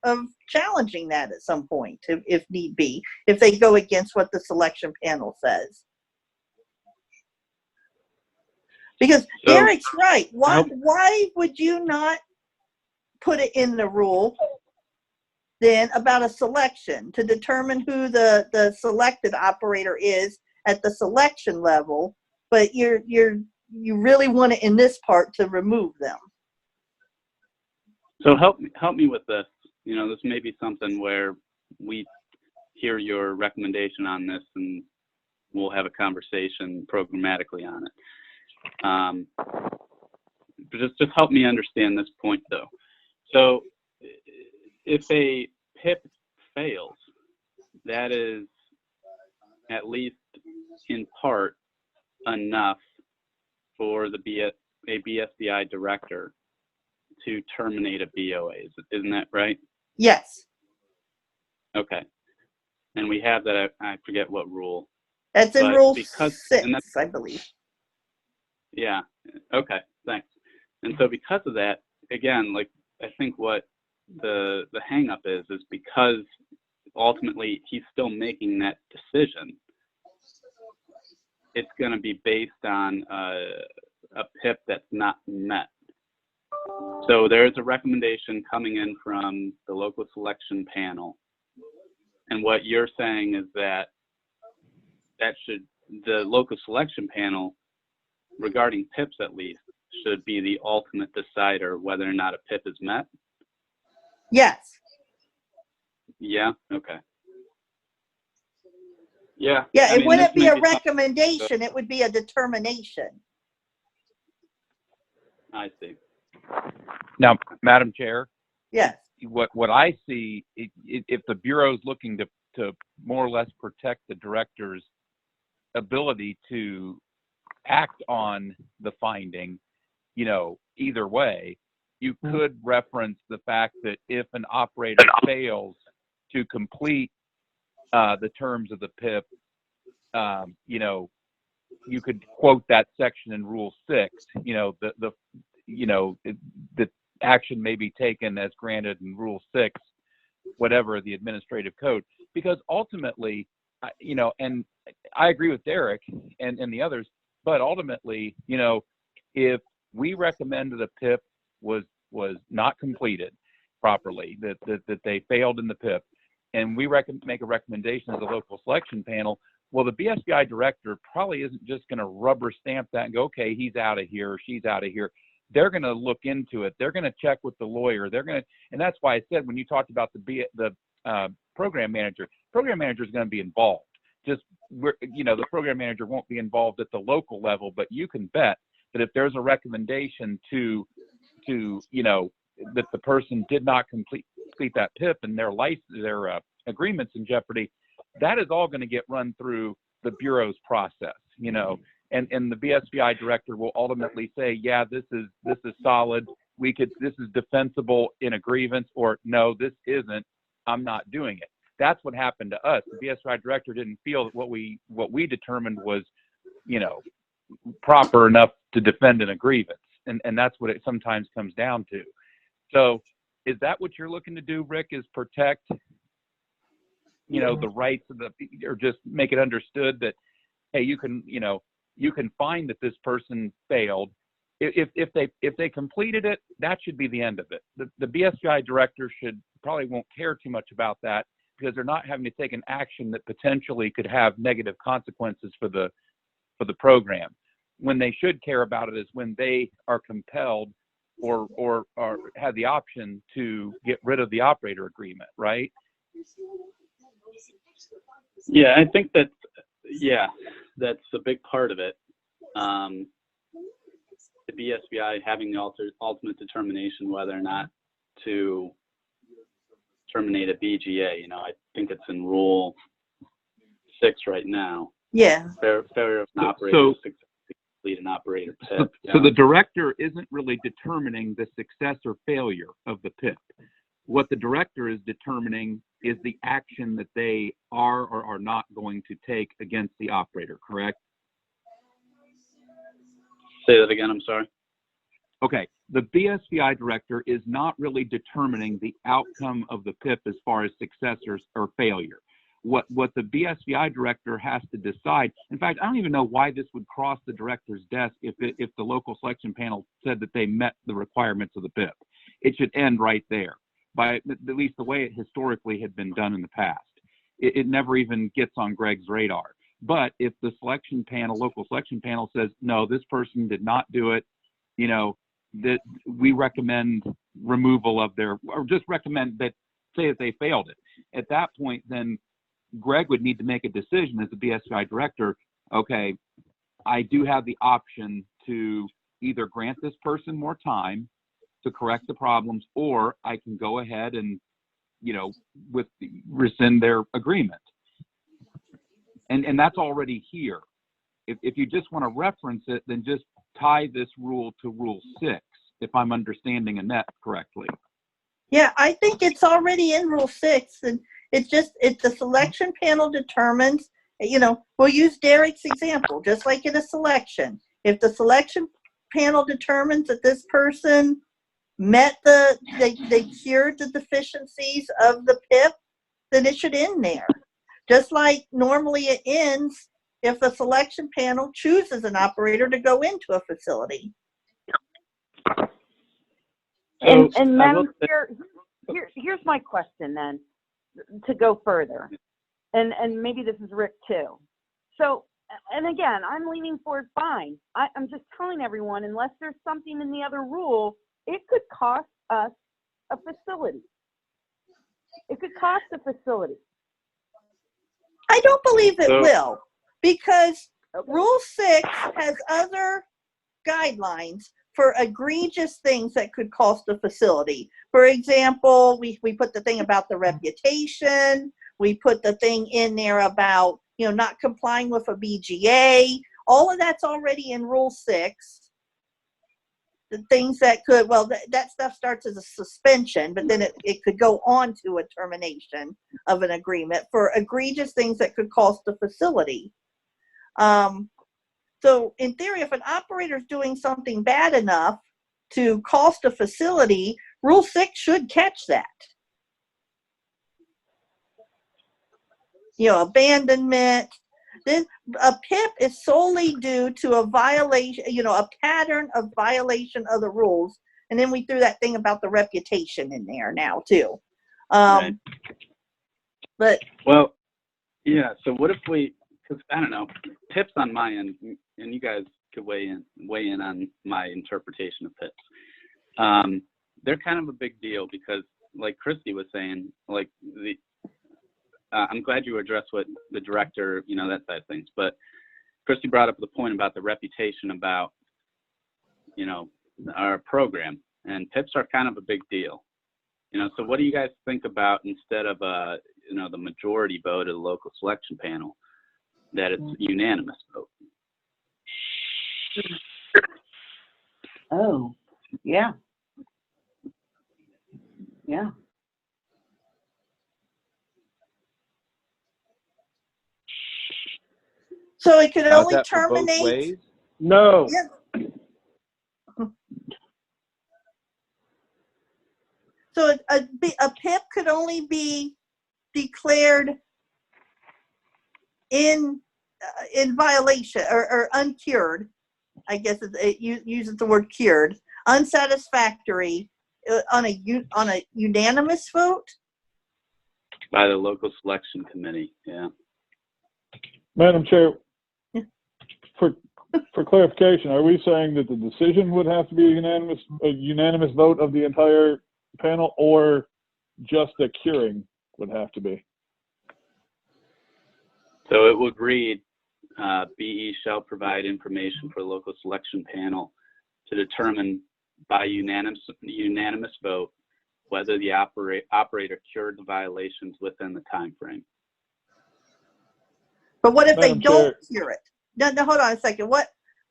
of challenging that at some point, if need be, if they go against what the selection panel says. Because Derek's right. Why would you not put it in the rule then about a selection to determine who the selected operator is at the selection level, but you really want it in this part to remove them? So help me with this. You know, this may be something where we hear your recommendation on this and we'll have a conversation programmatically on it. But just help me understand this point though. So if a PIP fails, that is at least in part enough for a BSBI director to terminate a BOA. Isn't that right? Yes. Okay. And we have that, I forget what rule. That's in Rule 6, I believe. Yeah. Okay. Thanks. And so because of that, again, like I think what the hang up is because ultimately he's still making that decision. It's going to be based on a PIP that's not met. So there's a recommendation coming in from the local selection panel. And what you're saying is that the local selection panel, regarding PIPs at least, should be the ultimate decider whether or not a PIP is met? Yes. Yeah, okay. Yeah. Yeah, it wouldn't be a recommendation, it would be a determination. I see. Now, Madam Chair. Yes. What I see, if the Bureau is looking to more or less protect the director's ability to act on the finding, you know, either way, you could reference the fact that if an operator fails to complete the terms of the PIP, you know, you could quote that section in Rule 6. You know, the action may be taken as granted in Rule 6, whatever the administrative code, because ultimately, you know, and I agree with Derek and the others, but ultimately, you know, if we recommend that a PIP was not completed properly, that they failed in the PIP, and we make a recommendation as a local selection panel, well, the BSBI director probably isn't just going to rubber stamp that and go, okay, he's out of here or she's out of here. They're going to look into it. They're going to check with the lawyer. And that's why I said when you talked about the program manager is going to be involved. You know, the program manager won't be involved at the local level, but you can bet that if there's a recommendation to you know, that the person did not complete that PIP and their agreements in jeopardy, that is all going to get run through the Bureau's process, you know, and the BSBI director will ultimately say, yeah, this is solid. this is defensible in a grievance, or no, this isn't, I'm not doing it. That's what happened to us. The BSI director didn't feel that what we determined was, proper enough to defend in a grievance. And that's what it sometimes comes down to. So is that what you're looking to do, Rick, is protect, the rights of or just make it understood that, hey, you can find that this person failed. If they completed it, that should be the end of it. The BSI director probably won't care too much about that, because they're not having to take an action that potentially could have negative consequences for the program. When they should care about it is when they are compelled or have the option to get rid of the operator agreement, right? Yeah, I think that's a big part of it. The BSBI having the ultimate determination whether or not to terminate a BGA. I think it's in Rule 6 right now. Yeah. Failure of an operator to successfully complete an operator PIP. So the director isn't really determining the success or failure of the PIP. What the director is determining is the action that they are or are not going to take against the operator, correct? Say that again, I'm sorry. Okay, the BSVI director is not really determining the outcome of the PIP as far as success or failure. What the BSVI director has to decide, in fact, I don't even know why this would cross the director's desk if the local selection panel said that they met the requirements of the PIP. It should end right there, by at least the way it historically had been done in the past. It never even gets on Greg's radar. But if the local selection panel says, no, this person did not do it, that we recommend removal of or just recommend that, say that they failed it. At that point, then Greg would need to make a decision as the BSI director. Okay, I do have the option to either grant this person more time to correct the problems, or I can go ahead and, rescind their agreement. And that's already here. If you just want to reference it, then just tie this rule to Rule 6, if I'm understanding Annette correctly. Yeah, I think it's already in Rule 6, and it's the selection panel determines, we'll use Derek's example, just like in a selection. If the selection panel determines that this person met they cured the deficiencies of the PIP, then it should end there. Just like normally it ends if a selection panel chooses an operator to go into a facility. And Madam Chair, here's my question then, to go further. And maybe this is Rick too. So, and again, I'm leaning for fine. I'm just telling everyone, unless there's something in the other rule, it could cost us a facility. It could cost a facility. I don't believe it will, because Rule 6 has other guidelines for egregious things that could cost a facility. For example, we put the thing about the reputation. We put the thing in there about, not complying with a BGA. All of that's already in Rule 6. The things that could, that stuff starts as a suspension, but then it could go on to a termination of an agreement for egregious things that could cost the facility. So in theory, if an operator is doing something bad enough to cost a facility, Rule 6 should catch that. Abandonment. Then a PIP is solely due to a violation, a pattern of violation of the rules. And then we threw that thing about the reputation in there now too. Right. But well, yeah. So what if because I don't know, PIPs on my end, and you guys could weigh in on my interpretation of PIPs. They're kind of a big deal because, like Christy was saying, I'm glad you addressed what the director, that side of things. But Christy brought up the point about the reputation about, our program, and PIPs are kind of a big deal. So what do you guys think about, instead of the majority vote of the local selection panel, that it's unanimous vote? Oh, yeah. Yeah. So it could Now, is only that for both terminate. ways? No. Yeah. So a PIP could only be declared in violation or uncured. I guess it uses the word cured, unsatisfactory on a unanimous vote. By the local selection committee, yeah. Madam Chair, for clarification, are we saying that the decision would have to be a unanimous vote of the entire panel, or just the curing would have to be? So it would read, BE shall provide information for the local selection panel to determine by unanimous vote whether the operator cured the violations within the time frame. But what if they Madam don't Chair. cure it? No, hold on a second.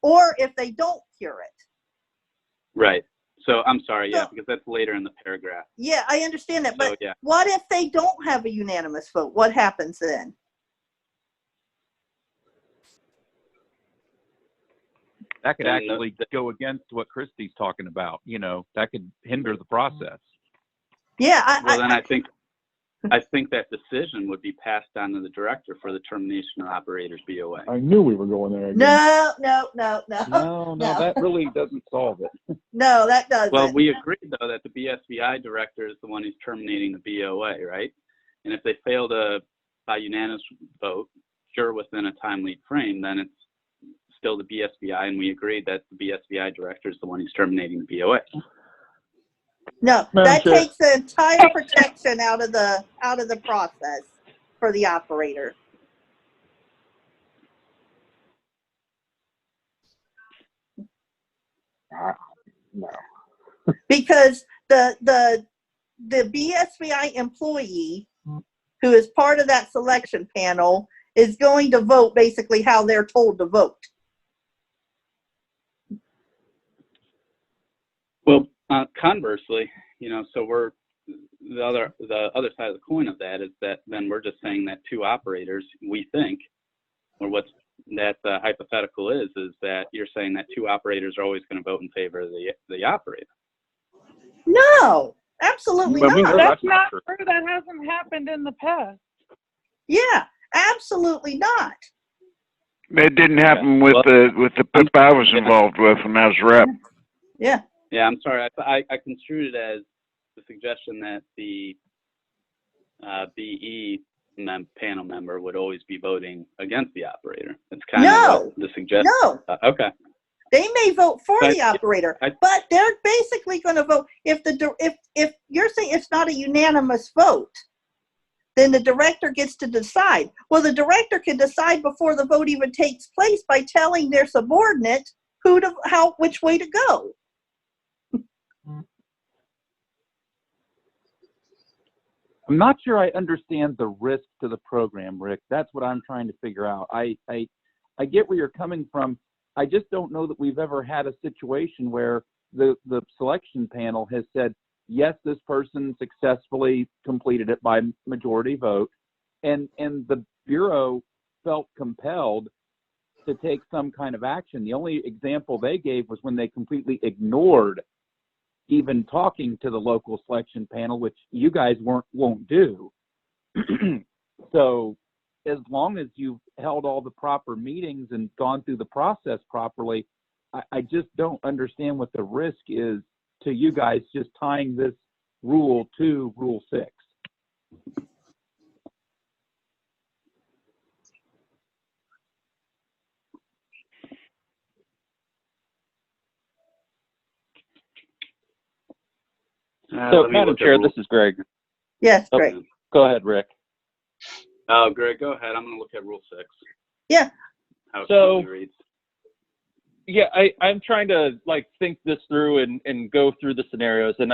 Or if they don't cure it? Right. So I'm sorry, yeah, because that's later in the paragraph. Yeah, I understand that. But So, yeah. what if they don't have a unanimous vote? What happens then? That could actually go against what Christy's talking about. You know, that could hinder the process. Yeah. I think that decision would be passed on to the director for the termination of operator's BOA. I knew we were going there again. No. No, that really doesn't solve it. No, that doesn't. Well, we agreed, though, that the BSBI director is the one who's terminating the BOA, right? And if they fail to, by unanimous vote, cure within a timely frame, then it's still the BSBI, and we agreed that the BSBI director is the one who's terminating the BOA. No, Madam that Chair. takes the entire protection out of the process for the operator. No. Because the BSBI employee who is part of that selection panel is going to vote basically how they're told to vote. Well, conversely, so the other side of the coin of that is that then we're just saying that two operators, we think, or what's that hypothetical is that you're saying that two operators are always going to vote in favor of the operator. No, absolutely not. That's not true. That hasn't happened in the past. Yeah, absolutely not. It didn't happen with the PIP I was involved with when I was rep. Yeah. Yeah, I'm sorry. I construed it as the suggestion that the BE panel member would always be voting against the operator. That's kind of what the suggestion. No. Okay. They may vote for the operator, but they're basically going to vote if you're saying it's not a unanimous vote, then the director gets to decide. Well, the director can decide before the vote even takes place by telling their subordinate which way to go. I'm not sure I understand the risk to the program, Rick. That's what I'm trying to figure out. I get where you're coming from. I just don't know that we've ever had a situation where the selection panel has said, yes, this person successfully completed it by majority vote, and the Bureau felt compelled to take some kind of action. The only example they gave was when they completely ignored even talking to the local selection panel, which you guys won't do. So as long as you've held all the proper meetings and gone through the process properly, I just don't understand what the risk is to you guys just tying this rule to Rule 6. So, Madam Chair, this is Greg. Yes, Greg. Go ahead, Rick. Oh, Greg, go ahead. I'm going to look at Rule 6. Yeah. So, yeah, I'm trying to think this through and go through the scenarios. And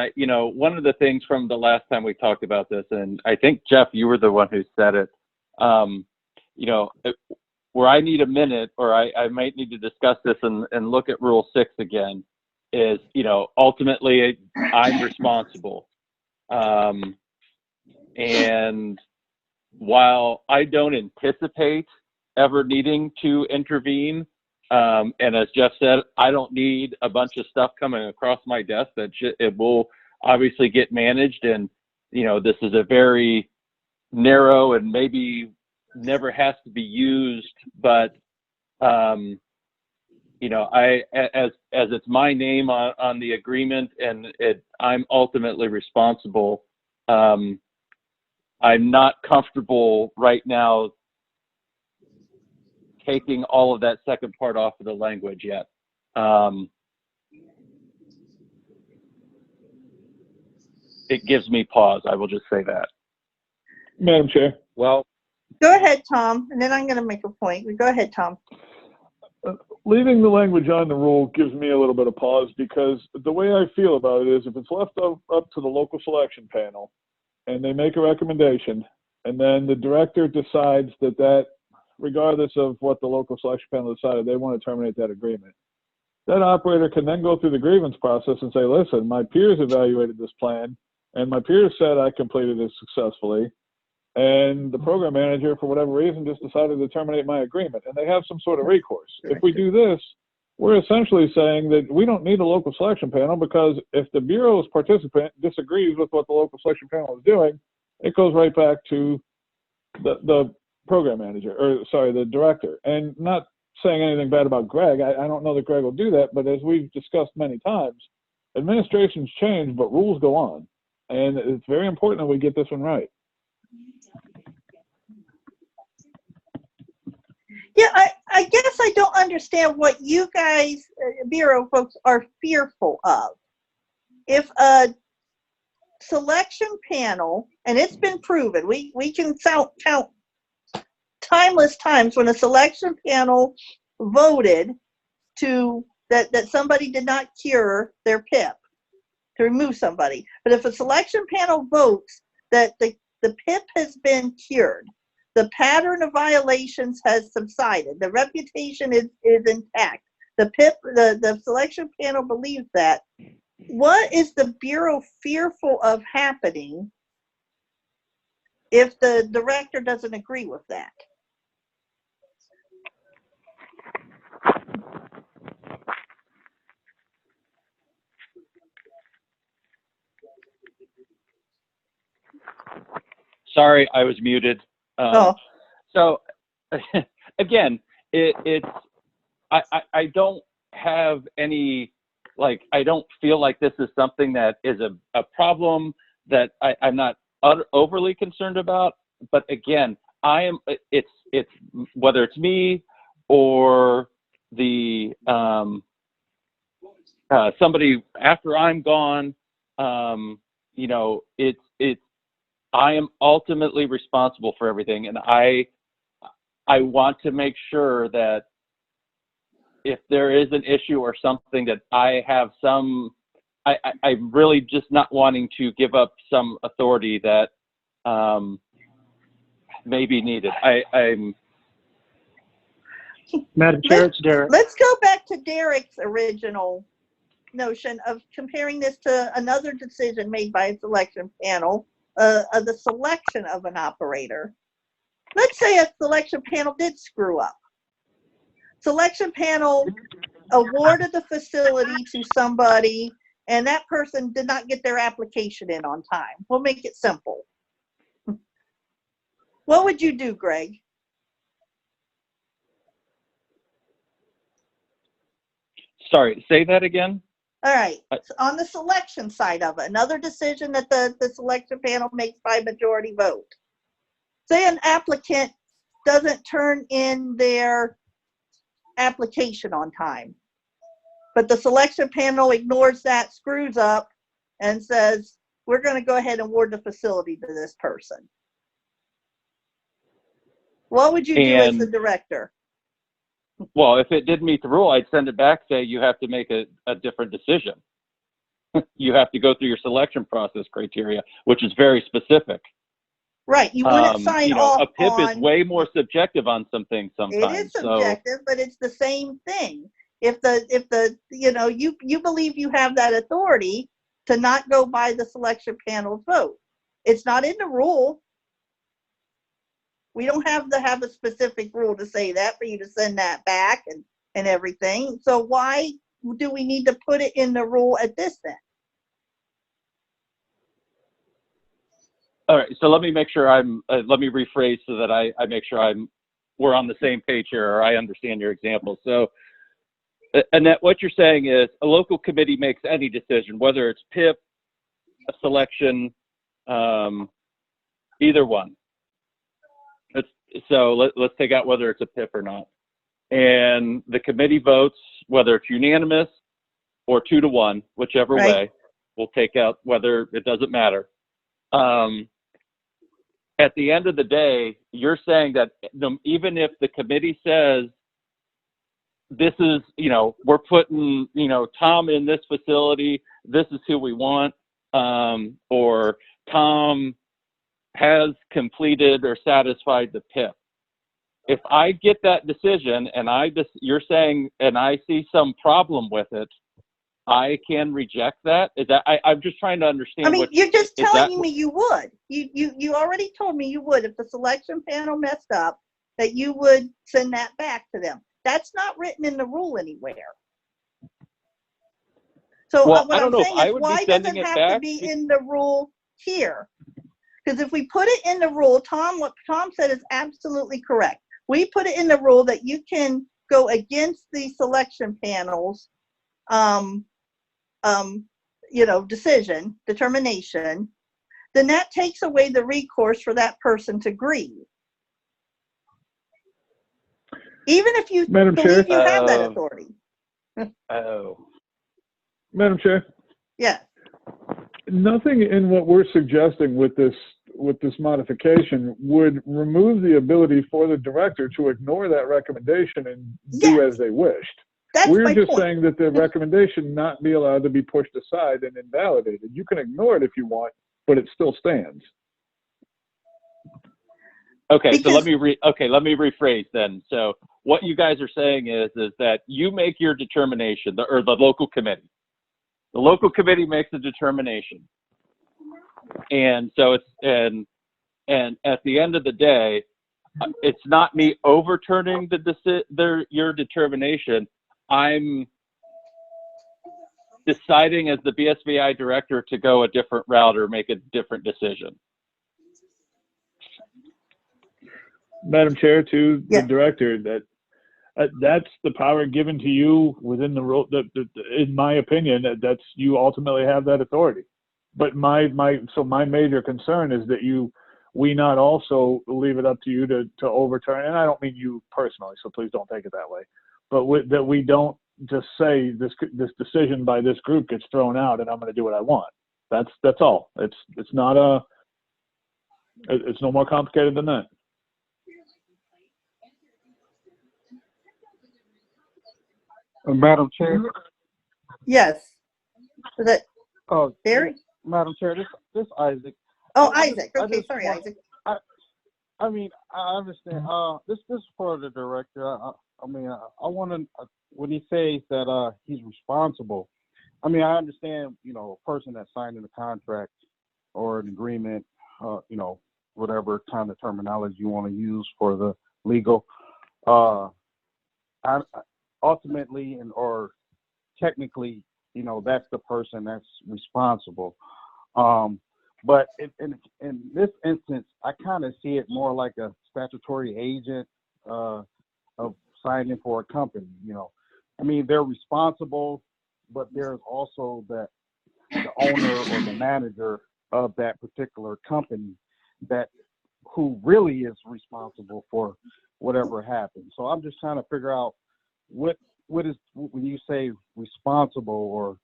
one of the things from the last time we talked about this, and I think Jeff, you were the one who said it, where I need a minute, or I might need to discuss this and look at Rule 6 again, is, ultimately I'm responsible. And while I don't anticipate ever needing to intervene, and as Jeff said, I don't need a bunch of stuff coming across my desk that it will obviously get managed. And, you know, this is a very narrow and maybe never has to be used, but, you know, as it's my name on the agreement and I'm ultimately responsible, I'm not comfortable right now taking all of that second part off of the language yet. It gives me pause. I will just say that. Madam Chair. Well, go ahead, Tom, and then I'm going to make a point. Go ahead, Tom. Leaving the language on the rule gives me a little bit of pause, because the way I feel about it is if it's left up to the local selection panel and they make a recommendation and then the director decides that regardless of what the local selection panel decided, they want to terminate that agreement, that operator can then go through the grievance process and say, listen, my peers evaluated this plan and my peers said I completed it successfully, and the program manager, for whatever reason, just decided to terminate my agreement, and they have some sort of recourse. If we do this, we're essentially saying that we don't need a local selection panel, because if the Bureau's participant disagrees with what the local selection panel is doing, it goes right back to the program manager, or sorry, the director. And not saying anything bad about Greg, I don't know that Greg will do that, but as we've discussed many times, administrations change, but rules go on. And it's very important that we get this one right. Yeah, I guess I don't understand what you guys, Bureau folks, are fearful of. If a selection panel, and it's been proven, we can count timeless times when a selection panel voted that somebody did not cure their PIP, to remove somebody. But if a selection panel votes that the PIP has been cured, the pattern of violations has subsided, the reputation is intact, the PIP, the selection panel believes that, what is the Bureau fearful of happening if the director doesn't agree with that? sorry, I was muted. So again, I don't have any, like, I don't feel like this is something that is a problem that I'm not overly concerned about. But again, it's whether it's me or the somebody after I'm gone, you know, I am ultimately responsible for everything, and I want to make sure that if there is an issue or something, that I have some, I'm really just not wanting to give up some authority that may be needed. I'm Madam Chair, it's Derek. Let's go back to Derek's original notion of comparing this to another decision made by a selection panel of the selection of an operator. Let's say a selection panel did screw up. Selection panel awarded the facility to somebody, and that person did not get their application in on time. We'll make it simple. What would you do, Greg? sorry, say that again. All right, so on the selection side of it, another decision that the selection panel makes by majority vote. Say an applicant doesn't turn in their application on time, but the selection panel ignores that, screws up, and says, we're going to go ahead and award the facility to this person. What would you do as the director? Well, if it didn't meet the rule, I'd send it back, say you have to make a different decision. You have to go through your selection process criteria, which is very specific. Right, you wouldn't sign off a PIP on, is way more subjective on some things sometimes. it is subjective, but it's the same thing. If the you know, you believe you have that authority to not go by the selection panel's vote. It's not in the rule. We don't have to have a specific rule to say that for you to send that back and everything. So why do we need to put it in the rule at this then? All right, so let me make sure let me rephrase so that I make sure we're on the same page here, or I understand your example. So, Annette, what you're saying is a local committee makes any decision, whether it's PIP, a selection, either one. Let's take out whether it's a PIP or not. And the committee votes, whether it's unanimous or 2-to-1, whichever way. We'll take out whether, it doesn't matter. At the end of the day, you're saying that even if the committee says, this is, we're putting, Tom in this facility, this is who we want, or Tom has completed or satisfied the PIP. If I get that decision and you're saying, and I see some problem with it, I can reject that? Is that, I'm just trying to understand. I mean, you're just telling me you would. You already told me you would. If the selection panel messed up, that you would send that back to them. That's not written in the rule anywhere. So what I'm saying is, why does it have to be in the rule here? Because if we put it in the rule, what Tom said is absolutely correct. We put it in the rule that you can go against the selection panel's determination, then that takes away the recourse for that person to grieve. Even if you Madam Chair? believe you have that authority. Madam Chair? Yeah. Nothing in what we're suggesting with this modification would remove the ability for the director to ignore that recommendation and do as they wished. We're just saying that the recommendation not be allowed to be pushed aside and invalidated. You can ignore it if you want, but it still stands. Okay, so let me rephrase then. So what you guys are saying is that you make your determination, or the local committee. The local committee makes a determination, and so and at the end of the day, it's not me overturning your determination. I'm deciding as the BSVI director to go a different route or make a different decision. Madam Chair, to the director, that's the power given to you within the rule. In my opinion, that's you ultimately have that authority. But my major concern is that we not also leave it up to you to overturn. And I don't mean you personally, so please don't take it that way. But that we don't just say this decision by this group gets thrown out and I'm going to do what I want. That's all. It's not it's no more complicated than that. Madam Chair? Yes. Is it Barry? Madam Chair, this Isaac. Oh, Isaac. Okay, sorry, Isaac. I mean, I understand. This is for the director. I want to, when he says that he's responsible, I mean, I understand, a person that signed in a contract or an agreement, whatever kind of terminology you want to use for the legal, ultimately or technically, that's the person that's responsible. But in this instance, I kind of see it more like a statutory agent of signing for a company. I mean, they're responsible, but there's also the owner or the manager of that particular company who really is responsible for whatever happens. So I'm just trying to figure out what is, when you say responsible or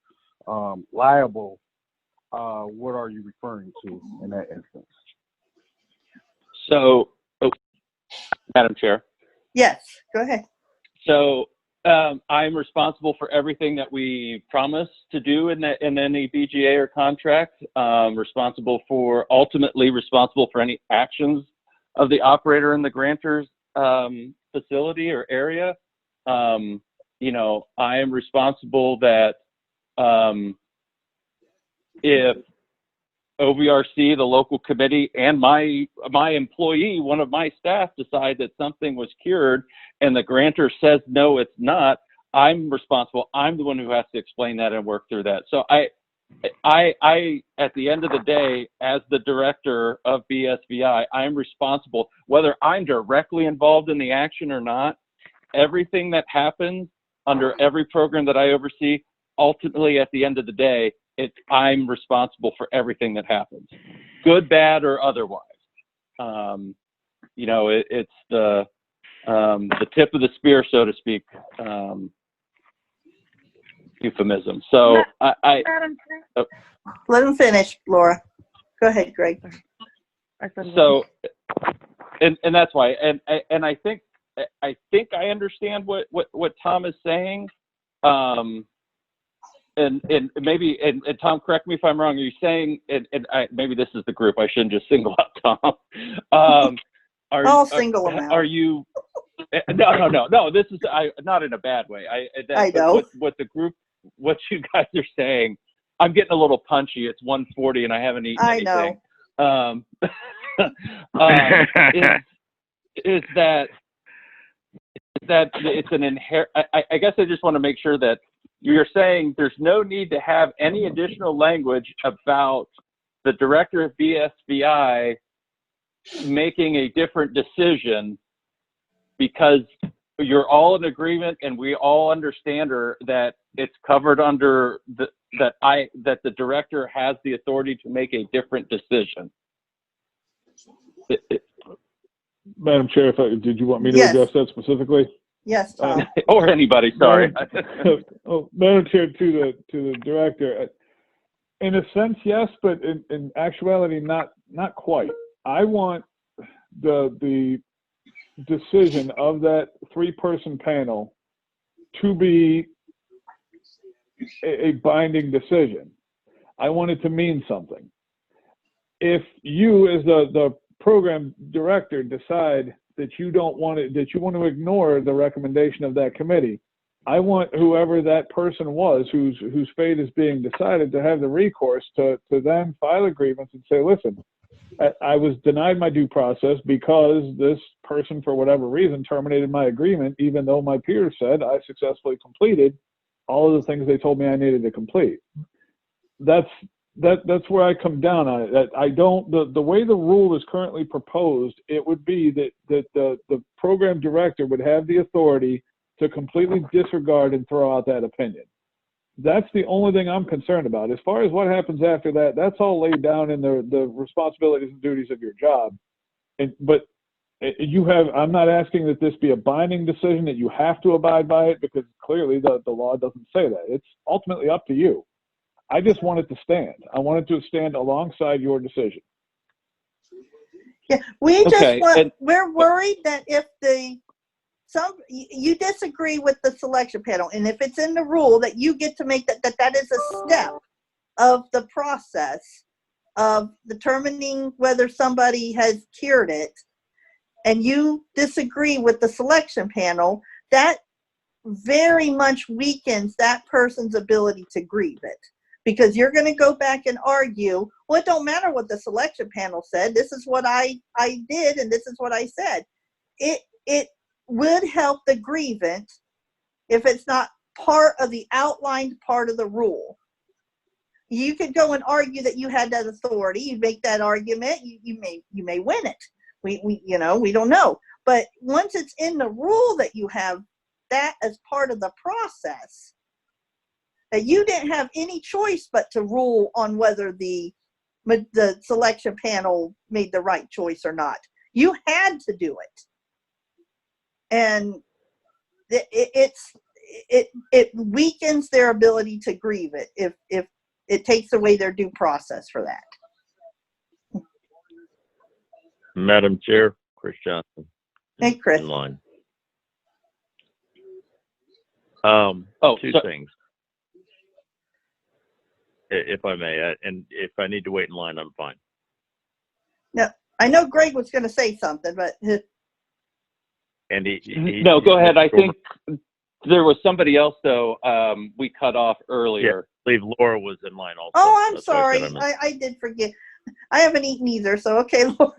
liable, what are you referring to in that instance? So, Madam Chair. Yes, go ahead. So I'm responsible for everything that we promise to do in any BGA or contract. Ultimately responsible for any actions of the operator in the grantor's facility or area. I am responsible that if OVRC, the local committee, and my employee, one of my staff, decide that something was cured and the grantor says, no, it's not, I'm responsible. I'm the one who has to explain that and work through that. So I, at the end of the day, as the director of BSVI, I'm responsible, whether I'm directly involved in the action or not. Everything that happens under every program that I oversee, ultimately at the end of the day, I'm responsible for everything that happens, good, bad, or otherwise. You know, it's the tip of the spear, so to speak, euphemism. So Let him finish, Laura. Go ahead, Greg. So, and that's why, and I think I understand what Tom is saying. And maybe, and Tom, correct me if I'm wrong. Are you saying, maybe this is the group, I shouldn't just single out Tom. I'll single him out. Are you? No. This is not in a bad way. I know. What the group, what you guys are saying. I'm getting a little punchy. It's 1:40 and I haven't eaten anything. I know. Is that it's an inherent? I guess I just want to make sure that you're saying there's no need to have any additional language about the director of BSVI making a different decision, because you're all in agreement and we all understand that it's covered under that the director has the authority to make a different decision. Madam Chair, did you want me to address that specifically? Yes, Tom. Or anybody, sorry. Madam Chair, to the director, in a sense, yes, but in actuality, not quite. I want the decision of that 3-person panel to be a binding decision. I want it to mean something. If you, as the program director, decide that you don't want it, that you want to ignore the recommendation of that committee, I want whoever that person was whose fate is being decided to have the recourse to then file a grievance and say, listen, I was denied my due process because this person, for whatever reason, terminated my agreement, even though my peers said I successfully completed all of the things they told me I needed to complete. That's where I come down on it. That I don't, the way the rule is currently proposed, it would be that the program director would have the authority to completely disregard and throw out that opinion. That's the only thing I'm concerned about. As far as what happens after that, that's all laid down in the responsibilities and duties of your job. But I'm not asking that this be a binding decision that you have to abide by it, because clearly the law doesn't say that. It's ultimately up to you. I just want it to stand. I want it to stand alongside your decision. Yeah, we're worried that if you disagree with the selection panel, and if it's in the rule that you get to make that is a step of the process of determining whether somebody has cured it, and you disagree with the selection panel, that very much weakens that person's ability to grieve it. Because you're going to go back and argue, well, it don't matter what the selection panel said. This is what I did, and this is what I said. It would help the grievant if it's not part of the outlined part of the rule. You could go and argue that you had that authority. You make that argument. You may win it. We don't know. But once it's in the rule that you have that as part of the process, that you didn't have any choice but to rule on whether the selection panel made the right choice or not. You had to do it. And it weakens their ability to grieve it if it takes away their due process for that. Madam Chair, Chris Johnson. Hey, Chris. In line. Two things, if I may, and if I need to wait in line, I'm fine. No, I know Greg was going to say something, but and no, go ahead. I think there was somebody else though. We cut off earlier. believe Laura was in line also. Oh, I'm That's why I said sorry. I missed. I did forget. I haven't eaten either, so okay, Laura.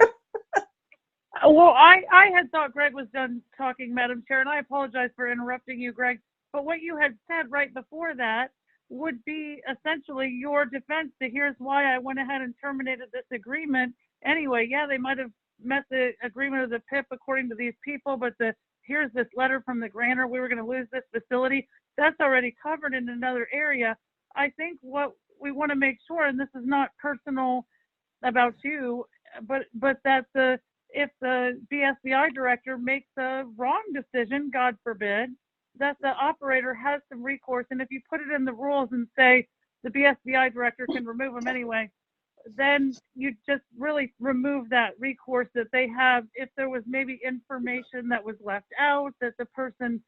Well, I had thought Greg was done talking, Madam Chair, and I apologize for interrupting you, Greg. But what you had said right before that would be essentially your defense to here's why I went ahead and terminated this agreement. Anyway, yeah, they might have met the agreement of the PIP according to these people, but here's this letter from the grantor, we were going to lose this facility. That's already covered in another area. I think what we want to make sure, and this is not personal about you, but that if the BSBI director makes a wrong decision, God forbid, that the operator has some recourse. And if you put it in the rules and say the BSBI director can remove them anyway, then you just really remove that recourse that they have if there was maybe information that was left out that the person,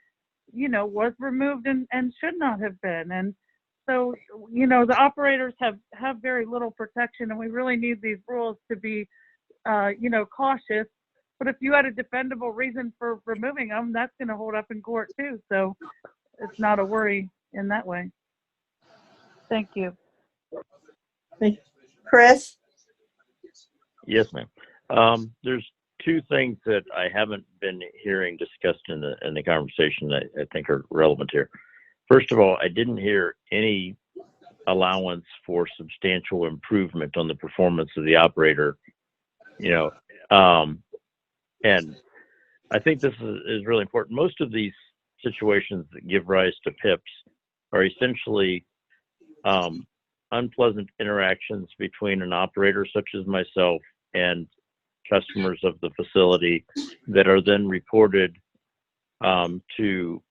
was removed and should not have been. And so, the operators have very little protection, and we really need these rules to be, cautious. But if you had a defendable reason for removing them, that's going to hold up in court too. So it's not a worry in that way. Thank you. Chris? Yes, ma'am. There's two things that I haven't been hearing discussed in the conversation that I think are relevant here. First of all, I didn't hear any allowance for substantial improvement on the performance of the operator. And I think this is really important. Most of these situations that give rise to PIPs are essentially unpleasant interactions between an operator such as myself and customers of the facility that are then reported to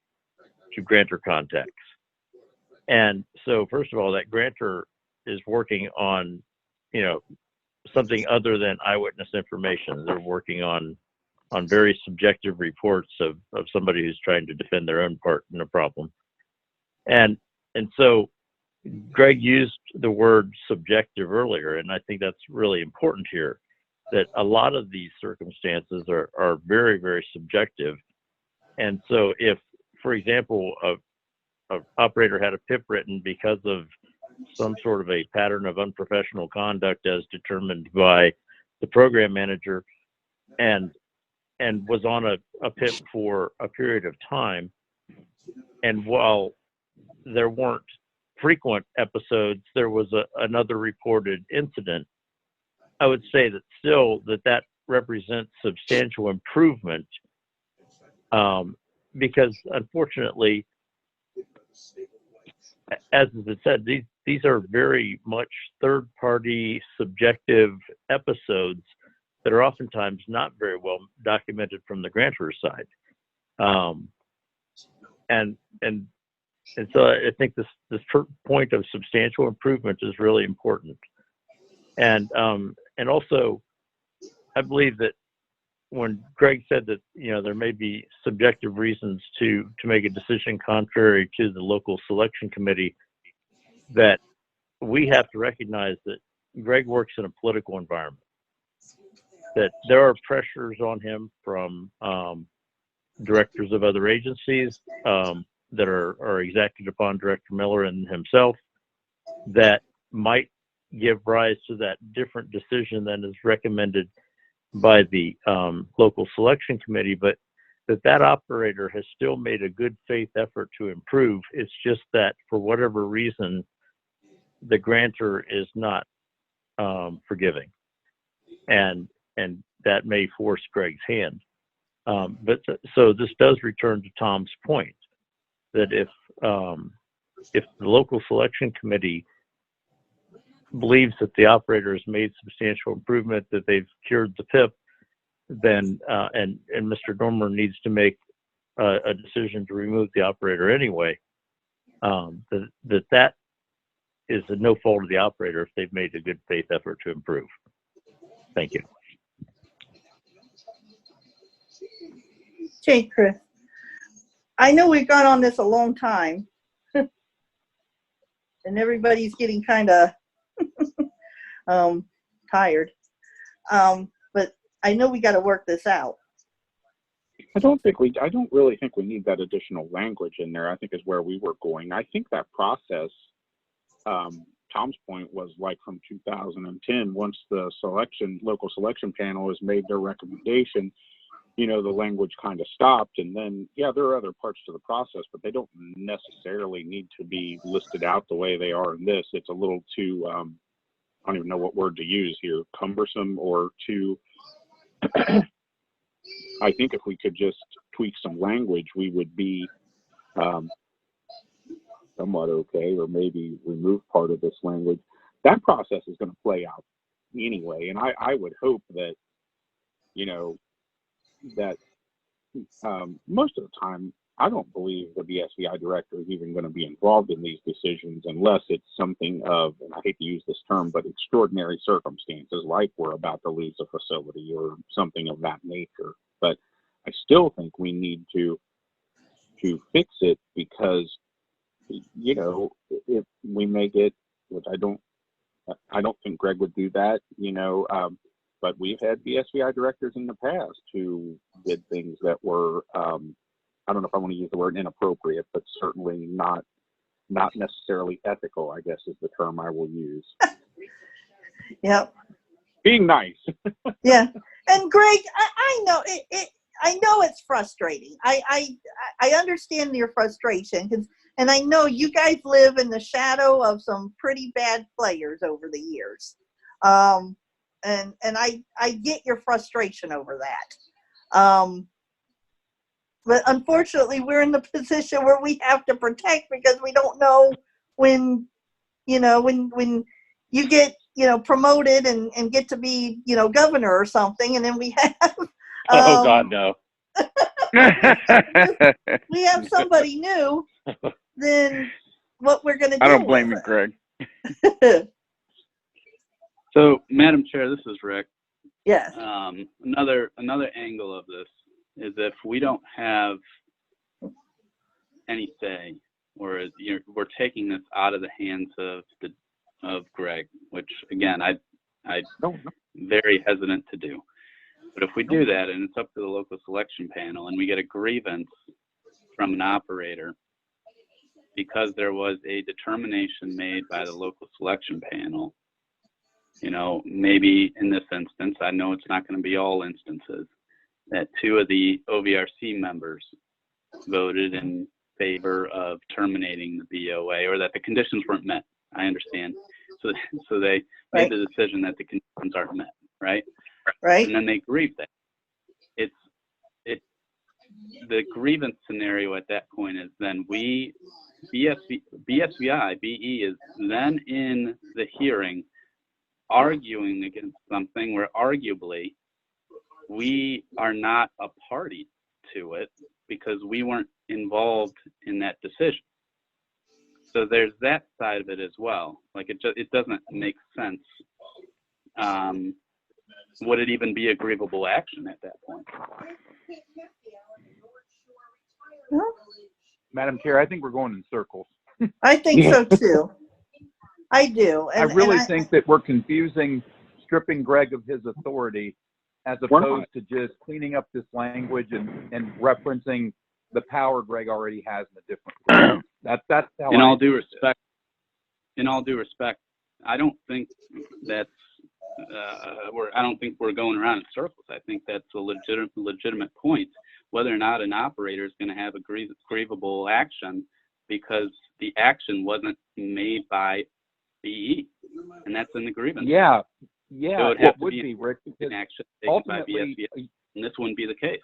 grantor contacts. And so, first of all, that grantor is working on, something other than eyewitness information. They're working on very subjective reports of somebody who's trying to defend their own part in a problem. And so Greg used the word subjective earlier, and I think that's really important here, that a lot of these circumstances are very, very subjective. And so if, for example, a operator had a PIP written because of some sort of a pattern of unprofessional conduct as determined by the program manager and was on a PIP for a period of time, and while there weren't frequent episodes, there was another reported incident, I would say that still that represents substantial improvement, because unfortunately, as it said, these are very much third-party subjective episodes that are oftentimes not very well documented from the grantor's side. And so I think this point of substantial improvement is really important. And also, I believe that when Greg said that, there may be subjective reasons to make a decision contrary to the local selection committee, that we have to recognize that Greg works in a political environment, that there are pressures on him from directors of other agencies that are exacted upon Director Miller and himself that might give rise to that different decision than is recommended by the local selection committee, but that operator has still made a good faith effort to improve. It's just that for whatever reason, the grantor is not forgiving, and that may force Greg's hand. But so this does return to Tom's point that if the local selection committee believes that the operator has made substantial improvement, that they've cured the PIP, then and Mr. Dormer needs to make a decision to remove the operator anyway, that is no fault of the operator if they've made a good faith effort to improve. Thank you. Okay, Chris. I know we've gone on this a long time, and everybody's getting kind of tired. But I know we got to work this out. I don't really think we need that additional language in there, I think is where we were going. I think that process Tom's point was like from 2010, once the local selection panel has made their recommendation, you know, the language kind of stopped. And then, yeah, there are other parts to the process, but they don't necessarily need to be listed out the way they are in this. It's a little too, I don't even know what word to use here, cumbersome or too, I think if we could just tweak some language, we would be somewhat okay, or maybe remove part of this language. That process is going to play out anyway. And I would hope that, you know, that most of the time, I don't believe the BSVI director is even going to be involved in these decisions unless it's something of, and I hate to use this term, but extraordinary circumstances, like we're about to lose a facility or something of that nature. But I still think we need to fix it because, you know, if we may get, which I don't think Greg would do that, you know, but we've had BSVI directors in the past who did things that were, I don't know if I want to use the word inappropriate, but certainly not necessarily ethical, I guess is the term I will use. Yep. Being nice. Yeah. And Greg, I know I know it's frustrating. I understand your frustration, and I know you guys live in the shadow of some pretty bad players over the years. And I get your frustration over that. But unfortunately, we're in the position where we have to protect because we don't know when, you know, when you get, you know, promoted and get to be, you know, governor or something, and then we have Oh God, no. we have somebody new, then what we're going to do. I don't blame you, Greg. So, Madam Chair, this is Rick. Yes. Another angle of this is if we don't have any say, or we're taking this out of the hands of Greg, which again I'm very hesitant to do. But if we do that, and it's up to the local selection panel, and we get a grievance from an operator because there was a determination made by the local selection panel, you know, maybe in this instance, I know it's not going to be all instances, that 2 of the OVRC members voted in favor of terminating the BOA, or that the conditions weren't met. I understand. So they made the decision that the conditions aren't met, right? Right. And then they grieve that. The grievance scenario at that point is then BSVI, BE is then in the hearing arguing against something where arguably we are not a party to it because we weren't involved in that decision. So there's that side of it as well. Like it doesn't make sense. Would it even be a grievable action at that point? Madam Chair, I think we're going in circles. I think so too. I do. I really think that we're confusing stripping Greg of his authority as opposed to just cleaning up this language and referencing the power Greg already has in a different way. That's how in all due respect, I don't think that's I don't think we're going around in circles. I think that's a legitimate point. Whether or not an operator is going to have a grievable action because the action wasn't made by BE, and that's in the grievance. Yeah, so it would be Rick, an action taken by BSVI, and this wouldn't be the case.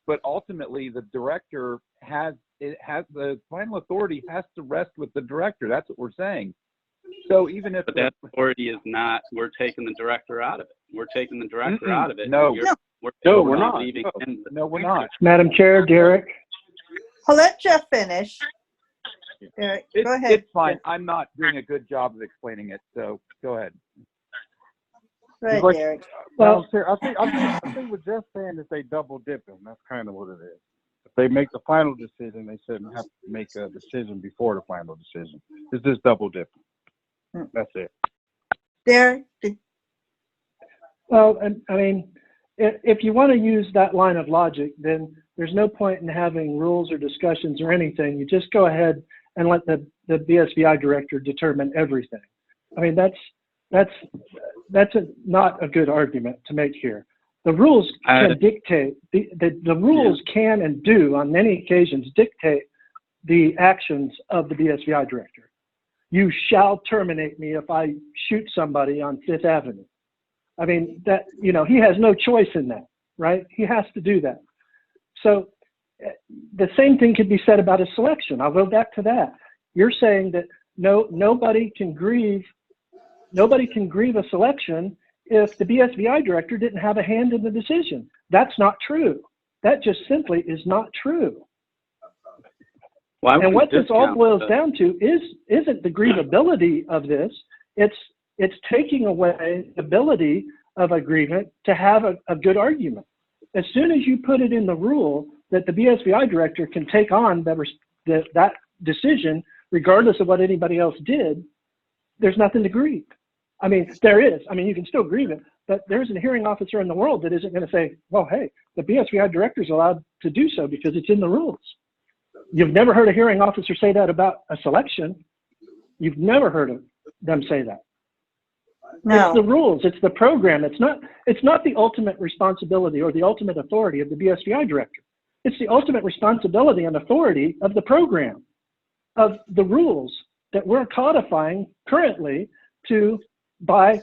But ultimately, the director has the final authority has to rest with the director. That's what we're saying. So even if that authority is not, we're taking the director out of it. We're taking the director out of it. No, we're not. No, we're not. Madam Chair, Derek. I'll let Jeff finish. Derek, go ahead. It's fine. I'm not doing a good job of explaining it, so go ahead. Right, Derek. Well, I think what Jeff's saying is they double dipping. That's kind of what it is. If they make the final decision, they shouldn't have to make a decision before the final decision. It's just double dipping. That's it. Derek? Well, I mean, if you want to use that line of logic, then there's no point in having rules or discussions or anything. You just go ahead and let the BSVI director determine everything. I mean, that's not a good argument to make here. The rules can dictate, the rules can and do on many occasions dictate the actions of the BSVI director. You shall terminate me if I shoot somebody on Fifth Avenue. I mean, that, you know, he has no choice in that, right? He has to do that. So the same thing could be said about a selection. I'll go back to that. You're saying that nobody can grieve a selection if the BSVI director didn't have a hand in the decision. That's not true. That just simply is not true. And what this all boils down to isn't the grievability of this. It's taking away the ability of a grievant to have a good argument. As soon as you put it in the rule that the BSVI director can take on that decision, regardless of what anybody else did, there's nothing to grieve. I mean, there is. I mean, you can still grieve it, but there isn't a hearing officer in the world that isn't going to say, well, hey, the BSVI director is allowed to do so because it's in the rules. You've never heard a hearing officer say that about a selection. You've never heard of them say that. No. It's the rules. It's the program. It's not the ultimate responsibility or the ultimate authority of the BSVI director. It's the ultimate responsibility and authority of the program, of the rules that we're codifying currently by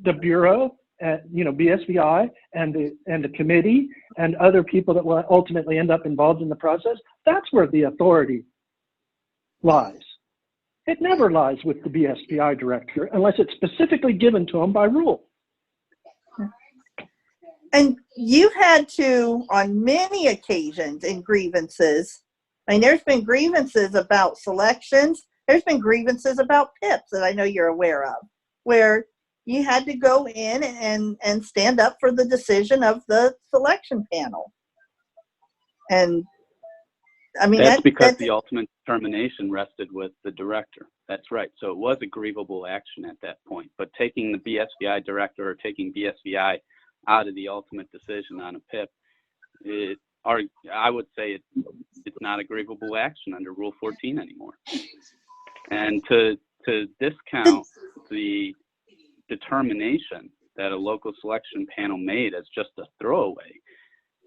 the Bureau, BSVI and the committee and other people that will ultimately end up involved in the process. That's where the authority lies. It never lies with the BSVI director unless it's specifically given to them by rule. And you've had to, on many occasions in grievances, I mean, there's been grievances about selections. There's been grievances about PIPs that I know you're aware of, where you had to go in and stand up for the decision of the selection panel. And I mean, that's because the ultimate determination rested with the director. That's right. So it was a grievable action at that point. But taking the BSVI director or taking BSVI out of the ultimate decision on a PIP, I would say it's not a grievable action under Rule 14 anymore. And to discount the determination that a local selection panel made as just a throwaway,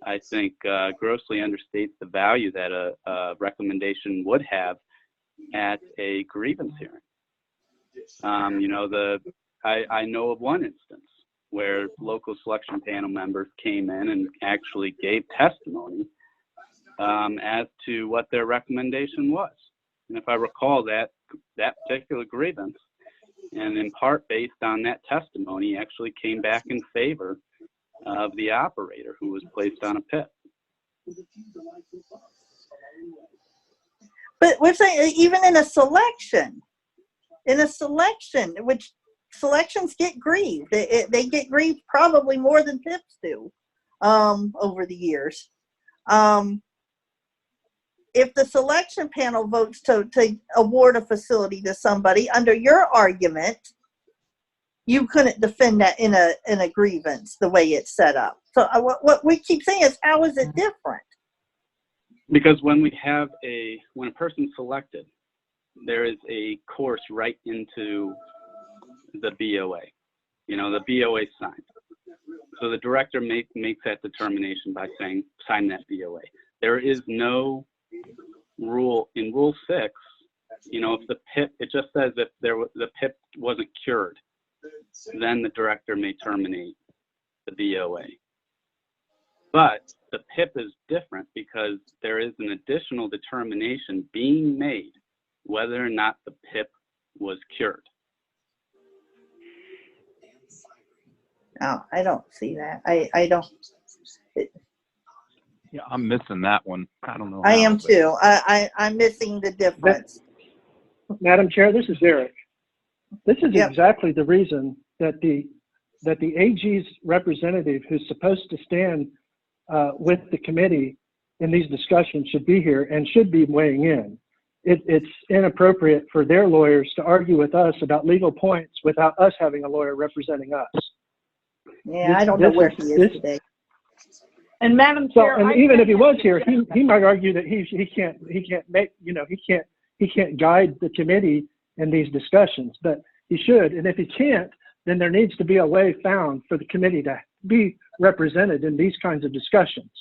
I think grossly understates the value that a recommendation would have at a grievance hearing. I know of one instance where local selection panel members came in and actually gave testimony as to what their recommendation was. And if I recall that particular grievance, and in part based on that testimony, actually came back in favor of the operator who was placed on a PIP. But we're saying even in a selection, which selections get grieved. They get grieved probably more than PIPs do over the years. If the selection panel votes to award a facility to somebody, under your argument, you couldn't defend that in a grievance the way it's set up. So what we keep saying is, how is it different? Because when a person's selected, there is a course right into the BOA. The BOA signed. So the director makes that determination by saying, sign that BOA. There is no rule in Rule 6, if the PIP, it just says if the PIP wasn't cured, then the director may terminate the BOA. But the PIP is different because there is an additional determination being made whether or not the PIP was cured. Oh, I don't see that. I don't. Yeah, I'm missing that one. I don't know. I am too. I'm missing the difference. Madam Chair, this is Eric. This is exactly the reason that the AG's representative, who's supposed to stand with the committee in these discussions, should be here and should be weighing in. It's inappropriate for their lawyers to argue with us about legal points without us having a lawyer representing us. Yeah, I don't know where he is today. And Madam Chair, and even if he was here, he might argue that he can't make, he he can't guide the committee in these discussions, but he should. And if he can't, then there needs to be a way found for the committee to be represented in these kinds of discussions.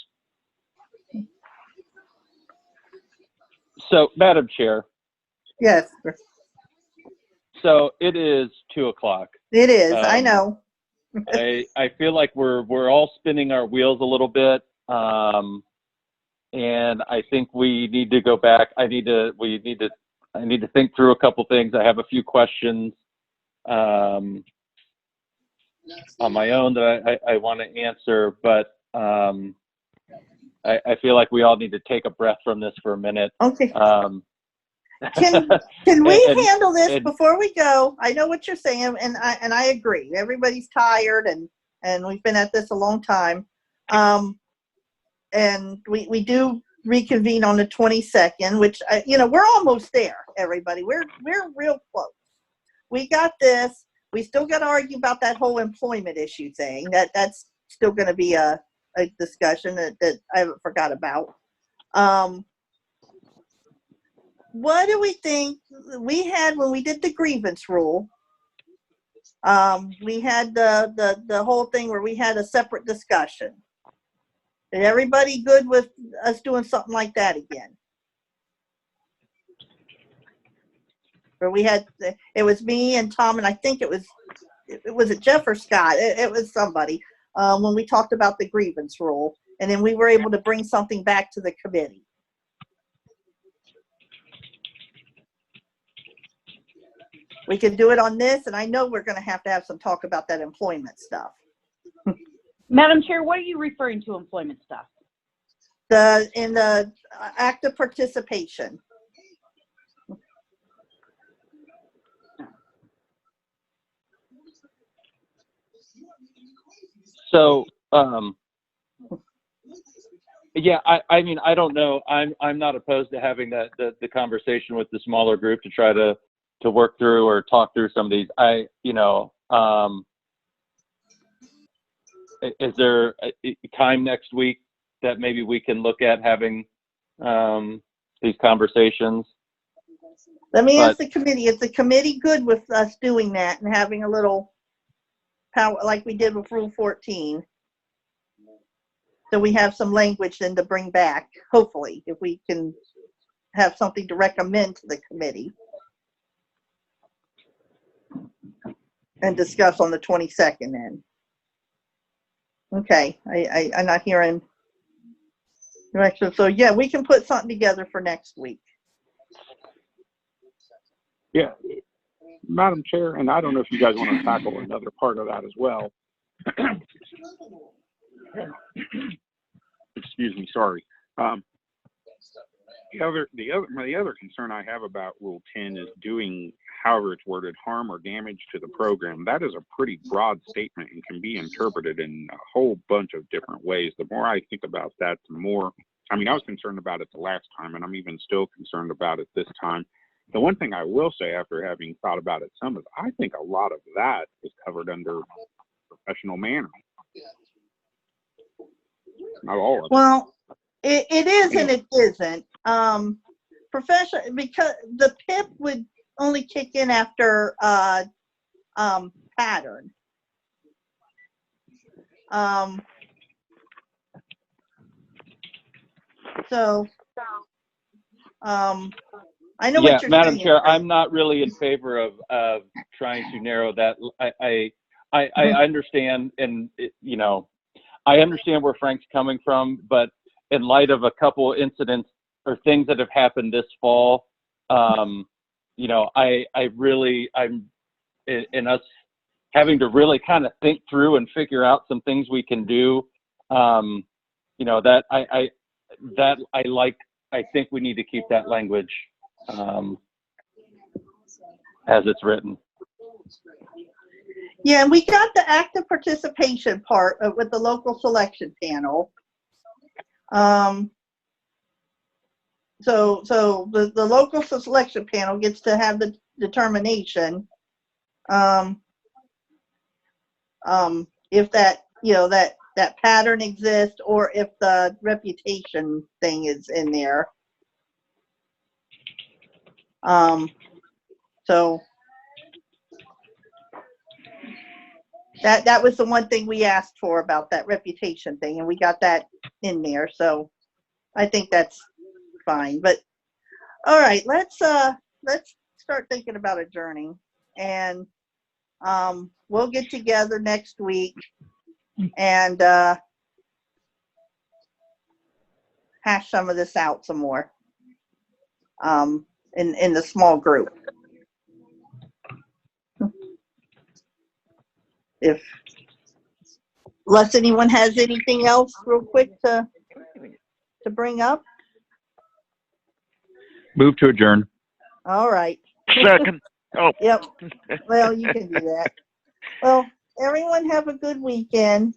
So, Madam Chair, Yes, so it is 2 o'clock. it is. I know. I feel like we're all spinning our wheels a little bit, and I think we need to go back. I need to think through a couple things. I have a few questions on my own that I want to answer, but I feel like we all need to take a breath from this for a minute. Okay. Can we handle this before we go? I know what you're saying, and I agree. Everybody's tired, and we've been at this a long time. And we do reconvene on the 22nd, which we're almost there. Everybody, we're real close. We got this. We still got to argue about that whole employment issue thing. That's still going to be a discussion that I haven't forgot about. What do we think we had when we did the grievance rule? We had the whole thing where we had a separate discussion. Is everybody good with us doing something like that again? Where we had, it was me and Tom, and I think it was Jeff or Scott? It was somebody, when we talked about the grievance rule, and then we were able to bring something back to the committee. We can do it on this, and I know we're going to have some talk about that employment stuff. Madam Chair, what are you referring to employment stuff? In the active participation. So, yeah, I mean, I don't know. I'm not opposed to having the conversation with the smaller group to try to work through or talk through some of these. Is there a time next week that maybe we can look at having these conversations? Let me ask the committee. Is the committee good with us doing that and having a little power like we did with Rule 14? So we have some language then to bring back, hopefully, if we can have something to recommend to the committee and discuss on the 22nd then. Okay, I'm not hearing direction. So yeah, we can put something together for next week. Yeah, Madam Chair, and I don't know if you guys want to tackle another part of that as well. Excuse me, sorry. The other concern I have about Rule 10 is doing, however it's worded, harm or damage to the program. That is a pretty broad statement and can be interpreted in a whole bunch of different ways. The more I think about that, the more, I mean, I was concerned about it the last time, and I'm even still concerned about it this time. The one thing I will say after having thought about it some is I think a lot of that is covered under professional manner. Not all of it. Well, it is and it isn't. Professional, because the PIP would only kick in after pattern. I know what you're Madam saying. Chair, I'm not really in favor of trying to narrow that. I understand, and I understand where Frank's coming from, but in light of a couple incidents or things that have happened this fall, I'm in us having to really kind of think through and figure out some things we can do. I think we need to keep that language as it's written. Yeah, and we got the active participation part with the local selection panel. So the local selection panel gets to have the determination if that that pattern exists or if the reputation thing is in there. So that was the one thing we asked for about that reputation thing, and we got that in there. So I think that's fine. But all right, let's start thinking about adjourning, and we'll get together next week and hash some of this out some more in the small group. Unless anyone has anything else real quick to bring up. Move to adjourn. All right. Second. Oh. Yep. Well, you can do that. Well, everyone have a good weekend.